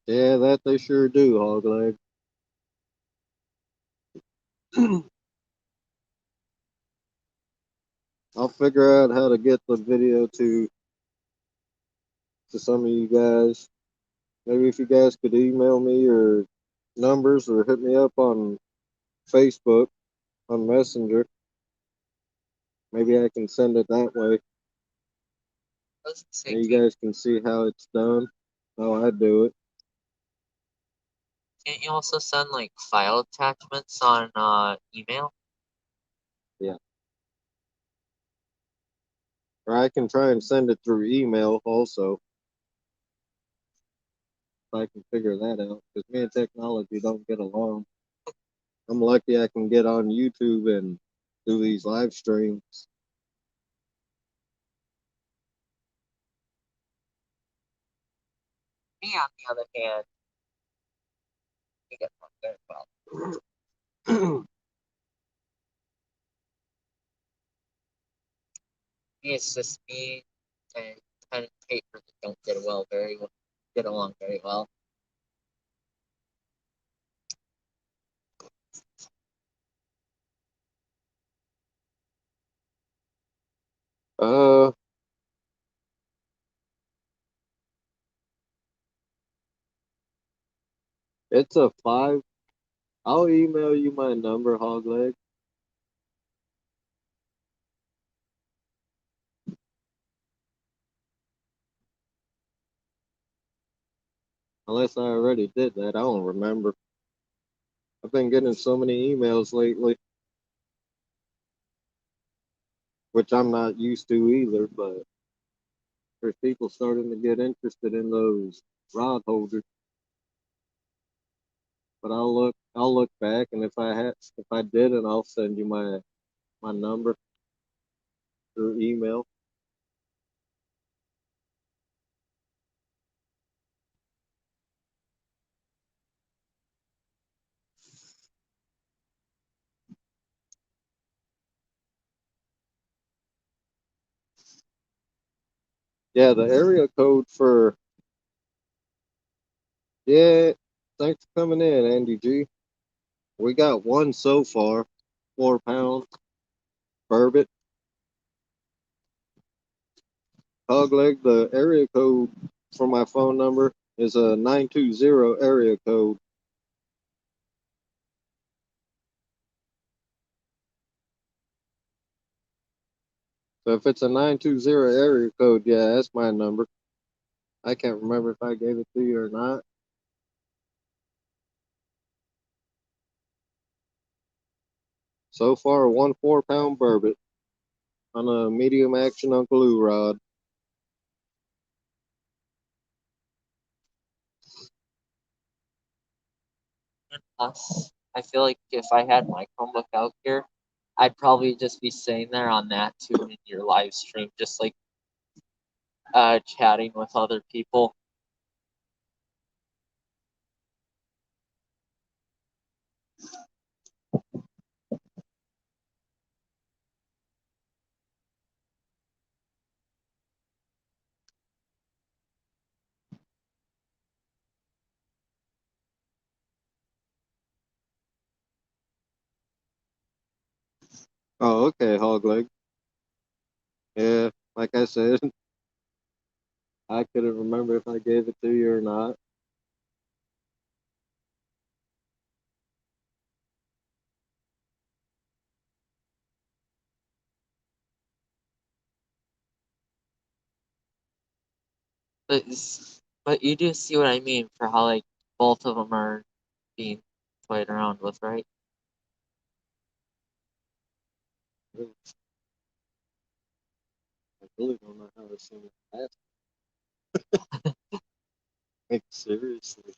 Yeah, that they sure do, hog leg. I'll figure out how to get the video to some of you guys. Maybe if you guys could email me or numbers or hit me up on Facebook on Messenger. Maybe I can send it that way. doesn't say And you guys can see how it's done, how I do it. Can't you also send like file attachments on email? Yeah. Or I can try and send it through email also. If I can figure that out. Because me and technology don't get along. I'm lucky I can get on YouTube and do these live streams. Me, on the other hand, you get one very well. It's just me and pen and paper that don't get along very well. uh, it's a 5 I'll email you my number, Hogleg. Unless I already did that, I don't remember. I've been getting so many emails lately, which I'm not used to either, but there's people starting to get interested in those rod holders. But I'll look back, and if I didn't, I'll send you my number through email. Yeah, the area code for yeah. Thanks for coming in, Andy G. We got one so far, 4 pound burbot hogleg. The area code for my phone number is a 920 area code. So if it's a 920 area code, yeah, that's my number. I can't remember if I gave it to you or not. So far, 1 4 pound burbot on a medium action Uncle Lou rod. And plus, I feel like if I had my Chromebook out here, I'd probably just be sitting there on that too in your live stream, just like chatting with other people. Oh, okay, hogleg. Yeah, like I said, I couldn't remember if I gave it to you or not. But but you do see what I mean for how like both of them are being toyed around with, right? I really don't know how to sing it. Like, seriously.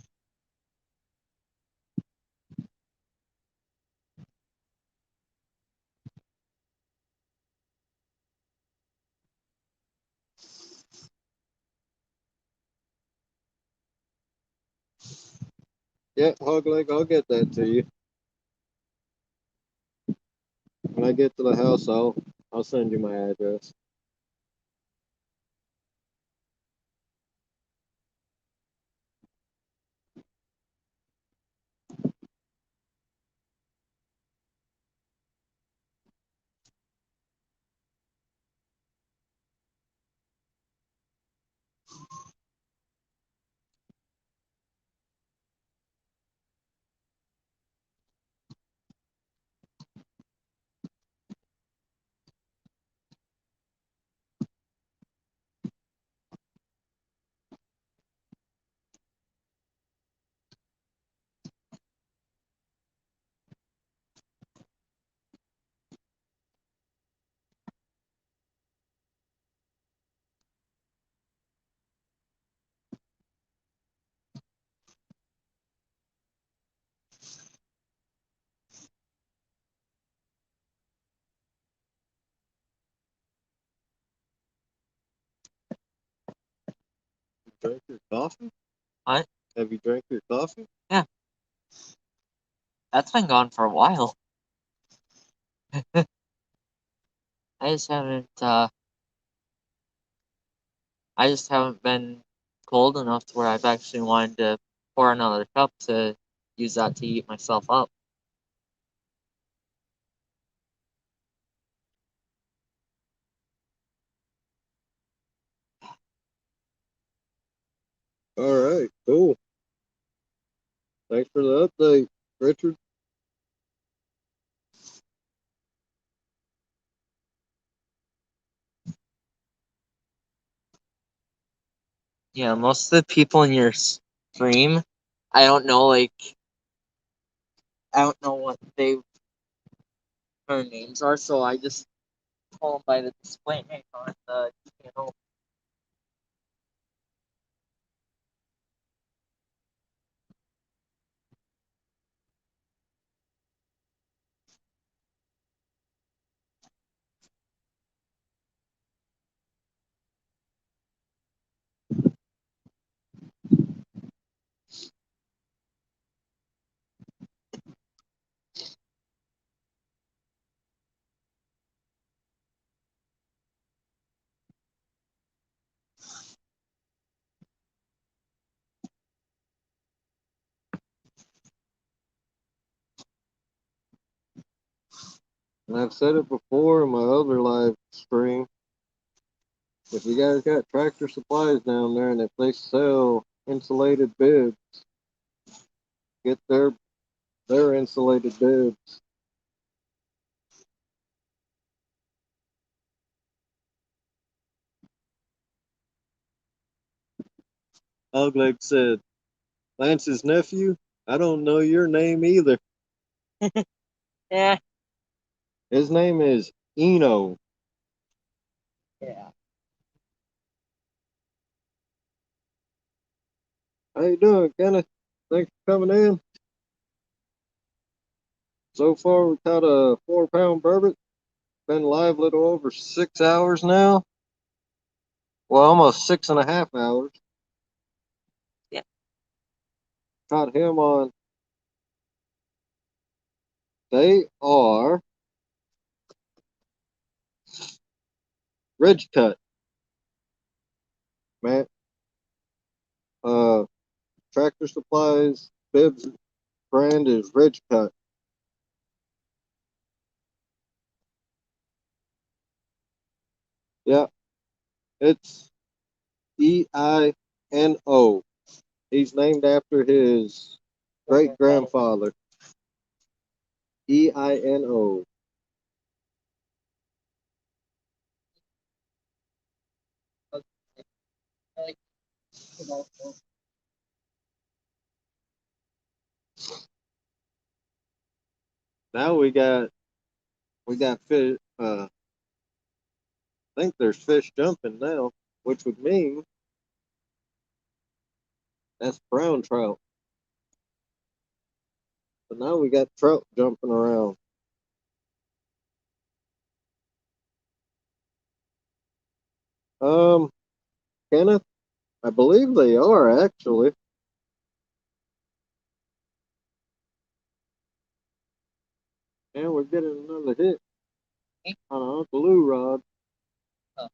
Yeah, hogleg, I'll get that to you. When I get to the house, I'll send you my address. You drank your coffee? What? Have you drank your coffee? Yeah. That's been gone for a while. I just haven't been cold enough to where I've actually wanted to pour another cup to use that to heat myself up. All right, cool. Thanks for the update, Richard. Yeah, most of the people in your stream, I don't know, like, I don't know what their names are, so I just call them by the display name on the channel. And I've said it before in my other live stream. If you guys got Tractor Supplies down there and if they sell insulated bibs, get their insulated bibs. Ugleg said, Lance's nephew, I don't know your name either. Yeah. His name is Eno. Yeah. How you doing, Kenneth? Thanks for coming in. So far, we caught a 4-pound burbot. Been live a little over 6 hours now. Well, almost 6.5 hours. Yeah. Caught him on. They are ridge cut, man. Tractor Supplies bibs brand is ridge cut. Yeah, it's EINO. He's named after his great grandfather. EINO. Now we got fish. I think there's fish jumping now, which would mean that's brown trout. So now we got trout jumping around. Kenneth, I believe they are actually. And we're getting another hit on an Uncle Lou rod. Oh.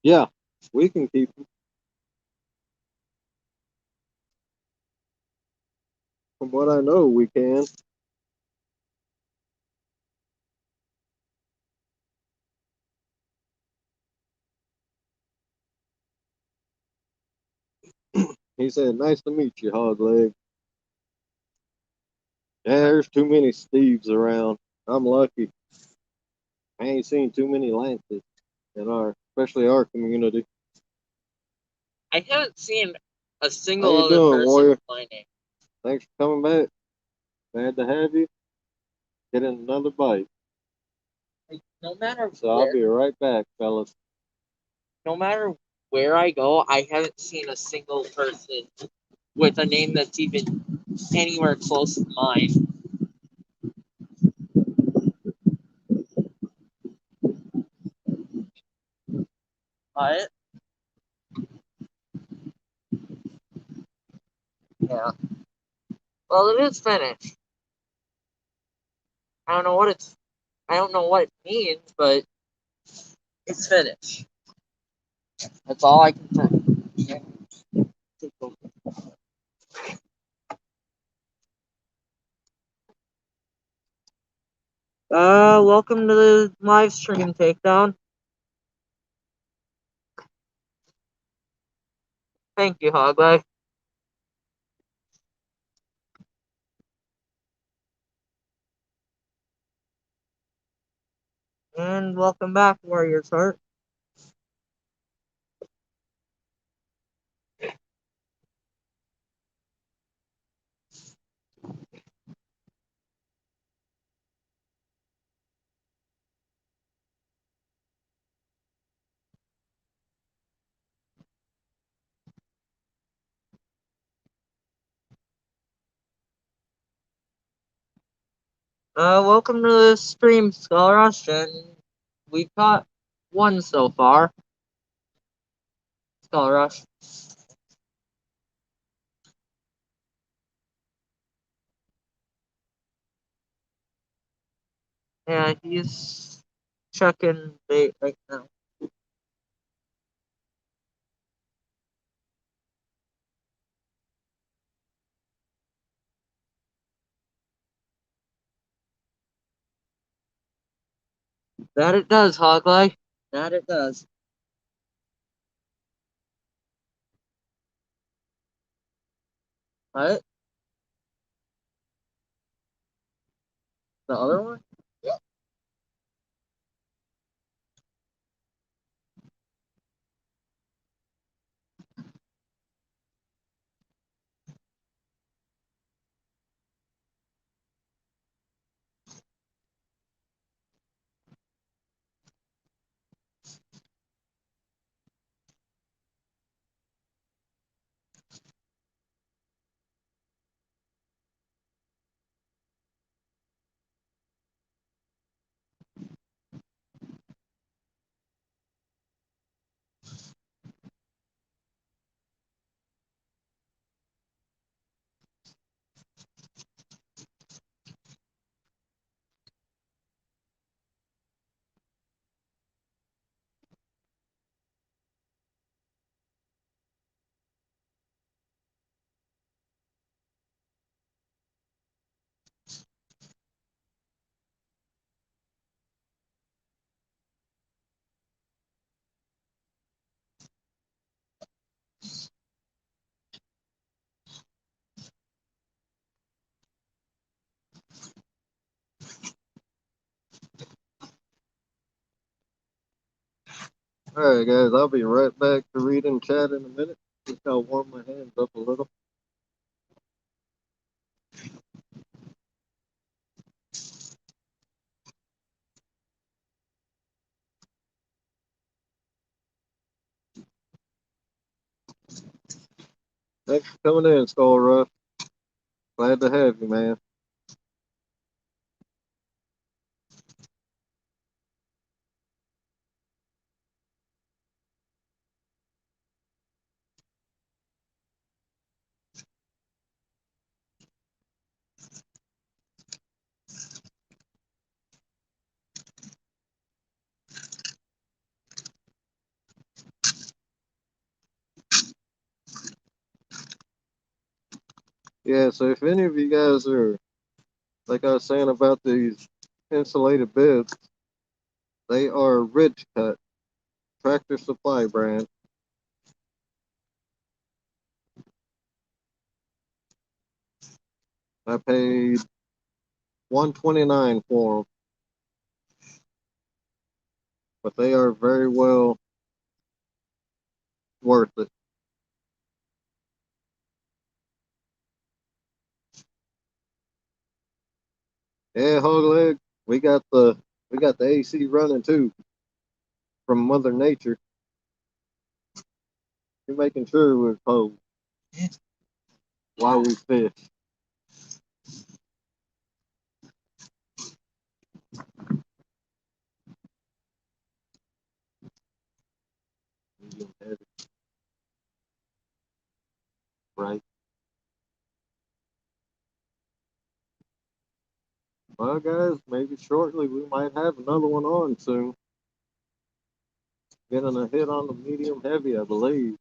Yeah, we can keep them. From what I know, we can. He said, nice to meet you, Hog Leg. Yeah, there's too many Steves around. I'm lucky. I ain't seen too many Lances in especially our community. I haven't seen a How single you other doing, person Warrior? with my name. Thanks for coming back. Glad to have you. Get in another bite. Like, no matter So I'll be right back, fellas. no matter where I go, I haven't seen a single person with a name that's even anywhere close to mine. What? Yeah. Well, it is finished. I don't know what it means, but it's finished. That's all I can say. Welcome to the live stream takedown. Thank you, Hogleg. And welcome back, Warriors Heart. Welcome to the stream, Skull Rush, and we've caught one so far. Skull Rush. Yeah, he's checking bait right now. That it does, Hogleg. That it does. What? The other one? Alright guys, I'll be right back to reading chat in a minute. Just gotta warm my hands up a little. Thanks for coming in, Skull Rush. Glad to have you, man. Yeah, so if any of you guys are, like I was saying about these insulated bibs, they are Ridge Cut, Tractor Supply brand. I paid $129 for them, but they are very well worth it. Yeah, Hog Leg, we got the AC running too from Mother Nature. You're making sure we're cold while we fish. Medium heavy, right? Well, guys, maybe shortly we might have another one on soon. Getting a hit on the medium heavy, I believe.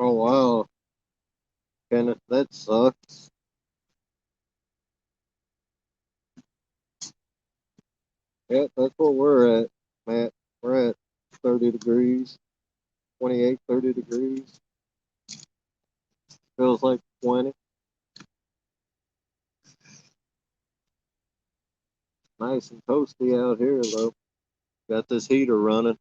Oh wow, Kenneth, that sucks. Yep, that's what we're at, Matt. We're at 30 degrees, 28, 30 degrees. Feels like 20. Nice and toasty out here, though. Got this heater running.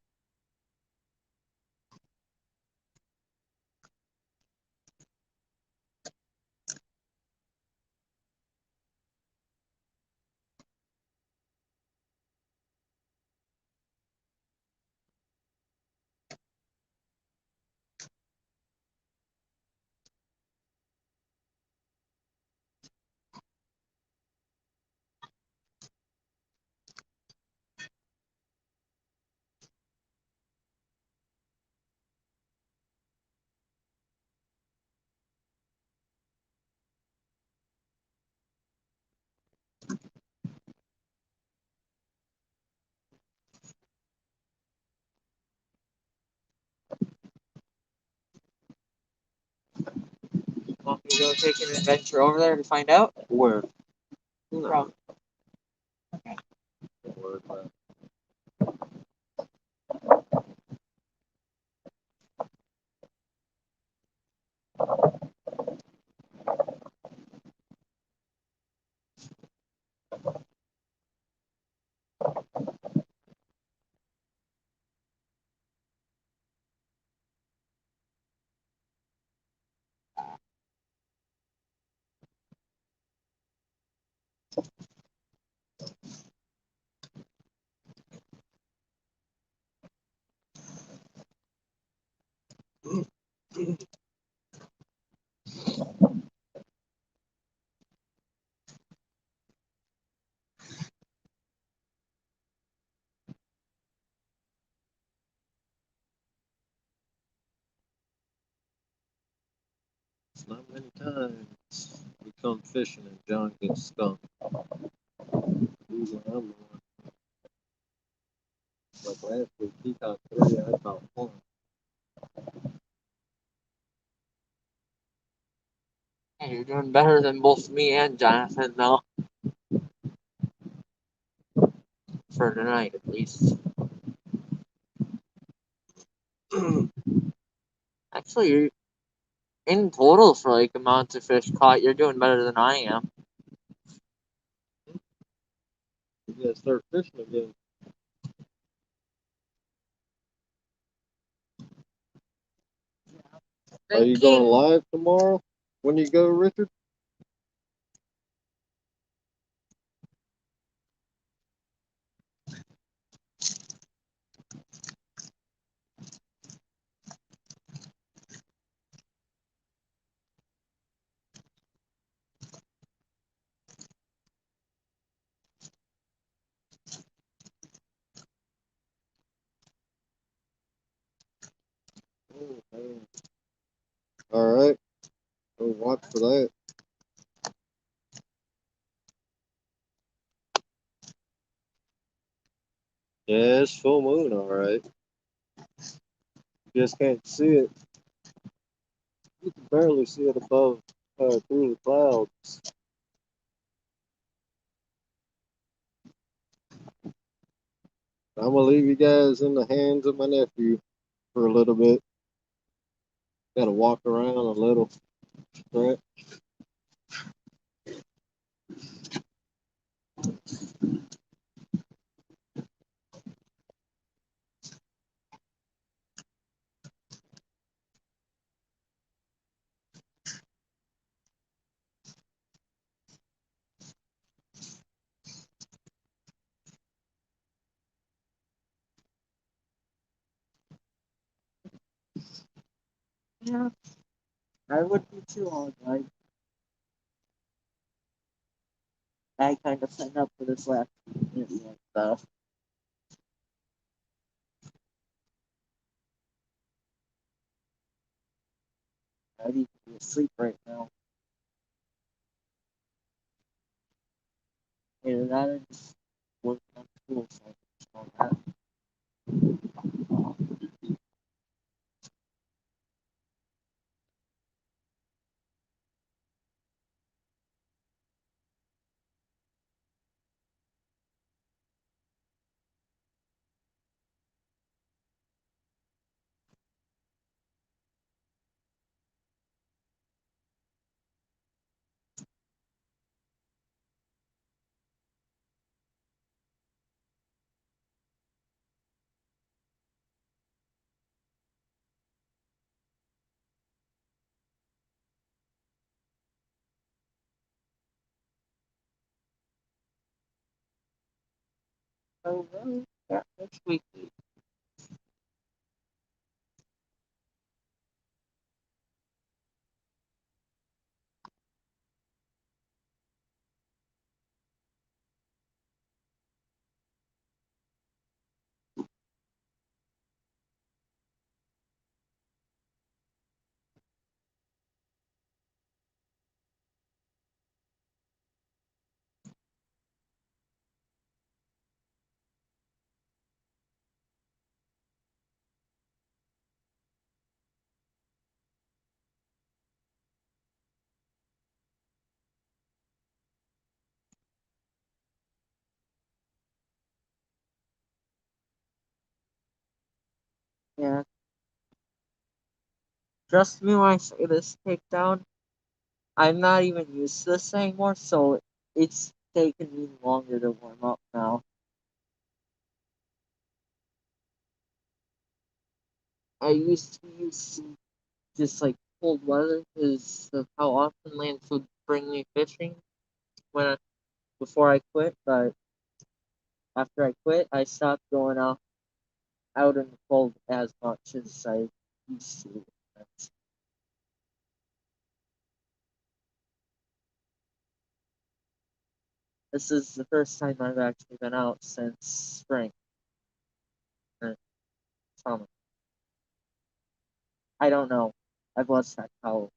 Want me to go take an adventure over there to find out? Where? No, From. don't worry about it. It's not many times we come fishing and John gets stung. Usually I'm the one. Like last week, he caught 3, I caught 1. Hey, you're doing better than both me and Jonathan, though. For tonight, at least. Actually, you're in total for like amounts of fish caught. You're doing better than I am. You gotta start fishing again. Are you going live tomorrow when you go, Richard? Oh, man. All right. Go watch for that. Yeah, it's full moon, all right. Just can't see it. You can barely see it above, through the clouds. I'm gonna leave you guys in the hands of my nephew for a little bit. Gotta walk around a little. Right? Yeah, I would be too all right. I kind of signed up for this last interview and stuff. I need to be asleep right now. Either that or just working on school, so I can just all that. So yeah, next week. Yeah. Trust me when I say this takedown, I'm not even used to this anymore, so it's taking me longer to warm up now. I used to use just like cold weather because of how often Lance would bring me fishing when before I quit, but after I quit, I stopped going out in the cold as much as I used to. This is the first time I've actually been out since spring or summer. I don't know. I've lost that how.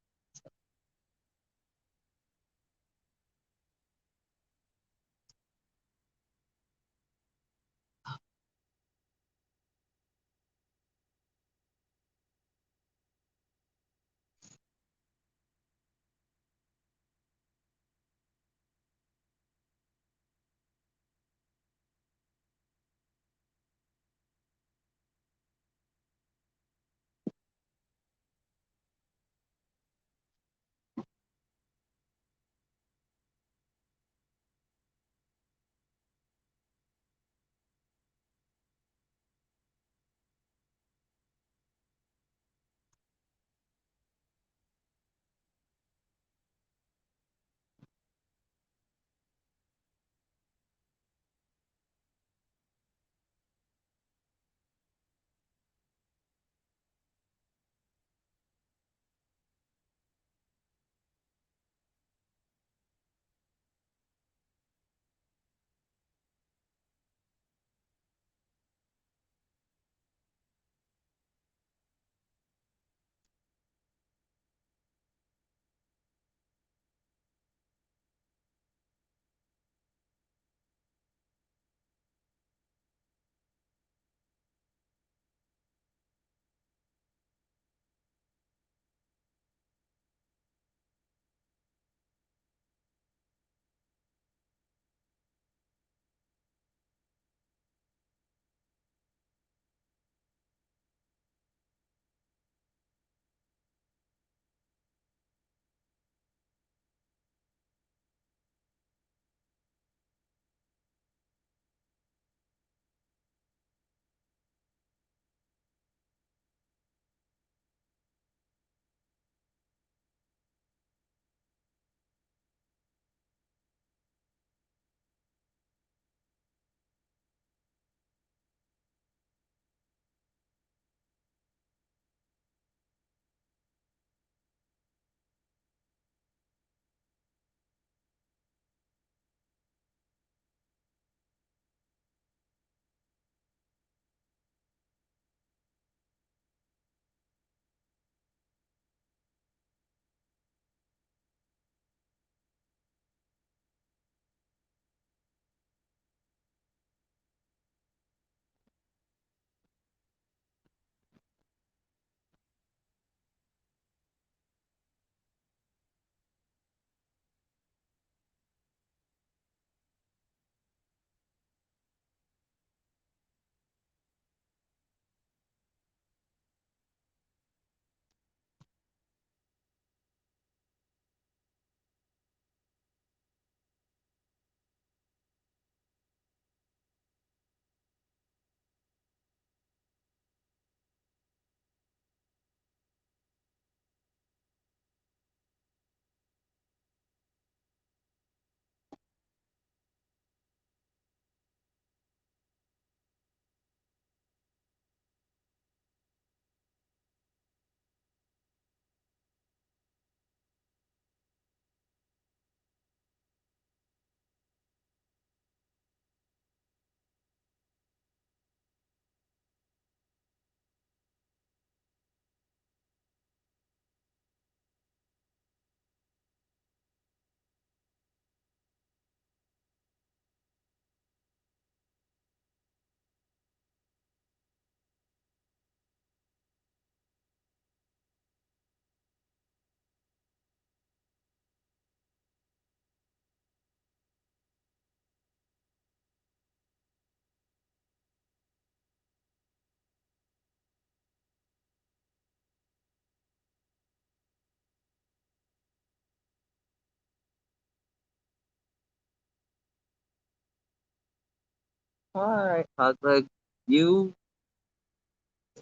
Alright, Hotleg. You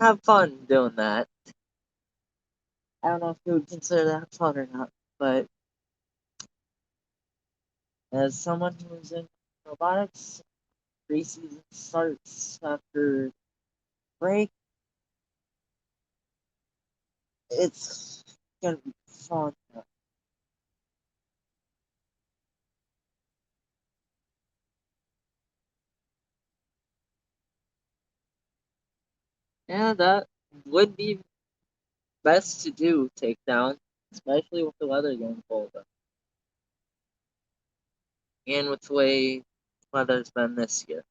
have fun doing that. I don't know if you would consider that fun or not, but as someone who's in robotics, preseason starts after break, it's gonna be fun. Yeah, that would be best to do, takedown, especially with the weather getting colder. And with the way weather's been this year.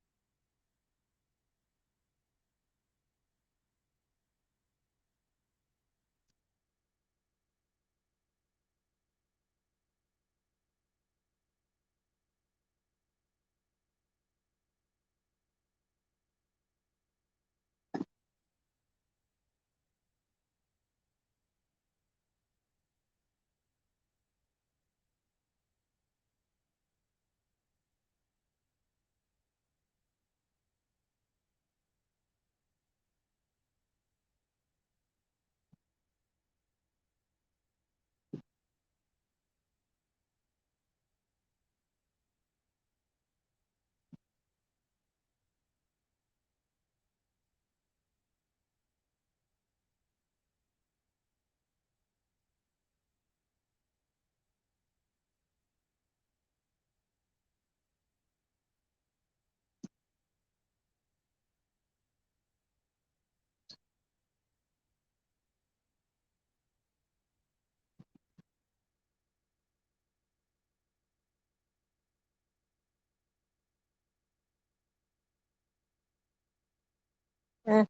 Eh,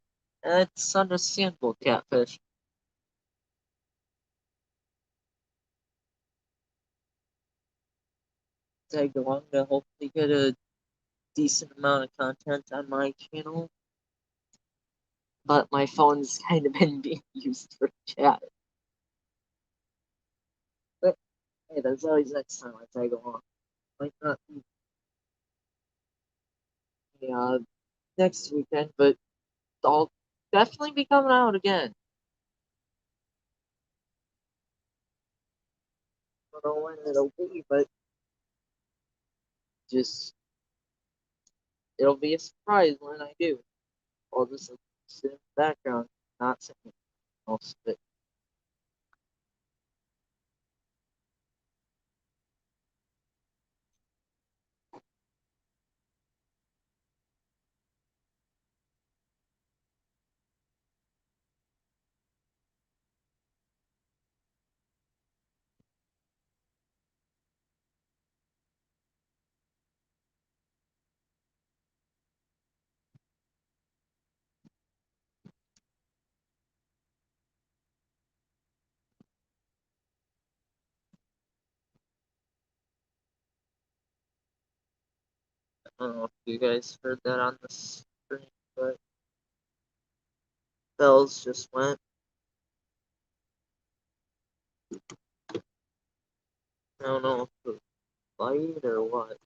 it's understandable, Catfish. Tag along to hopefully get a decent amount of content on my channel. But my phone's kind of been being used for chat. But hey, there's always next time I tag along. Might not be next weekend, but I'll definitely be coming out again. I don't know when it'll be, but just it'll be a surprise when I do. I'll just sit in the background, not saying most of it. I don't know if you guys heard that on the screen, but bells just went. I don't know if it was light or what.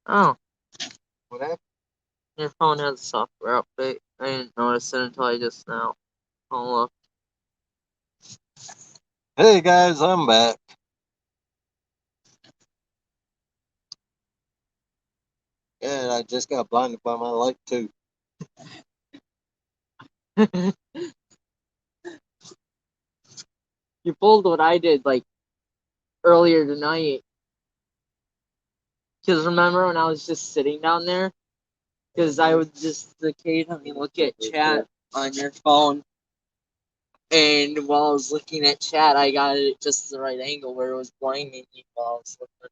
Oh, what happened? Your phone has a software update. I didn't notice it until I just now. Oh, look. Hey guys, I'm back. Yeah, I just got blinded by my light too. You pulled what I did like earlier tonight. Because remember when I was just sitting down there? Because I would just occasionally look at chat on your phone. And while I was looking at chat, I got it at just the right angle where it was blinding me while I was looking.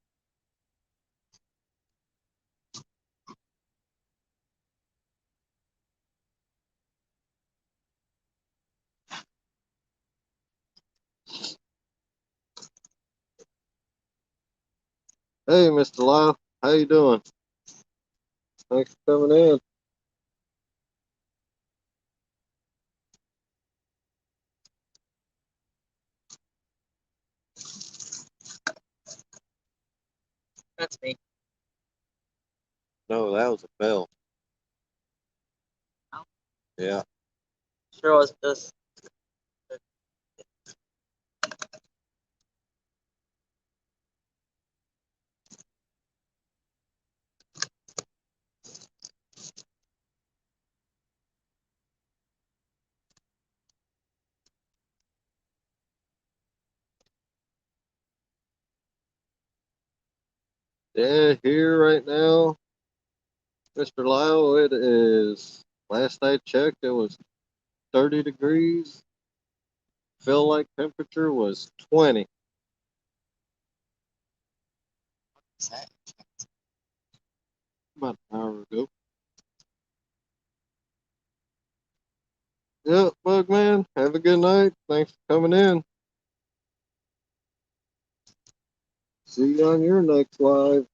Hey, Mr. Lyle, how you doing? Thanks for coming in. That's me. No, that was a bell. Oh. Yeah. Sure was just. Yeah, here right now, Mr. Lyle, it is, last I checked, it was 30 degrees. Feel like temperature was 20 about an hour ago. Yep, Bugman, have a good night. Thanks for coming in. See you on your next live.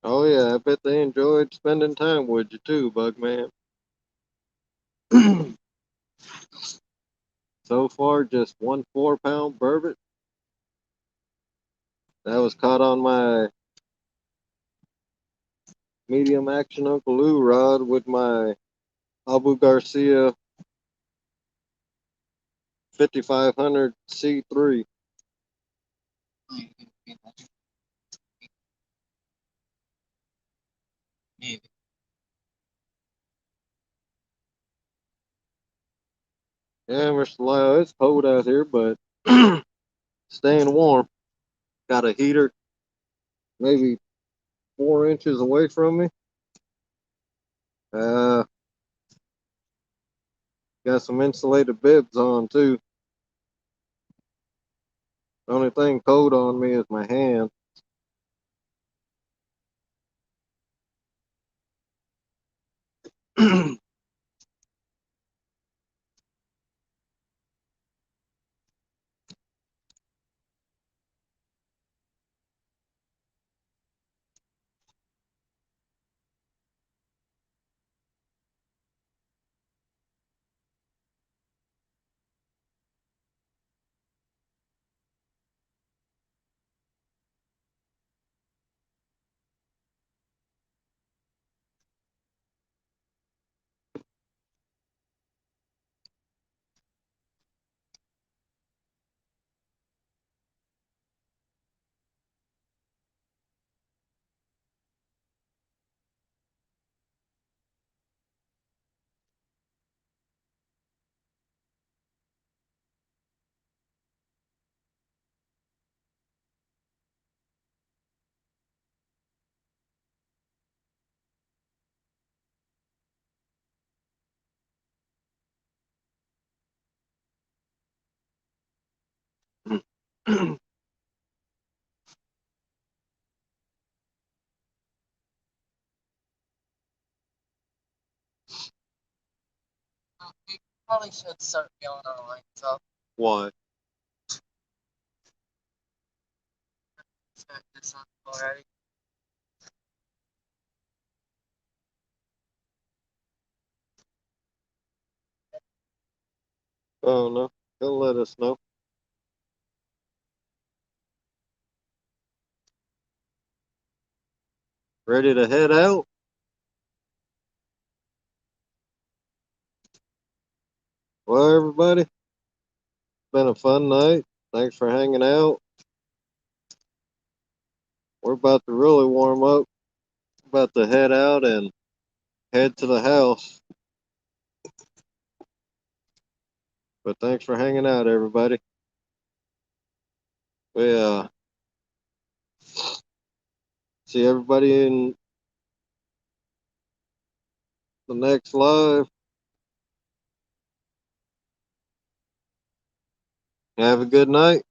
Oh yeah, I bet they enjoyed spending time with you too, Bugman. So far, just 1 4-pound burbot. That was caught on my medium action Uncle Lou rod with my Abu Garcia 5500 C3. Maybe. Yeah, Mr. Lyle, it's cold out here, but staying warm. Got a heater maybe 4 inches away from me. Uh, got some insulated bibs on too. The only thing cold on me is my hand. We probably should start feeling our lines up. Why? Set this up already. Oh no, he'll let us know. Ready to head out? Well, everybody, it's been a fun night. Thanks for hanging out. We're about to really warm up. About to head out and head to the house. But thanks for hanging out, everybody. We see everybody in the next live. Have a good night.